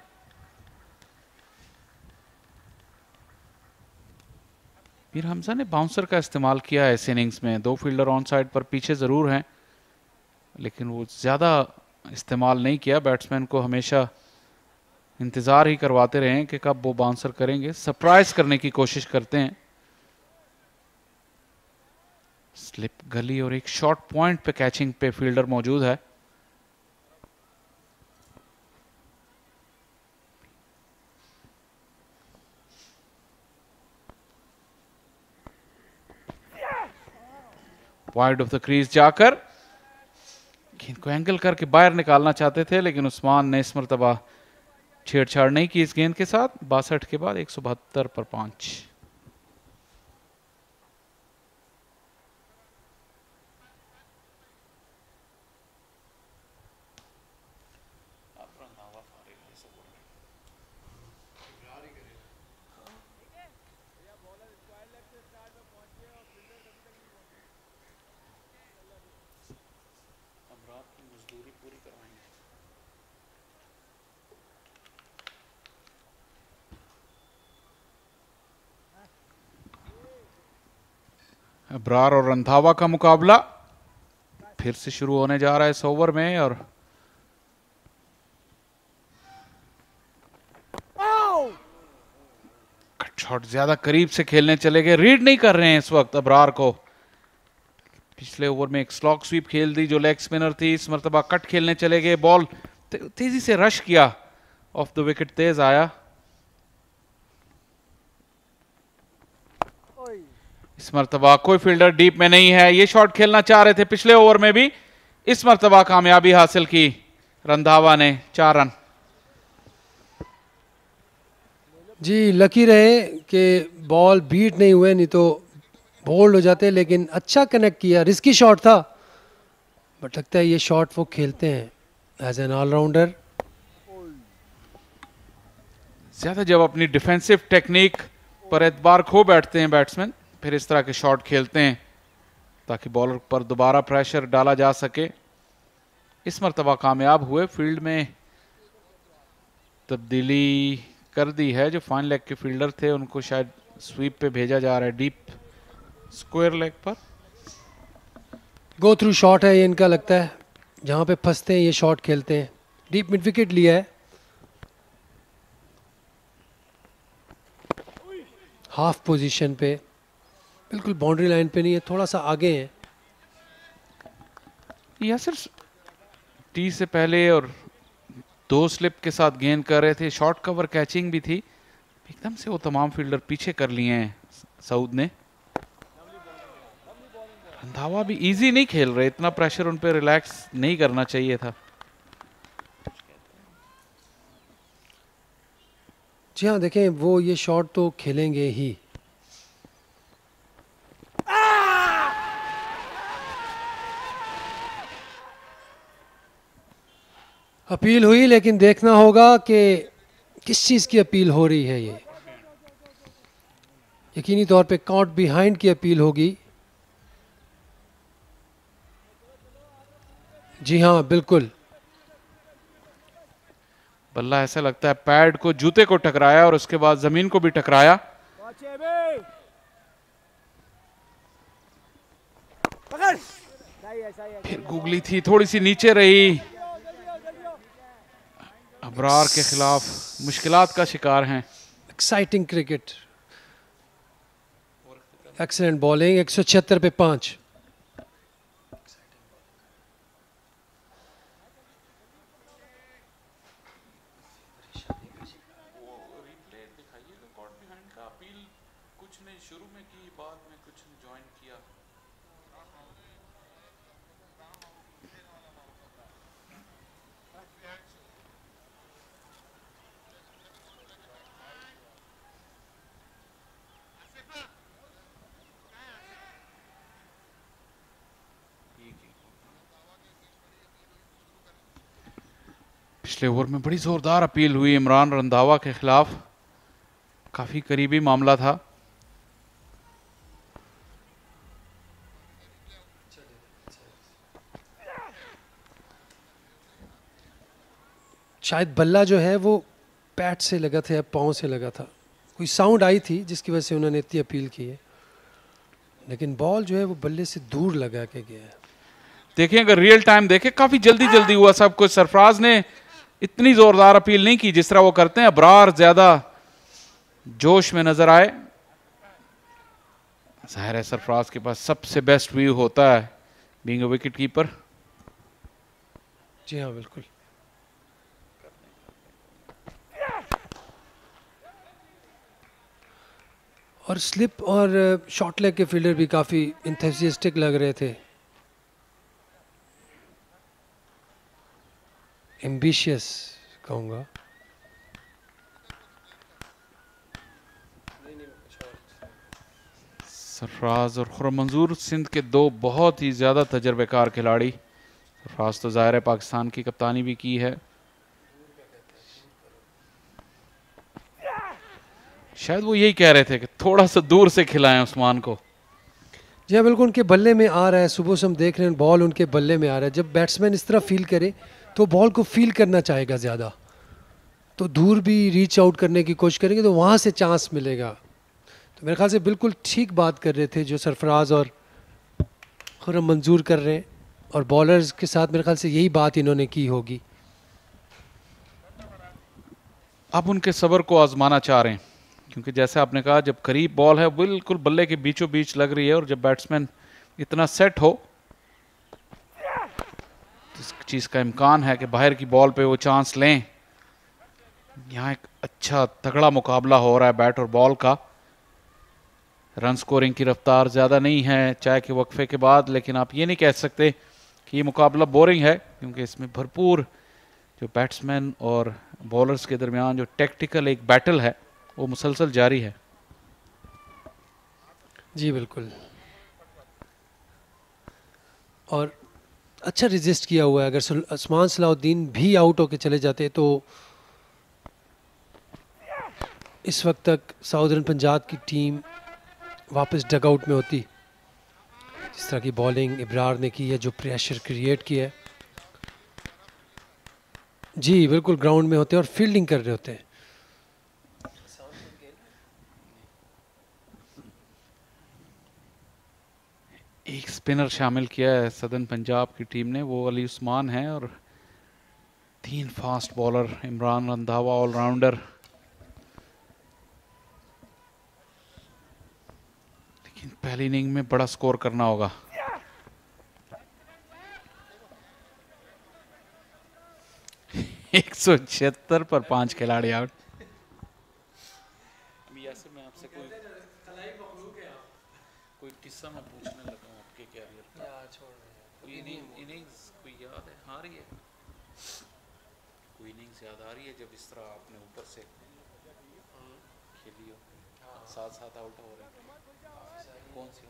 मीर हमजा ने बाउंसर का इस्तेमाल किया है इस इनिंग्स में। 2 फील्डर ऑन साइड पर पीछे ज़रूर हैं, लेकिन वो ज़्यादा इस्तेमाल नहीं किया। बैट्समैन को हमेशा इंतज़ार ही करवाते रहे कि कब वो बाउंसर करेंगे, सरप्राइज करने की कोशिश करते हैं। स्लिप गली और एक शॉर्ट पॉइंट पे कैचिंग पे फील्डर मौजूद है। वाइड ऑफ द क्रीज जाकर गेंद को एंगल करके बाहर निकालना चाहते थे, लेकिन उस्मान ने इस मरतबा छेड़छाड़ नहीं की इस गेंद के साथ। 62 के बाद 172 पर 5। अब्रार और रंधावा का मुकाबला फिर से शुरू होने जा रहा है इस ओवर में, और कट शॉट ज्यादा करीब से खेलने चले गए। रीड नहीं कर रहे हैं इस वक्त अब्रार को। पिछले ओवर में एक स्लॉग स्वीप खेल दी जो लेग स्पिनर थी, इस मरतबा कट खेलने चले गए। बॉल तेजी से रश किया, ऑफ द विकेट तेज आया। इस मरतबा कोई फील्डर डीप में नहीं है। ये शॉट खेलना चाह रहे थे पिछले ओवर में भी, इस मरतबा कामयाबी हासिल की रंधावा ने। 4 रन। जी लकी रहे कि बॉल बीट नहीं हुए, नहीं तो बोल्ड हो जाते, लेकिन अच्छा कनेक्ट किया। रिस्की शॉट था, बट लगता है ये शॉट वो खेलते हैं एज एन ऑलराउंडर। ज्यादा जब अपनी डिफेंसिव टेक्निक पर एतबार खो बैठते हैं बैट्समैन, फिर इस तरह के शॉट खेलते हैं ताकि बॉलर पर दोबारा प्रेशर डाला जा सके। इस मरतबा कामयाब हुए। फील्ड में तब्दीली कर दी है। जो फाइन लेग के फील्डर थे उनको शायद स्वीप पे भेजा जा रहा है, डीप स्क्वायर लेग पर। गो थ्रू शॉट है ये इनका, लगता है जहाँ पे फंसते हैं ये शॉट खेलते हैं। डीप मिड विकेट लिया है, हाफ पोजीशन पे, बिल्कुल बाउंड्री लाइन पे नहीं है, थोड़ा सा आगे है। यासिर टी से पहले और 2 स्लिप के साथ गेंद कर रहे थे, शॉर्ट कवर कैचिंग भी थी, एकदम से वो तमाम फील्डर पीछे कर लिए हैं सऊद ने। रंधावा भी इजी नहीं खेल रहे, इतना प्रेशर उन पे रिलैक्स नहीं करना चाहिए था। जी हाँ, देखें वो ये शॉट तो खेलेंगे ही। अपील हुई, लेकिन देखना होगा कि किस चीज़ की अपील हो रही है। ये यकीनी तौर पे कॉट बिहाइंड की अपील होगी। जी हाँ बिल्कुल, बल्ला ऐसा लगता है पैड को, जूते को टकराया और उसके बाद जमीन को भी टकराया। फिर गुगली थी, थोड़ी सी नीचे रही। अबरार के खिलाफ मुश्किलात का शिकार हैं। Exciting cricket, excellent bowling. 176 पे 5। पिछले ओवर में बड़ी जोरदार अपील हुई इमरान रंधावा के खिलाफ, काफी करीबी मामला था। शायद बल्ला जो है वो पैट से लगा था या पाँव से लगा था, कोई साउंड आई थी जिसकी वजह से उन्होंने इतनी अपील की है, लेकिन बॉल जो है वो बल्ले से दूर लगा के गया है। देखिए अगर रियल टाइम देखें काफी जल्दी जल्दी हुआ सब कुछ। सरफराज ने इतनी जोरदार अपील नहीं की जिस तरह वो करते हैं, अबरार ज्यादा जोश में नजर आए। जाहिर है सरफराज के पास सबसे बेस्ट व्यू होता है बीइंग अ विकेट कीपर। जी हाँ बिल्कुल। और स्लिप और शॉर्ट लेग के फील्डर भी काफ़ी इंथुसियास्टिक लग रहे थे, एम्बिशियस कहूँगा। सरफराज और खुर्रम मंजूर सिंध के दो बहुत ही ज़्यादा तजर्बेकार खिलाड़ी। सरफराज तो ज़ाहिर है पाकिस्तान की कप्तानी भी की है, शायद वो यही कह रहे थे कि थोड़ा सा दूर से खिलाएं उस्मान को। जी हाँ बिल्कुल, उनके बल्ले में आ रहा है। सुबह से हम देख रहे हैं बॉल उनके बल्ले में आ रहा है। जब बैट्समैन इस तरह फील करे तो बॉल को फील करना चाहेगा ज़्यादा, तो दूर भी रीच आउट करने की कोशिश करेंगे तो वहाँ से चांस मिलेगा। तो मेरे ख्याल से बिल्कुल ठीक बात कर रहे थे जो सरफराज और खुर्रम मंजूर कर रहे हैं, और बॉलर्स के साथ मेरे ख्याल से यही बात इन्होंने की होगी। अब उनके सब्र को आजमाना चाह रहे हैं, क्योंकि जैसे आपने कहा जब करीब बॉल है बिल्कुल बल्ले के बीचों बीच लग रही है, और जब बैट्समैन इतना सेट हो तो इस चीज़ का इम्कान है कि बाहर की बॉल पे वो चांस लें। यहाँ एक अच्छा तगड़ा मुकाबला हो रहा है बैट और बॉल का। रन स्कोरिंग की रफ्तार ज़्यादा नहीं है चाहे कि वक्फे के बाद, लेकिन आप ये नहीं कह सकते कि ये मुकाबला बोरिंग है, क्योंकि इसमें भरपूर जो बैट्समैन और बॉलर्स के दरमियान जो टैक्टिकल एक बैटल है वो मुसलसल जारी है। जी बिल्कुल, और अच्छा रजिस्ट किया हुआ है। अगर उस्मान सलाउद्दीन भी आउट होके चले जाते तो इस वक्त तक साउदर्न पंजाब की टीम वापस डगआउट में होती। जिस तरह की बॉलिंग इब्रार ने की है, जो प्रेशर क्रिएट किया है, जी बिल्कुल ग्राउंड में होते हैं और फील्डिंग कर रहे होते हैं। एक स्पिनर शामिल किया है सदर्न पंजाब की टीम ने, वो अली उस्मान है, और 3 fast bowler Imran Randhawa allrounder. लेकिन पहली इनिंग में बड़ा स्कोर करना होगा। एक 176 पर 5 खिलाड़ी आउट। अभी ऐसे मैं आपसे कोई किस्सा मैं पूछने लगा हूँ आपके कैरियर का। कोई इनिंग्स कोई याद है आ रही है? कोई इनिंग्स याद आ रही है जब इस तरह आपने ऊपर से खेली हो, साथ साथ आउट हो रहे हैं? कौन सी?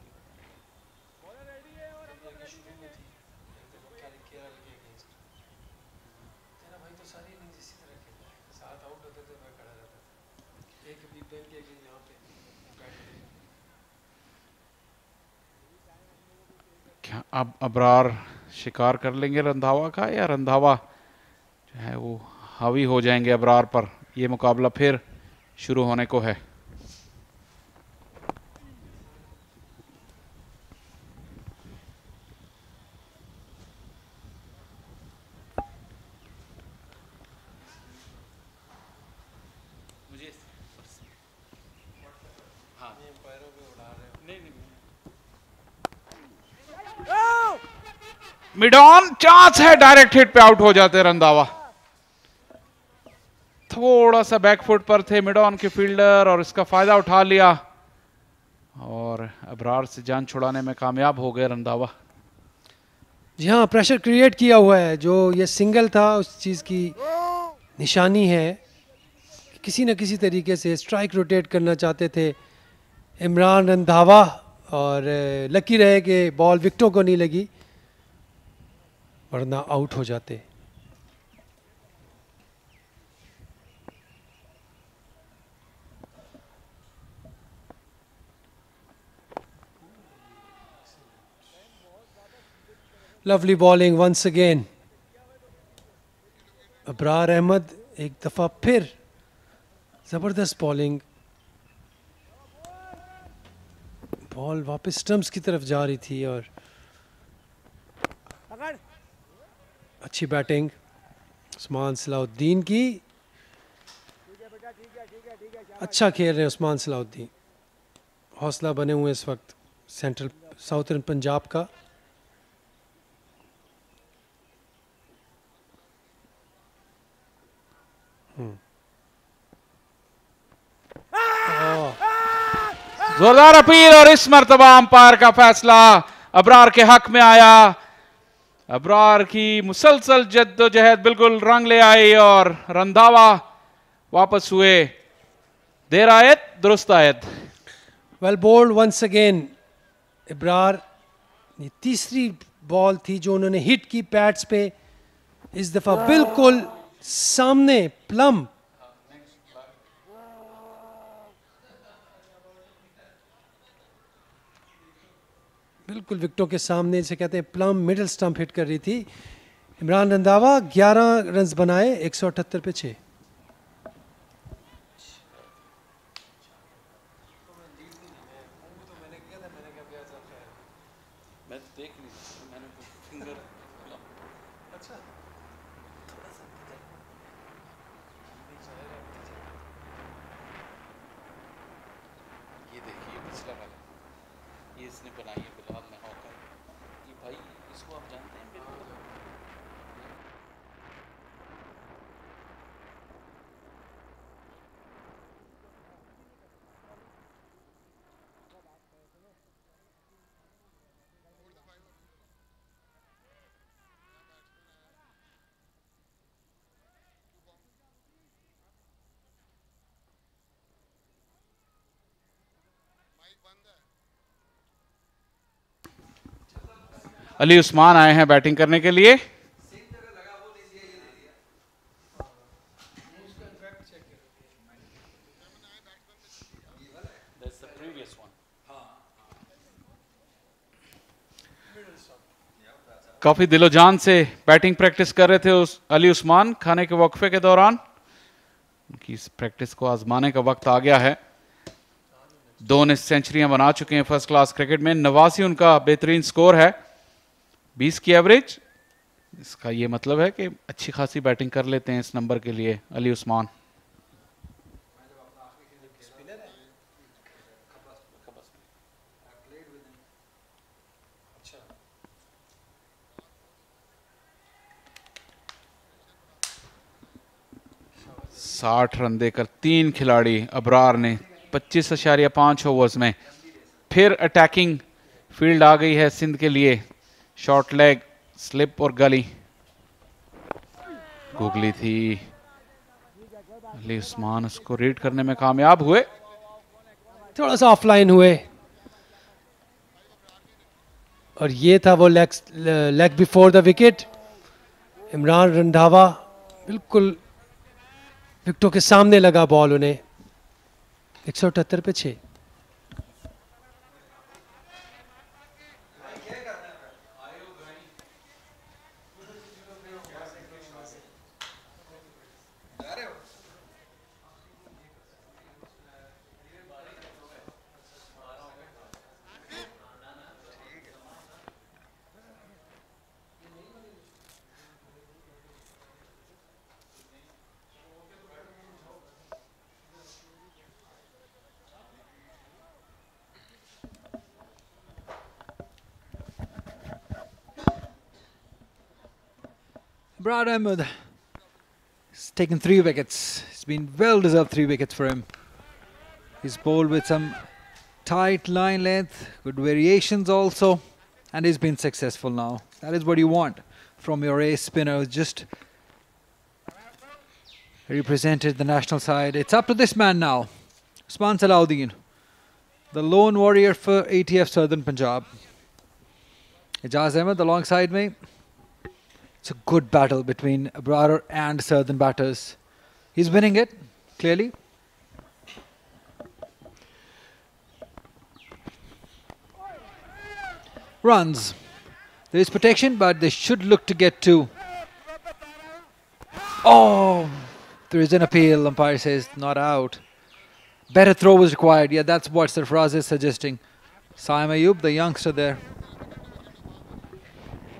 क्या अब अबरार शिकार कर लेंगे रंधावा का, या रंधावा जो है वो हावी हो जाएंगे अबरार पर? ये मुकाबला फिर शुरू होने को है। मिड ऑन चांस है, डायरेक्ट हिट पे आउट हो जाते रंधावा। थोड़ा सा बैकफुट पर थे मिड ऑन के फील्डर और इसका फायदा उठा लिया और अबरार से जान छुड़ाने में कामयाब हो गए रंधावा। जी हाँ, प्रेशर क्रिएट किया हुआ है। जो ये सिंगल था उस चीज़ की निशानी है कि किसी न किसी तरीके से स्ट्राइक रोटेट करना चाहते थे इमरान रंधावा, और लकी रहे कि बॉल विकेटों को नहीं लगी, वरना आउट हो जाते। Lovely bowling once again. Abrar Ahmad एक दफ़ा फिर ज़बरदस्त बॉलिंग, बॉल वापस स्टंप्स की तरफ जा रही थी और अच्छी बैटिंग उस्मान सलाउद्दीन की। अच्छा खेल रहे हैं उस्मान सलाउद्दीन, हौसला बने हुए इस वक्त सेंट्रल साउथर्न पंजाब का। जोरदार अपील और इस मर्तबा अंपायर का फैसला अबरार के हक में आया। अबरार की मुसलसल जद्दोजहद बिल्कुल रंग ले आई और रंधावा वापस हुए। देर आयत दुरुस्त आयत। Well bowled once again Ibrar. ये तीसरी बॉल थी जो उन्होंने हिट की पैड्स पे, इस दफा बिल्कुल सामने प्लम। बिल्कुल विकेटों के सामने, इसे कहते हैं प्लम, मिडिल स्टंप हिट कर रही थी। इमरान रंधावा 11 रन्स बनाए 178 पे 6। अली उस्मान आए हैं बैटिंग करने के लिए। काफी दिलोजान से बैटिंग प्रैक्टिस कर रहे थे अली उस्मान खाने के वक्फे के दौरान। उनकी इस प्रैक्टिस को आजमाने का वक्त आ गया है। 2 सेंचुरियां बना चुके हैं फर्स्ट क्लास क्रिकेट में। 89 उनका बेहतरीन स्कोर है, 20 की एवरेज। इसका ये मतलब है कि अच्छी खासी बैटिंग कर लेते हैं इस नंबर के लिए अली उस्मान। साठ रन देकर 3 खिलाड़ी अबरार ने 25.5 ओवर्स में। फिर अटैकिंग फील्ड आ गई है सिंध के लिए। शॉर्ट लेग, स्लिप और गली गुगली थी। अली उस्मान उसको रीड करने में कामयाब हुए। थोड़ा सा ऑफलाइन हुए और ये था वो leg before the wicket. Imran Randhawa बिल्कुल विकेटों के सामने लगा बॉल उन्हें। 178 पे 6। Brad Ahmed has taken 3 wickets. It's been well-deserved 3 wickets for him. He's bowled with some tight line length, good variations also, and he's been successful now. That is what you want from your ace spinner who's just represented the national side. It's up to this man now, Usman Salahuddin, the lone warrior for ATF Southern Punjab. Ijaz Ahmed alongside me. It's a good battle between Abrar and Southern batters. He's winning it, clearly. Runs. There is protection, but they should look to get 2. Oh, there is an appeal. Umpire says not out. Better throw was required. Yeah, that's what Sarfaraz is suggesting. Saim Ayub, the youngster there.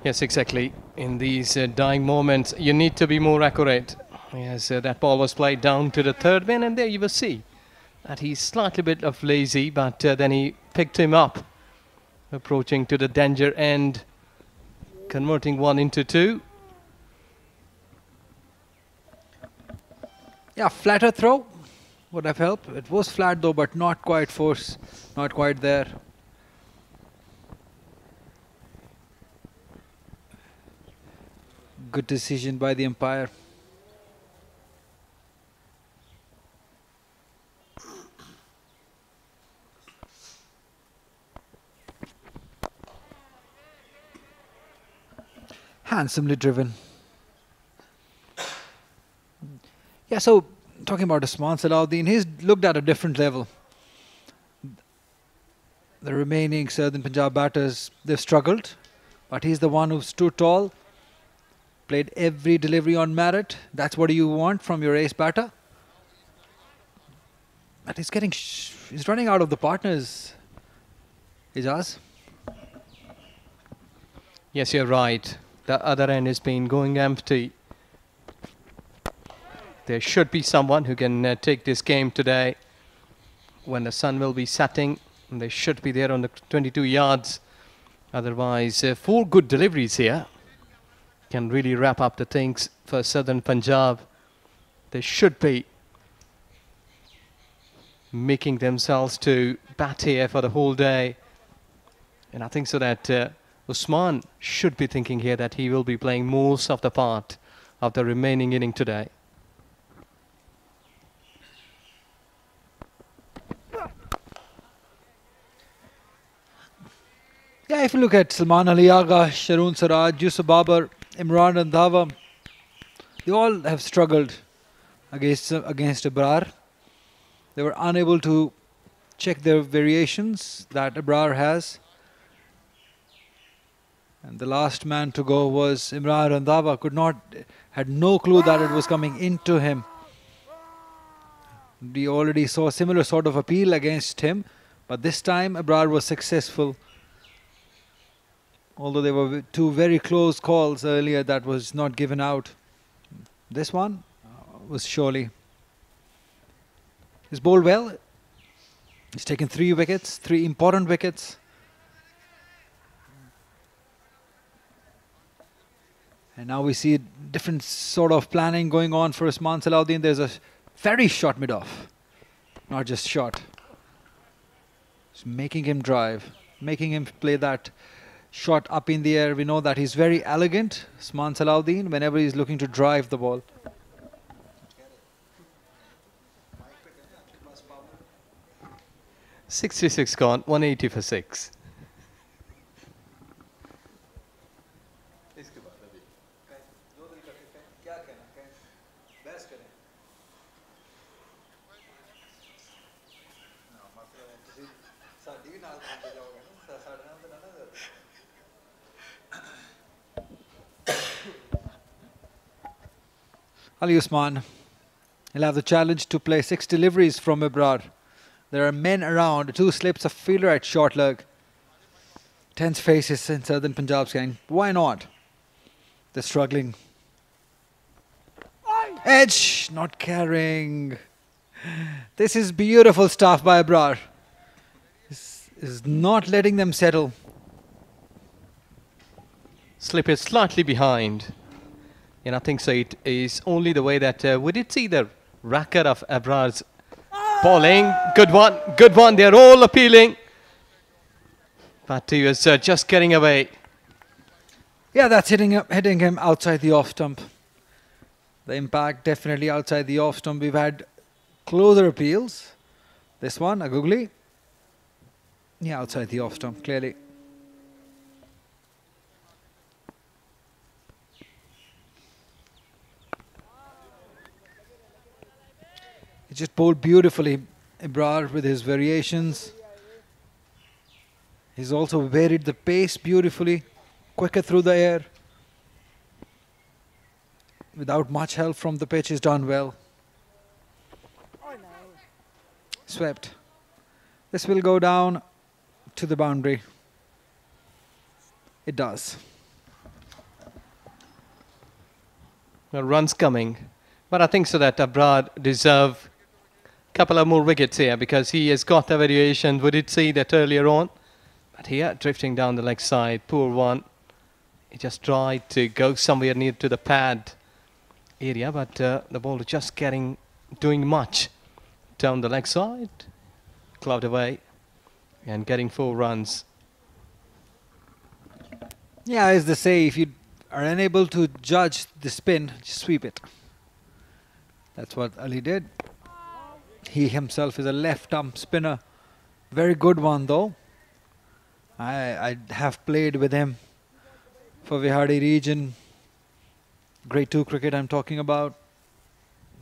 Yes, exactly. In these dying moments, you need to be more accurate. Yes, that ball was played down to the third man, and there you will see that he's slightly bit of lazy, but then he picked him up, approaching to the danger end, converting 1 into 2. Yeah, flatter throw would have helped. It was flat though, but not quite force, not quite there. Good decision by the umpire. Handsomely driven. Yeah, so talking about Usman Salahuddin, he's looked at a different level. The remaining Southern Punjab batters, they've struggled, but he's the one who stood tall, played every delivery on merit. That's what you want from your ace batter. But he's running out of the partners, Ijaz. Yes, you're right. The other end has been going empty. There should be someone who can take this game today when the sun will be setting. And they should be there on the 22 yards. Otherwise, 4 good deliveries here can really wrap up the things for Southern Punjab. They should be making themselves to bat here for the whole day. And I think so that Usman should be thinking here that he will be playing most of the part of the remaining inning today. Yeah, if you look at Salman Ali Agha, Sharoon Siraj, Yusuf Babar, Imran Randhawa, they all have struggled against Abrar. They were unable to check their variations that Abrar has. And the last man to go was Imran Randhawa. Had no clue that it was coming into him. We already saw a similar sort of appeal against him, but this time Abrar was successful. Although there were 2 very close calls earlier that was not given out. This one was surely. He's bowled well. He's taken 3 wickets, 3 important wickets. And now we see a different sort of planning going on for Usman Salahuddin. There's a very short mid-off, not just short. It's making him drive, making him play that shot up in the air. We know that he's very elegant, Usman Salahuddin, whenever he's looking to drive the ball. .66 gone, 180 for 6. Ali Usman, he'll have the challenge to play 6 deliveries from Abrar. There are men around, 2 slips of fielder at short leg. Tense faces in Southern Punjab saying, why not? They're struggling. Edge, not carrying. This is beautiful stuff by Abrar. This is not letting them settle. Slip is slightly behind. And I think so it is only the way that we did see the racket of Abrar's bowling. Good one. They're all appealing. But he was just getting away. Yeah, that's hitting him outside the off stump. The impact definitely outside the off stump. We've had closer appeals. This one, a googly. Yeah, outside the off stump, clearly. He just bowled beautifully, Abrar, with his variations. He's also varied the pace beautifully, quicker through the air. without much help from the pitch, is done well. Swept. This will go down to the boundary. It does. Well, runs coming. But I think so that Abrar deserve a couple of more wickets here because he has got the variation. We did see that earlier on. But here, drifting down the leg side, poor one. He just tried to go somewhere near to the pad area, but the ball is just doing much down the leg side. Clubbed away and getting 4 runs. Yeah, as they say, if you are unable to judge the spin, just sweep it. That's what Ali did. He himself is a left-arm spinner. Very good one, though. I have played with him for Vihadi region. Grade 2 cricket I'm talking about.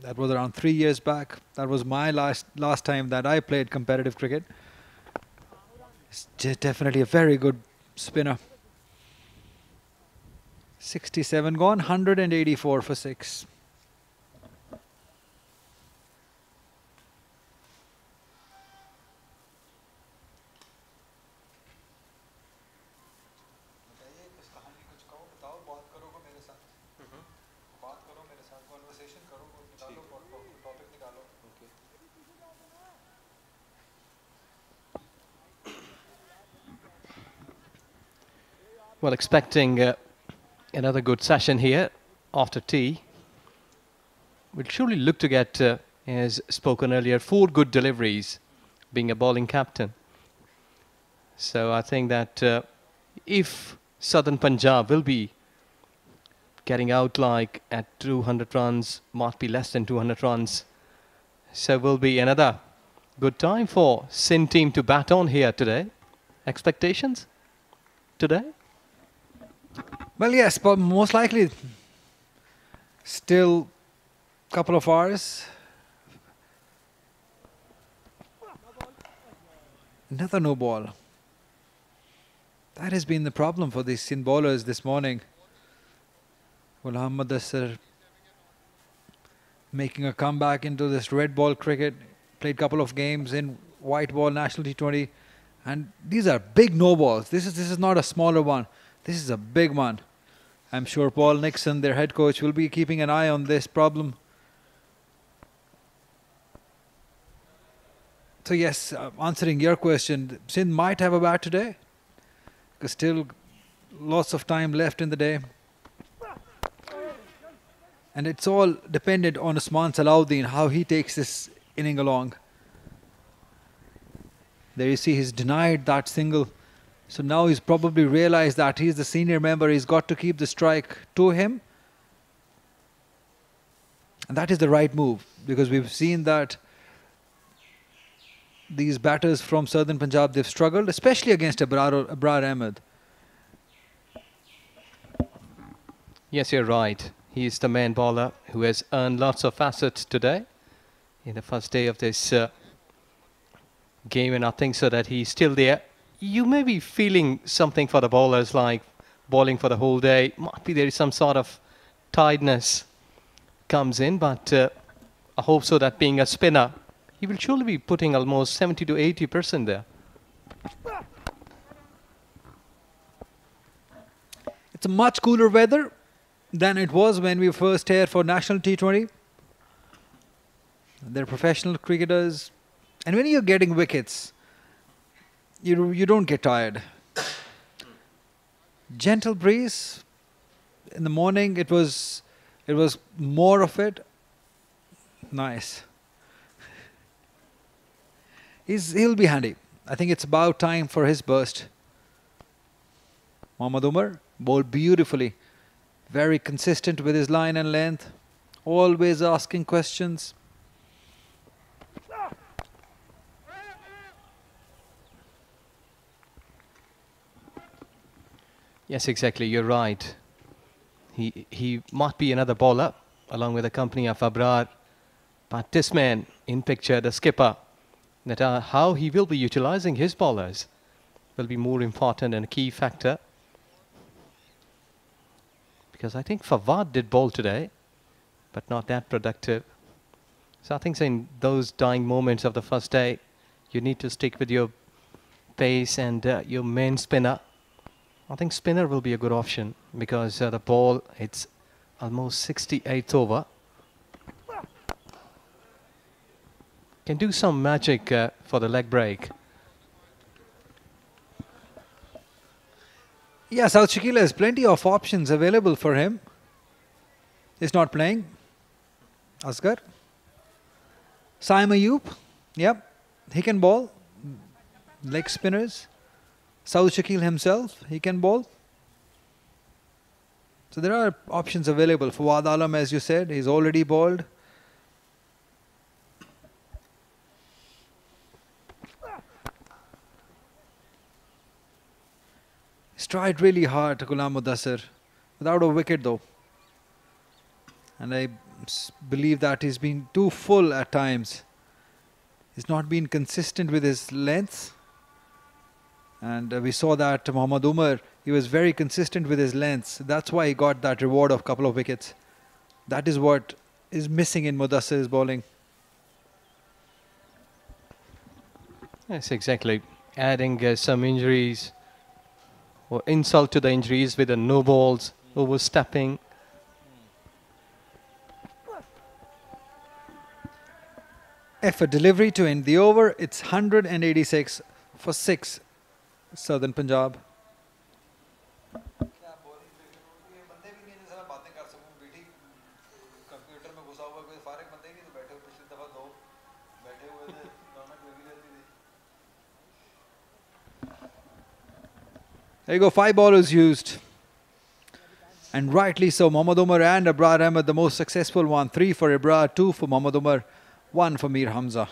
That was around 3 years back. That was my last time that I played competitive cricket. It's definitely a very good spinner. 67 gone, 184 for 6. Well, expecting another good session here after tea. We'll surely look to get, as spoken earlier, 4 good deliveries, being a bowling captain. So I think that if Southern Punjab will be getting out like at 200 runs, might be less than 200 runs, so will be another good time for Sindh team to bat on here today. Expectations today? Well, yes, but most likely still a couple of hours. Another no ball. That has been the problem for these Sindh bowlers this morning. Ghulam Mudassir making a comeback into this red ball cricket. Played a couple of games in white ball national T20. And these are big no balls. This is not a smaller one. This is a big one. I'm sure Paul Nixon, their head coach, will be keeping an eye on this problem. So yes, answering your question, Sindh might have a bat today, because still lots of time left in the day. And it's all dependent on Usman Salahuddin, how he takes this inning along. There you see he's denied that single. So now he's probably realized that he's the senior member. He's got to keep the strike to him. And that is the right move, because we've seen that these batters from Southern Punjab, they've struggled, especially against Abrar Ahmed. Yes, you're right. He's the main bowler who has earned lots of facets today in the first day of this game, and I think so that he's still there. You may be feeling something for the bowlers, like bowling for the whole day. Might be there is some sort of tiredness comes in, but I hope so that being a spinner, he will surely be putting almost 70 to 80% there. It's a much cooler weather than it was when we first here for National T20. They're professional cricketers. And when you're getting wickets, you don't get tired. Gentle breeze. In the morning, it was more of it. Nice. He'll be handy. I think it's about time for his burst. Mohammad Umar bowled beautifully. Very consistent with his line and length. Always asking questions. Yes, exactly. You're right. He might be another bowler along with the company of Abrar. But this man in picture, the skipper, that how he will be utilizing his bowlers will be more important and a key factor. Because I think Fawad did bowl today. but not that productive. So I think in those dying moments of the first day, you need to stick with your pace and your main spinner. I think spinner will be a good option because the ball, it's almost 68th over. Can do some magic for the leg break. Yeah, South Shakila has plenty of options available for him. He's not playing. Asghar. Saim Ayub. Yep, he can bowl. Leg spinners. South Shakil himself, he can bowl. So there are options available. Fawad Alam, as you said, he's already bowled. He's tried really hard, Ghulam Mudassir, without a wicket though. And I believe that he's been too full at times. He's not been consistent with his length. And we saw that Mohammad Umar, he was very consistent with his lengths. That's why he got that reward of a couple of wickets. That is what is missing in Mudassir's bowling. Yes, exactly. Adding some injuries or insult to the injuries with the no balls, overstepping. Effort delivery to end the over. It's 186 for 6. Southern Punjab. There you go, 5 bowlers used. And rightly so, Mohammad Umar and Abrar Ahmed, the most successful one. 3 for Abrar, 2 for Mohammad Umar, 1 for Mir Hamza.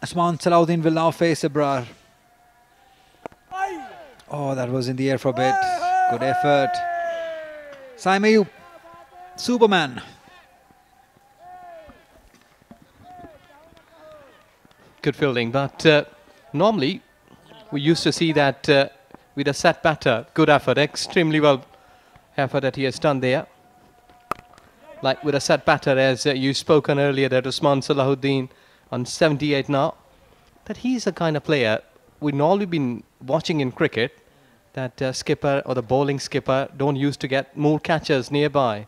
Usman Salahuddin will now face Abrar. Oh, that was in the air for a bit. Good effort. Saim Ayub, Superman. Good fielding, but normally we used to see that with a set batter, good effort, extremely well effort that he has done there. Like with a set batter, as you spoken earlier, that Usman Salahuddin on 78 now, that he's the kind of player we've normally been watching in cricket, that skipper or the bowling skipper don't used to get more catches nearby.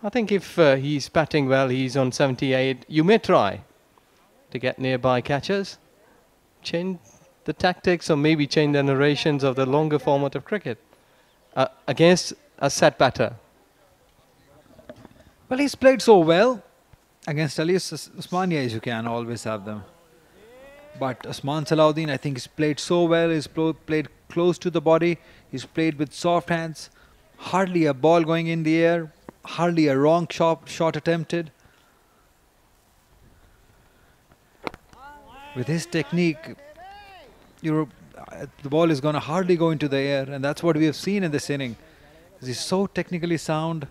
I think if he's batting well, he's on 78, you may try to get nearby catches, change the tactics or maybe change the narrations of the longer format of cricket against a set batter. Well, he's played so well against Alias Usmania, as you can always have them. But Usman Salahuddin, I think he's played so well. He's played close to the body. He's played with soft hands. Hardly a ball going in the air. Hardly a wrong shot attempted. With his technique, the ball is going to hardly go into the air. And that's what we have seen in this inning. He's so technically sound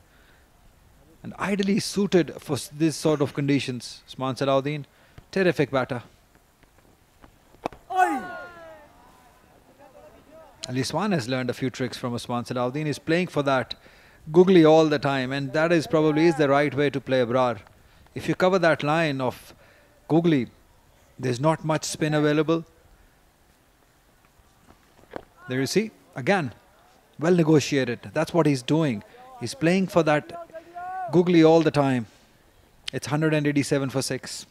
and ideally suited for this sort of conditions. Usman Salahuddin, terrific batter. Ali Usman has learned a few tricks from Usman Salahuddin. He's playing for that googly all the time, and that is probably the right way to play Abrar. If you cover that line of googly, there's not much spin available. There you see, again, well negotiated. That's what he's doing. He's playing for that googly all the time. It's 187 for 6.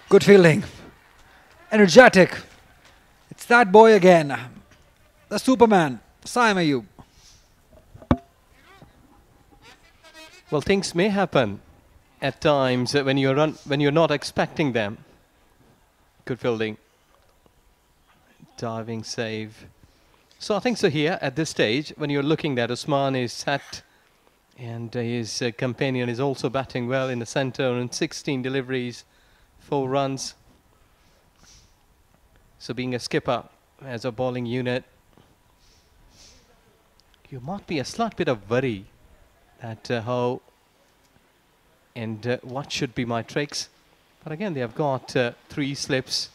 Good fielding. Energetic. It's that boy again. The Superman, Saim Ayub. Well, things may happen at times when you're not expecting them. Good fielding. Diving save. So I think so here at this stage, when you're looking that Usman is set and his companion is also batting well in the centre and 16 deliveries, 4 runs. So being a skipper as a bowling unit, you might be a slight bit of worry at how and what should be my tricks. But again, they have got 3 slips.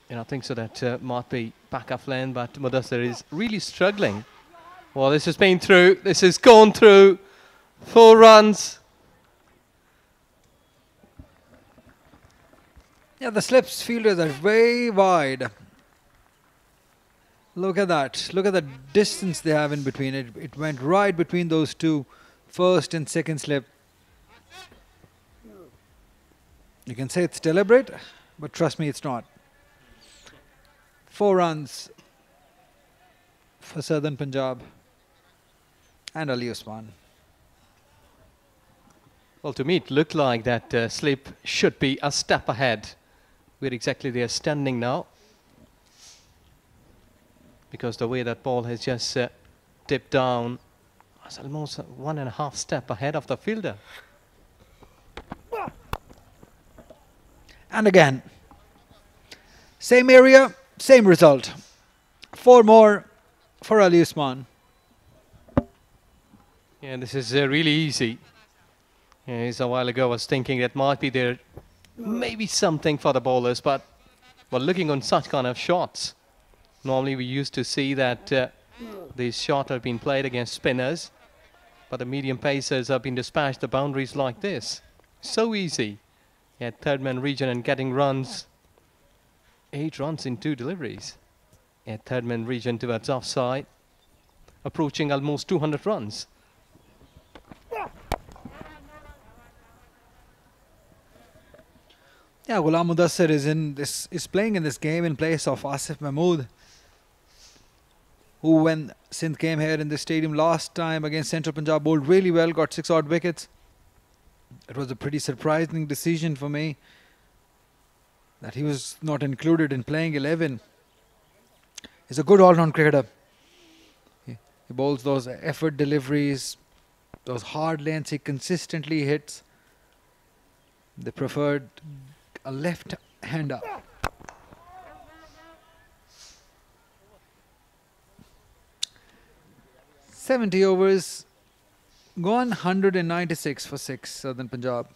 And I think so that might be back off lane, but Mudassir is really struggling. Well, this has been through. This has gone through. 4 runs. Yeah, the slips fielders are way wide. Look at that. Look at the distance they have in between. It went right between those two, first and second slip. You can say it's deliberate, but trust me, it's not. 4 runs for Southern Punjab and Ali Usman. Well, to me, it looked like that slip should be a step ahead. Where exactly they are standing now. Because the way that ball has just dipped down, was almost 1.5 steps ahead of the fielder. And again, same area, same result. 4 more for Ali Usman. Yeah, this is really easy. Yes, a while ago I was thinking that might be there, maybe something for the bowlers, but well, looking on such kind of shots, normally we used to see that these shots have been played against spinners, but the medium pacers have been dispatched the boundaries like this. So easy at third man region and getting runs. 8 runs in 2 deliveries at third man region towards offside, approaching almost 200 runs. Yeah, Ghulam Mudassir is playing in this game in place of Asif Mahmood, who when Sindh came here in the stadium last time against Central Punjab bowled really well, got 6 odd wickets. It was a pretty surprising decision for me that he was not included in playing 11. He's a good all-round cricketer. He bowls those effort deliveries, those hard lanes he consistently hits. They preferred a left-hander. "70 overs, gone 196 for 6, Southern Punjab."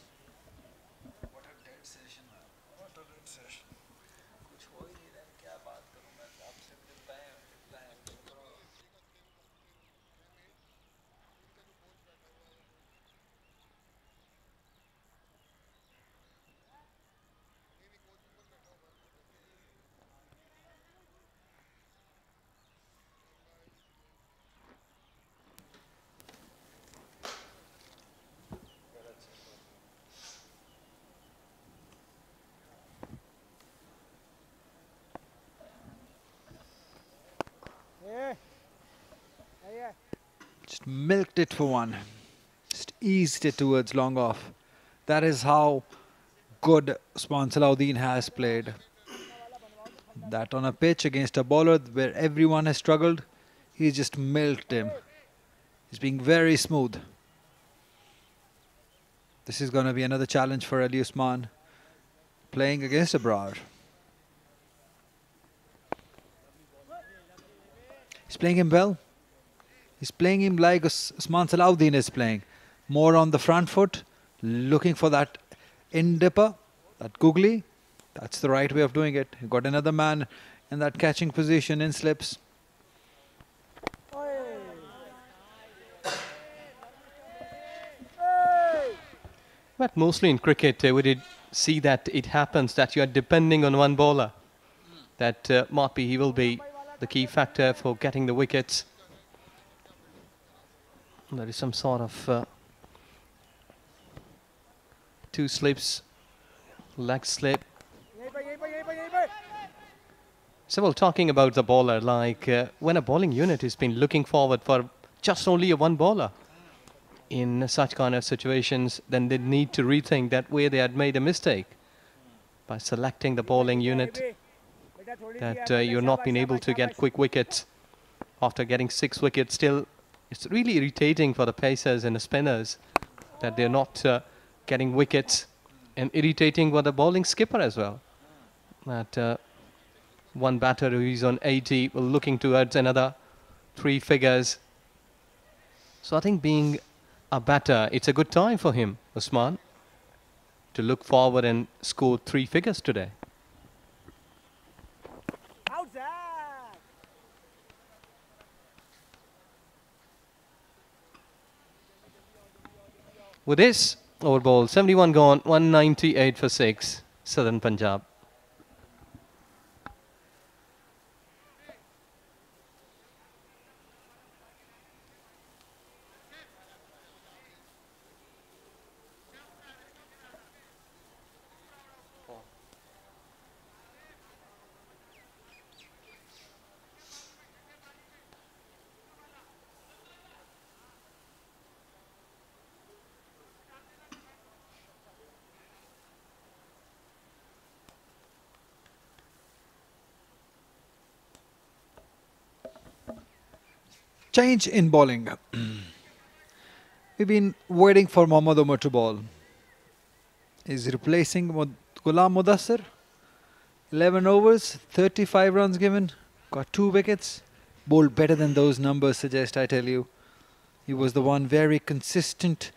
Just milked it for 1. Just eased it towards long off. That is how good Usman Salahuddin has played. That on a pitch against a bowler where everyone has struggled, he's just milked him. He's being very smooth. This is going to be another challenge for Ali Usman, playing against Abrar. He's playing him well. He's playing him like Usman Salahuddin is playing. More on the front foot, looking for that in-dipper, that googly. That's the right way of doing it. You've got another man in that catching position in slips. But mostly in cricket, we did see that it happens that you are depending on one bowler. That might be, he will be the key factor for getting the wickets. There is some sort of two slips, leg slip. So, well, talking about the bowler, like when a bowling unit has been looking forward for just only a one bowler in such kind of situations, then they need to rethink that way they had made a mistake by selecting the bowling unit, that you're not been able to get quick wickets after getting 6 wickets. Still, it's really irritating for the pacers and the spinners that they're not getting wickets, and irritating for the bowling skipper as well, that one batter who is on 80 will looking towards another 3 figures. So I think being a batter, it's a good time for him, Usman, to look forward and score 3 figures today. With this, over ball, 71 gone, 198 for 6, Southern Punjab. Change in bowling. We've been waiting for Mohammad Umar to bowl. He's replacing Ghulam Mudassir. 11 overs, 35 runs given, got 2 wickets. Bowled better than those numbers suggest, I tell you. He was the one very consistent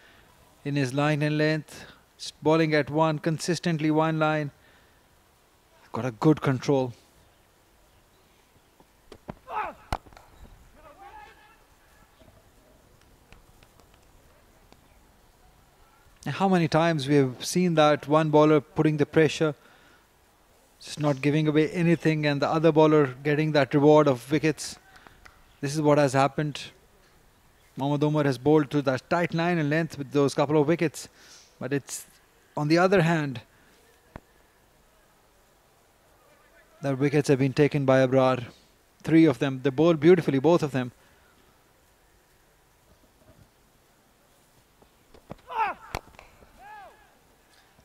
in his line and length. Just bowling at one, consistently one line. Got a good control. How many times we have seen that one bowler putting the pressure, just not giving away anything, and the other bowler getting that reward of wickets. This is what has happened. Mohammad Umar has bowled to that tight line and length with those couple of wickets. But it's, on the other hand, the wickets have been taken by Abrar. 3 of them. They bowled beautifully, both of them.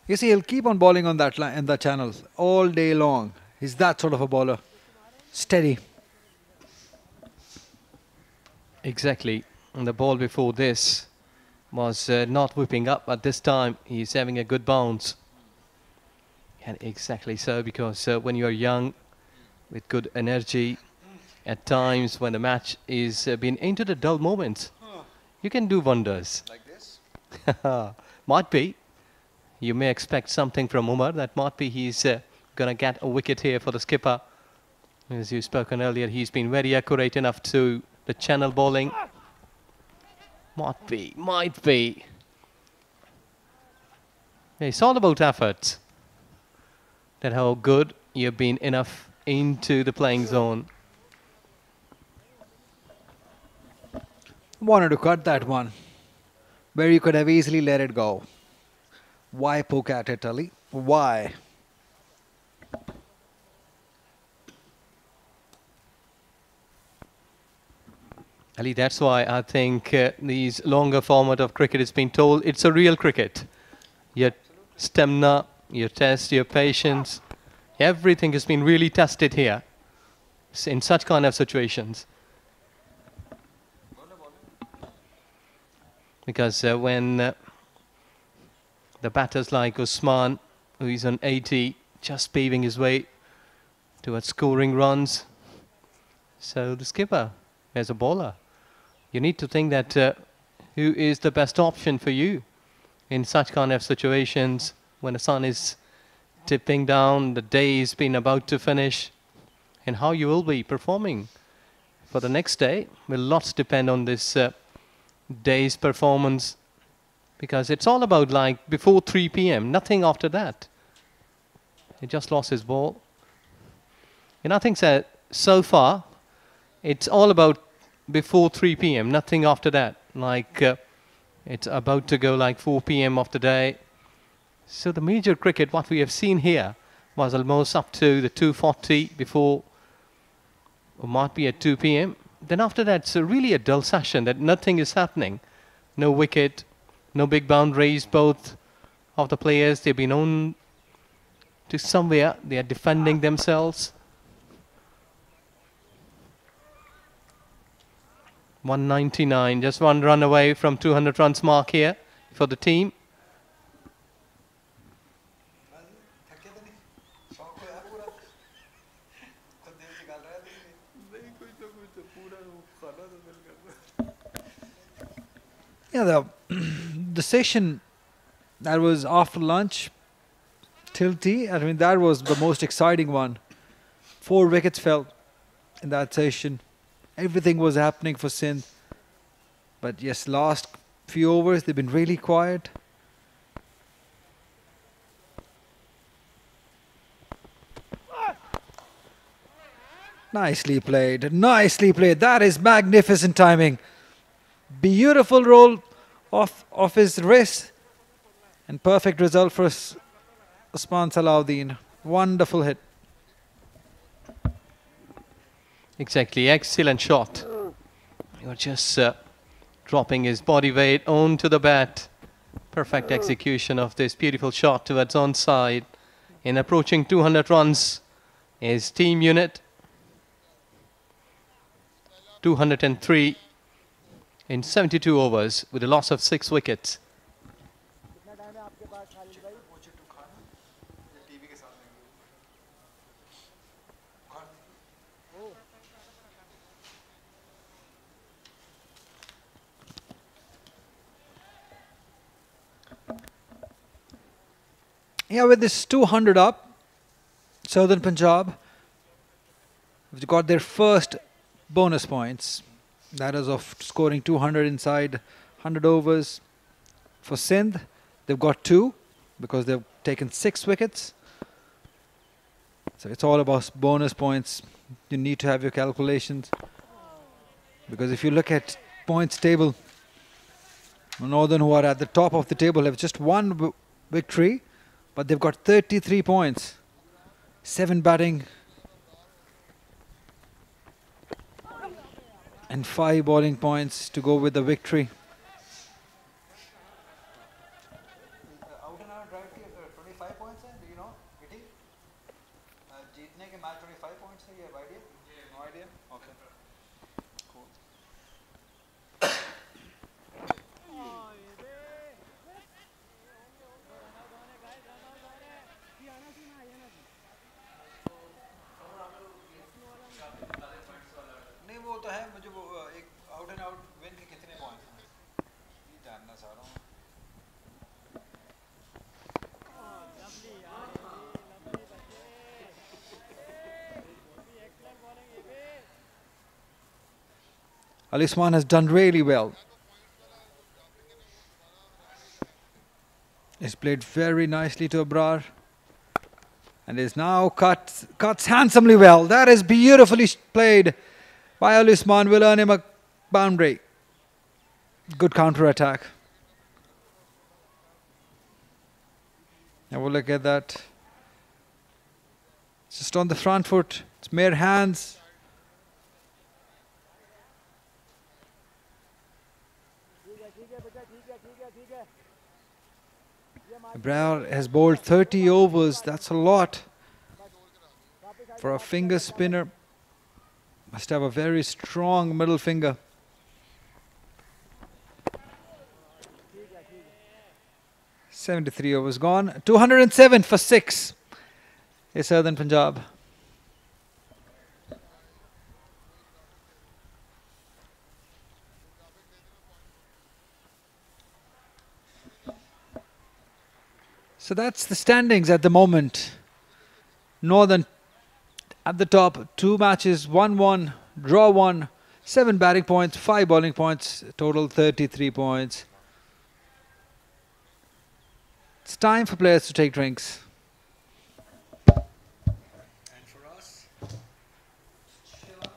You see, he'll keep on bowling on that line, in that channel all day long. He's that sort of a bowler. Steady. Exactly. And the ball before this was not whipping up, but this time he's having a good bounce. And exactly so, because when you're young, with good energy, at times when the match is been into the dull moments, you can do wonders. Like this? Might be. You may expect something from Umar. That might be he's going to get a wicket here for the skipper. As you've spoken earlier, he's been very accurate enough to the channel bowling. Might be. It's all about efforts. That how good you've been enough into the playing zone. Wanted to cut that one, where you could have easily let it go. Why poke at it, Ali? Why? Ali, that's why I think these longer format of cricket has been told it's a real cricket. Your stamina, your test, your patience, Everything has been really tested here in such kind of situations. Because when the batters like Usman, who is on 80, just paving his way towards scoring runs. So the skipper, as a bowler, you need to think that who is the best option for you in such kind of situations when the sun is tipping down, the day has been about to finish, and how you will be performing for the next day will lots depend on this day's performance, because it's all about like before 3 p.m, nothing after that. He just lost his ball. And I think that so far it's all about before 3 p.m, nothing after that. Like it's about to go like 4 p.m. of the day. So the major cricket, what we have seen here, was almost up to the 2:40 before, or might be at 2 p.m. Then after that, it's really a dull session that nothing is happening. No wicket, no big boundaries. Both of the players, they've been on to somewhere. They are defending themselves. 199, just one run away from 200 runs mark here for the team. Yeah, the session that was after lunch till tea, I mean, that was the most exciting one. 4 wickets fell in that session. Everything was happening for Sindh. But yes, last few overs, they've been really quiet. Nicely played, nicely played. That is magnificent timing. Beautiful roll of his wrist. And perfect result for Usman Salahuddin. Wonderful hit. Exactly, excellent shot. He was just dropping his body weight onto the bat. Perfect execution of this beautiful shot towards onside. In approaching 200 runs, his team unit 203 in 72 overs with a loss of 6 wickets. Yeah, with this 200 up, Southern Punjab have got their first bonus points. That is of scoring 200 inside 100 overs. For Sindh, they've got 2 because they've taken 6 wickets. So it's all about bonus points. You need to have your calculations. Because if you look at points table, Northern, who are at the top of the table, have just 1 victory. But they've got 33 points, 7 batting and 5 bowling points to go with the victory. Out and out drive 25 points, do you know? Jeetne ke match 25 points, you have idea? No idea? Okay. Cool. नहीं वो तो है मुझे वो एक out and out win के कितने points हैं ये जानना चाह रहा हूँ Ali Usman has done really well. He's played very nicely to Abrar and is now cuts handsomely well. That is beautifully played by Ali Usman. Will earn him a boundary. Good counter attack. Now we'll look at that. Just on the front foot. It's mere hands. Abrar has bowled 30 overs. That's a lot. For a finger spinner, must have a very strong middle finger. .73 overs gone. 207 for 6 is Southern Punjab. So that's the standings at the moment. Northern at the top, 2 matches, 1-1, draw 1, 7 batting points, 5 bowling points, total 33 points. It's time for players to take drinks. And for us, chill out.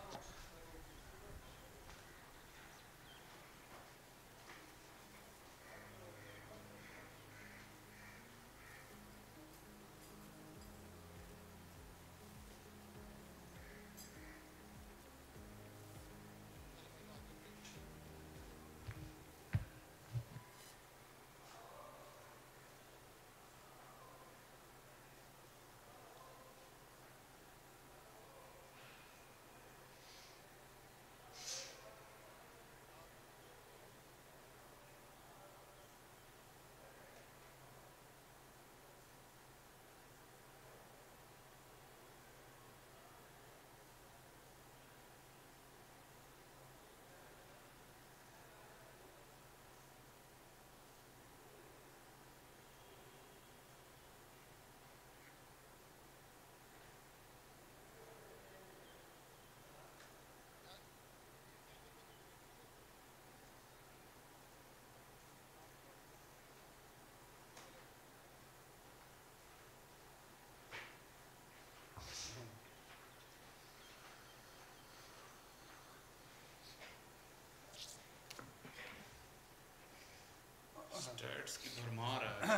की भरमार है।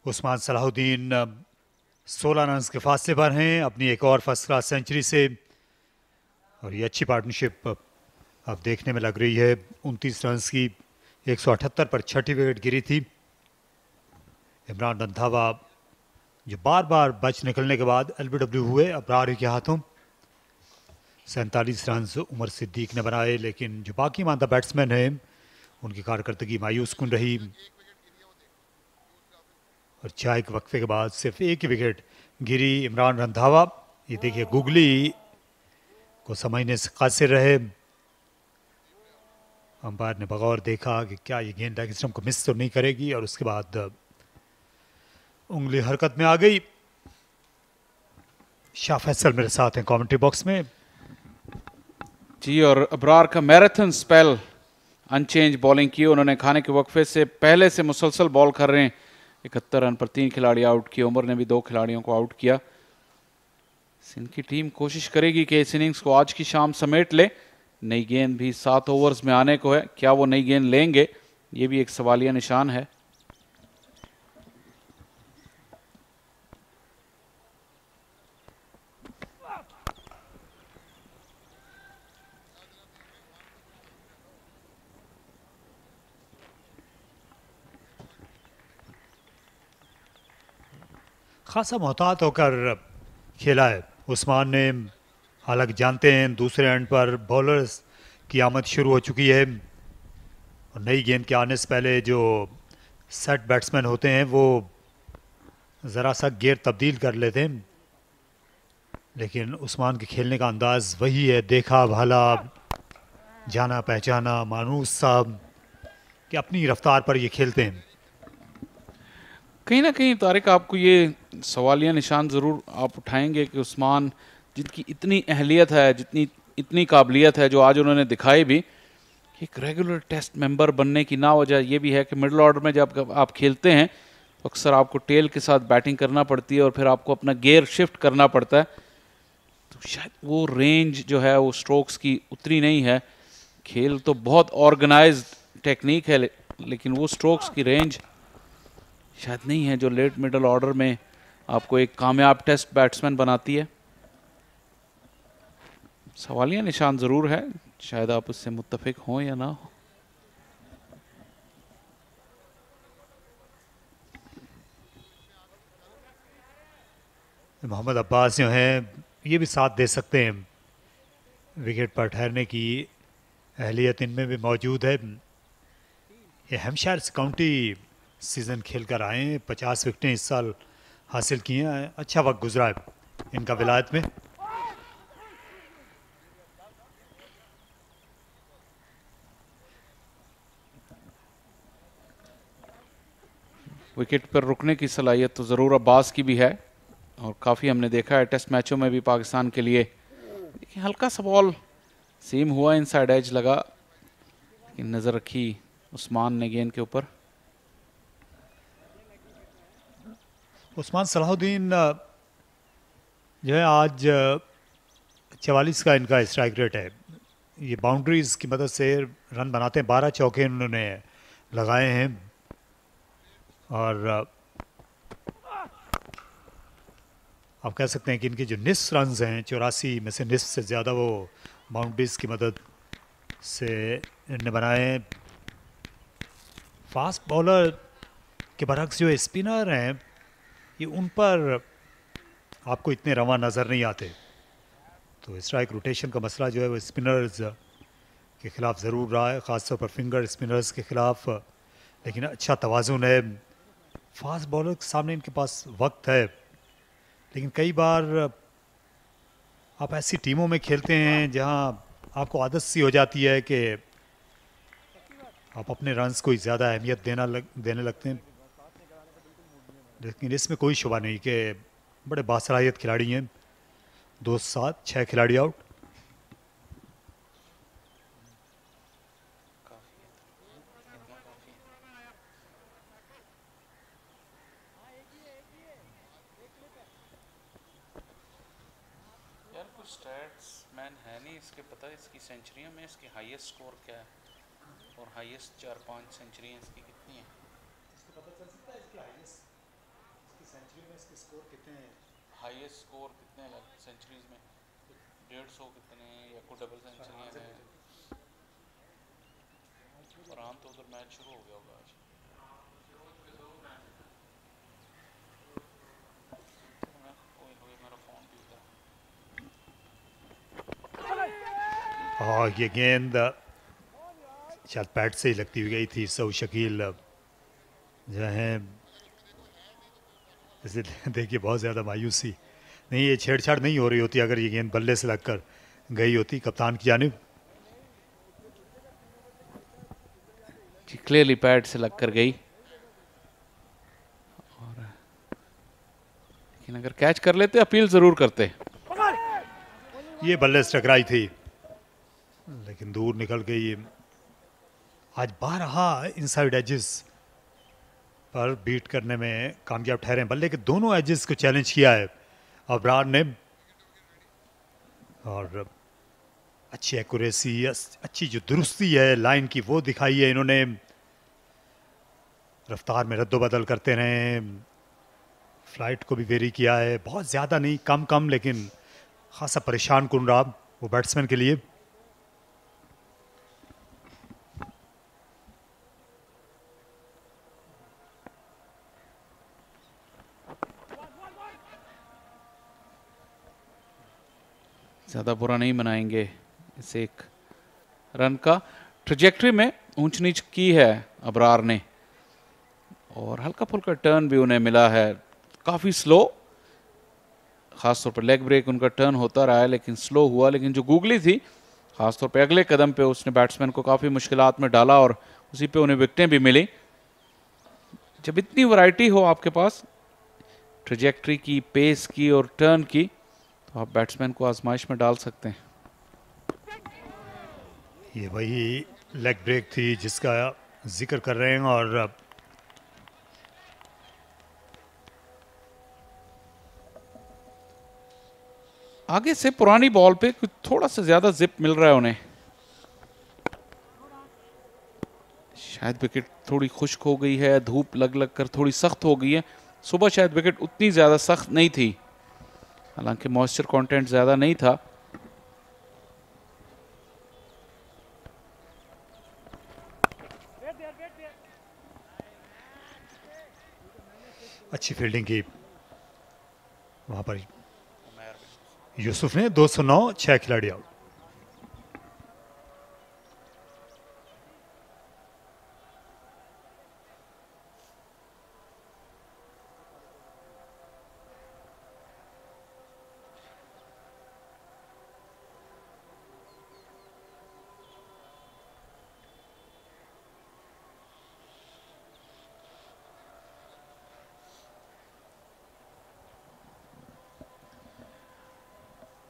Usman Salahuddin 16 run के फासले पर हैं अपनी एक और फर्स्ट क्लास सेंचुरी से, और ये अच्छी पार्टनरशिप अब देखने में लग रही है। 29 रन की 178 पर छठी विकेट गिरी थी। इमरान रंधावा जो बार बार बच निकलने के बाद एलबीडब्ल्यू हुए अबरार के हाथों। 47 रन उमर सिद्दीक ने बनाए, लेकिन जो बाकी मानदा बैट्समैन हैं उनकी कारकर्दगी मायूस कुन रही। और चाय के वक्फे के बाद सिर्फ एक ही विकेट गिरी। इमरान रंधावा ये देखिए गुगली को समझने से कासिर रहे। अंपायर ने बगौर देखा कि क्या ये गेंद लेग स्टंप को मिस तो नहीं करेगी, और उसके बाद उंगली हरकत में आ गई। शाह फैसल मेरे साथ हैं कमेंट्री बॉक्स में जी। और अबरार का मैराथन स्पेल अनचेंज बॉलिंग की उन्होंने। खाने के वक्फे से पहले से मुसलसल बॉल कर रहे हैं। 71 रन पर 3 खिलाड़ी आउट किए। उमर ने भी 2 खिलाड़ियों को आउट किया। सिंध की टीम कोशिश करेगी कि इस इनिंग्स को आज की शाम समेट ले। नई गेंद भी 7 ओवर्स में आने को है। क्या वो नई गेंद लेंगे, ये भी एक सवालिया निशान है। खासा मोहतात होकर खेला है उस्मान ने। हालांकि जानते हैं दूसरे एंड पर बॉलर्स की आमद शुरू हो चुकी है, और नई गेंद के आने से पहले जो सेट बैट्समैन होते हैं वो ज़रा सा गियर तब्दील कर लेते हैं। लेकिन उस्मान के खेलने का अंदाज़ वही है, देखा भाला, जाना पहचाना, मानूस साहब कि अपनी रफ्तार पर ये खेलते हैं। कहीं ना कहीं तारिक आपको ये सवालिया निशान ज़रूर आप उठाएंगे कि उस्मान जिनकी इतनी अहलियत है, जितनी इतनी काबिलियत है, जो आज उन्होंने दिखाई भी, कि एक रेगुलर टेस्ट मेंबर बनने की ना वजह ये भी है कि मिडिल ऑर्डर में जब आप खेलते हैं तो अक्सर आपको टेल के साथ बैटिंग करना पड़ती है और फिर आपको अपना गियर शिफ्ट करना पड़ता है। तो शायद वो रेंज जो है वो स्ट्रोक्स की उतनी नहीं है खेल तो बहुत ऑर्गेनाइज्ड टेक्निक है, लेकिन वो स्ट्रोक्स की रेंज शायद नहीं है जो लेट मिडल ऑर्डर में आपको एक कामयाब टेस्ट बैट्समैन बनाती है। सवालिया निशान जरूर है, शायद आप उससे मुत्तफिक हों या ना हो। मोहम्मद अब्बास जो हैं ये भी साथ दे सकते हैं, विकेट पर ठहरने की अहलियत इनमें भी मौजूद है। ये हैम्पशायर काउंटी सीज़न खेल कर आए हैं, 50 विकेटें इस साल हासिल की हैं। अच्छा वक्त गुजरा है इनका विलायत में। विकेट पर रुकने की सलाहियत तो ज़रूर अब्बास की भी है, और काफ़ी हमने देखा है टेस्ट मैचों में भी पाकिस्तान के लिए। देखिए हल्का सा बॉल सीम हुआ, इनसाइड एज लगा, लेकिन नज़र रखी उस्मान ने गेंद के ऊपर। उस्मान सलाहुद्दीन जो है आज 44 का इनका स्ट्राइक रेट है। ये बाउंड्रीज की मदद से रन बनाते हैं, 12 चौके उन्होंने लगाए हैं, और आप कह सकते हैं कि इनके जो निस्फ रन्स हैं 84 में से निस्फ से ज़्यादा वो बाउंड्रीज की मदद से इन्होंने बनाए हैं। फास्ट बॉलर के बरक्स जो स्पिनर हैं ये उन पर आपको इतने रवा नज़र नहीं आते, तो स्ट्राइक रोटेशन का मसला जो है वो स्पिनर्स के ख़िलाफ़ ज़रूर रहा है, ख़ासतौर पर फिंगर स्पिनर्स के ख़िलाफ़। लेकिन अच्छा तवाज़ुन है, फास्ट बॉलर के सामने इनके पास वक्त है, लेकिन कई बार आप ऐसी टीमों में खेलते हैं जहां आपको आदत सी हो जाती है कि आप अपने रन्स को ज़्यादा अहमियत देने लगते हैं। लेकिन इसमें कोई शुबा नहीं कि बड़े बासलाहियत खिलाड़ी हैं। 2-7 6 खिलाड़ी आउट। यार कुछ स्टैट्स मैन है नहीं इसके, पता है इसकी सेंचुरियों में इसकी हाईएस्ट स्कोर क्या है और हाईएस्ट 4-5 सेंचुरी इसकी कितनी है? इसको पता चल सकता है इसकी हाईएस्ट, इसकी सेंचुरी में इसके स्कोर कितने हैं? हाईएस्ट स्कोर कितने हैं सेंचुरीज में? 150 कितने हैं या कोई डबल सेंचुरी हैं? फरहान तो उधर मैच शुरू हो गया होगा आज। मेरा फोन भी उधर। और ये गेंद शायद पैड से ही लगती हुई गई थी। सऊ शकील जो है जैसे देखिए बहुत ज़्यादा मायूसी, नहीं ये छेड़छाड़ नहीं हो रही होती अगर ये गेंद बल्ले से लगकर गई होती कप्तान की जानिब। क्लियरली पैड से लगकर गई, और लेकिन अगर कैच कर लेते अपील जरूर करते। ये बल्ले से टकराई थी लेकिन दूर निकल गई। आज 12 इनसाइड एजेस पर बीट करने में कामयाब ठहरे। बल्ले के दोनों एजेस को चैलेंज किया है अबरार ने, और अच्छी एक्यूरेसी, अच्छी जो दुरुस्ती है लाइन की वो दिखाई है इन्होंने। रफ्तार में रद्दोबदल करते रहे, फ्लाइट को भी वेरी किया है, बहुत ज़्यादा नहीं, कम कम, लेकिन खासा परेशान कुन रहा वो बैट्समैन के लिए। ज़्यादा बुरा नहीं मनाएंगे इस एक रन का। ट्रजेक्टरी में ऊंच नीच की है अबरार ने, और हल्का फुल्का टर्न भी उन्हें मिला है, काफ़ी स्लो, ख़ासतौर पर लेग ब्रेक उनका टर्न होता रहा है लेकिन स्लो हुआ। लेकिन जो गूगली थी ख़ासतौर पर अगले कदम पे उसने बैट्समैन को काफ़ी मुश्किलात में डाला, और उसी पे उन्हें विकेटें भी मिली। जब इतनी वैरायटी हो आपके पास ट्रजेक्टरी की, पेस की और टर्न की, तो आप बैट्समैन को आजमाइश में डाल सकते हैं। ये वही लेग ब्रेक थी जिसका जिक्र कर रहे हैं, और आगे से पुरानी बॉल पे कुछ थोड़ा सा ज्यादा जिप मिल रहा है उन्हें। शायद विकेट थोड़ी खुश्क हो गई है, धूप लग लग कर थोड़ी सख्त हो गई है। सुबह शायद विकेट उतनी ज़्यादा सख्त नहीं थी, हालांकि मॉइस्चर कंटेंट ज़्यादा नहीं था। अच्छी फील्डिंग की वहां पर यूसुफ ने। 209, 6 खिलाड़ी आउट।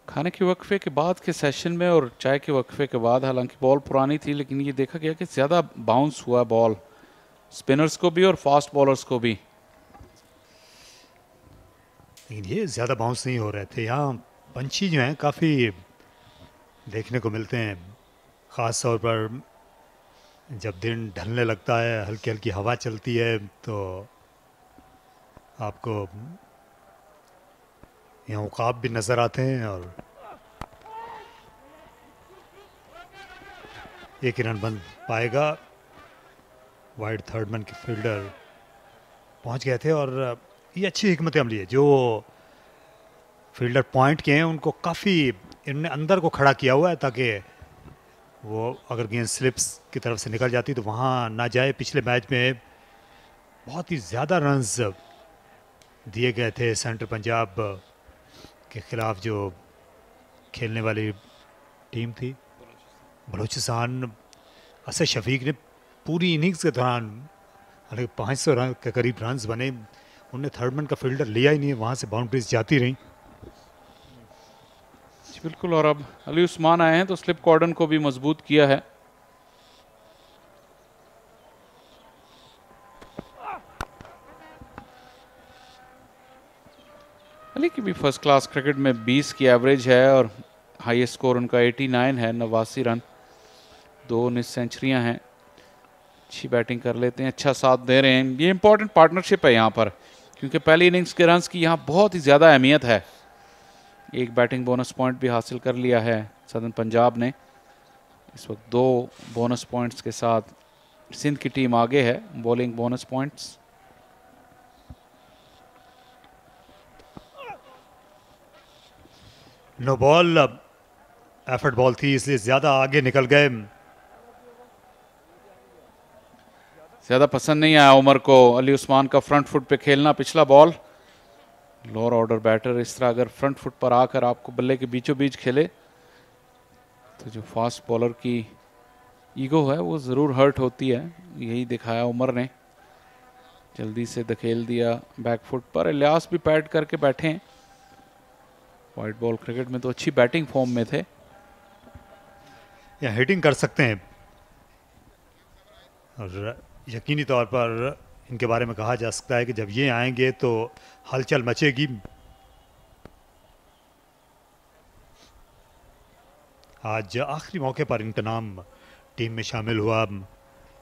खाने के वक्फे के बाद के सेशन में और चाय के वक्फे के बाद, हालांकि बॉल पुरानी थी, लेकिन ये देखा गया कि ज़्यादा बाउंस हुआ बॉल, स्पिनर्स को भी और फास्ट बॉलर्स को भी। लेकिन ये ज़्यादा बाउंस नहीं हो रहे थे। यहाँ पंछी जो हैं काफ़ी देखने को मिलते हैं, ख़ास तौर पर जब दिन ढलने लगता है, हल्की हल्की हवा चलती है, तो आपको यहाँ उकाब भी नज़र आते हैं। और एक रन बन पाएगा। वाइड थर्ड मैन के फील्डर पहुंच गए थे, और ये अच्छी हिकमत अमली है जो फील्डर पॉइंट के हैं उनको काफ़ी इन्होंने अंदर को खड़ा किया हुआ है, ताकि वो अगर गेंद स्लिप्स की तरफ से निकल जाती तो वहाँ ना जाए। पिछले मैच में बहुत ही ज़्यादा रन्स दिए गए थे सेंट्रल पंजाब के ख़िलाफ़ जो खेलने वाली टीम थी बलूचिस्तान। असद शफीक ने पूरी इनिंग्स के दौरान 500 रन के करीब रन्स बने। उन्होंने थर्ड मैन का फील्डर लिया ही नहीं, वहाँ से बाउंड्रीज जाती रहीं। बिल्कुल, और अब अली उस्मान आए हैं तो स्लिप कॉर्डन को भी मजबूत किया है। अली की भी फर्स्ट क्लास क्रिकेट में 20 की एवरेज है और हाईएस्ट स्कोर उनका 89 है, 89 रन, 2 19 सेंचुरियां हैं। अच्छी बैटिंग कर लेते हैं, अच्छा साथ दे रहे हैं। ये इंपॉर्टेंट पार्टनरशिप है यहाँ पर, क्योंकि पहली इनिंग्स के रन्स की यहाँ बहुत ही ज़्यादा अहमियत है। एक बैटिंग बोनस पॉइंट भी हासिल कर लिया है सदर्न पंजाब ने। इस वक्त 2 बोनस पॉइंट्स के साथ सिंध की टीम आगे है, bowling bonus points. No ball, effort ball थी, इसलिए ज़्यादा आगे निकल गए। ज़्यादा पसंद नहीं आया उमर को अली उस्मान का फ्रंट फुट पे खेलना। पिछला बॉल, लोअर ऑर्डर बैटर इस तरह अगर फ्रंट फुट पर आकर आपको बल्ले के बीचों बीच खेले तो जो फास्ट बॉलर की ईगो है वो ज़रूर हर्ट होती है। यही दिखाया उमर ने, जल्दी से धकेल दिया बैक फुट पर। इलियास भी पैड करके बैठे हैं। वाइट बॉल क्रिकेट में तो अच्छी बैटिंग फॉर्म में थे, या हिटिंग कर सकते हैं, और यकीनी तौर पर इनके बारे में कहा जा सकता है कि जब ये आएंगे तो हलचल मचेगी। आज आखिरी मौके पर इनका नाम टीम में शामिल हुआ,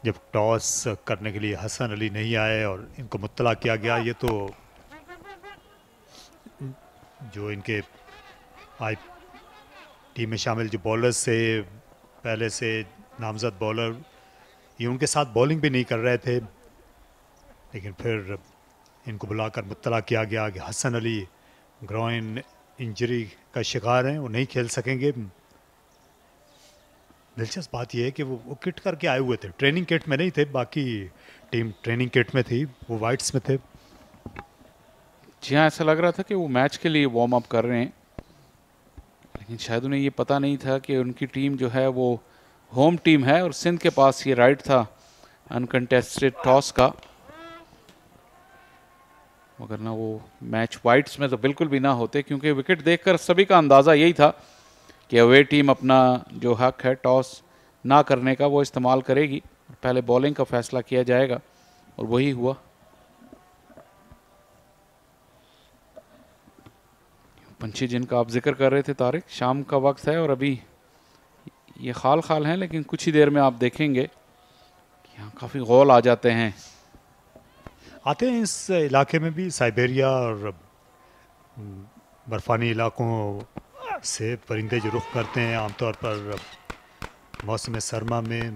जब टॉस करने के लिए हसन अली नहीं आए और इनको मुत्तला किया गया। ये तो जो इनके आज टीम में शामिल जो बॉलर्स से पहले से नामजद बॉलर, ये उनके साथ बॉलिंग भी नहीं कर रहे थे, लेकिन फिर इनको बुलाकर मुत्तला किया गया कि हसन अली ग्रोइन इंजरी का शिकार हैं, वो नहीं खेल सकेंगे। दिलचस्प बात यह है कि वो किट करके आए हुए थे, ट्रेनिंग किट में नहीं थे, बाकी टीम ट्रेनिंग किट में थी, वो वाइट्स में थे। जी हाँ, ऐसा लग रहा था कि वो मैच के लिए वार्म अप कर रहे हैं, लेकिन शायद उन्हें ये पता नहीं था कि उनकी टीम जो है वो होम टीम है और सिंध के पास ये राइट था अनकंटेस्टेड टॉस का। मगर ना वो मैच वाइट्स में तो बिल्कुल भी ना होते, क्योंकि विकेट देखकर सभी का अंदाज़ा यही था कि अवे टीम अपना जो हक है टॉस ना करने का वो इस्तेमाल करेगी, पहले बॉलिंग का फैसला किया जाएगा, और वही हुआ। पंछी जिनका आप जिक्र कर रहे थे तारिक, शाम का वक्त है और अभी ये खाल खाल हैं, लेकिन कुछ ही देर में आप देखेंगे कि यहाँ काफ़ी गौल आ जाते हैं। आते हैं इस इलाके में भी साइबेरिया और बर्फ़ानी इलाकों से परिंदे जो रुख करते हैं आमतौर पर मौसम सरमा में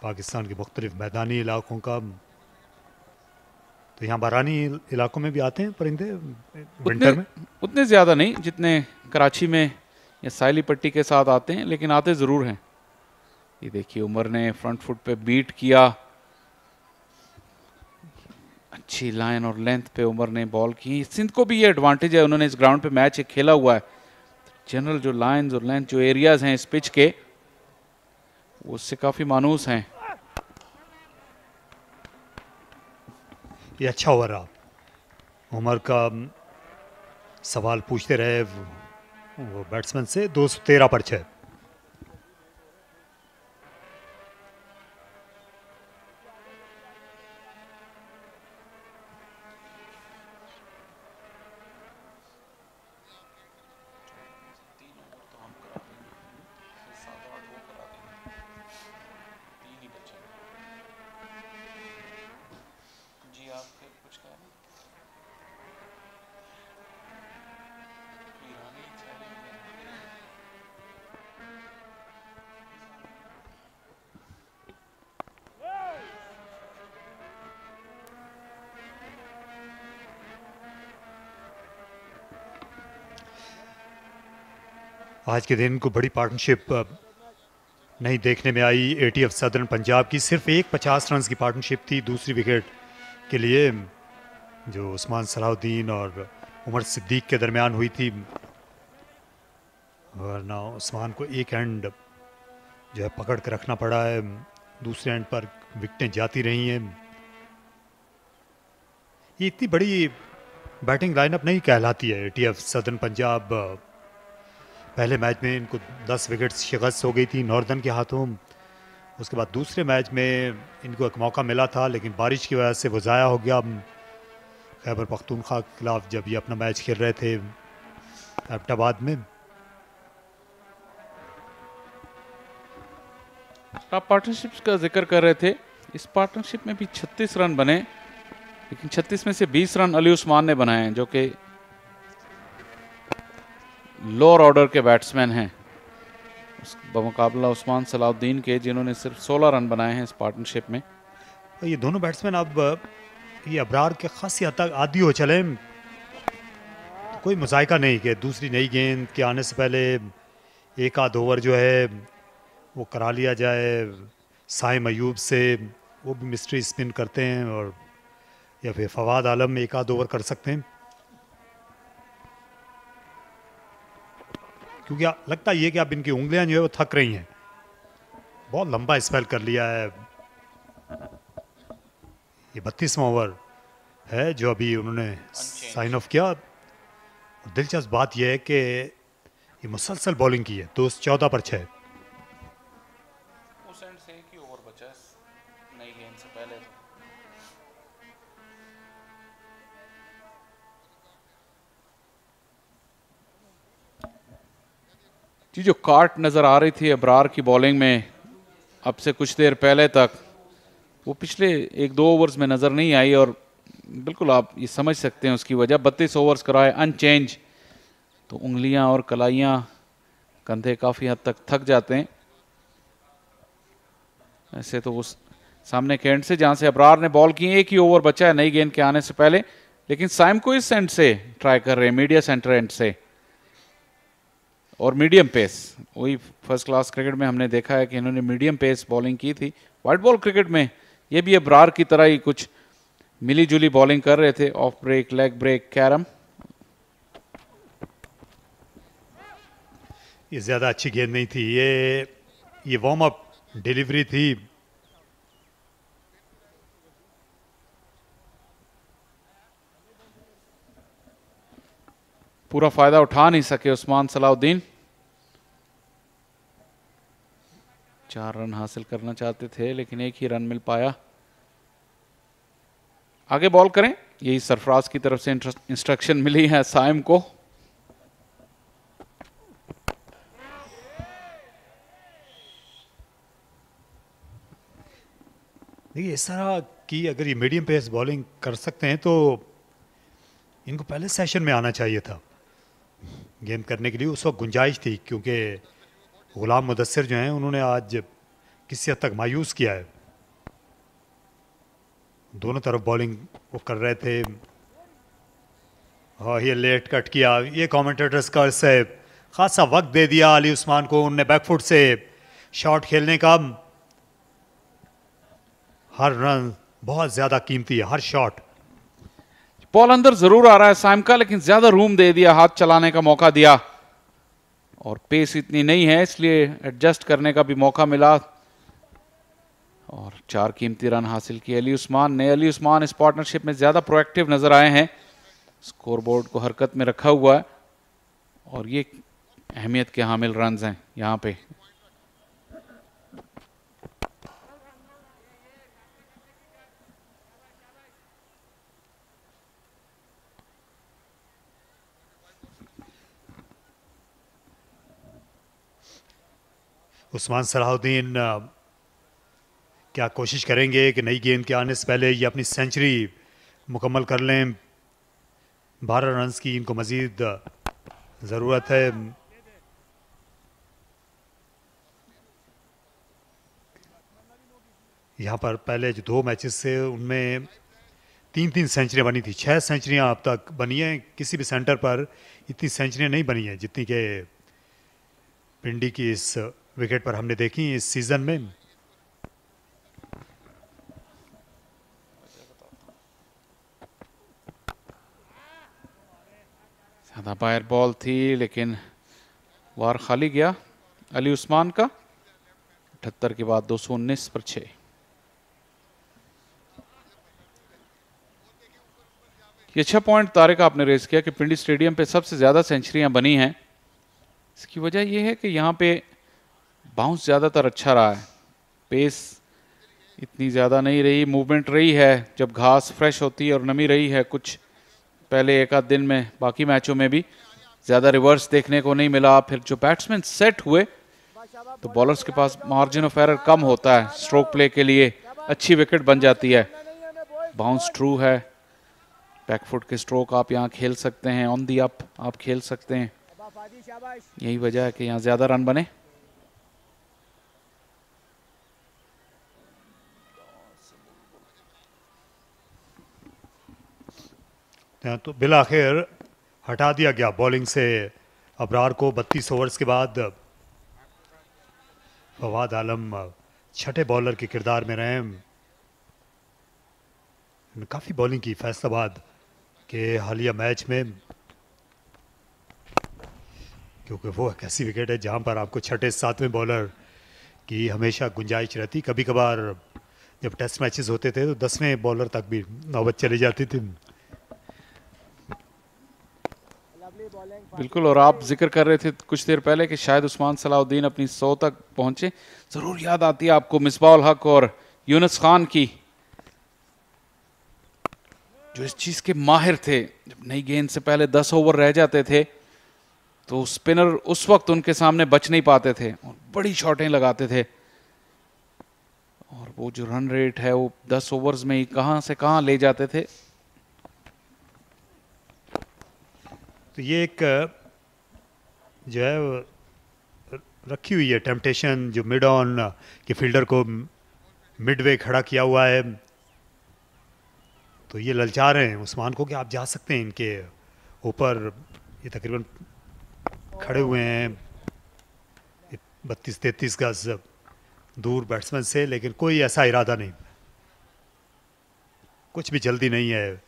पाकिस्तान के मुख्तलिफ मैदानी इलाकों का। तो यहाँ बारानी इलाकों में भी आते हैं परिंदे विंटर में? उतने ज़्यादा नहीं जितने कराची में या साइली पट्टी के साथ आते हैं, लेकिन आते ज़रूर हैं। ये देखिए उमर ने फ्रंट फुट पे बीट किया, अच्छी लाइन और लेंथ पे उमर ने बॉल की। सिंध को भी ये एडवांटेज है, उन्होंने इस ग्राउंड पे मैच एक खेला हुआ है। जनरल जो लाइंस और लेंथ जो एरियाज हैं इस पिच के, उससे काफ़ी मानूस हैं। ये अच्छा ओवर रहा। उमर का सवाल पूछते रहे वो बैट्समैन से। 213 पर 6। आज के दिन को बड़ी पार्टनरशिप नहीं देखने में आई। ATF सदर्न पंजाब की सिर्फ एक 50 रन की पार्टनरशिप थी दूसरी विकेट के लिए, जो उस्मान सलाहुद्दीन और उमर सिद्दीक के दरमियान हुई थी। वरना उस्मान को एक एंड जो है पकड़ कर रखना पड़ा है, दूसरे एंड पर विकेटें जाती रही हैं। ये इतनी बड़ी बैटिंग लाइनअप नहीं कहलाती है। ATF सदर्न पंजाब पहले मैच में इनको 10 विकेट्स शिकस्त हो गई थी नॉर्दर्न के हाथों। उसके बाद दूसरे मैच में इनको एक मौका मिला था, लेकिन बारिश की वजह से वो ज़ाया हो गया। खैबर पख्तूनख्वा के खिलाफ जब ये अपना मैच खेल रहे थे एबटाबाद में। आप पार्टनरशिप्स का जिक्र कर रहे थे, इस पार्टनरशिप में भी 36 रन बने, लेकिन 36 में से 20 रन अली उस्मान ने बनाए हैं, जो कि लोअर ऑर्डर के बैट्समैन हैं बमुकाबला उस्मान सलाहुद्दीन के, जिन्होंने सिर्फ 16 रन बनाए हैं इस पार्टनरशिप में। ये दोनों बैट्समैन अब ये अबरार के खासी हद तक आदी हो चले। कोई मुजायका नहीं कि दूसरी नई गेंद के आने से पहले एक आध ओवर जो है वो करा लिया जाए साइम अयूब से। वो भी मिस्ट्री स्पिन करते हैं, और या फिर फवाद आलम एक आध ओवर कर सकते हैं, क्योंकि लगता ये कि अब इनकी उंगलियां जो है वो थक रही हैं। बहुत लंबा स्पेल कर लिया है। ये 32वां ओवर है जो अभी उन्होंने साइन ऑफ किया। और दिलचस्प बात यह है कि ये मुसलसल बॉलिंग की है। 214 पर 6। उस एंड से एक ही ओवर बचा नई गेंद से पहले। जी जो काट नजर आ रही थी अबरार की बॉलिंग में अब से कुछ देर पहले तक, वो पिछले 1-2 ओवर्स में नजर नहीं आई, और बिल्कुल आप ये समझ सकते हैं उसकी वजह। 32 ओवर्स कराए अनचेंज, तो उंगलियां और कलाइयां, कंधे काफ़ी हद तक थक जाते हैं। ऐसे तो उस सामने के एंड से जहां से अबरार ने बॉल की, एक ही ओवर बचा है नई गेंद के आने से पहले, लेकिन साइम को इस एंड से ट्राई कर रहे हैं, मीडिया सेंटर एंड से, और मीडियम पेस। वही फर्स्ट क्लास क्रिकेट में हमने देखा है कि इन्होंने मीडियम पेस बॉलिंग की थी। वाइट बॉल क्रिकेट में ये भी अबरार की तरह ही कुछ मिली जुली बॉलिंग कर रहे थे, off break, leg break, carrom. ये ज़्यादा अच्छी गेंद नहीं थी, ये वार्म अप डिलीवरी थी। पूरा फायदा उठा नहीं सके उस्मान सलाहुद्दीन। 4 रन हासिल करना चाहते थे, लेकिन एक ही रन मिल पाया। आगे बॉल करें, यही सरफराज की तरफ से इंस्ट्रक्शन मिली है साइम को। देखिए इस तरह की अगर ये मीडियम पेस बॉलिंग कर सकते हैं तो इनको पहले सेशन में आना चाहिए था गेम करने के लिए। उस वक्त गुंजाइश थी, क्योंकि गुलाम मुदस्सिर जो हैं उन्होंने आज किसी हद तक मायूस किया है। दोनों तरफ बॉलिंग वो कर रहे थे और ये लेट कट किया। ये कमेंटेटर्स का इससे खासा वक्त दे दिया अली उस्मान को। उनने बैकफुट से शॉट खेलने का, हर रन बहुत ज्यादा कीमती है, हर शॉट। बॉल अंदर जरूर आ रहा है साइम का, लेकिन ज्यादा रूम दे दिया, हाथ चलाने का मौका दिया और पेस इतनी नहीं है इसलिए एडजस्ट करने का भी मौका मिला और 4 कीमती रन हासिल किए अली उस्मान ने। अली उस्मान इस पार्टनरशिप में ज्यादा प्रोएक्टिव नजर आए हैं, स्कोरबोर्ड को हरकत में रखा हुआ है और ये अहमियत के हामिल रन्स हैं यहां पे। उस्मान सलाहुद्दीन क्या कोशिश करेंगे कि नई गेंद के आने से पहले ये अपनी सेंचुरी मुकम्मल कर लें। 12 रन्स की इनको मज़ीद ज़रूरत है। यहाँ पर पहले जो 2 मैचेस से उनमें 3-3 सेंचुरियाँ बनी थी। 6 सेंचुरियाँ अब तक बनी हैं। किसी भी सेंटर पर इतनी सेंचुरियाँ नहीं बनी हैं जितनी के पिंडी की इस विकेट पर हमने देखी इस सीजन में। ज्यादा बाहर बॉल थी लेकिन वार खाली गया अली उस्मान का। 78 के बाद 219 पर 6। ये अच्छा पॉइंट तारिक आपने रेज किया कि पिंडी स्टेडियम पे सबसे ज्यादा सेंचुरियां बनी हैं। इसकी वजह यह है कि यहाँ पे बाउंस ज़्यादातर अच्छा रहा है, पेस इतनी ज़्यादा नहीं रही, मूवमेंट रही है जब घास फ्रेश होती है और नमी रही है कुछ पहले एक आध दिन में। बाकी मैचों में भी ज़्यादा रिवर्स देखने को नहीं मिला। फिर जो बैट्समैन सेट हुए तो बॉलर्स के पास मार्जिन ऑफ एरर कम होता है, स्ट्रोक प्ले के लिए अच्छी विकेट बन जाती है। बाउंस ट्रू है, बैकफुट के स्ट्रोक आप यहाँ खेल सकते हैं, ऑन दी अप आप खेल सकते हैं। यही वजह है कि यहाँ ज़्यादा रन बने। तो बिल आखिर हटा दिया गया बॉलिंग से अबरार को। 32 ओवर्स के बाद फवाद आलम छठे बॉलर के किरदार में रहे। काफ़ी बॉलिंग की फैसलाबाद के हालिया मैच में, क्योंकि वो एक ऐसी विकेट है जहां पर आपको छठे 7वें बॉलर की हमेशा गुंजाइश रहती। कभी कभार जब टेस्ट मैचेस होते थे तो 10वें बॉलर तक भी नौबत चली जाती थी। बिल्कुल, और आप जिक्र कर रहे थे कुछ देर पहले कि शायद उस्मान सलाहुद्दीन अपनी 100 तक पहुंचे। जरूर याद आती है आपको मिसबाह उल हक और यूनुस खान की, जो इस चीज के माहिर थे। जब नई गेंद से पहले 10 ओवर रह जाते थे तो स्पिनर उस वक्त उनके सामने बच नहीं पाते थे और बड़ी शॉटें लगाते थे और वो जो रन रेट है वो 10 ओवर्स में ही कहां से कहां ले जाते थे। तो ये एक जो है रखी हुई है टेम्पटेशन, जो मिड ऑन के फील्डर को मिडवे खड़ा किया हुआ है। तो ये ललचा रहे हैं उस्मान को कि आप जा सकते हैं इनके ऊपर। ये तकरीबन खड़े हुए हैं 32-33 गज दूर बैट्समैन से, लेकिन कोई ऐसा इरादा नहीं, कुछ भी जल्दी नहीं है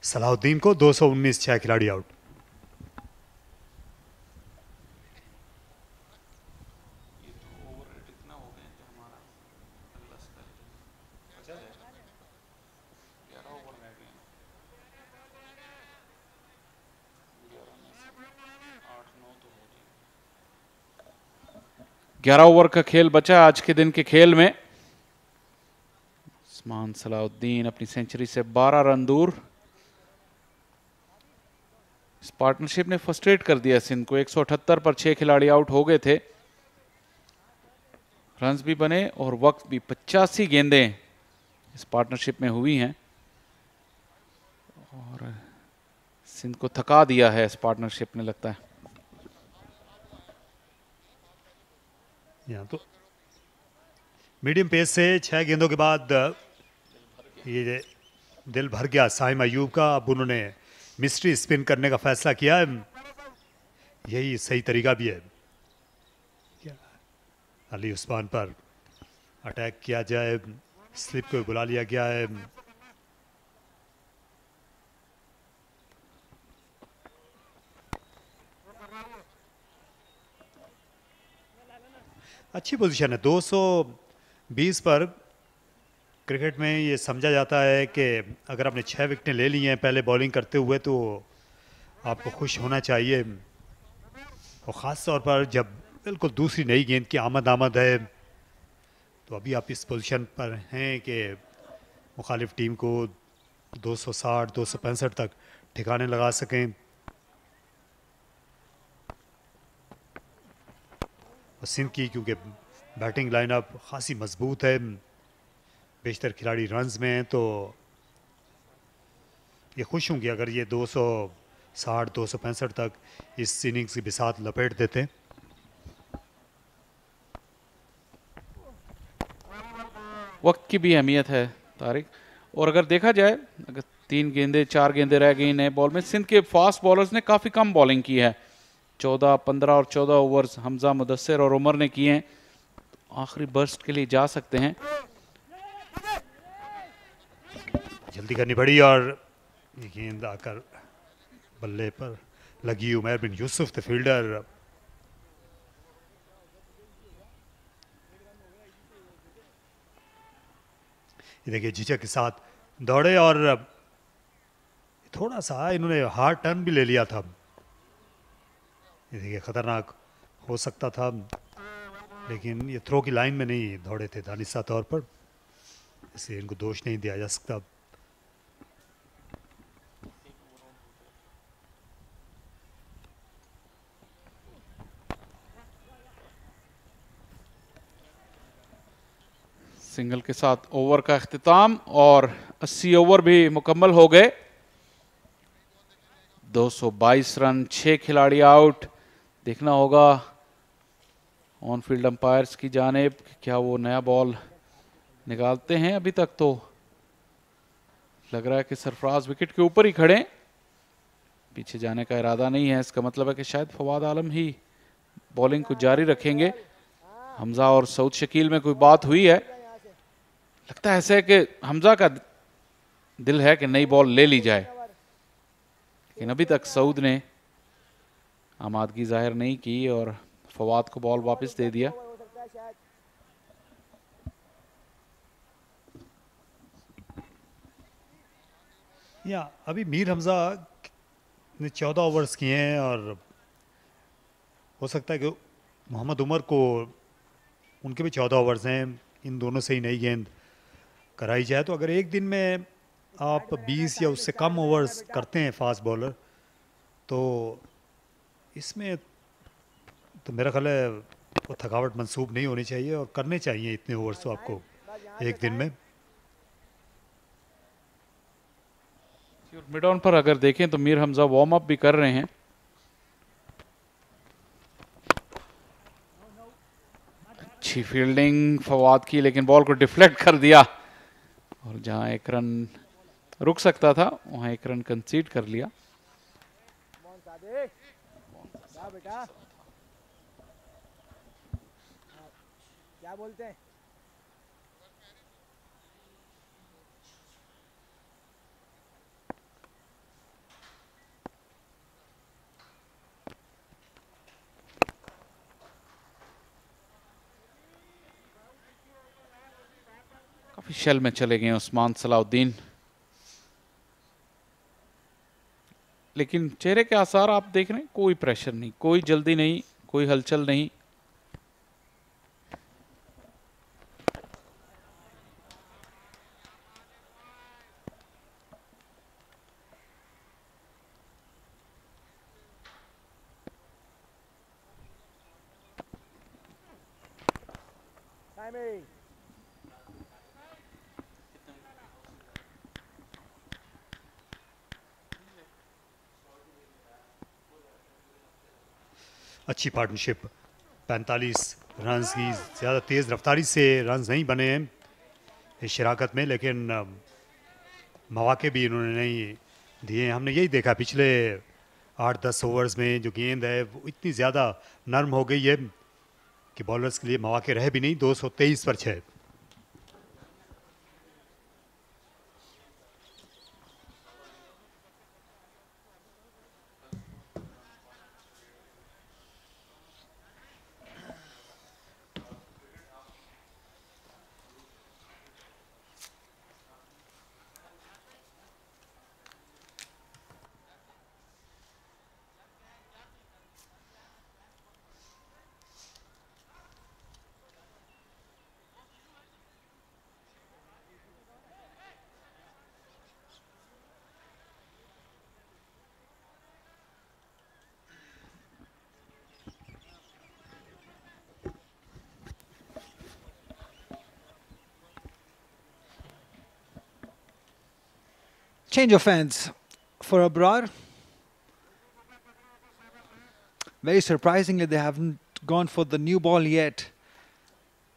सलाहुद्दीन को। 219, 6 खिलाड़ी आउट। ग्यारह ओवर का खेल बचा आज के दिन के खेल में। उस्मान सलाहुद्दीन अपनी सेंचुरी से 12 रन दूर। इस पार्टनरशिप ने फ्रस्ट्रेट कर दिया सिंध को। 178 पर 6 खिलाड़ी आउट हो गए थे, रन्स भी बने और वक्त भी 85 गेंदें इस पार्टनरशिप में हुई हैं और सिंध को थका दिया है इस पार्टनरशिप ने, लगता है। यहाँ तो मीडियम पेस से 6 गेंदों के बाद ये दिल भर गया साइम अयूब का। अब उन्होंने मिस्ट्री स्पिन करने का फैसला किया है, यही सही तरीका भी है। अली उस्मान पर अटैक किया जाए, स्लिप को बुला लिया गया है। अच्छी पोजीशन है 220 पर। क्रिकेट में ये समझा जाता है कि अगर आपने 6 विकेटें ले ली हैं पहले बॉलिंग करते हुए तो आपको खुश होना चाहिए, और ख़ास तौर पर जब बिल्कुल दूसरी नई गेंद की आमद है। तो अभी आप इस पोजीशन पर हैं कि मुखालिफ टीम को 260 265 तक ठिकाने लगा सकें। और सिंध की क्योंकि बैटिंग लाइनअप खासी मजबूत है, बेशतर खिलाड़ी रन्स में हैं, तो ये खुश होंगे अगर ये 260 265 तक इस इनिंग्स की बिसात लपेट देते हैं। वक्त की भी अहमियत है तारिक, और अगर देखा जाए अगर 3 गेंदे 4 गेंदे रह गई नए बॉल में, सिंध के फास्ट बॉलर्स ने काफ़ी कम बॉलिंग की है। 14, 15 और 14 ओवर्स हमजा, मुदस्सिर और उमर ने किए हैं। आखिरी बर्स्ट के लिए जा सकते हैं। जल्दी करनी पड़ी और ये गेंद आकर बल्ले पर लगी। उमर बिन यूसुफ द फील्डर ये देखिए झिझक के साथ दौड़े और थोड़ा सा इन्होंने हार्ड टर्न भी ले लिया था। ये देखिए खतरनाक हो सकता था, लेकिन ये थ्रो की लाइन में नहीं दौड़े थे दानिशा तौर पर, इसलिए इनको दोष नहीं दिया जा सकता। सिंगल के साथ ओवर का अख्तिताम और 80 ओवर भी मुकम्मल हो गए। 222 रन, 6 खिलाड़ी आउट। देखना होगा ऑन फील्ड अंपायर्स की जानिब क्या वो नया बॉल निकालते हैं। अभी तक तो लग रहा है कि सरफराज विकेट के ऊपर ही खड़े, पीछे जाने का इरादा नहीं है। इसका मतलब है कि शायद फवाद आलम ही बॉलिंग को जारी रखेंगे। हमजा और सऊद शकील में कोई बात हुई है, लगता है ऐसे कि हमजा का दिल है कि नई बॉल ले ली जाए, लेकिन अभी तक सऊद ने आमादगी जाहिर नहीं की और फवाद को बॉल वापस दे दिया। या अभी मीर हमजा ने 14 ओवर्स किए हैं और हो सकता है कि मोहम्मद उमर को उनके भी 14 ओवर्स हैं। इन दोनों से ही नई गेंद कराई जाए तो अगर एक दिन में आप 20 या उससे कम ओवर्स करते हैं फास्ट बॉलर, तो इसमें तो मेरा ख्याल है वो थकावट मंसूब नहीं होनी चाहिए और करने चाहिए इतने ओवर्स तो आपको एक दिन में। मिड ऑन पर अगर देखें तो मीर हमजा वार्म अप भी कर रहे हैं। अच्छी फील्डिंग फवाद की, लेकिन बॉल को डिफ्लेक्ट कर दिया और जहां एक रन रुक सकता था वहां एक रन कंसीड कर लिया। बेटा क्या बोलते हैं? काफी शेल में चले गए उस्मान सलाउद्दीन, लेकिन चेहरे के आसार आप देख रहे हैं, कोई प्रेशर नहीं, कोई जल्दी नहीं, कोई हलचल नहीं। अच्छी पार्टनरशिप, 45 रन्स की ज़्यादा तेज़ रफ्तारी से रन्स नहीं बने हैं इस शराकत में, लेकिन मौके भी इन्होंने नहीं दिए। हमने यही देखा पिछले 8-10 ओवर्स में जो गेंद है वो इतनी ज़्यादा नरम हो गई है कि बॉलर्स के लिए मौके रहे भी नहीं। 223 पर 6। Change of ends for Abrar. Very surprisingly, they haven't gone for the new ball yet.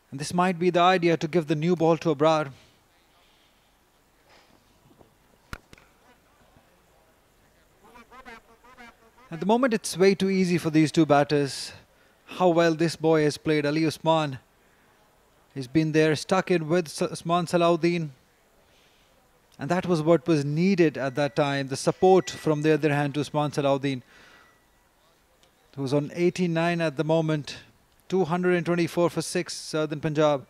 And this might be the idea to give the new ball to Abrar. At the moment, it's way too easy for these two batters. How well this boy has played, Ali Usman. He's been there, stuck in with Usman Salahuddin. And that was what was needed at that time, the support from the other hand to Usman Salahuddin, who's on 89 at the moment, 224 for 6, Southern Punjab.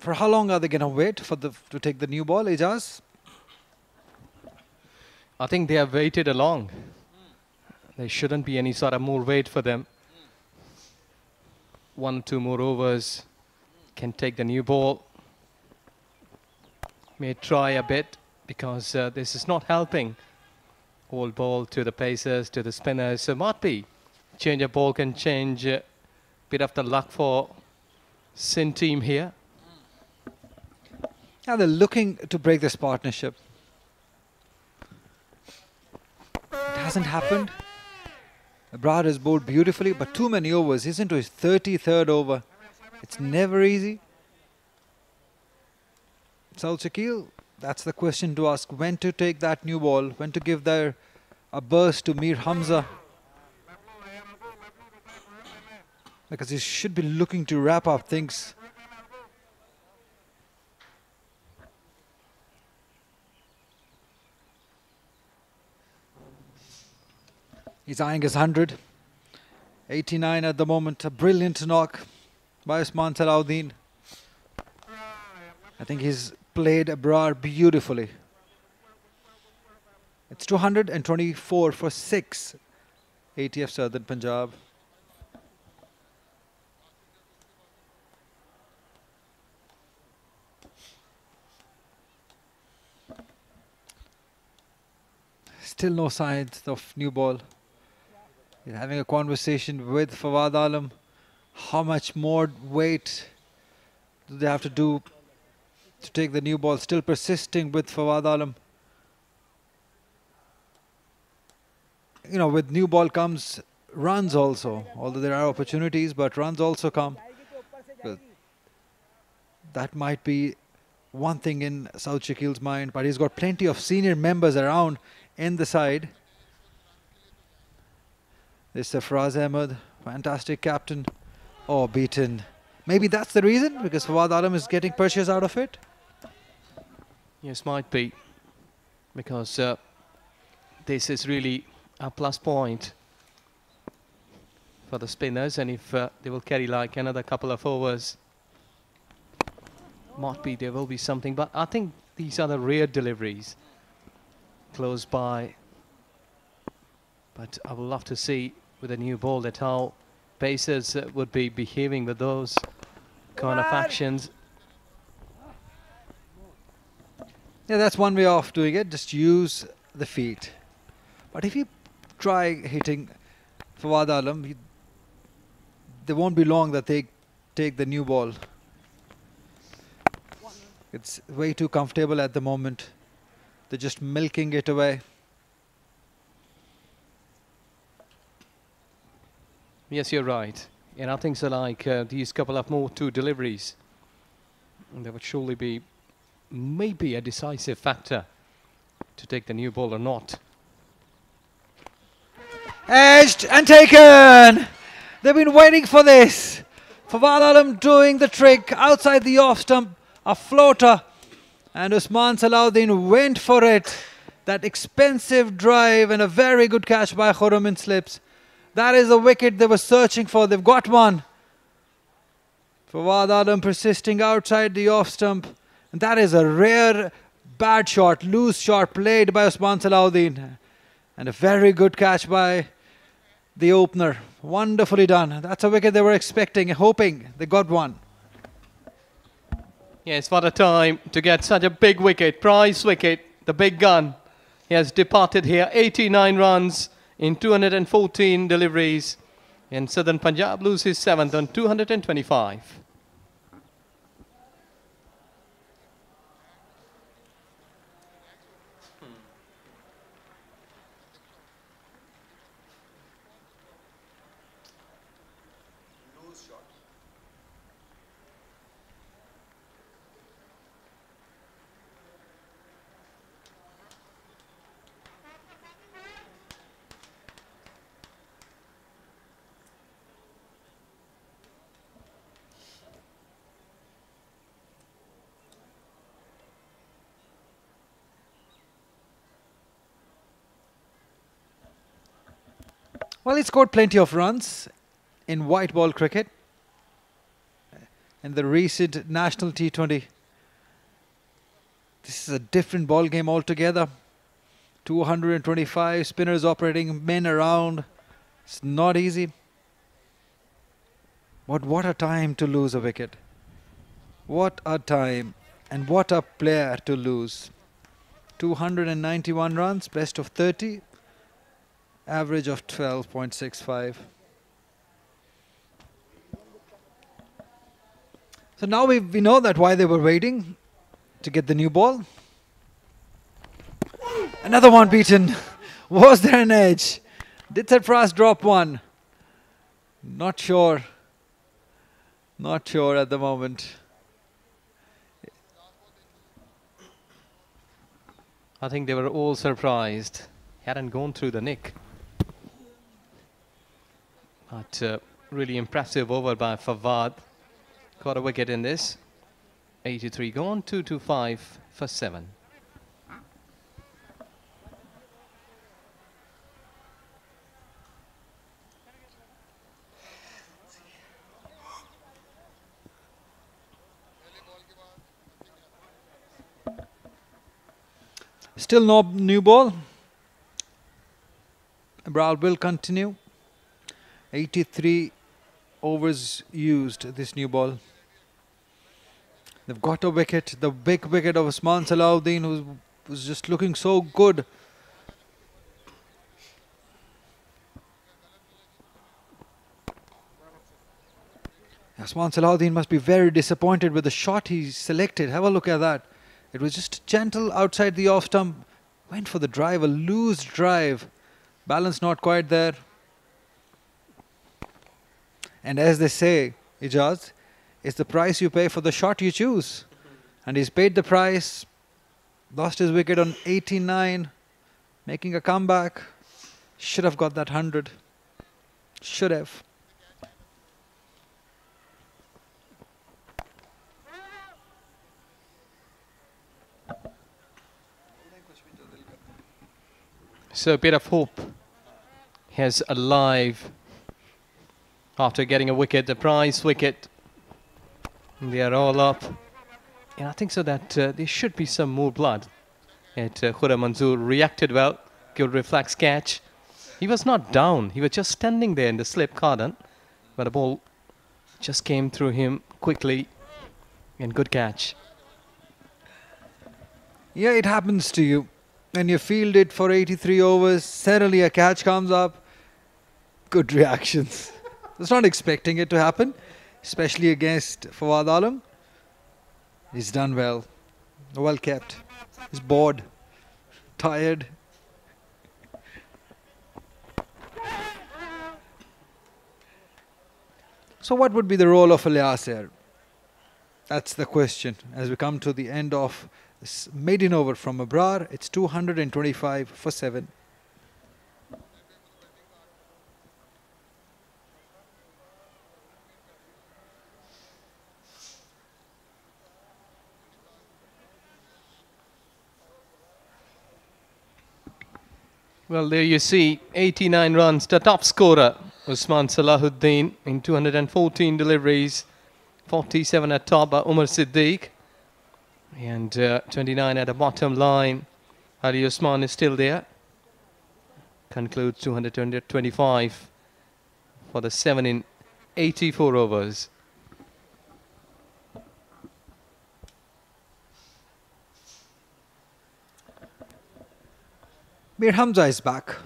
For how long are they going to wait for to take the new ball, Ijaz? I think they have waited along. There shouldn't be any sort of more wait for them. 1 or 2 more overs. Can take the new ball. May try a bit because this is not helping. Old ball to the pacers, to the spinners. So might be change of ball can change a bit of the luck for Sindh team here. Now they're looking to break this partnership. It hasn't happened. Abrar has bowled beautifully, but too many overs. He's into his 33rd over. It's never easy. Saud Shakil, that's the question to ask. When to take that new ball, when to give a burst to Mir Hamza. Because he should be looking to wrap up things. He's eyeing his 100. 89 at the moment. A brilliant knock by Usman Salahuddin. I think he's played Abrar beautifully. It's 224 for 6. ATF Southern Punjab. Still no signs of new ball. He's having a conversation with Fawad Alam. How much more weight do they have to do to take the new ball? Still persisting with Fawad Alam. You know, with new ball comes runs also. Although there are opportunities, but runs also come. But that might be one thing in Saud Shakil's mind. But he's got plenty of senior members around in the side. This is Faraz Ahmed, fantastic captain. Oh, beaten. Maybe that's the reason, because Fawad Alam is getting purchase out of it. Yes, might be. Because this is really a plus point for the spinners. And if they will carry like another couple of overs, might be there will be something. But I think these are the rare deliveries close by. But I would love to see with a new ball that how pacers would be behaving with those kind of actions. Yeah, that's one way of doing it. Just use the feet. But if you try hitting Fawad Alam, there won't be long that they take the new ball. It's way too comfortable at the moment. They're just milking it away. Yes, you're right. And I think so, like these couple of more 2 deliveries, and that would surely be maybe a decisive factor to take the new ball or not. Edged and taken! They've been waiting for this. Quaid-e-Azam doing the trick outside the off stump, a floater. And Usman Salahuddin went for it. That expensive drive and a very good catch by Khurram in slips. That is the wicket they were searching for. They've got one. Quaid-e-Azam persisting outside the off stump. And that is a rare bad shot, loose shot played by Usman Salahuddin. And a very good catch by the opener. Wonderfully done. That's a wicket they were expecting, hoping. They got one. Yes, what a time to get such a big wicket, prize wicket, the big gun. He has departed here, 89 runs in 214 deliveries. And Southern Punjab loses 7th on 225. Well, he scored plenty of runs in white ball cricket in the recent National T20. This is a different ball game altogether. 225 spinners operating, men around. It's not easy. But what a time to lose a wicket. What a time and what a player to lose. 291 runs, best of 30. Average of 12.65. So now we know that why they were waiting to get the new ball. Another one beaten. Was there an edge? Did Sarfraz drop one? Not sure. Not sure at the moment. I think they were all surprised. Hadn't gone through the nick. But really impressive over by Fawad. Got a wicket in this. 83 gone, 225 for 7. Still no new ball. Abrar will continue. 83 overs used this new ball. They've got a wicket, the big wicket of Usman Salahuddin, who was just looking so good. Usman Salahuddin must be very disappointed with the shot he selected. Have a look at that. It was just gentle outside the off stump. Went for the drive, a loose drive. Balance not quite there. And as they say, Ijaz, it's the price you pay for the shot you choose. And he's paid the price. Lost his wicket on 89. Making a comeback. Should have got that 100. Should have. So a bit of hope has alive after getting a wicket, the prize wicket. They are all up. And I think so that there should be some more blood. And Khurram Manzoor reacted well. Good reflex catch. He was not down. He was just standing there in the slip cordon. But the ball just came through him quickly. And good catch. Yeah, it happens to you. When you field it for 83 overs, suddenly a catch comes up. Good reactions. I was not expecting it to happen, especially against Quaid-e-Azam. He's done well. Well kept. He's bored. Tired. So what would be the role of Ilyas here? That's the question. As we come to the end of this maiden over from Abrar, it's 225 for 7. Well, there you see 89 runs, the top scorer, Usman Salahuddin, in 214 deliveries, 47 at top by Umar Siddiq, and 29 at the bottom line. Ali Usman is still there. Concludes 225 for the 7 in 84 overs. Mir Hamza is back.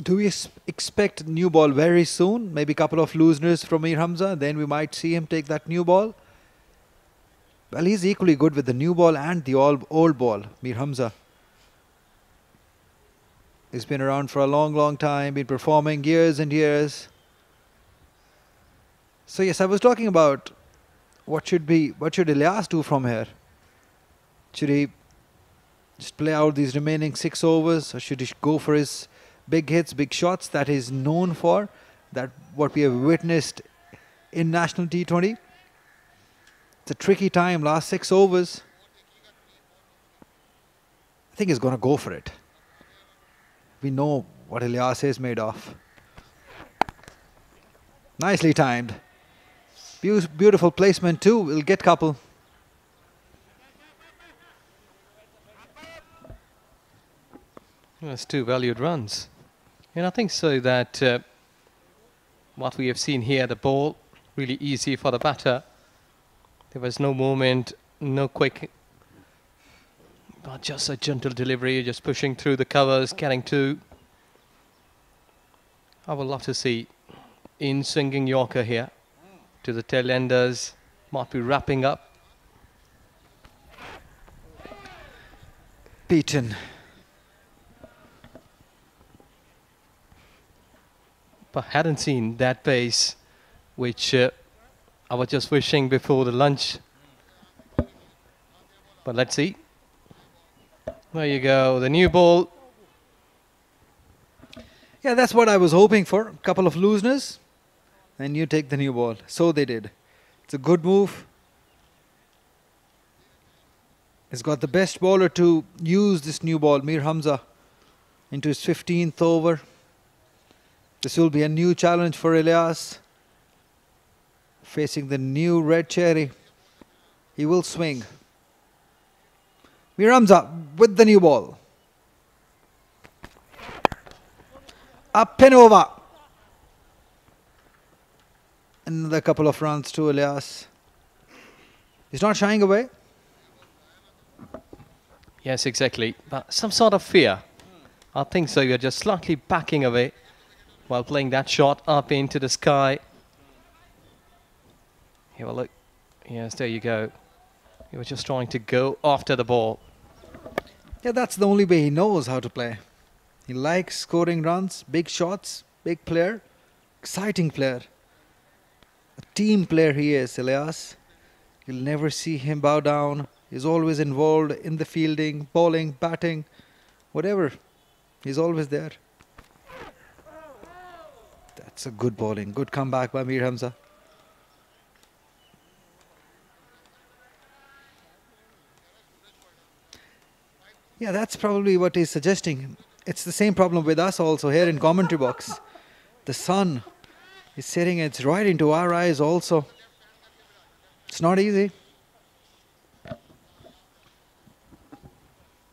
Do we expect new ball very soon? Maybe a couple of looseners from Mir Hamza, then we might see him take that new ball. Well, he's equally good with the new ball and the old ball, Mir Hamza. He's been around for a long time, been performing years and years. So yes, I was talking about what should Ilyas do from here? Should he just play out these remaining 6 overs, or should he go for his big hits, big shots that he's known for, that what we have witnessed in National T20? It's a tricky time, last 6 overs. I think he's going to go for it. We know what Ilyas is made of. Nicely timed. Beautiful placement too, we'll get couple. That's 2 valued runs. And I think so that what we have seen here, the ball, really easy for the batter. There was no movement, no quick, but just a gentle delivery, just pushing through the covers, getting 2. I would love to see in swinging Yorker here to the tail enders, might be wrapping up. Beaten. But hadn't seen that pace, which I was just wishing before the lunch. But let's see. There you go, the new ball. Yeah, that's what I was hoping for. A couple of looseners, and you take the new ball. So they did. It's a good move. He's got the best bowler to use this new ball, Mir Hamza, into his 15th over. This will be a new challenge for Ilyas. Facing the new red cherry. He will swing. Mir Hamza with the new ball. Up and over. Another couple of runs to Ilyas. He's not shying away. Yes, exactly. But some sort of fear. I think so. You're just slightly backing away while playing that shot up into the sky. Have a look. Yes, there you go. He was just trying to go after the ball. Yeah, that's the only way he knows how to play. He likes scoring runs, big shots, big player, exciting player. A team player he is, Ilyas. You'll never see him bow down. He's always involved in the fielding, bowling, batting, whatever. He's always there. That's a good bowling, good comeback by Mir Hamza. Yeah, that's probably what he's suggesting. It's the same problem with us also here in commentary box. The sun is setting it's right into our eyes also. It's not easy.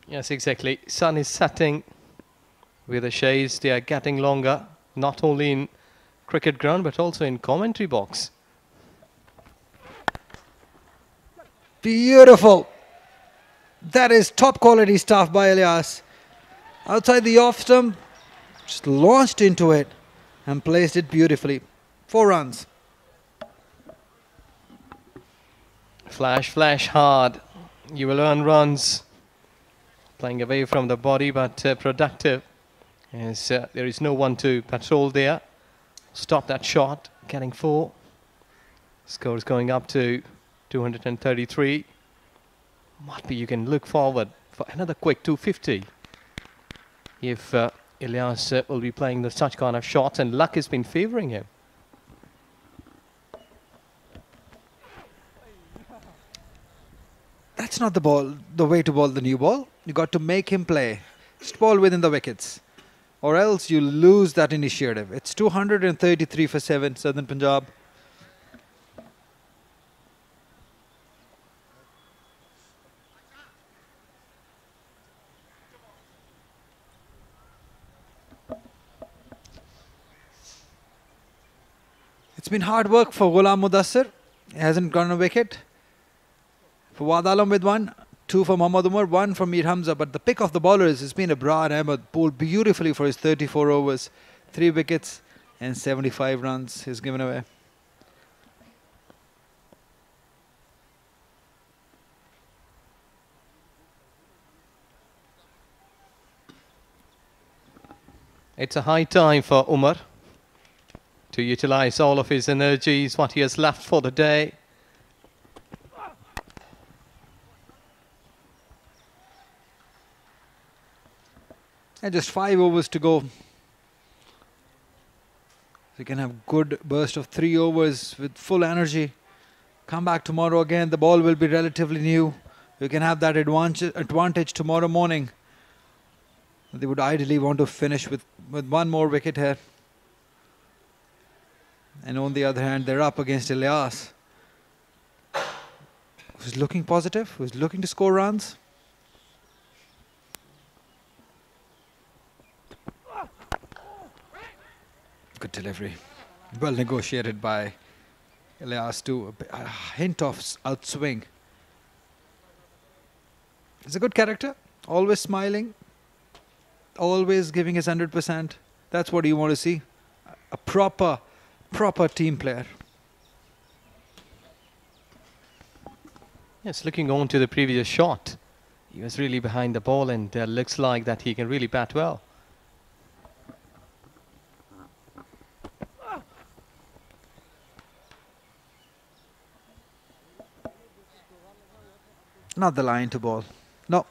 Yes, exactly. Sun is setting with the shades. They are getting longer, not only in cricket ground but also in commentary box. Beautiful. That is top quality stuff by Ilyas. Outside the off stump, just launched into it and placed it beautifully. 4 runs. Flash, flash hard. You will earn runs. Playing away from the body but productive. As there is no one to patrol there. stop that shot, getting 4. Score is going up to 233. Might be you can look forward for another quick 250 if Ilyas will be playing such kind of shots, and luck has been favouring him. That's not the way to bowl the new ball. You got to make him play. Just ball within the wickets, or else you lose that initiative. It's 233 for 7, Southern Punjab. It's been hard work for Ghulam Mudassir. He hasn't gotten a wicket. Fawad Alam with 1, 2 for Mohammad Umar, 1 for Mir Hamza. But the pick of the bowlers has been Abrar Ahmed, bowled beautifully for his 34 overs, 3 wickets and 75 runs he's given away. It's a high time for Umar to utilise all of his energies, what he has left for the day. And just 5 overs to go. So you can have good burst of 3 overs with full energy. Come back tomorrow again. The ball will be relatively new. You can have that advantage tomorrow morning. They would ideally want to finish with 1 more wicket here. And on the other hand, they're up against Ilyas, who's looking positive, who's looking to score runs. Good delivery. Well negotiated by Ilyas too. A hint of outswing. He's a good character. Always smiling. Always giving his 100%. That's what you want to see. A proper team player. Yes, looking on to the previous shot, he was really behind the ball, and looks like that he can really bat well. Not the line to ball. No.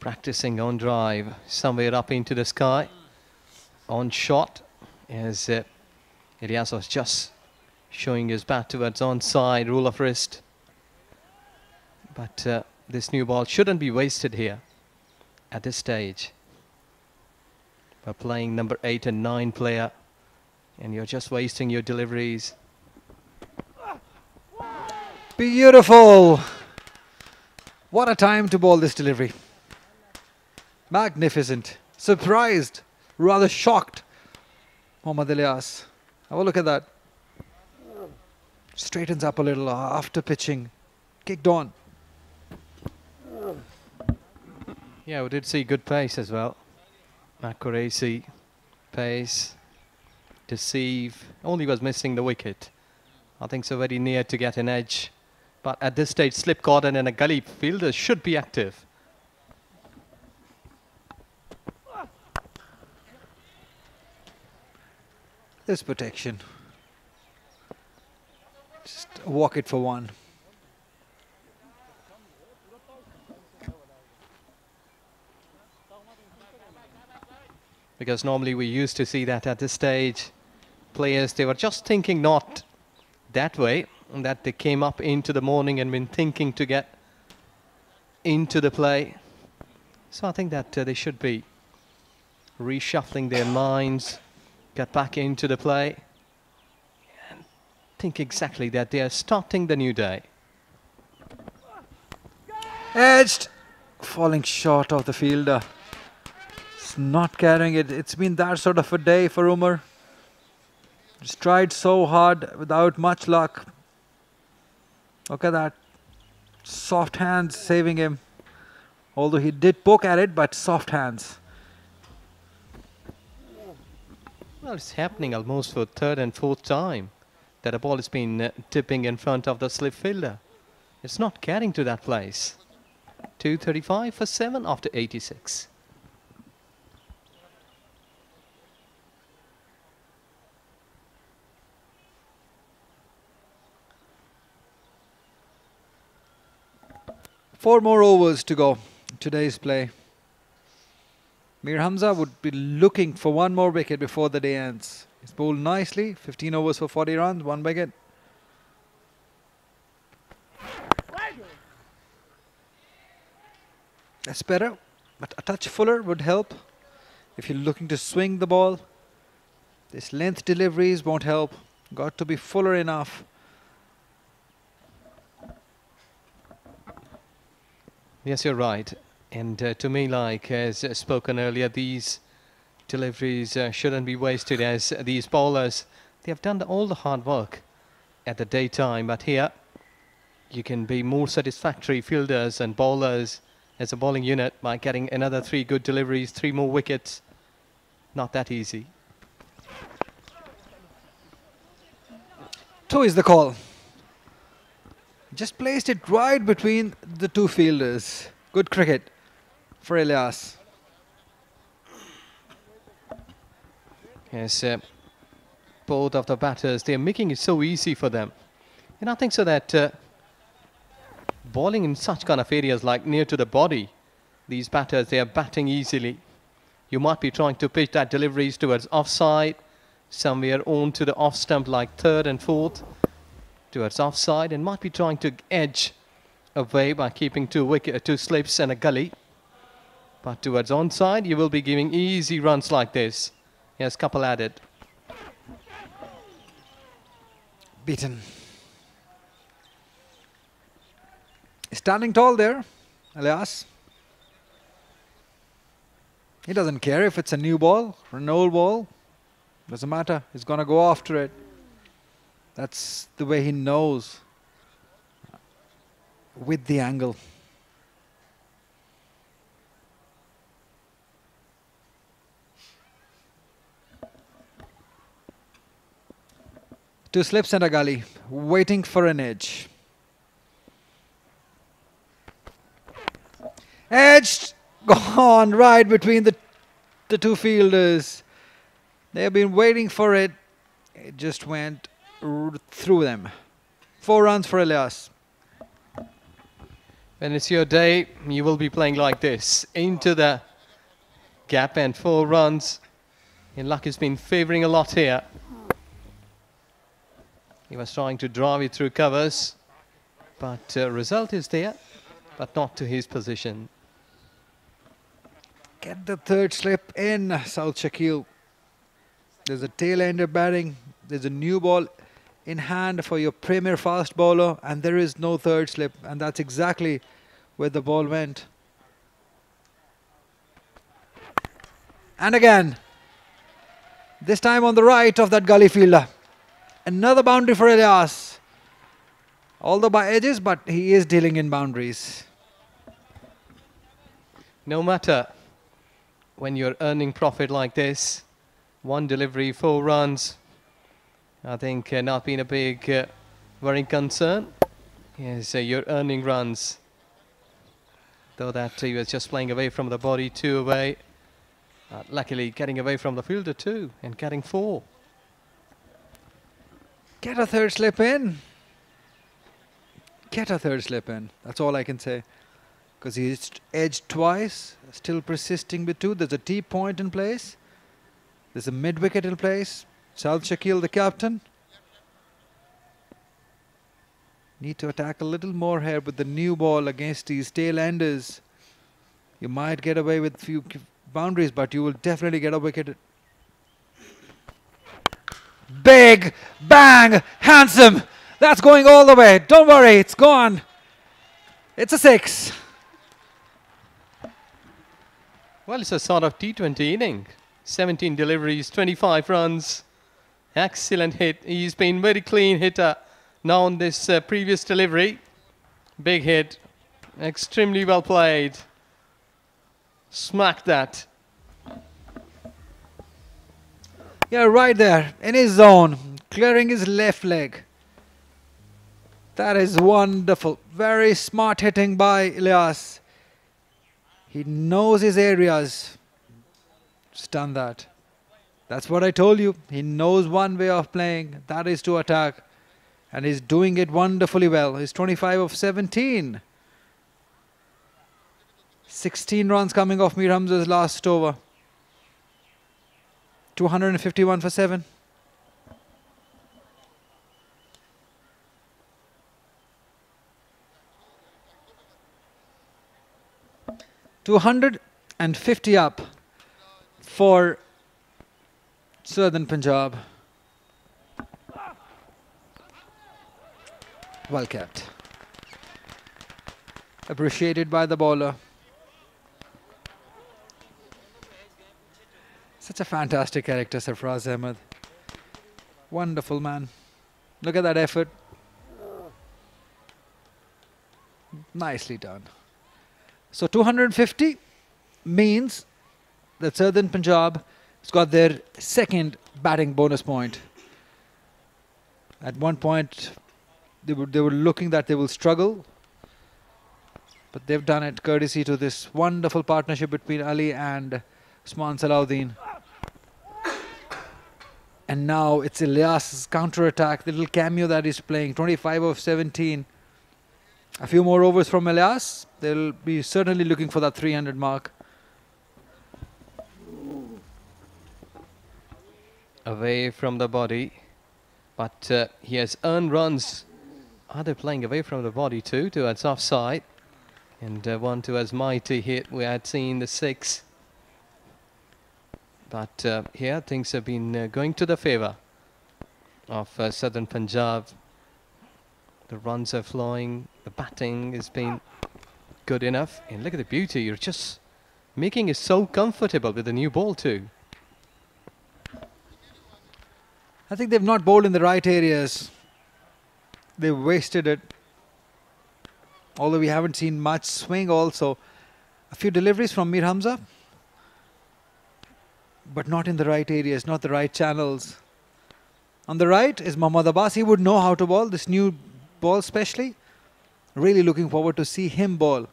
Practicing on drive, somewhere up into the sky. On shot, as Ilyas was just showing his bat towards onside, rule of wrist. But this new ball shouldn't be wasted here at this stage. We're playing number 8 and 9 player, and you're just wasting your deliveries. Beautiful. What a time to bowl this delivery. Magnificent. Surprised. Rather shocked. Mohammad Ilyas. Have a look at that. Straightens up a little after pitching. Kicked on. Yeah, we did see good pace as well. Accuracy, pace, deceive. Only was missing the wicket. I think so very near to get an edge. But at this stage, slip cordon and a gully fielder should be active. This protection. Just walk it for 1. Because normally we used to see that at this stage, players, they were just thinking not that way, and that they came up into the morning and been thinking to get into the play. So I think that they should be reshuffling their minds, get back into the play, and think exactly that they are starting the new day. Edged. Falling short of the fielder. It's not carrying it. It's been that sort of a day for Umar. He's tried so hard without much luck. Look at that. Soft hands saving him. Although he did poke at it, but soft hands. Well, it's happening almost for 3rd and 4th time that a ball has been tipping in front of the slip fielder. It's not getting to that place. 235 for 7 after 86. Four more overs to go in today's play. Mir Hamza would be looking for one more wicket before the day ends. He's bowled nicely, 15 overs for 40 runs, one wicket. That's better, but a touch fuller would help. If you're looking to swing the ball, this length deliveries won't help. Got to be fuller enough. Yes, you're right. And to me, like as spoken earlier, these deliveries shouldn't be wasted, as these bowlers, they have done all the hard work at the daytime. But here, you can be more satisfactory fielders and bowlers as a bowling unit by getting another 3 good deliveries, 3 more wickets. Not that easy. 2 is the call. Just placed it right between the 2 fielders. Good cricket for Ilyas. Yes, both of the batters, they're making it so easy for them. And I think so that bowling in such kind of areas like near to the body, these batters, they are batting easily. You might be trying to pitch that deliveries towards offside, somewhere on to the off stump like 3rd and 4th, towards offside, and might be trying to edge away by keeping 2 slips and a gully. But towards onside, you will be giving easy runs like this. Yes, couple added. Beaten. Standing tall there, Ilyas. He doesn't care if it's a new ball or an old ball. Doesn't matter. He's going to go after it. That's the way he knows. With the angle. Two slips and a gully, waiting for an edge. Edged, gone right between the 2 fielders. They've been waiting for it. It just went through them. 4 runs for Ilyas. When it's your day, you will be playing like this. Into the gap and 4 runs. And luck has been favouring a lot here. He was trying to drive it through covers. But result is there, but not to his position. Get the 3rd slip in, South Shakil. There's a tail-ender batting. There's a new ball in hand for your premier fast bowler, and there is no 3rd slip, and that's exactly where the ball went. And again, this time on the right of that gully fielder. Another boundary for Ilyas. Although by edges, but he is dealing in boundaries. No matter when you're earning profit like this, 1 delivery, 4 runs, I think not been a big worrying concern. Yes, you're earning runs. Though that he was just playing away from the body, 2 away. Luckily getting away from the fielder too and getting 4. Get a 3rd slip in. Get a 3rd slip in. That's all I can say. Because he's edged twice, still persisting with 2. There's a T point in place. There's a mid-wicket in place. South Shakil, the captain. Need to attack a little more here with the new ball against these tail-enders. You might get away with few boundaries, but you will definitely get a wicket. Big, bang, handsome. That's going all the way. Don't worry, it's gone. It's a 6. Well, it's a sort of T20 inning. 17 deliveries, 25 runs. Excellent hit. He's been very clean hitter now on this previous delivery. Big hit. Extremely well played. Smack that. Yeah, right there in his zone, clearing his left leg. That is wonderful. Very smart hitting by Ilyas. He knows his areas. Just done that. That's what I told you. He knows one way of playing. That is to attack. And he's doing it wonderfully well. He's 25 of 17. 16 runs coming off Mir Hamza's last over. 251 for 7. $250 up for Southern Punjab. Well kept. Appreciated by the bowler. Such a fantastic character, Sarfraz Ahmed. Wonderful man. Look at that effort. Nicely done. So 250 means that Southern Punjab has got their second batting bonus point. At one point, they were looking that they will struggle, but they've done it courtesy to this wonderful partnership between Ali and Usman Salahuddin. And now it's Ilyas's counter-attack, the little cameo that he's playing, 25 of 17. A few more overs from Ilyas, they'll be certainly looking for that 300 mark. Away from the body, but he has earned runs. Are they playing away from the body too, towards offside? And one towards mighty hit. We had seen the 6. But here things have been going to the favour of Southern Punjab. The runs are flowing, the batting has been good enough. And look at the beauty, you're just making it so comfortable with the new ball too. I think they've not bowled in the right areas. They've wasted it. Although we haven't seen much swing also. A few deliveries from Mir Hamza, but not in the right areas, not the right channels. On the right is Mohammad Abbas. He would know how to bowl, this new ball especially. Really looking forward to see him bowl,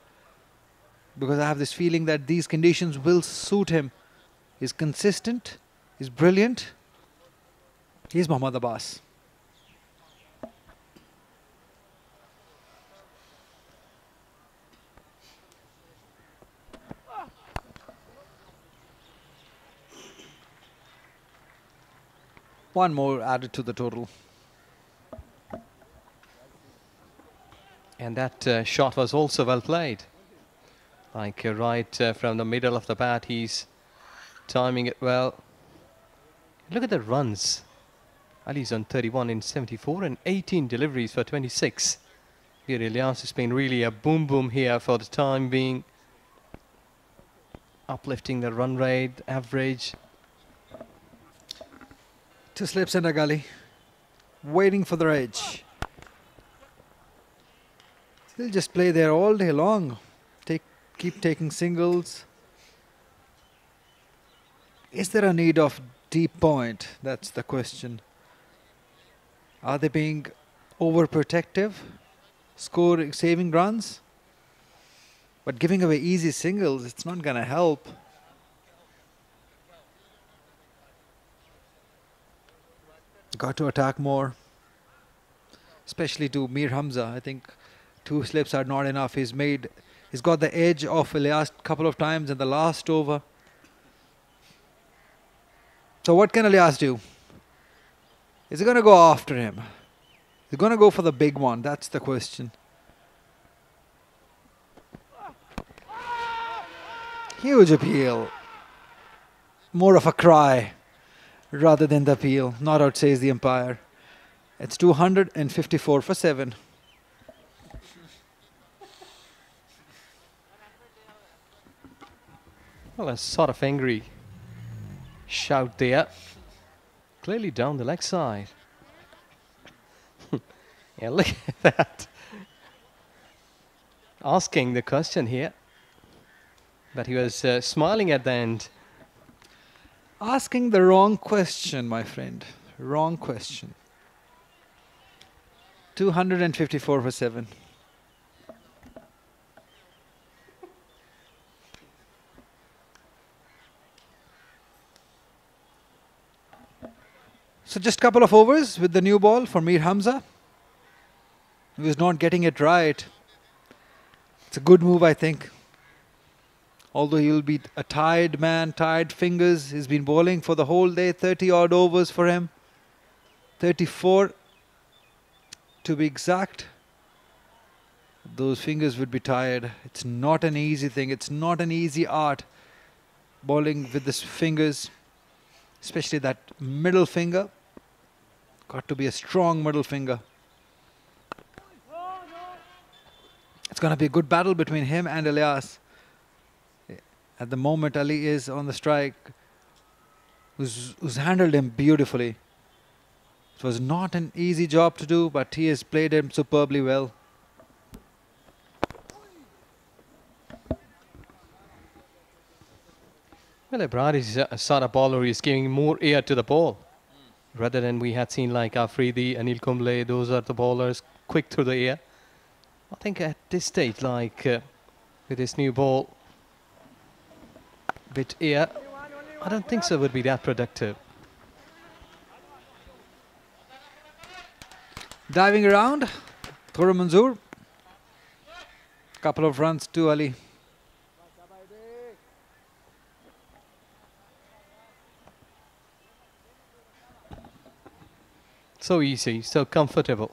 because I have this feeling that these conditions will suit him. He's consistent, he's brilliant. He's Mohammad Abbas. One more added to the total. And that shot was also well played. Like right from the middle of the bat, he's timing it well. Look at the runs. Ali's on 31 in 74 and 18 deliveries for 26. Here Ilyas has been really a boom here for the time being. Uplifting the run rate, average. 2 slips and a gully. Waiting for the edge. He'll just play there all day long. Keep taking singles. Is there a need of deep point? That's the question. Are they being overprotective? Saving runs? But giving away easy singles, it's not going to help. Got to attack more. Especially to Mir Hamza. I think 2 slips are not enough. He's got the edge of Ilyas a couple of times in the last over. So what can Ilyas do? Is he going to go after him? Is he going to go for the big one? That's the question. Huge appeal. More of a cry rather than the appeal. Not out, says the umpire. It's 254 for 7. Well, a sort of angry shout there. Clearly down the leg side. Yeah, look at that. Asking the question here. But he was smiling at the end. Asking the wrong question, my friend. Wrong question. 254 for 7. So just a couple of overs with the new ball for Mir Hamza. He was not getting it right. It's a good move, I think. Although he will be a tired man, tired fingers. He's been bowling for the whole day, 30 odd overs for him. 34 to be exact. Those fingers would be tired. It's not an easy thing. It's not an easy art, bowling with the fingers, especially that middle finger. Got to be a strong middle finger. It's going to be a good battle between him and Ilyas. At the moment, Ali is on the strike, who's handled him beautifully. It was not an easy job to do, but he has played him superbly well. Well, Abrar is a sort of bowler who is giving more air to the ball. Rather than we had seen like Afridi, Anil Kumble, those are the bowlers quick through the air. I think at this stage, like with this new ball, bit air, I don't think so would be that productive. Diving around, Thora Manzoor. Couple of runs to Ali. So easy, so comfortable.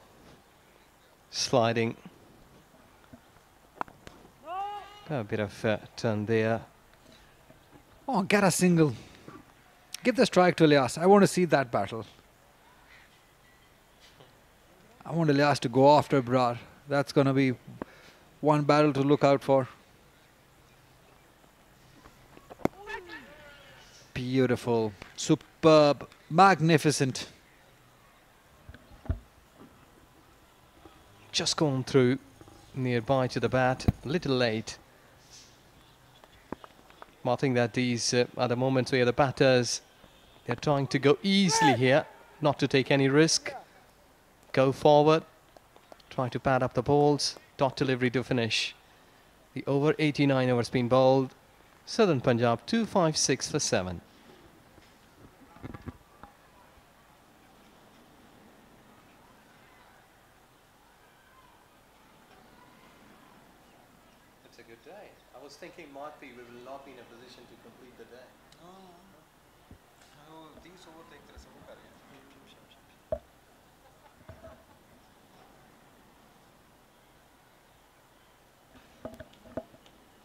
Sliding. A bit of turn there. Oh, get a single. Give the strike to Ilyas. I want to see that battle. I want Ilyas to go after Abrar. That's going to be one battle to look out for. Beautiful. Superb. Magnificent. Just gone through nearby to the bat, a little late. I think that these are the moments where the batters, they're trying to go easily here, not to take any risk. Go forward, try to pad up the balls, dot delivery to finish. The over 89 overs been bowled. Southern Punjab 256 for 7. It's a good day. I was thinking might be we will not be in a position to complete the day.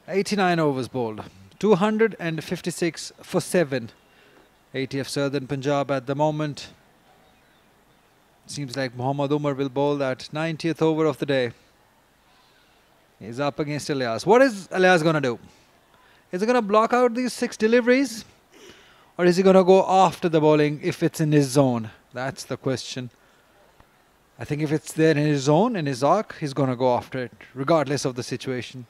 "89 overs bowled, 256 for 7. ATF Southern Punjab at the moment. Seems like Mohammad Umar will bowl that 90th over of the day. He's up against Ilyas. What is Ilyas going to do? Is he going to block out these 6 deliveries? Or is he going to go after the bowling if it's in his zone? That's the question. I think if it's there in his zone, in his arc, he's going to go after it, regardless of the situation.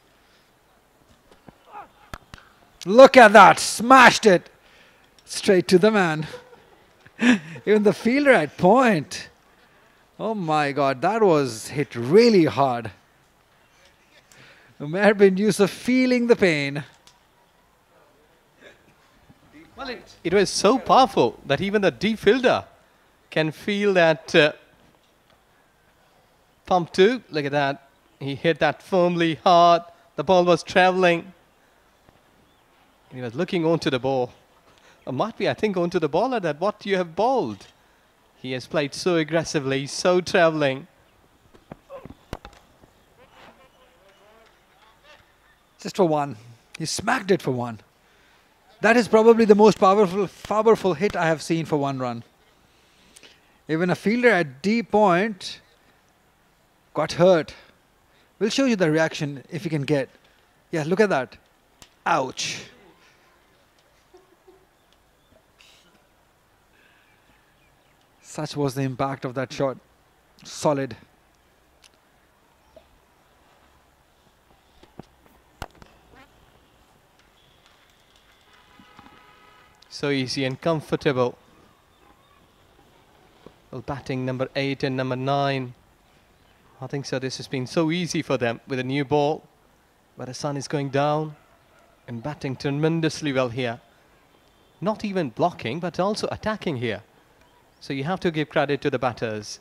Look at that, smashed it straight to the man. Even the fielder at point. Oh my God, that was hit really hard. Umair bin Yusuf feeling the pain. Well, it was so powerful that even the deep fielder can feel that pump too. Look at that. He hit that firmly hard. The ball was traveling. He was looking onto the ball. Or might be, I think, onto the bowler that what you have bowled. He has played so aggressively, so traveling. Just for one. He smacked it for one. That is probably the most powerful hit I have seen for one run. Even a fielder at deep point got hurt. We'll show you the reaction if you can get. Yeah, look at that. Ouch. Such was the impact of that shot. Solid. So easy and comfortable. Well, batting number 8 and number 9. I think so. This has been so easy for them with a new ball. But the sun is going down and batting tremendously well here. Not even blocking, but also attacking here. So you have to give credit to the batters.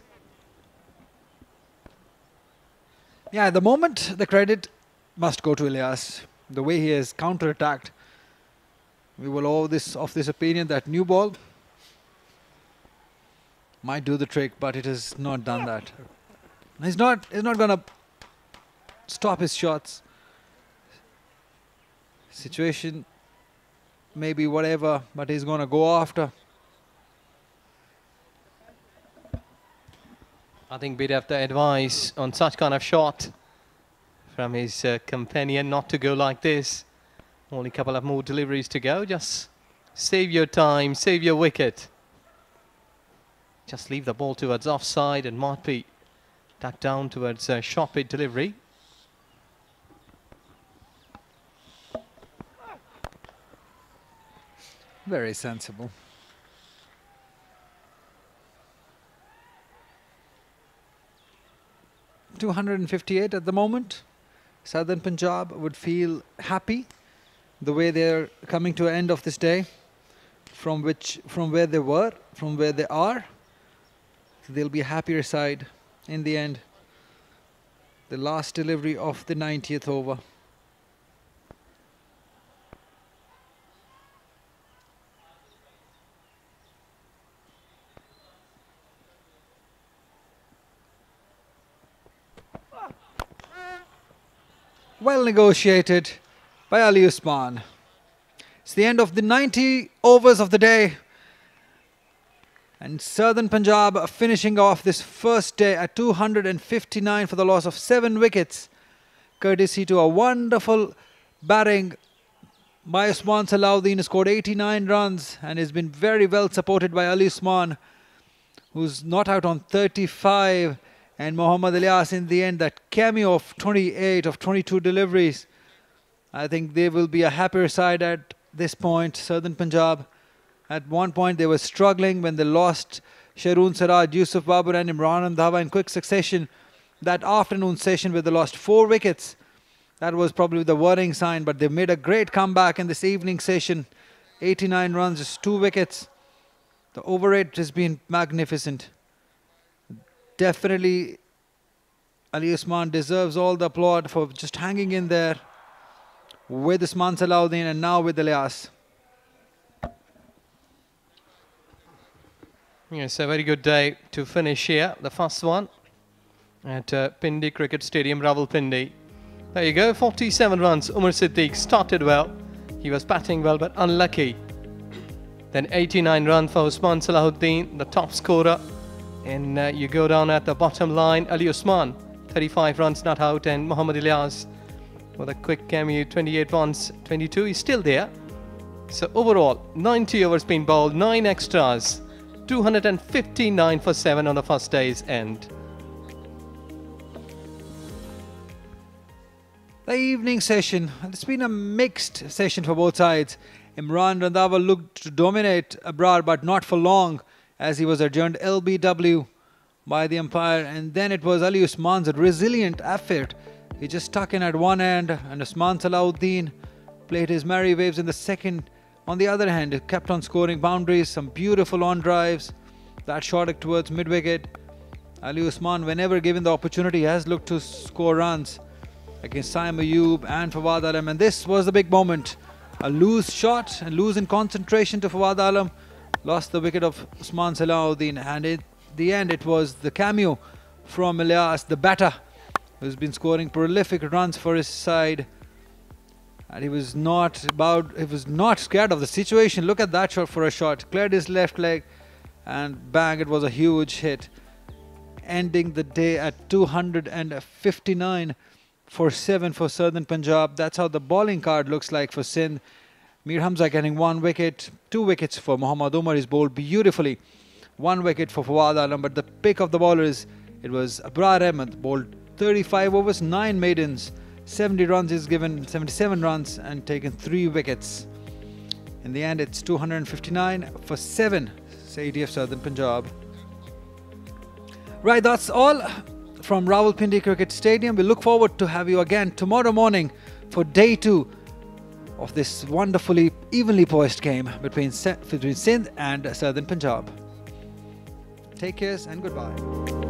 Yeah, at the moment, the credit must go to Ilyas. The way he has counter-attacked. We will all of this opinion that new ball might do the trick, but it has not done that. He's not going to stop his shots. Situation maybe whatever, but he's going to go after. I think we'd have the advice on such kind of shot from his companion not to go like this. Only a couple of more deliveries to go. Just save your time, save your wicket. Just leave the ball towards offside and might be tucked down towards a short pitch delivery. Very sensible. .258 at the moment. Southern Punjab would feel happy the way they're coming to an end of this day, from where they were, from where they are. So they'll be a happier side in the end. The last delivery of the 90th over. Well negotiated by Ali Usman. It's the end of the 90 overs of the day. And Southern Punjab finishing off this first day at 259 for the loss of 7 wickets. Courtesy to a wonderful batting by Usman Salahuddin, who scored 89 runs and has been very well supported by Ali Usman, who's not out on 35. And Mohammad Ilyas in the end, that cameo of 28 of 22 deliveries. I think they will be a happier side at this point. Southern Punjab, at one point they were struggling when they lost Sharoon Siraj, Yusuf Babur and Imran Randhawa in quick succession. That afternoon session where they lost 4 wickets. That was probably the worrying sign, but they made a great comeback in this evening session. 89 runs, just 2 wickets. The over rate has been magnificent. Definitely, Ali Usman deserves all the applaud for just hanging in there with Usman Salahuddin and now with Ilyas. Yes, a very good day to finish here. The first one at Pindi Cricket Stadium, Rawalpindi. There you go, 47 runs. Umar Siddique started well. He was batting well but unlucky. Then 89 runs for Usman Salahuddin, the top scorer. And you go down at the bottom line, Ali Usman, 35 runs not out, and Mohammad Ilyas with a quick cameo, 28 runs, 22, he's still there. So overall, 90 overs been bowled, 9 extras, 259 for 7 on the first day's end. The evening session, it's been a mixed session for both sides. Imran Randhawa looked to dominate Abrar, but not for long, as he was adjourned LBW by the umpire. And then it was Ali Usman's resilient effort. He just stuck in at one end, and Usman Salahuddin played his merry waves in the second. On the other hand, he kept on scoring boundaries, some beautiful on drives that shot it towards mid-wicket. Ali Usman, whenever given the opportunity, has looked to score runs against Saim Ayub and Fawad Alam, and this was the big moment. A loose shot and lose in concentration to Fawad Alam. Lost the wicket of Usman Salahuddin, and in the end it was the cameo from Ilyas, the batter, who's been scoring prolific runs for his side. And he was not scared of the situation. Look at that shot for a shot. Cleared his left leg and bang, it was a huge hit. Ending the day at 259 for 7 for Southern Punjab. That's how the bowling card looks like for Sindh. Mir Hamza getting 1 wicket, 2 wickets for Muhammad Umar. Is bowled beautifully. 1 wicket for Fawad Alam, but the pick of the bowlers, it was Abrar Ahmed, bowled 35 overs, 9 maidens, 70 runs is given, 77 runs and taken 3 wickets. In the end, it's 259 for 7, say ATF Southern Punjab. Right, that's all from Rawalpindi Cricket Stadium. We look forward to have you again tomorrow morning for day 2 of this wonderfully evenly poised game between Sindh and Southern Punjab. Take care and goodbye.